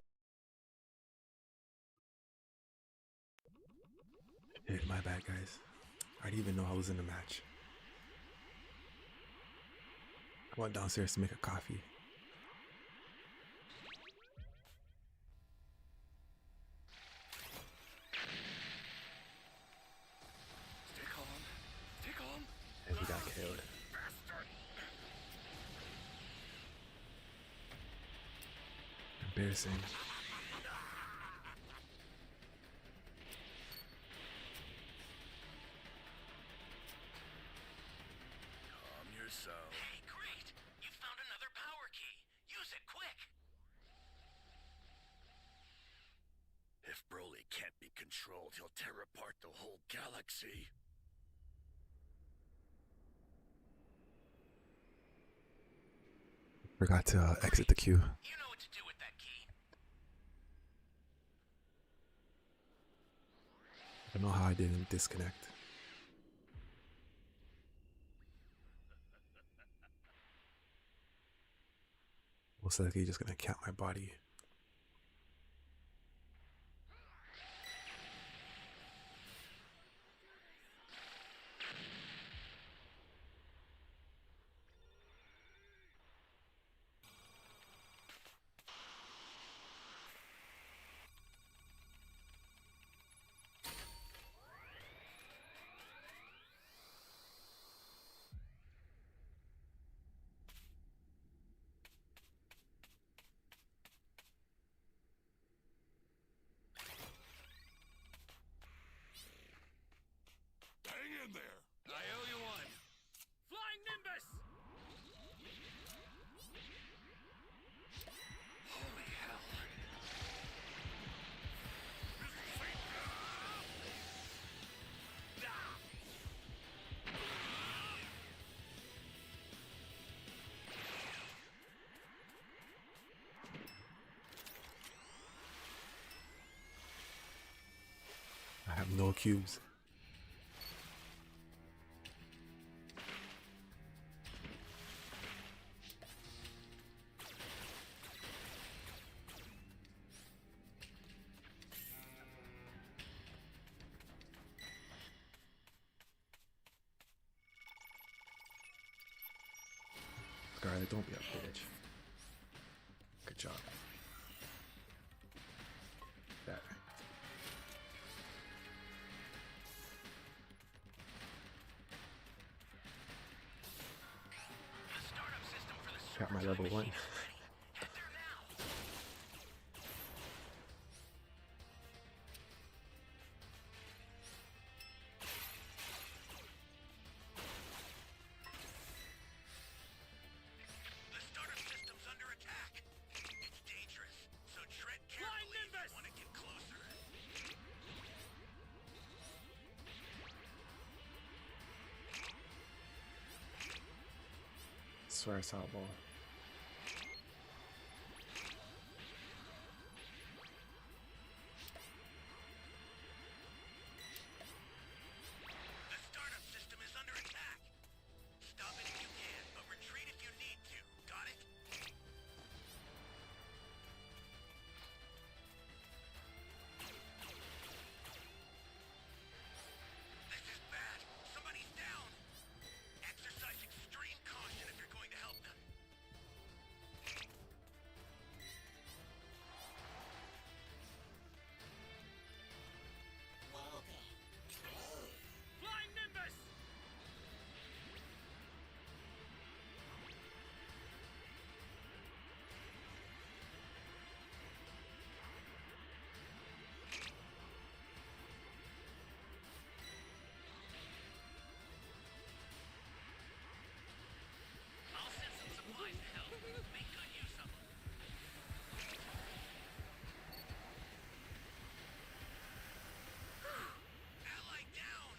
Hey, my bad, guys. I didn't even know I was in the match. I went downstairs to make a coffee. Stay calm. Stay calm. And he got killed. Embarrassing. controlled, he'll tear apart the whole galaxy. Forgot to exit the queue. You know what to do with that key. I don't know how I didn't disconnect. Most likely just gonna cap my body. Hang in there. I owe you one. Flying Nimbus! Holy hell. I have no cubes. Scarlet, don't be a bitch. Good job. That. The startup system for the Got my super level time 1. machine is ready. Head there now. The startup system's under attack. It's dangerous, so tread carefully if you want to get closer. Swear it's out, ball. The startup system is under attack. Stop it if you can, but retreat if you need to. Got it? This is bad. Somebody's down. Exercise extreme caution if you're going to help them. Welcome. Flying Nimbus! I'll send some supplies to help. Make good use of them. Ally down!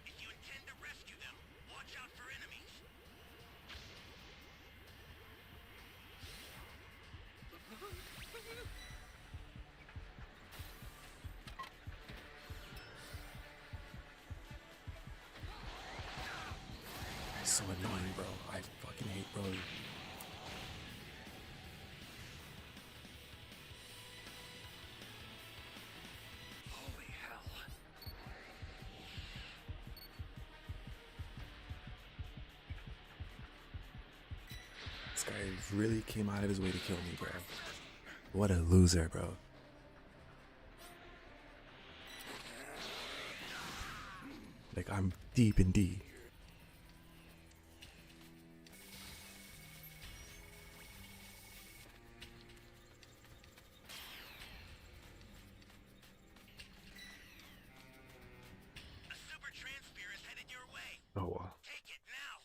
If you intend to rescue them, watch out for enemies. It's so annoying, bro. I fucking hate bro. Holy hell. This guy really came out of his way to kill me, bro. What a loser, bro. Like, I'm deep in D. A super transfer is headed your way. Oh, wow. Take it now.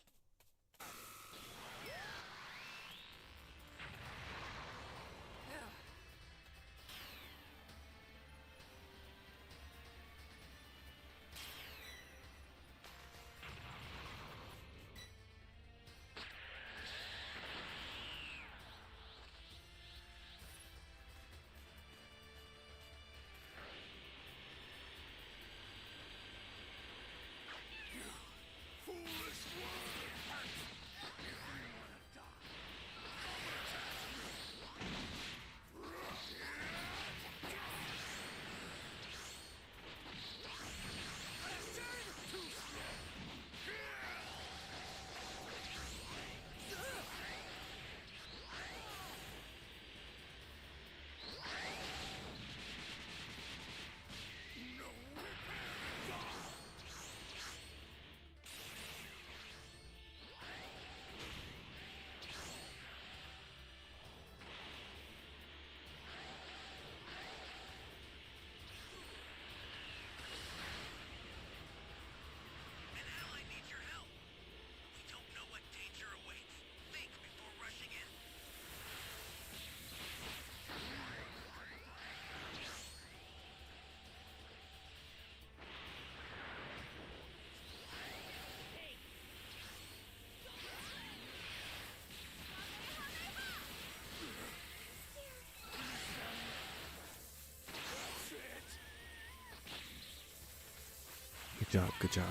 job, good job.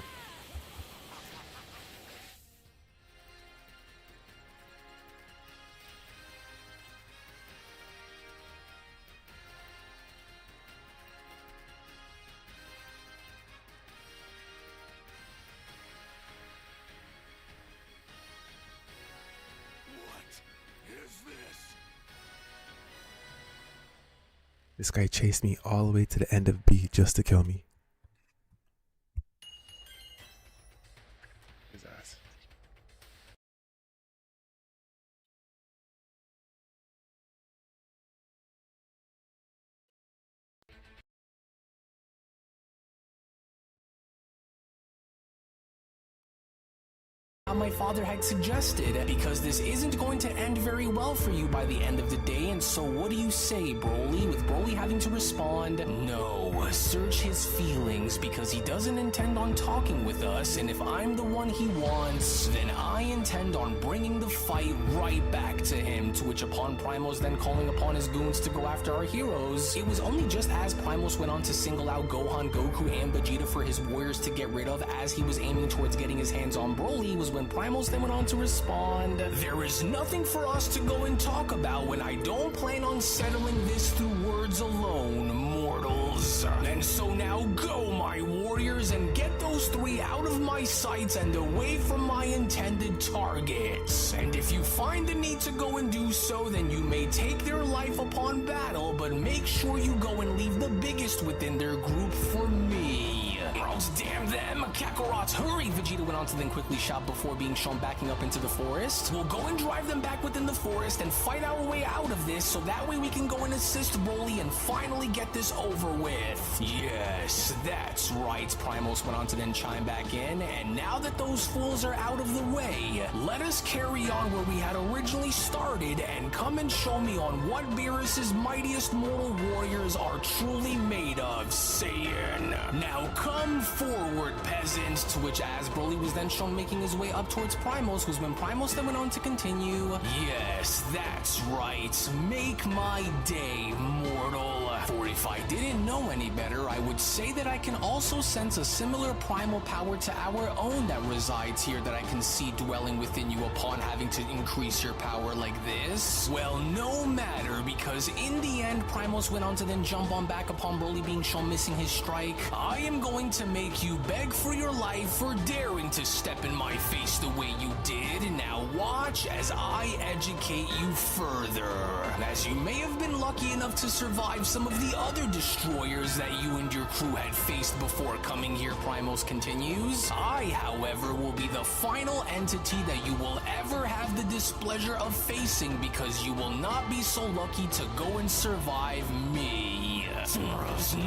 What is this? This guy chased me all the way to the end of B just to kill me. His ass. My father had suggested, because this isn't going to end very well for you by the end of the day. And so what do you say, Broly? With Broly having to respond, no, search his feelings, because he doesn't intend on talking with us, and if I'm the one he wants, then I intend on bringing the fight right back to him. To which upon Primos then calling upon his goons to go after our heroes, it was only just as Primos went on to single out Gohan, Goku, and Vegeta for his warriors to get rid of as he was aiming towards getting his hands on Broly, was when Primos then went on to respond, there is nothing for us to go and talk about when I don't plan on settling this through words alone, mortals. And so now go, my warriors, and get those three out of my sights and away from my intended targets. And if you find the need to go and do so, then you may take their life upon battle, but make sure you go and leave the biggest within their group for me. Oh, damn them! Kakarot, hurry! Vegeta went on to then quickly shout before being shown backing up into the forest. We'll go and drive them back within the forest and fight our way out of this, so that way we can go and assist Broly and finally get this over with. Yes, that's right. Primos went on to then chime back in, and now that those fools are out of the way, let us carry on where we had originally started and come and show me on what Beerus's mightiest mortal warriors are truly made of, Saiyan. Now come forward, peasants. To which as Broly was then shown making his way up towards Primos, was when Primos then went on to continue, yes, that's right, make my day, mortal. For if I didn't know any better, I would say that I can also sense a similar primal power to our own that resides here that I can see dwelling within you upon having to increase your power like this. Well, no matter, because in the end, Primos went on to then jump on back upon Broly being shown missing his strike. I am going to make you beg for your life for daring to step in my face the way you did. Now watch as I educate you further. As you may have been lucky enough to survive some of the other destroyers that you and your crew had faced before coming here, Primos continues, I, however, will be the final entity that you will ever have the displeasure of facing, because you will not be so lucky to go and survive me.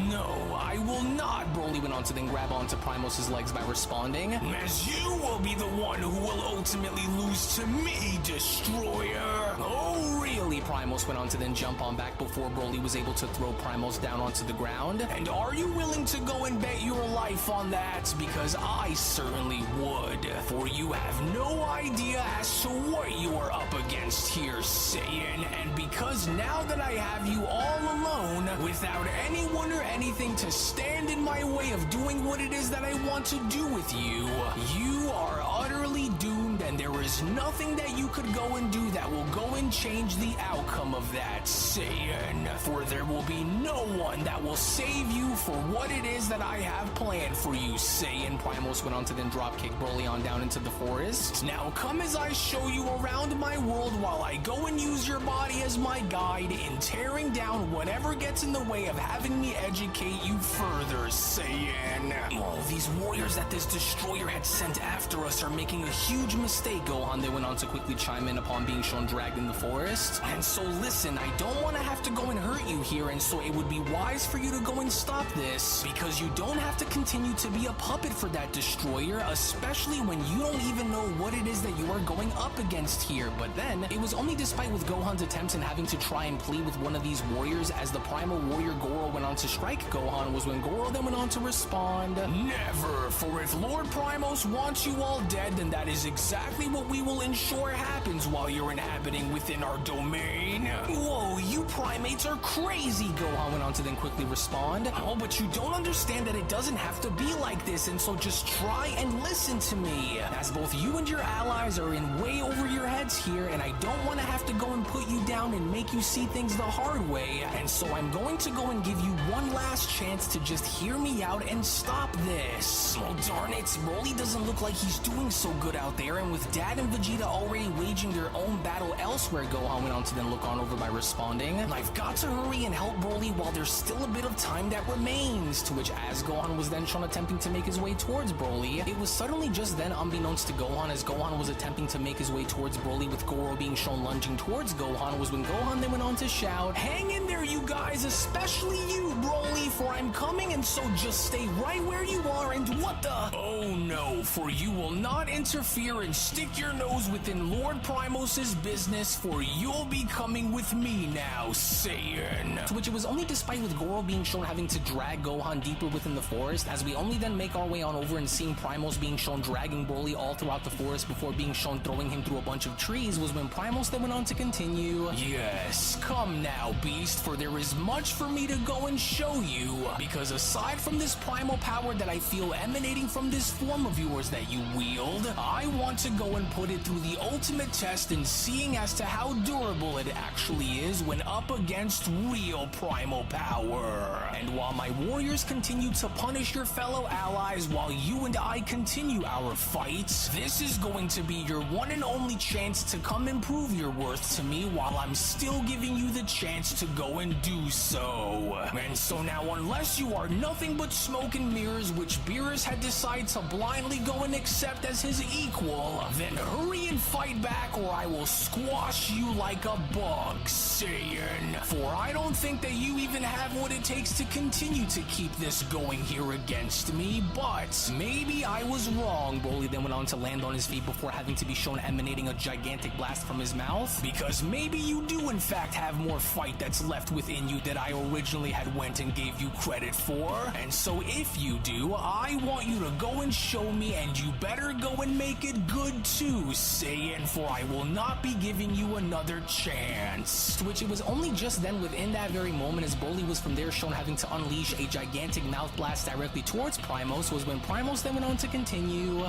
No, I will not, Broly went on to then grab onto Primos' legs by responding, as you will be the one who will ultimately lose to me, Destroyer. Oh, really? Primos went on to then jump on back before Broly was able to throw Primos down onto the ground. And are you willing to go and bet your life on that? Because I certainly would. For you have no idea as to what you are up against here, Saiyan. And because now that I have you all alone, without anyone or anything to stand in my way of doing what it is that I want to do with you, you are utterly doomed, and there is nothing that you could go and do that will go and change the outcome of that, Saiyan. For there will be no one that will save you for what it is that I have planned for you, Saiyan. Primos went on to then dropkick Broly on down into the forest. Now come as I show you around my world while I go and use your body as my guide in tearing down whatever gets in the way of having me educate you further, Saiyan. All these warriors that this destroyer had sent after us are making a huge mistake, Gohan. They went on to quickly chime in upon being shown dragged in the forest. And so listen, I don't want to have to go and hurt you here, and so it would be wise for you to go and stop this, because you don't have to continue to be a puppet for that destroyer, especially when you don't even know what it is that you are going up against here. But then, it was only despite with Gohan's attempts in having to try and plead with one of these warriors as the primal warrior Goro went on to strike Gohan, was when Goro then went on to respond, never, for if Lord Primos wants you all dead, then that is exactly what we will ensure happens while you're inhabiting within our domain. main. Whoa, you primates are crazy, Gohan went on to then quickly respond. Oh, but you don't understand that it doesn't have to be like this, and so just try and listen to me. As both you and your allies are in way over your heads here, and I don't want to have to go and put you down and make you see things the hard way, and so I'm going to go and give you one last chance to just hear me out and stop this. Oh, darn it, Broly doesn't look like he's doing so good out there, and with Dad and Vegeta already waging their own battle elsewhere, Gohan went on to then look on over by responding, I've got to hurry and help Broly while there's still a bit of time that remains. To which, as Gohan was then shown attempting to make his way towards Broly, it was suddenly just then unbeknownst to Gohan, as Gohan was attempting to make his way towards Broly with Goro being shown lunging towards Gohan, was when Gohan then went on to shout, hang in there, you guys, especially you, Broly, for I'm coming, and so just stay right where you are, and what the? Oh no, for you will not interfere and stick your nose within Lord Primos's business, for you'll be coming with me now, Saiyan. To which it was only despite with Goro being shown having to drag Gohan deeper within the forest, as we only then make our way on over and seeing Primos being shown dragging Broly all throughout the forest before being shown throwing him through a bunch of trees, was when Primos then went on to continue, yes, come now, Beast, for there is much for me to go and show you, because aside from this primal power that I feel emanating from this form of yours that you wield, I want to go and put it through the ultimate test in seeing as to how durable it actually is when up against real primal power. And while my warriors continue to punish your fellow allies while you and I continue our fights, this is going to be your one and only chance to come and prove your worth to me while I'm still giving you the chance to go and do so. And so now, unless you are nothing but smoke and mirrors, which Beerus had decided to blindly go and accept as his equal, then hurry and fight back or I will squash you like a bug, Saiyan. For I don't think that you even have what it takes to continue to keep this going here against me, but maybe I was wrong. Broly then went on to land on his feet before having to be shown emanating a gigantic blast from his mouth, because maybe you do in fact have more fight that's left within you that I originally had went and gave you credit for, and so if you do, I want you to go and show me, and you better go and make it good too, Saiyan, for I will not be giving you another chance. To which it was only just then within that very moment, as Broly was from there shown having to unleash a gigantic mouth blast directly towards Primos, was when Primos then went on to continue,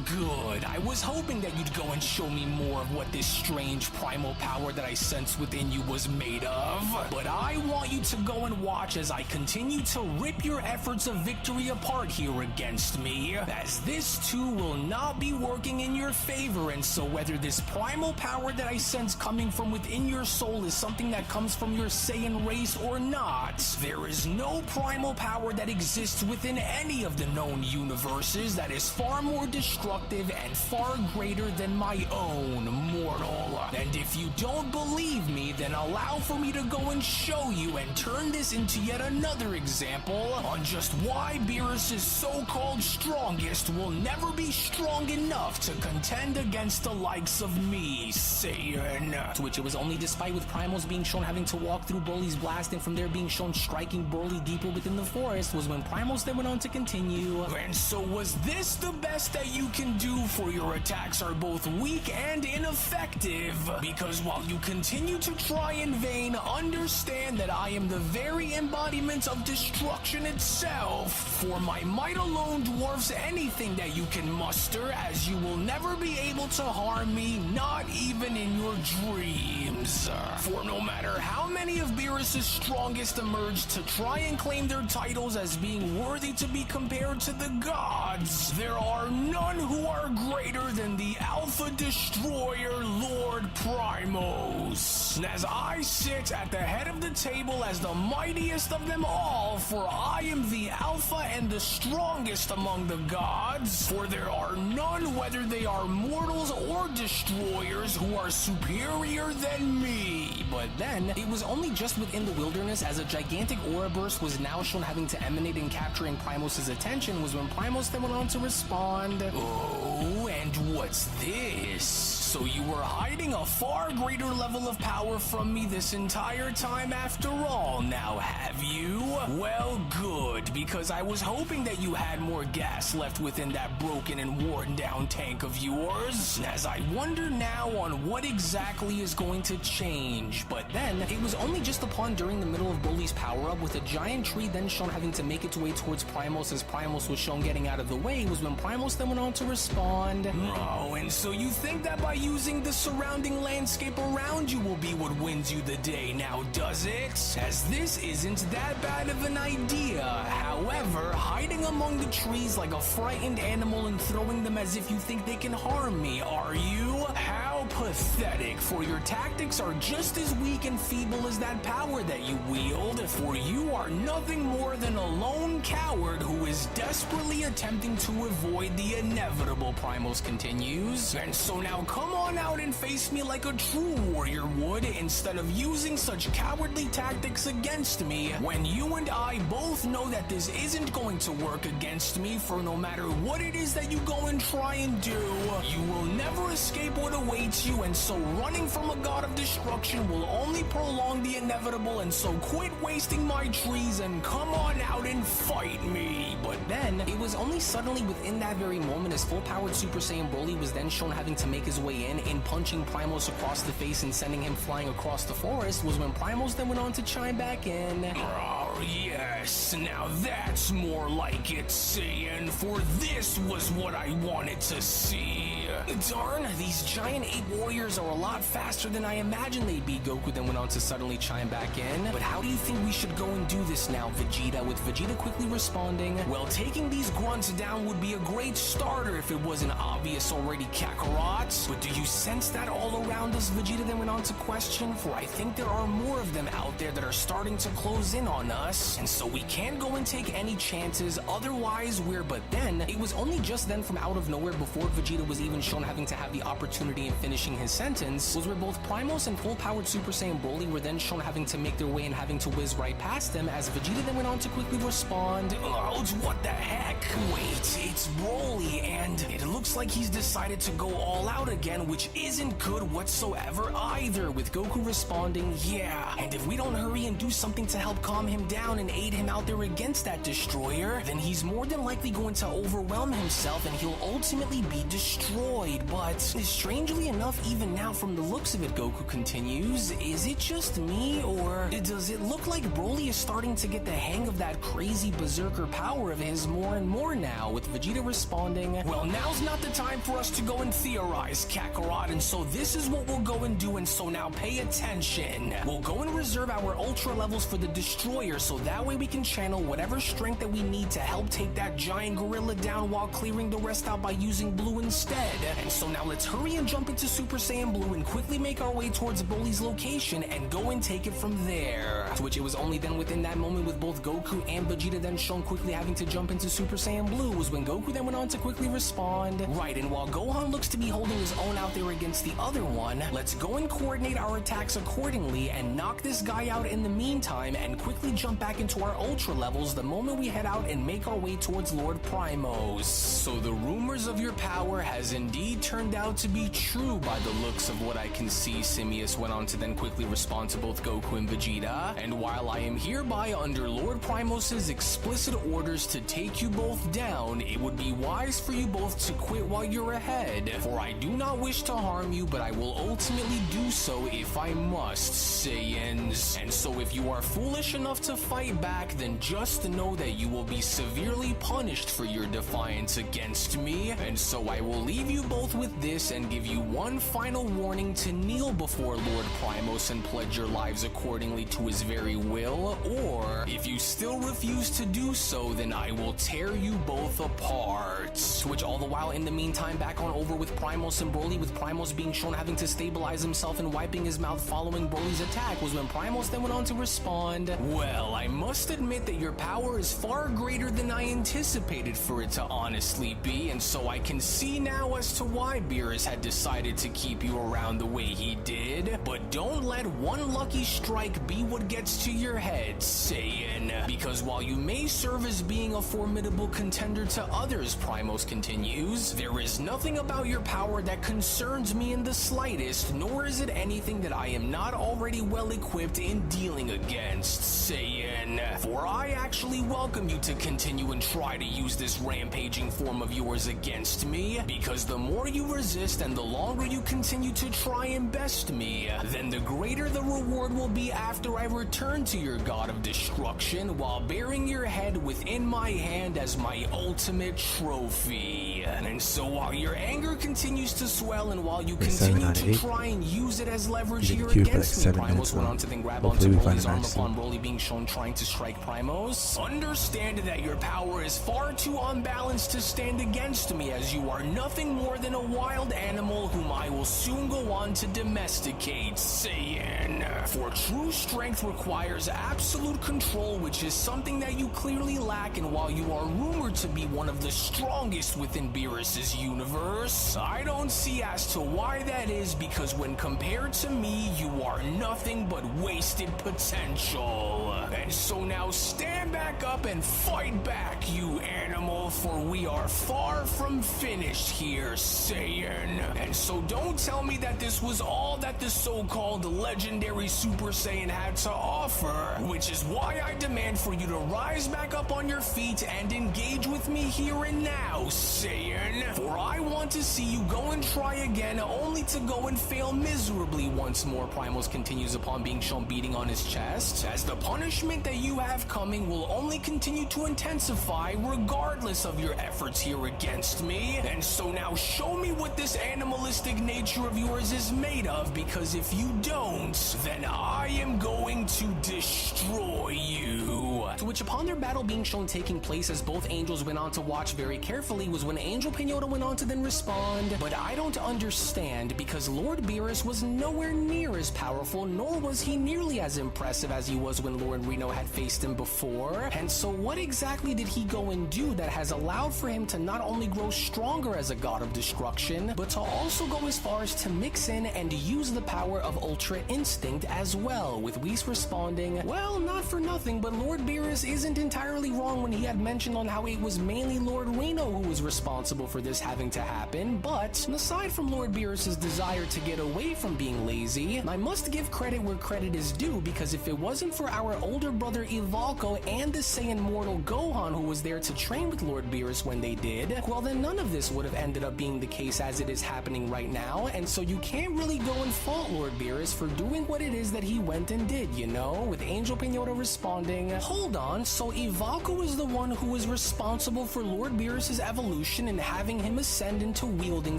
good. I was hoping that you'd go and show me more of what this strange primal power that I sense within you was made of, but I want you to go and watch as I continue to rip your efforts of victory apart here against me, as this too will not be working in your favor, and so whether this primal power that I sense coming from within your soul is something that comes from your Saiyan race or not, there is no primal power that exists within any of the known universes that is far more destructive and far greater than my own, mortal. And if you don't believe me, then allow for me to go and show you and turn this into yet another example on just why Beerus' so-called strongest will never be strong enough to contend against the likes of me, Saiyan. To which it was only despite with Primos being shown having to walk through Broly's blast and from there being shown striking Broly deeper within the forest, was when Primos then went on to continue, and so was this the best that you can do, for your attacks are both weak and ineffective, because while you continue to try in vain, understand that I am the very embodiment of destruction itself, for my might alone dwarfs anything that you can muster, as you will never be able to harm me, not even in your dreams. For no matter how many of Beerus' strongest emerge to try and claim their titles as being worthy to be compared to the gods, there are none who are greater than the Alpha Destroyer Lord Primos. And as I sit at the head of the table as the mightiest of them all, for I am the Alpha and the strongest among the gods, for there are none, whether they are mortals or destroyers, who are superior than me. But then, it was only just within the wilderness as a gigantic aura burst was now shown having to emanate and capturing Primos' attention, was when Primos then went on to respond, oh, and what's this? So you were hiding a far greater level of power from me this entire time after all, now have you? Well, good, because I was hoping that you had more gas left within that broken and worn down tank of yours, as I wonder now on what exactly is going to change. But then, it was only just upon during the middle of Broly's power-up, with a giant tree then shown having to make its way towards Primos as Primos was shown getting out of the way, was when Primos then went on to respond. Oh, and so you think that by using the surrounding landscape around you will be what wins you the day now, does it? As this isn't that bad of an idea. However, hiding among the trees like a frightened animal and throwing them as if you think they can harm me, are you? How pathetic, for your tactics are just as weak and feeble as that power that you wield, for you are nothing more than a lone coward who is desperately attempting to avoid the inevitable, Primos continues. And so now come on out and face me like a true warrior would, instead of using such cowardly tactics against me, when you and I both know that this isn't going to work against me, for no matter what it is that you go and try and do, you will never escape what awaits you, and so running from a god of destruction will only prolong the inevitable, and so quit wasting my trees and come on out and fight me. But then, it was only suddenly within that very moment, as full-powered Super Saiyan Broly was then shown having to make his way in punching Primos across the face and sending him flying across the forest, was when Primos then went on to chime back in. Oh yes, now that's more like it, Saiyan, for this was what I wanted to see. Darn, these giant ape warriors are a lot faster than I imagined they'd be, Goku then went on to suddenly chime back in. But how do you think we should go and do this now, Vegeta? With Vegeta quickly responding, well, taking these grunts down would be a great starter if it wasn't obvious already, Kakarot. But do you sense that all around us, Vegeta then went on to question, for I think there are more of them out there that are starting to close in on us, and so we can't go and take any chances, otherwise we're... But then, it was only just then from out of nowhere, before Vegeta was even shown having to have the opportunity in finishing his sentence, was where both Primos and full-powered Super Saiyan Broly were then shown having to make their way and having to whiz right past them, as Vegeta then went on to quickly respond. Oh, what the heck? Wait, it's Broly, and it looks like he's decided to go all out again, which isn't good whatsoever either, with Goku responding, yeah, and if we don't hurry and do something to help calm him down and aid him out there against that destroyer, then he's more than likely going to overwhelm himself and he'll ultimately be destroyed. But strangely enough, even now from the looks of it, Goku continues, is it just me, or does it look like Broly is starting to get the hang of that crazy berserker power of his more and more now, with Vegeta responding, well, now's not the time for us to go and theorize, Kakarot, and so this is what we'll go and do, and so now pay attention. We'll go and reserve our ultra levels for the destroyer, so that way we can channel whatever strength that we need to help take that giant gorilla down while clearing the rest out by using blue instead. And so now let's hurry and jump into Super Saiyan Blue and quickly make our way towards Broly's location and go and take it from there. To which it was only then within that moment, with both Goku and Vegeta then shown quickly having to jump into Super Saiyan Blue, was when Goku then went on to quickly respond. Right, and while Gohan looks to be holding his own out there against the other one, let's go and coordinate our attacks accordingly and knock this guy out in the meantime and quickly jump back into our ultra levels the moment we head out and make our way towards Lord Primos. So the rumors of your power has indeed turned out to be true by the looks of what I can see, Simius went on to then quickly respond to both Goku and Vegeta. And while I am hereby under Lord Primos's explicit orders to take you both down, it would be wise for you both to quit while you're ahead, for I do not wish to harm you, but I will ultimately do so if I must, Saiyans. And so if you are foolish enough to fight back, then just know that you will be severely punished for your defiance against me. And so I will leave you both with this and give you one final warning to kneel before Lord Primos and pledge your lives accordingly to his very will, or if you still refuse to do so, then I will tear you both apart. To which all the while in the meantime, back on over with Primos and Broly, with Primos being shown having to stabilize himself and wiping his mouth following Broly's attack, was when Primos then went on to respond, well, I must admit that your power is far greater than I anticipated for it to honestly be, and so I can see now as to why Beerus had decided to keep you around the way he did. But don't let one lucky strike be what gets to your head, Saiyan. Because while you may serve as being a formidable contender to others, Primos continues, there is nothing about your power that concerns me in the slightest, nor is it anything that I am not already well equipped in dealing against, Saiyan. For I actually welcome you to continue and try to use this rampaging form of yours against me, because the more you resist and the longer you continue to try and best me, then the greater the reward will be after I return to your god of destruction while bearing your head within my hand as my ultimate trophy. And so while your anger continues to swell and while you Wait, 7 continue out of to 8? try and use it as leverage You here did Q for like against me, 7 minutes Primos went now. on to then grab Hopefully onto we find Broly's a arm match upon soon. Broly being shown trying to strike Primos. Understand that your power is far too unbalanced to stand against me, as you are nothing more than a wild animal whom I will soon go on to domesticate, Saiyan. For true strength requires absolute control, which is something that you clearly lack, and while you are rumored to be one of the strongest within Beerus's universe, I don't see as to why that is, because when compared to me, you are nothing but wasted potential. And so now stand back up and fight back, you animal, for we are far from finished here, Saiyan. And so don't tell me that this was all that the so-called legendary Super Saiyan had to offer, which is why I demand for you to rise back up on your feet and engage with me here and now, Saiyan. For I want to see you go and try again, only to go and fail miserably once more. Primos continues upon being shown beating on his chest, as the punishment that you have coming will only continue to intensify regardless of your efforts here against me. And so now show me what this animalistic nature of yours is made of, because if you don't, then I am going to destroy you. To which, upon their battle being shown taking place as both angels went on to watch very carefully, was when Angel Pinata went on to then respond, but I don't understand, because Lord Beerus was nowhere near as powerful, nor was he nearly as impressive as he was when Lord Reno had faced him before. And so what exactly did he go and do that has allowed for him to not only grow stronger as a god of destruction, but to also go as far as to mix in and use the power of Ultra Instinct as well, with Whis responding, well, not for nothing, but Lord Beerus isn't entirely wrong when he had mentioned on how it was mainly Lord Reno who was responsible for this having to happen. But aside from Lord Beerus's desire to get away from being lazy, I must give credit where credit is due, because if it wasn't for our older brother Ivalco and the Saiyan mortal Gohan who was there to train with Lord Beerus when they did, well then none of this would have ended up being the case as it is happening right now. And so you can't really go and fault Lord Beerus for doing what it is that he went and did, you know, with Angel Pinata responding, hold on, so Ivalco is the one who was responsible for Lord Beerus's evolution and having him ascend into wielding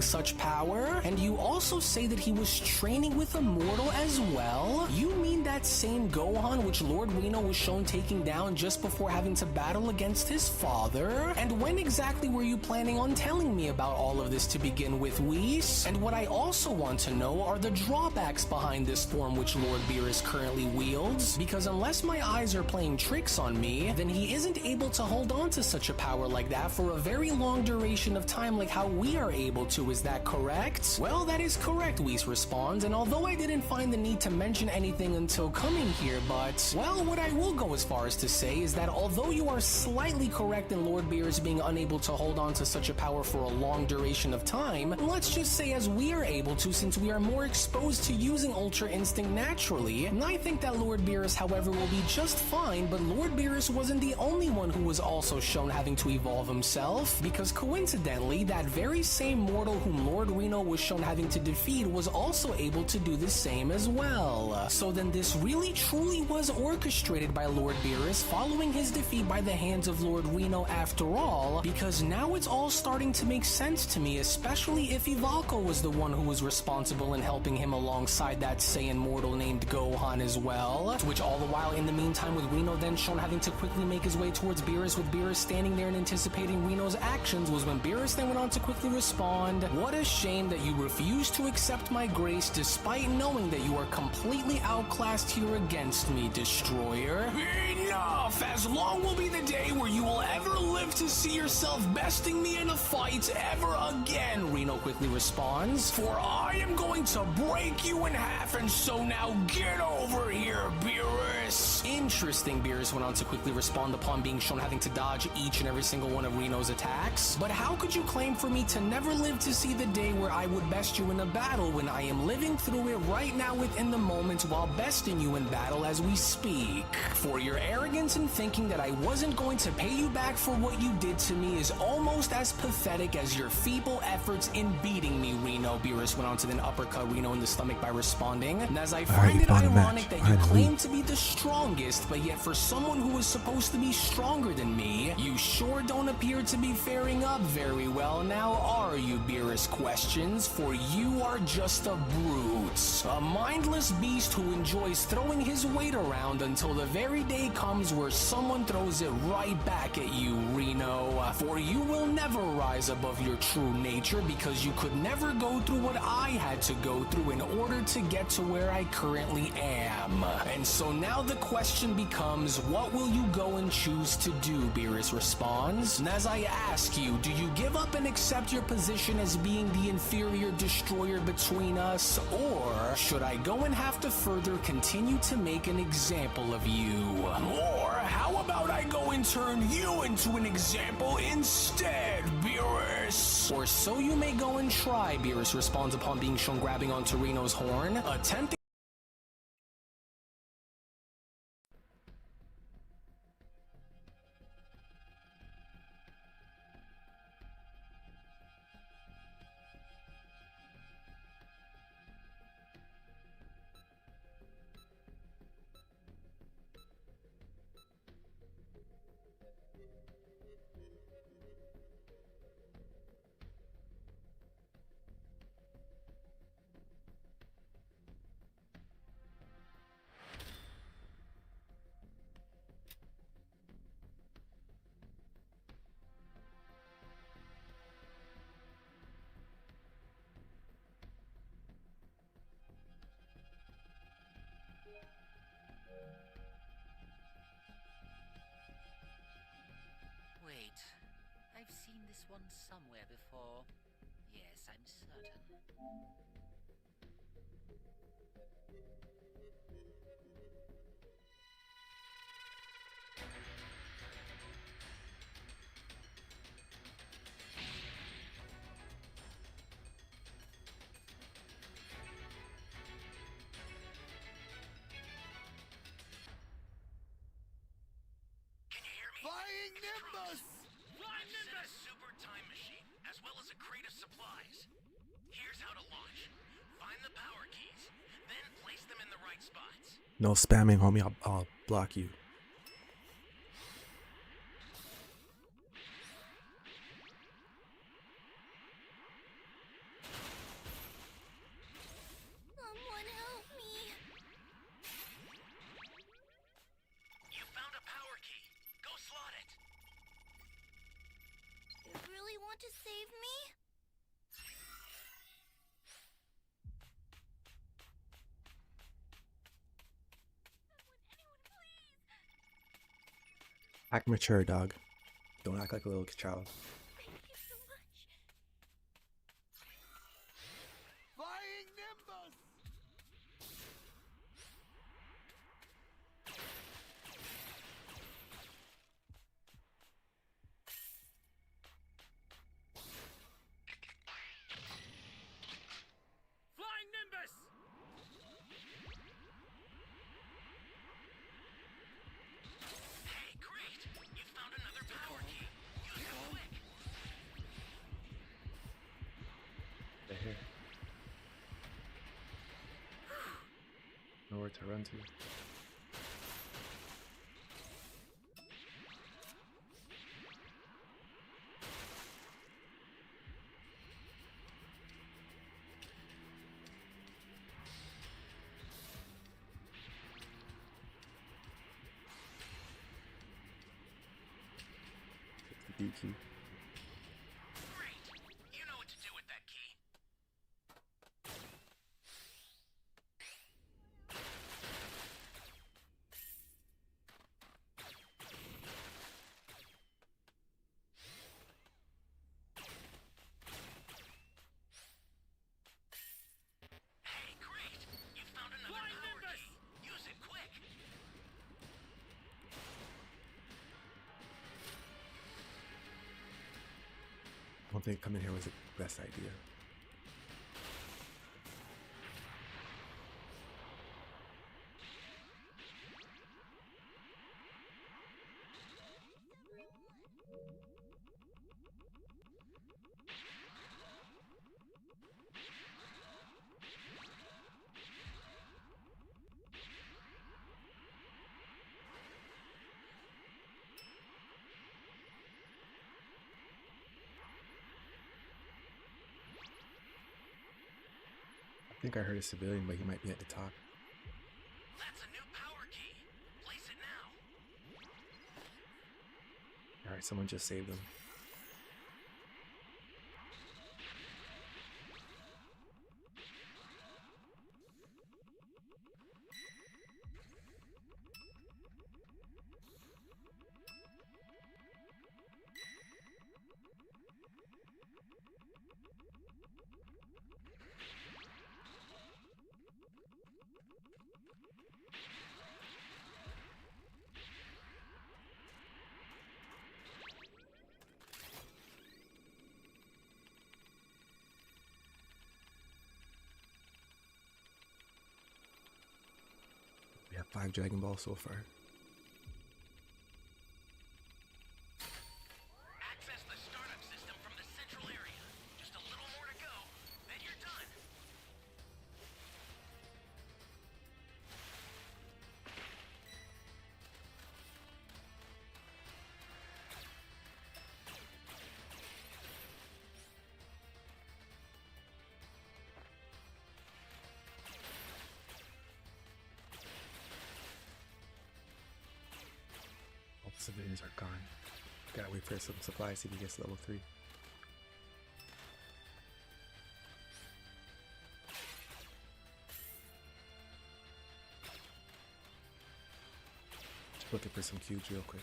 such power? And you also say that he was training with a mortal as well? You mean that same Gohan which Lord Reno was shown taking down just before having to battle against his father? And when exactly were you planning on telling me about all of this to begin with, Whis? And what I also want to know are the drawbacks behind this form which Lord Beerus currently wields, because unless my eyes are playing tricks on me, then he isn't able to hold on to such a power like that for a very long duration of time like how we are able to. Is that correct? Well, that is correct, Whis responds, and although I didn't find the need to mention anything until coming here, but, well, what I will go as far as to say is that although you are slightly correct in Lord Beerus being unable to hold on to such a power for a long duration of time, let's just say as we are able to, since we are more exposed to using Ultra Instinct naturally, and I think that Lord Beerus, however, will be just fine. But Lord Beerus wasn't the only one who was also shown having to evolve himself, because coincidentally, that very same mortal whom Lord Reno was shown having to defeat was also able to do the same as well. So then this really truly was orchestrated by Lord Beerus following his defeat by the hands of Lord Reno after all, because now it's all starting to make sense to me, especially if Ivalco was the one who was responsible in helping him alongside that Saiyan mortal named Gohan as well, to which all the while in the meantime with Reno then shown having to quickly make his way towards Beerus, with Beerus standing there and anticipating Reno's actions, was when Beerus then went on to quickly respond, "What a shame that you refuse to accept my grace despite knowing that you are completely outclassed here against me, Destroyer." "Enough! As long will be the day where you will ever live to see yourself besting me in a fight ever again," Reno quickly responds. "For I am going to break you in half, and so now get over here, Beerus." Interesting, Beerus went on to quickly respond upon being shown having to dodge each and every single one of Reno's attacks. "But how could you claim for me to never live to see the day where I would best you in a battle when I am living through it right now within the moment while besting you in battle as we speak? For your arrogance in thinking that I wasn't going to pay you back for what you did to me is almost as pathetic as your feeble efforts in beating me, Reno," Beerus went on to then uppercut Reno in the stomach by responding. "And as I find it ironic that you claim to be the strongest, but yet for someone who is supposed to be stronger than me, you sure don't appear to be faring up very well now, are you, Beerus questions? For you are just a brute. A mindless beast who enjoys throwing his weight around until the very day comes where someone throws it right back at you, Reno. For you will never rise above your true nature because you could never go through what I had to go through in order to get to where I currently am. And so now the question becomes, what will you go and choose to do?" Beerus responds. "And as I ask you, do you give up and accept your position as being the inferior destroyer between us? Or should I go and have to further continue to make an example of you? Or how about I go and turn you into an example instead, Beerus?" "Or so you may go and try," Beerus responds upon being shown grabbing onto Reno's horn, attempting Wait, I've seen this one somewhere before. Yes, I'm certain. Can you hear me? Flying Nimbus! I've set a super time machine, as well as a crate of supplies. Here's how to launch. Find the power keys, then place them in the right spots. No spamming, homie. I'll block you. Someone help me. You found a power key. Go slot it. You really want to save me? Anyone, please. Act mature, dog. Don't act like a little child. Thank you so much. Flying Nimbus! Flying Nimbus! Hey, great! You found another power key. Use it quick. They're here. Nowhere to run to. It's the D key. Great! You know what to don't think coming here was the best idea. I think I heard a civilian, but he might be at the top. That's a new power key. Place it now. Alright, someone just saved him. We have 5 Dragon Balls so far. Access the startup system from the central area. Just a little more to go, then you're done. All the civilians are gone. Gotta wait for some supplies till he gets level 3. Just looking for some cubes real quick.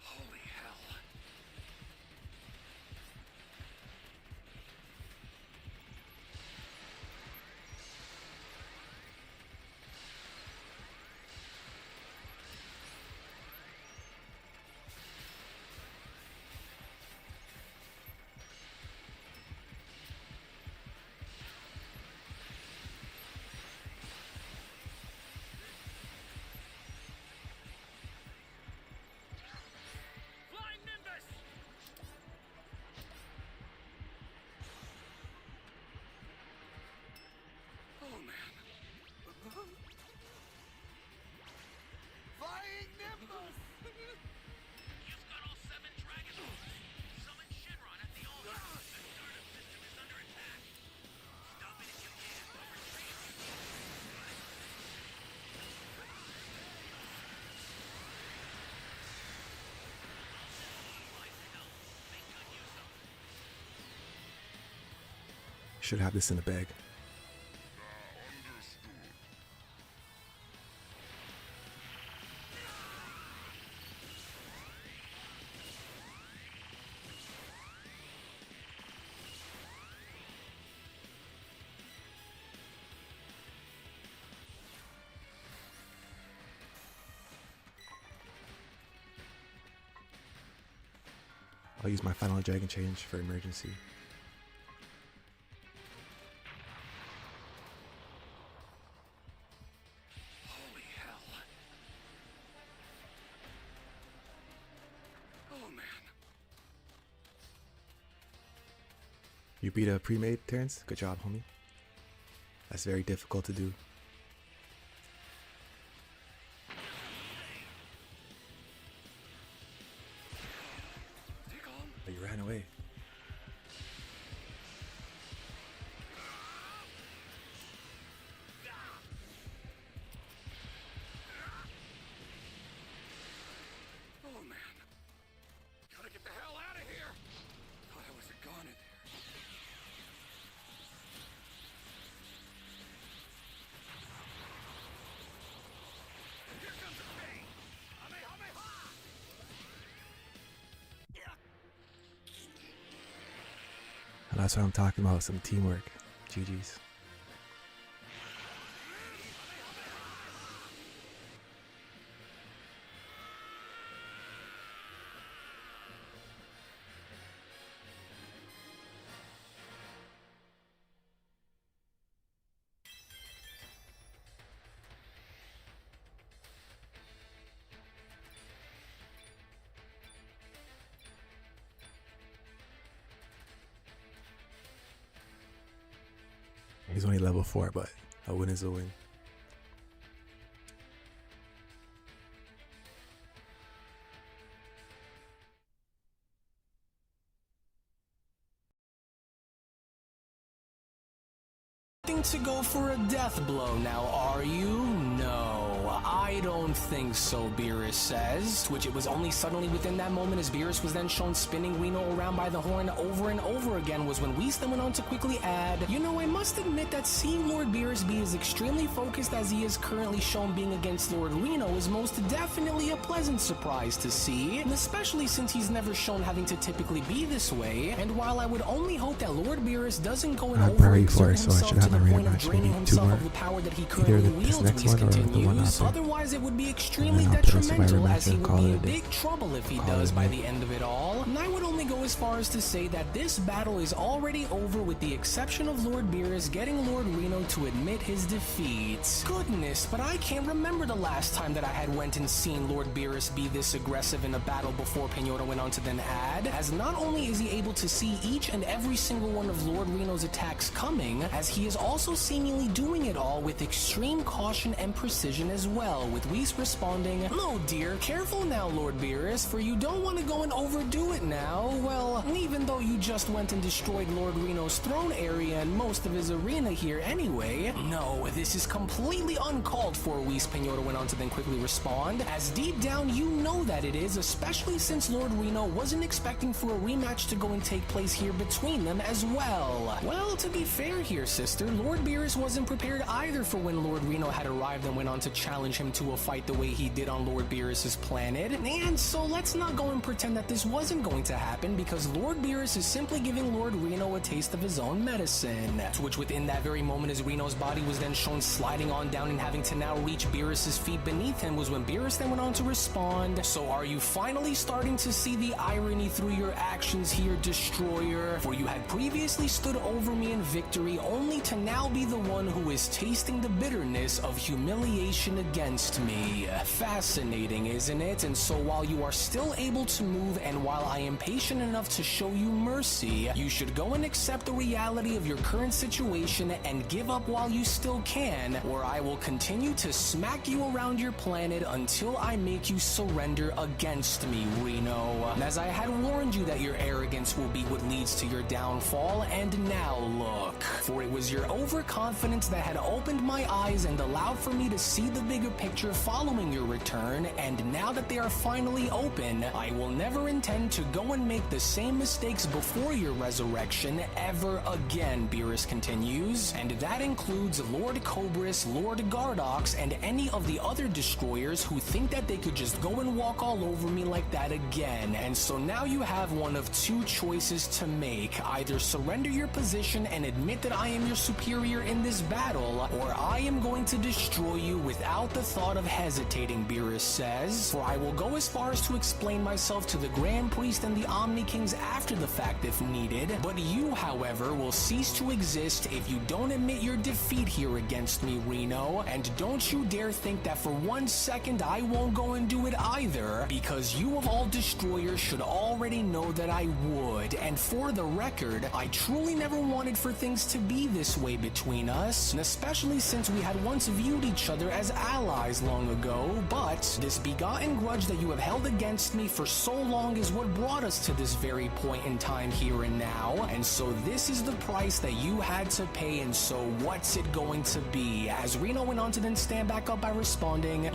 Holy hell. Flying Nimbus! Oh man. Flying Nimbus! You've got all 7 Dragon Balls. Summon Shinron at the altar. The startup system is under attack. Stop it if you can, but retreat if you can. Supplies to help. Make good use of them. Should have this in the bag. I'll use my final Dragon Change for emergency. Holy hell. Oh man. You beat a pre-made, Terrence? Good job, homie. That's very difficult to do. Take on. But you ran away. Oh man. Gotta get the hell out of here. Thought I was a goner there. That's what I'm talking about. Some teamwork. GG's. He's only level 4, but a win is a win. To go for a death blow now, are you? No, I don't think so, Beerus says. To which it was only suddenly within that moment as Beerus was then shown spinning Reno around by the horn over and over again was when Whis then went on to quickly add, you know, I must admit that seeing Lord Beerus be as extremely focused as he is currently shown being against Lord Reno is most definitely a pleasant surprise to see, and especially since he's never shown having to typically be this way, and while I would only hope that Lord Beerus doesn't go and overexert himself to the point of draining himself of the power that he currently wields, Whis continues, otherwise it would be extremely detrimental as he would be in big trouble if he does by the end of it all, and I would only go as far as to say that this battle is already over with the exception of Lord Beerus getting Lord Reno to admit his defeat. Goodness, but I can't remember the last time that I had went and seen Lord Beerus be this aggressive in a battle before Pinota went on to then add, as not only is he able to see each and every single one of Lord Reno's attacks coming, as he is also seemingly doing it all with extreme caution and precision as well, with Whis responding, "No dear, careful now Lord Beerus, for you don't want to go and overdo it now. Well, even though you just went and destroyed Lord Reno's throne area and most of his arena here anyway, no, this is completely uncalled for," Whis Pinota went on to then quickly respond, as deep down you know that it is, especially since Lord Reno wasn't expecting for a rematch to go and take place here between them as well. Well, to be fair here, sister, Lord Beerus wasn't prepared either for when Lord Reno had arrived and went on to challenge him to a fight the way he did on Lord Beerus's planet, and so let's not go and pretend that this wasn't going to happen, because Lord Beerus is simply giving Lord Reno a taste of his own medicine, to which within that very moment as Reno's body was then shown sliding on down and having to now reach Beerus's feet beneath him was when Beerus then went on to respond, "So are you finally starting to see the irony through your actions here, Destroyer? For you had previously stood over me in victory only to now be the one who is tasting the bitterness of humiliation against me. Fascinating, isn't it? And so while you are still able to move and while I am patient enough to show you mercy, you should go and accept the reality of your current situation and give up while you still can, or I will continue to smack you around your planet until I make you surrender against me, Reno. As I had warned you that your arrogance will be what leads to your downfall, and now look. For it was your overconfidence that had opened my eyes and allowed for me to see the bigger picture following your return, and now that they are finally open, I will never intend to go and make the same mistakes before your resurrection ever again," Beerus continues, and that includes Lord Cobras, Lord Gardox, and any of the other destroyers who think that they could just go and walk all over me like that again. And so now you have one of two choices to make. Either surrender your position and admit that I am your superior in this battle, or I am going to destroy you without the thought of hesitating, Beerus says. For I will go as far as to explain myself to the Grand Priest and the Omni Kings after the fact if needed, but you, however, will cease to exist if you don't admit your defeat here against me, Reno, and don't you dare think that for 1 second I won't go and do it either, because you of all destroyers should already know that I would, and for the record, I truly never wanted for things to be this way between us, and especially since we had once viewed each other as allies long ago, but this begotten grudge that you have held against me for so long is what brought us to this very point in time here and now, and so this is the price that you had to pay, and so what's it going to be? As Reno went on to then stand back up by responding,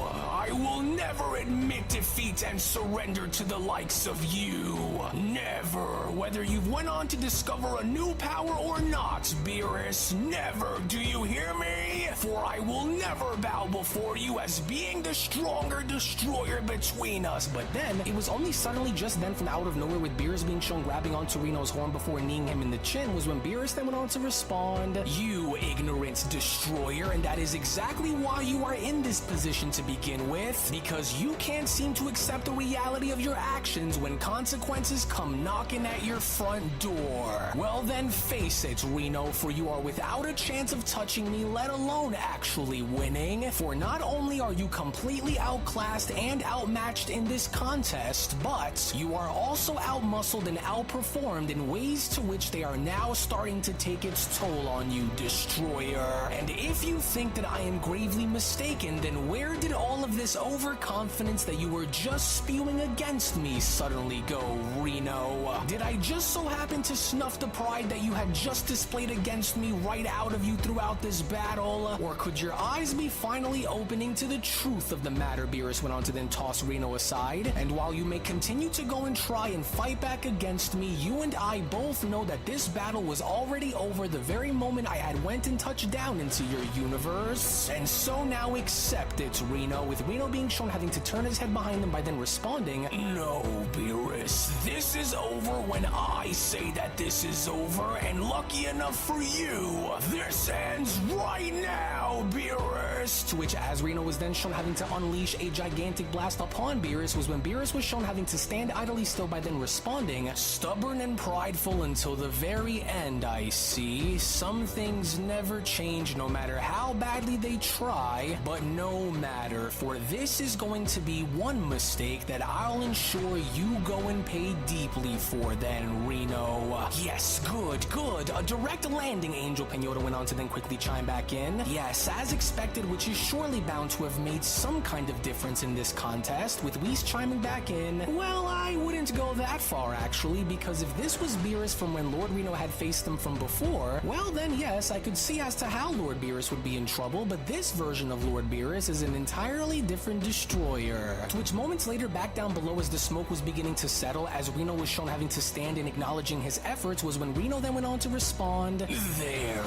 I will never admit defeat and surrender to the likes of you. Never, whether you've went on to discover a new power or not, Beerus, never, do you hear me? For I will never never bow before you as being the stronger destroyer between us. But then, it was only suddenly just then from out of nowhere with Beerus being shown grabbing onto Reno's horn before kneeing him in the chin was when Beerus then went on to respond, "You ignorant destroyer, and that is exactly why you are in this position to begin with, because you can't seem to accept the reality of your actions when consequences come knocking at your front door. Well then face it, Reno, for you are without a chance of touching me, let alone actually winning. For not only are you completely outclassed and outmatched in this contest, but you are also outmuscled and outperformed in ways to which they are now starting to take its toll on you, destroyer. And if you think that I am gravely mistaken, then where did all of this overconfidence that you were just spewing against me suddenly go, Reno? Did I just so happen to snuff the pride that you had just displayed against me right out of you throughout this battle? Or could your eyes be finally opening to the truth of the matter?" Beerus went on to then toss Reno aside. "And while you may continue to go and try and fight back against me, you and I both know that this battle was already over the very moment I had went and touched down into your universe. And so now accept it, Reno," with Reno being shown having to turn his head behind him by then responding, "No, Beerus, this is over when I say that this is over, and lucky enough for you, this ends right now, Beerus." To which, as Reno was then shown having to unleash a gigantic blast upon Beerus, was when Beerus was shown having to stand idly still by then responding, "Stubborn and prideful until the very end, I see. Some things never change no matter how badly they try, but no matter, for this is going to be one mistake that I'll ensure you go and pay deeply for then, Reno." "Yes, good. A direct landing," Angel Pinota went on to then quickly chime back in. "Yes, as expected, which is surely bound to have made some kind of difference in this contest," with Whis chiming back in, "Well, I wouldn't go that far, actually, because if this was Beerus from when Lord Reno had faced them from before, well then yes, I could see as to how Lord Beerus would be in trouble, but this version of Lord Beerus is an entirely different destroyer." To which moments later, back down below as the smoke was beginning to settle, as Reno was shown having to stand and acknowledging his efforts, was when Reno then went on to respond, "There,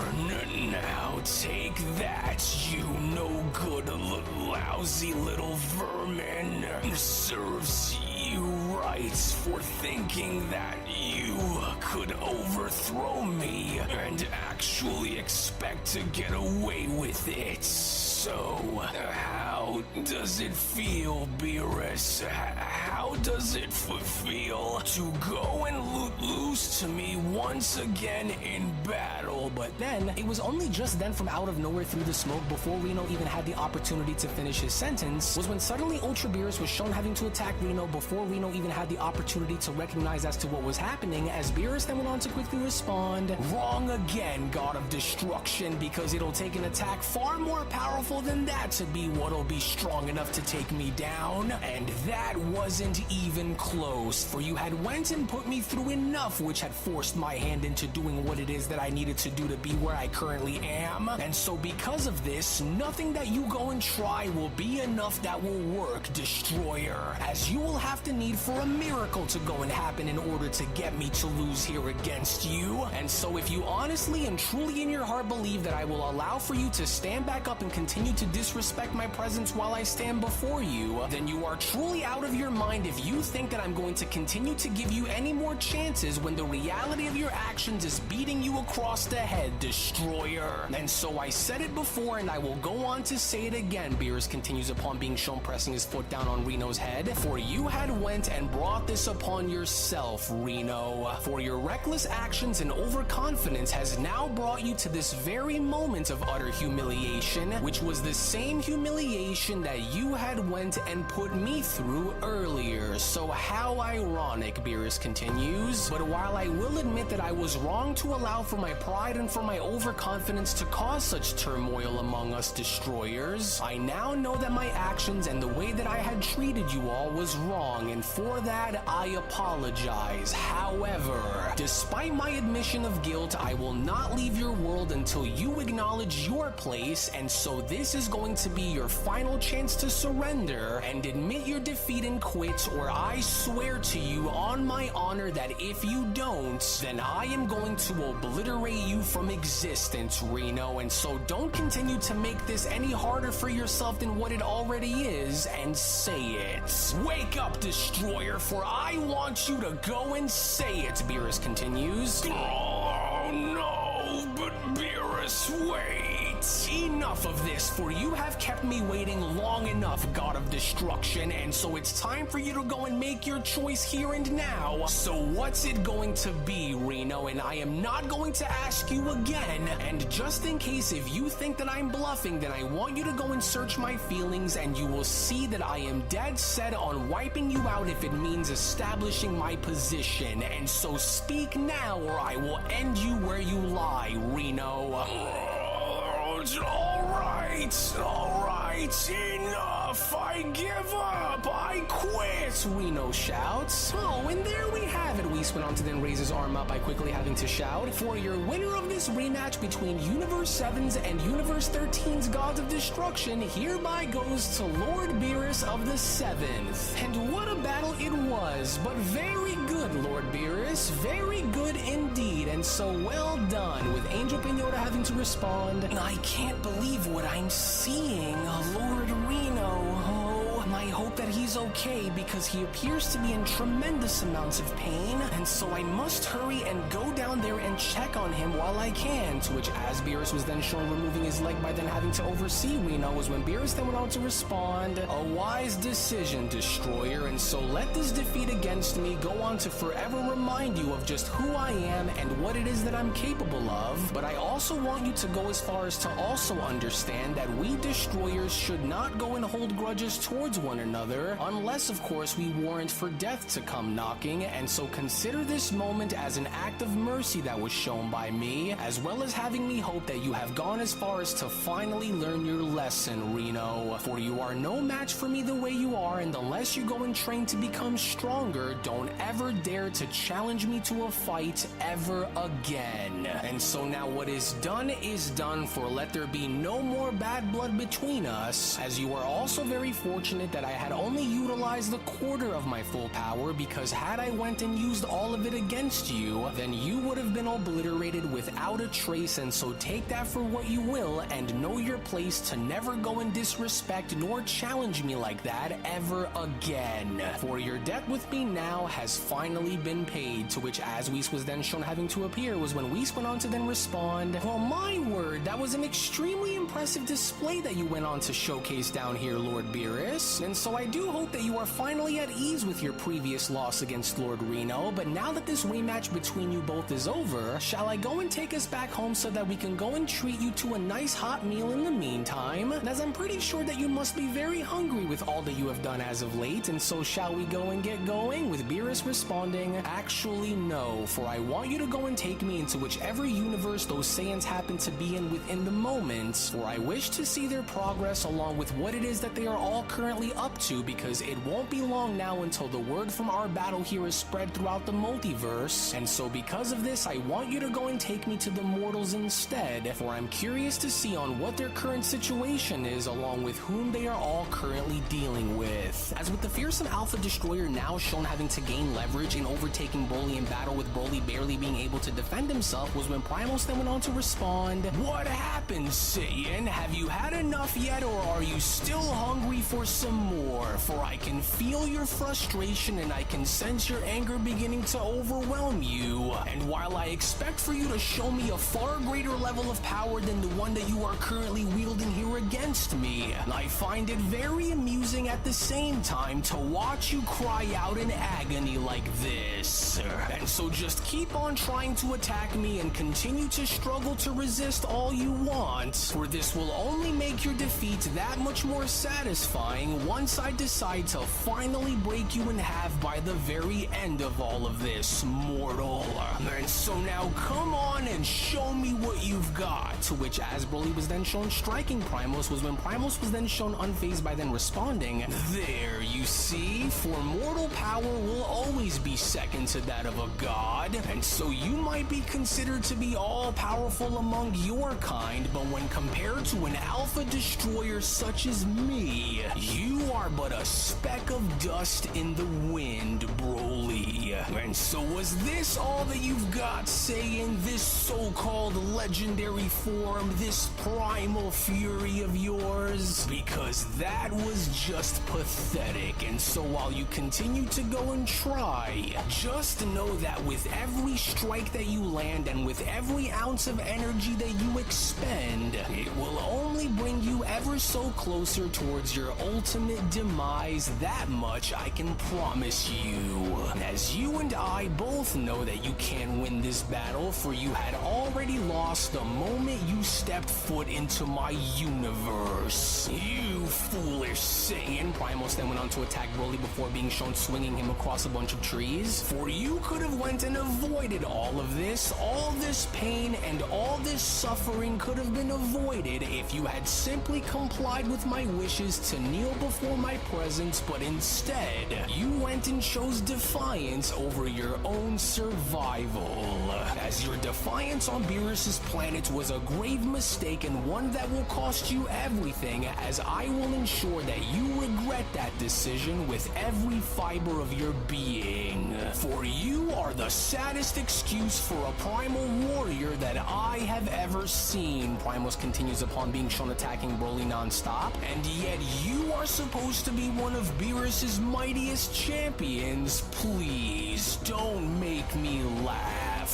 now take that, you no good, lousy little vermin. Serves you right for thinking that you could overthrow me and actually expect to get away with it. So, how does it feel, Beerus? How does it feel to go and lose to me once again in battle?" But then, it was only just then from out of nowhere through the smoke, before Reno even had the opportunity to finish his sentence, was when suddenly Ultra Beerus was shown having to attack Reno before Reno even had the opportunity to recognize as to what was happening, as Beerus then went on to quickly respond, "Wrong again, God of Destruction, because it'll take an attack far more powerful than that to be what'll be strong enough to take me down, and that wasn't even close, for you had went and put me through enough which had forced my hand into doing what it is that I needed to do to be where I currently am, and so because of this, nothing that you go and try will be enough that will work, Destroyer, as you will have to need for a miracle to go and happen in order to get me to lose here against you. And so if you honestly and truly in your heart believe that I will allow for you to stand back up and continue to disrespect my presence while I stand before you, then you are truly out of your mind if you think that I'm going to continue to give you any more chances when the reality of your actions is beating you across the head, Destroyer. And so I said it before and I will go on to say it again," Beerus continues upon being shown pressing his foot down on Reno's head, "for you had went and brought this upon yourself, Reno. For your reckless actions and overconfidence has now brought you to this very moment of utter humiliation, which was the same humiliation that you had went and put me through earlier. So how ironic," Beerus continues. "But while I will admit that I was wrong to allow for my pride and for my overconfidence to cause such turmoil among us destroyers, I now know that my actions and the way that I had treated you all was wrong, and for that I apologize. However, despite my admission of guilt, I will not leave your world until you acknowledge your place, and so this is going to be your final chance to surrender and admit your defeat and quit, or I swear to you on my honor that if you don't, then I am going to obliterate you from existence, Reno. And so don't continue to make this any harder for yourself than what it already is, and say it. Wake up, Destroyer, for I want you to go and say it, Beerus continues. Oh no, but Beerus, wait. Enough of this, for you have kept me waiting long enough, God of Destruction, and so it's time for you to go and make your choice here and now. So what's it going to be, Reno? And I am not going to ask you again, and just in case if you think that I'm bluffing, then I want you to go and search my feelings, and you will see that I am dead set on wiping you out if it means establishing my position. And so speak now, or I will end you where you lie, Reno. All right, enough. I give up. I quit, Reno shouts. Oh, and there we have it. Whis went on to then raise his arm up by quickly having to shout, for your winner of this rematch between Universe 7's and Universe 13's Gods of Destruction hereby goes to Lord Beerus of the 7th. And what a battle it was, but very good, Lord Beerus. Very good indeed, and so well done, with Angel Pinota having to respond, I can't believe what I'm seeing, Lord Reno. Oh, I hope that he's okay, because he appears to be in tremendous amounts of pain, and so I must hurry and go down there and check on him while I can. To which, as Beerus was then shown removing his leg by then having to oversee Reno, was when Beerus then went on to respond, a wise decision, Destroyer, and so let this defeat against me go on to forever remind you of just who I am and what it is that I'm capable of. But I also want you to go as far as to also understand that we Destroyers should not go and hold grudges towards one another, unless of course we warrant for death to come knocking, and so consider this moment as an act of mercy that was shown by me, as well as having me hope that you have gone as far as to finally learn your lesson, Reno. For you are no match for me the way you are, and unless you go and train to become stronger, don't ever dare to challenge me to a fight ever again. And so now what is done, for let there be no more bad blood between us, as you are also very fortunate that I had only utilized a quarter of my full power, because had I went and used all of it against you, then you would have been obliterated without a trace, and so take that for what you will, and know your place to never go and disrespect nor challenge me like that ever again. For your debt with me now has finally been paid, to which as Whis was then shown having to appear was when Whis went on to then respond, well, my word, that was an extremely impressive display that you went on to showcase down here, Lord Beerus, and so I do hope that you are finally at ease with your previous loss against Lord Reno. But now that this rematch between you both is over, shall I go and take us back home so that we can go and treat you to a nice hot meal in the meantime, as I'm pretty sure that you must be very hungry with all that you have done as of late, and so shall we go and get going, with Beerus responding, actually no, for I want you to go and take me into whichever universe those Saiyans happen to be in within the moment, for I wish to see their progress along with what it is that they are all currently up to, because it won't be long now until the word from our battle here is spread throughout the multiverse, and so because of this I want you to go and take me to the mortals instead, for I'm curious to see on what their current situation is along with whom they are all currently dealing with. As with the fearsome Alpha Destroyer now shown having to gain leverage in overtaking Broly in battle, with Broly barely being able to defend himself, was when Primos then went on to respond, what happened, Saiyan? Have you had enough yet, or are you still hungry for some more? For I can feel your frustration and I can sense your anger beginning to overwhelm you. And while I expect for you to show me a far greater level of power than the one that you are currently wielding here against me, I find it very amusing at the same time to watch you cry out in agony like this. And so just keep on trying to attack me and continue to struggle to resist all you want, for this will only make your defeat that much more satisfying once I decide decide to finally break you in half by the very end of all of this, mortal. And so now come on and show me what you've got. To which, as Broly was then shown striking Primos, was when Primos was then shown unfazed by then responding. There, you see, for mortal power will always be second to that of a god, and so you might be considered to be all-powerful among your kind, but when compared to an alpha destroyer such as me, you are but a speck of dust in the wind, Broly. And so was this all that you've got, saying, this so-called legendary form, this primal fury of yours? Because that was just pathetic, and so while you continue to go and try, just know that with every strike that you land and with every ounce of energy that you expend, it will only bring you ever so closer towards your ultimate demise. That much I can promise you. As you and I both know that you can't win this battle, for you had already lost the moment you stepped foot into my universe. You foolish Saiyan. Primos then went on to attack Broly before being shown swinging him across a bunch of trees. For you could have went and avoided all of this. All this pain and all this suffering could have been avoided if you had simply complied with my wishes to kneel before my presence, but instead, you went and chose defiance over your own survival. As your defiance on Beerus's planet was a grave mistake and one that will cost you everything, as I will ensure that you regret that decision with every fiber of your being. For you are the saddest excuse for a primal warrior that I have ever seen. Primos continues upon being shown attacking Broly non-stop, and yet you are supposed to be one of Beerus's mightiest champions. Please don't make me laugh.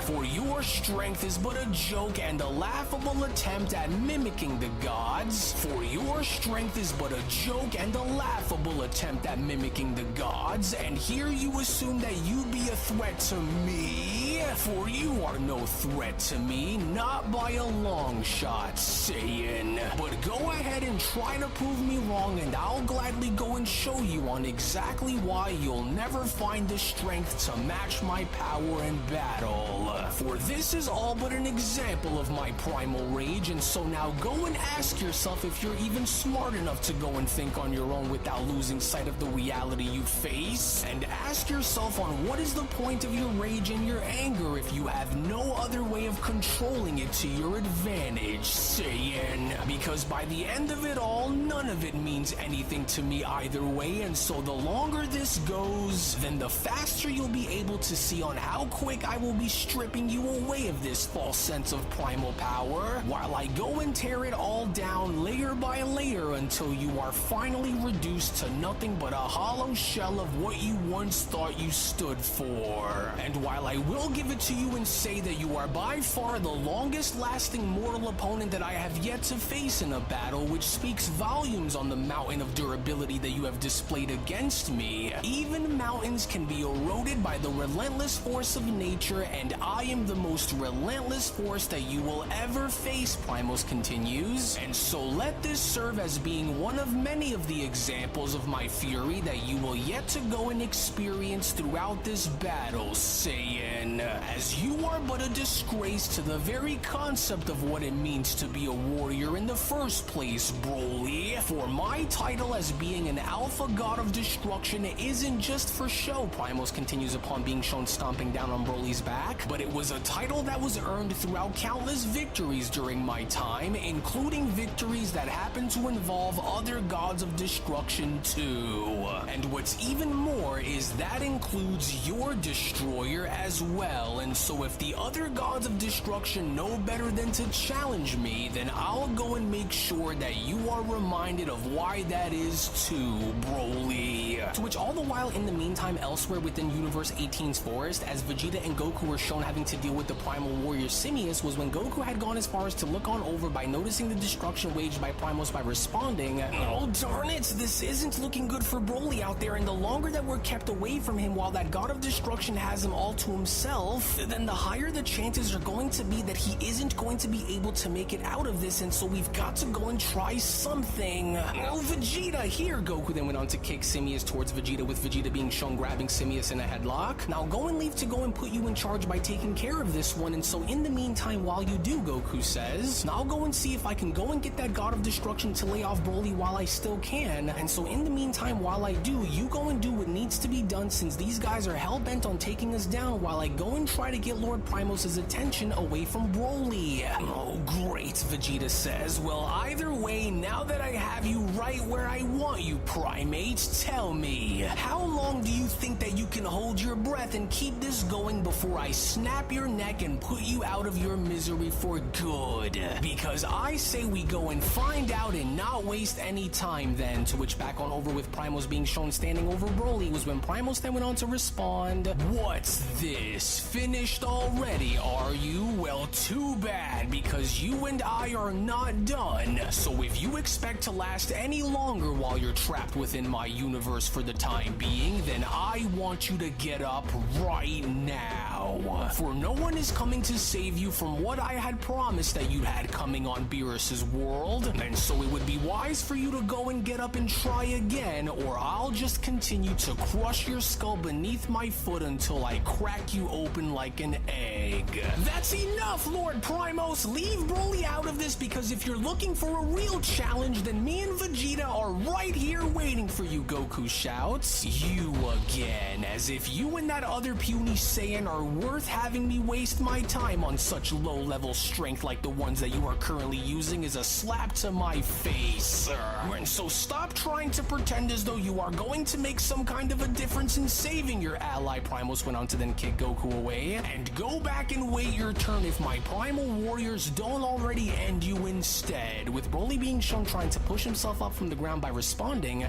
For your strength is but a joke and a laughable attempt at mimicking the gods. For your strength is but a joke and a laughable attempt at mimicking the gods, and here you assume that you be a threat to me? For you are no threat to me, not by a long shot, Saiyan. But go ahead and try to prove me wrong, and I'll gladly go and show you on exactly why you'll never find the strength to match my power in battle. For this is all but an example of my primal rage, and so now go and ask yourself if you're even smart enough to go and think on your own without losing sight of the reality you face. And ask yourself on what is the point of your rage and your anger if you have no other way of controlling it to your advantage, Saiyan. Because by the end of it all, none of it means anything to me either way, and so the longer this goes, then the faster you'll be able to see on how quick I will be stripping you away of this false sense of primal power, while I go and tear it all down layer by layer until you are finally reduced to nothing but a hollow shell of what you once thought you stood for. And while I will give it to you and say that you are by far the longest lasting mortal opponent that I have yet to face in a battle, which speaks volumes on the mountain of durability that you have displayed against me, even mountains can be eroded by the relentless force of nature, and I am the most relentless force that you will ever face, Primos continues. And so let this serve as being one of many of the examples of my fury that you will yet to go and experience throughout this battle, Saiyan. As you are but a disgrace to the very concept of what it means to be a warrior in the first place, Broly. For my title as being an alpha god of destruction isn't just for show, Primos continues upon being shown stomping down on Broly's back, but it was a title that was earned throughout countless victories during my time, including victories that happen to involve other gods of destruction too. And what's even more is that includes your destroyer as well, and so if the other gods of destruction know better than to challenge me, then I'll go and make sure that you are reminded of why that is too, Broly. To which all the while in the meantime elsewhere within Universe 18's forest, as Vegeta and Goku were shown having to deal with the primal warrior Simius, was when Goku had gone as far as to look on over by noticing the destruction waged by Primos by responding, "Oh darn it, this isn't looking good for Broly out there, and the longer that we're kept away from him while that god of destruction has him all to himself, then the higher the chances are going to be that he isn't going to be able to make it out of this, and so we've got to go and try something." "Oh Vegeta, here," Goku then then went on to kick Simius towards Vegeta, with Vegeta being shown grabbing Simius in a headlock. Now Gohan leaves to go and put you in charge by taking care of this one, and so in the meantime, while you do, Goku says, now I'll go and see if I can go and get that God of Destruction to lay off Broly while I still can, and so in the meantime, while I do, you go and do what needs to be done since these guys are hell-bent on taking us down while I go and try to get Lord Primos' attention away from Broly. Oh great, Vegeta says. Well, either way, now that I have you right where I want you, Primate, tell me, how long do you think that you can hold your breath and keep this going before I snap your neck and put you out of your misery for good? Because I say we go and find out and not waste any time then, to which back on over with Primos being shown standing over Broly was when Primos then went on to respond, what's this? Finished already, are you? Well, too bad, because you and I are not done. So if you expect to last any longer while you're trapped within my universe for the time being, then I want you to get up right now. For no one is coming to save you from what I had promised that you had coming on Beerus's world, and so it would be wise for you to go and get up and try again, or I'll just continue to crush your skull beneath my foot until I crack you open like an egg. That's enough, Lord Primos! Leave Broly out of this, because if you're looking for a real challenge, then me and Vegeta are right here waiting for you, Goku shouts. You again, as if you and that other puny Saiyan are worth having me waste my time on such low-level strength like the ones that you are currently using is a slap to my face, sir. And so stop trying to pretend as though you are going to make some kind of a difference in saving your ally. Primos went on to then kick Goku away, and go back and wait your turn if my primal warriors don't already end you instead, with Broly being shown trying to push himself up from the ground by responding,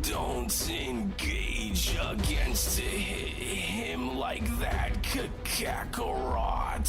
don't engage against him like that, Kakarot.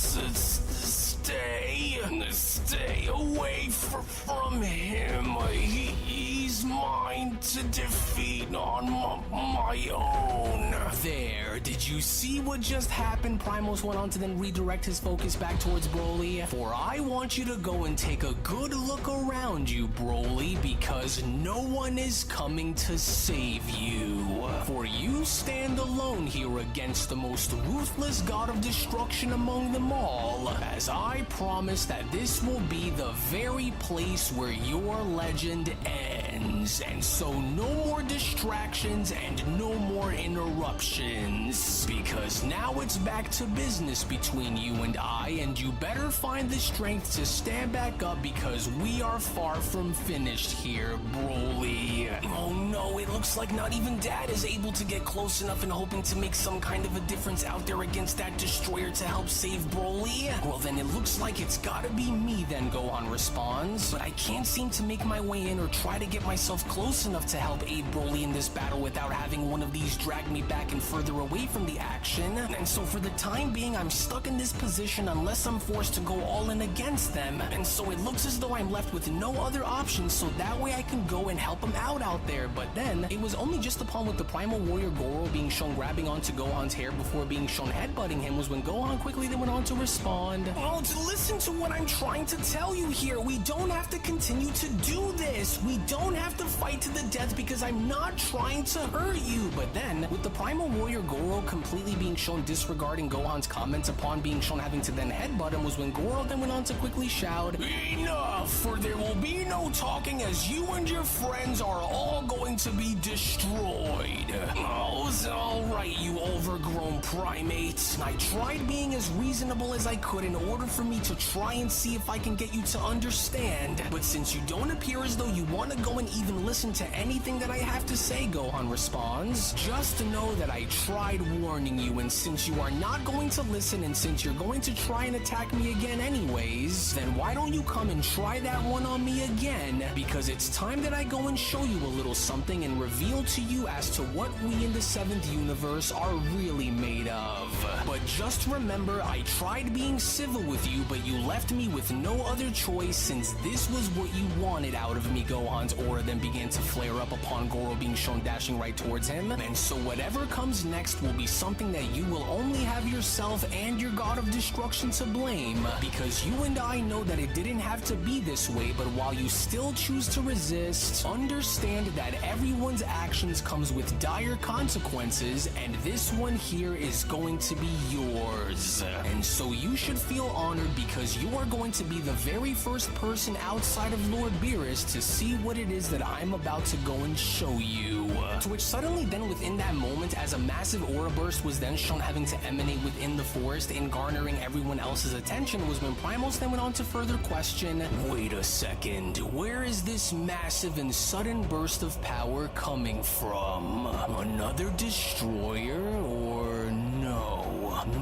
Stay away from him. He's mine to defeat on my own. There, did you see what just happened? Primos went on to then redirect his focus back towards Broly. For I want you to go and take a good look around you, Broly, because no one is coming to save you. For you stand alone here against the most ruthless God of Destruction among them all, as I promise that this will be the very place where your legend ends. And so no more distractions and no more interruptions, because now it's back to business between you and I, and you better find the strength to stand back up, because we are far from finished here, Broly. Oh no, it looks like not even Dad is able to get close enough and hoping to make some kind of a difference out there against that destroyer to help save Broly. Well then it looks like it's gotta be me then, Gohan responds. But I can't seem to make my way in or try to get myself close enough to help aid Broly in this battle without having one of these drag me back and further away from the action. And so for the time being, I'm stuck in this position unless I'm forced to go all in against them. And so it looks as though I'm left with no other options, so that way I can go and help him out there. But then, it was only just upon with the Primal Warrior Goro being shown grabbing onto Gohan's hair before being shown headbutting him was when Gohan quickly then went on to respond, oh, listen to what I'm trying to tell you here. We don't have to continue to do this. We don't have to fight to the death, because I'm not trying to hurt you. But then, with the Primal Warrior Goro completely being shown disregarding Gohan's comments upon being shown having to then headbutt him was when Goro then went on to quickly shout, enough, for there will be no talking, as you and your friends are all going to be destroyed. Oh, it's alright, you overgrown primate. I tried being as reasonable as I could in order for me to try and see if I can get you to understand. But since you don't appear as though you want to go and even listen to anything that I have to say, Gohan responds, just know that I tried warning you, and since you are not going to listen, and since you're going to try and attack me again anyways, then why don't you come and try that one on me again? Because it's time that I go and show you a little something and reveal to you as to what we in the 7th universe are really made of. But just remember, I tried being civil with you, but you left me with no other choice, since this was what you wanted out of me. Gohan's aura then began to flare up upon Goro being shown dashing right towards him, and so whatever comes next will be something that you will only have yourself and your God of Destruction to blame, because you and I know that it didn't have to be this way. But while you still choose to resist, understand that everyone one's actions comes with dire consequences, and this one here is going to be yours. And so you should feel honored because you are going to be the very first person outside of Lord Beerus to see what it is that I'm about to go and show you. To which suddenly then within that moment, as a massive aura burst was then shown having to emanate within the forest and garnering everyone else's attention, was when Primos then went on to further question, wait a second, where is this massive and sudden burst of power coming from? Another destroyer or no?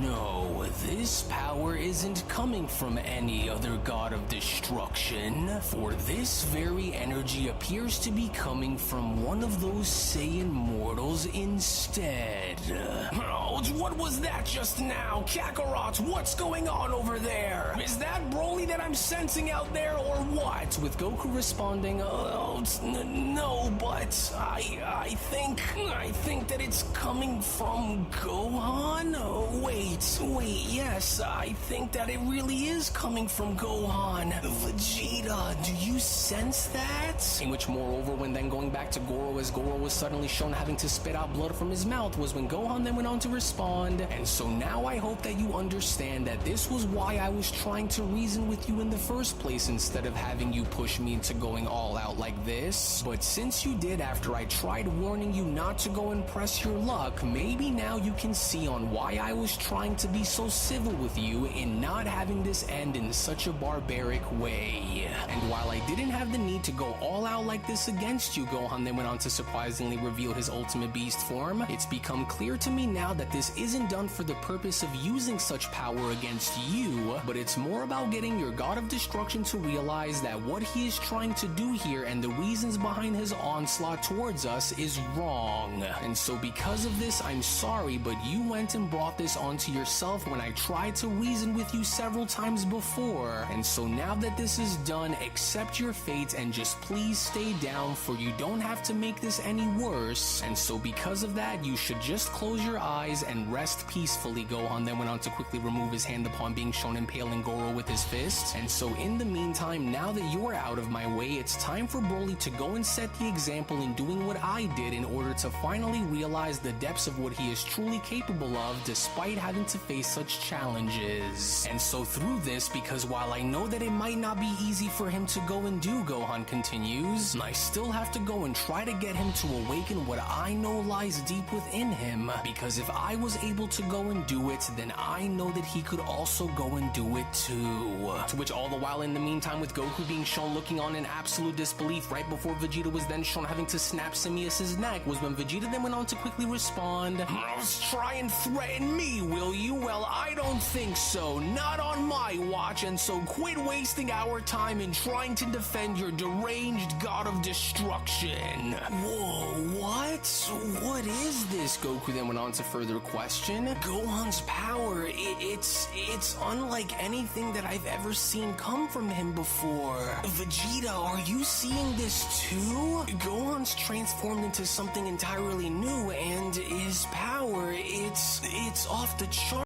No, this power isn't coming from any other god of destruction, for this very energy appears to be coming from one of those Saiyan mortals instead. Oh, what was that just now? Kakarot, what's going on over there? Is that Broly that I'm sensing out there or what? With Goku responding, no, but I think that it's coming from Gohan? Oh, wait, yes, I think that it really is coming from Gohan. Vegeta, do you sense that? In which, moreover, when then going back to Goro, as Goro was suddenly shown having to spit out blood from his mouth, was when Gohan then went on to respond, and so now I hope that you understand that this was why I was trying to reason with you in the first place instead of having you push me into going all out like this. But since you did after I tried warning you not to go and press your luck, maybe now you can see on why I was trying to be so civil with you in not having this end in such a barbaric way. And while I didn't have the need to go all out like this against you, Gohan then went on to surprisingly reveal his ultimate beast form, it's become clear to me now that this isn't done for the purpose of using such power against you, but it's more about getting your god of destruction to realize that what he is trying to do here and the reasons behind his onslaught towards us is wrong. And so because of this, I'm sorry, but you went and brought this onto yourself when I tried to reason with you several times before. And so now that this is done, accept your fate and just please stay down, for you don't have to make this any worse. And so because of that, you should just close your eyes and rest peacefully. Gohan then went on to quickly remove his hand upon being shown impaling Goro with his fist. And so in the meantime, now that you're out of my way, it's time for Broly to go and set the example in doing what I did in order to finally realize the depths of what he is truly capable of despite having to face such challenges. And so through this, because while I know that it might not be easy for him to go and do, Gohan continues, I still have to go and try to get him to awaken what I know lies deep within him, because if I was able to go and do it, then I know that he could also go and do it too. To which all the while in the meantime, with Goku being shown looking on in absolute disbelief right before Vegeta was then shown having to snap Simius's neck, was when Vegeta then went on to quickly respond, try and threaten me, will you? Well, I don't think so. Not on my watch, and so quit wasting our time in trying to defend your deranged god of destruction. Whoa, what? What is this? Goku then went on to further question. Gohan's power, it's unlike anything that I've ever seen come from him before. Vegeta, are you seeing this too? Gohan's transformed into something entirely new, and his power, it's off the chart.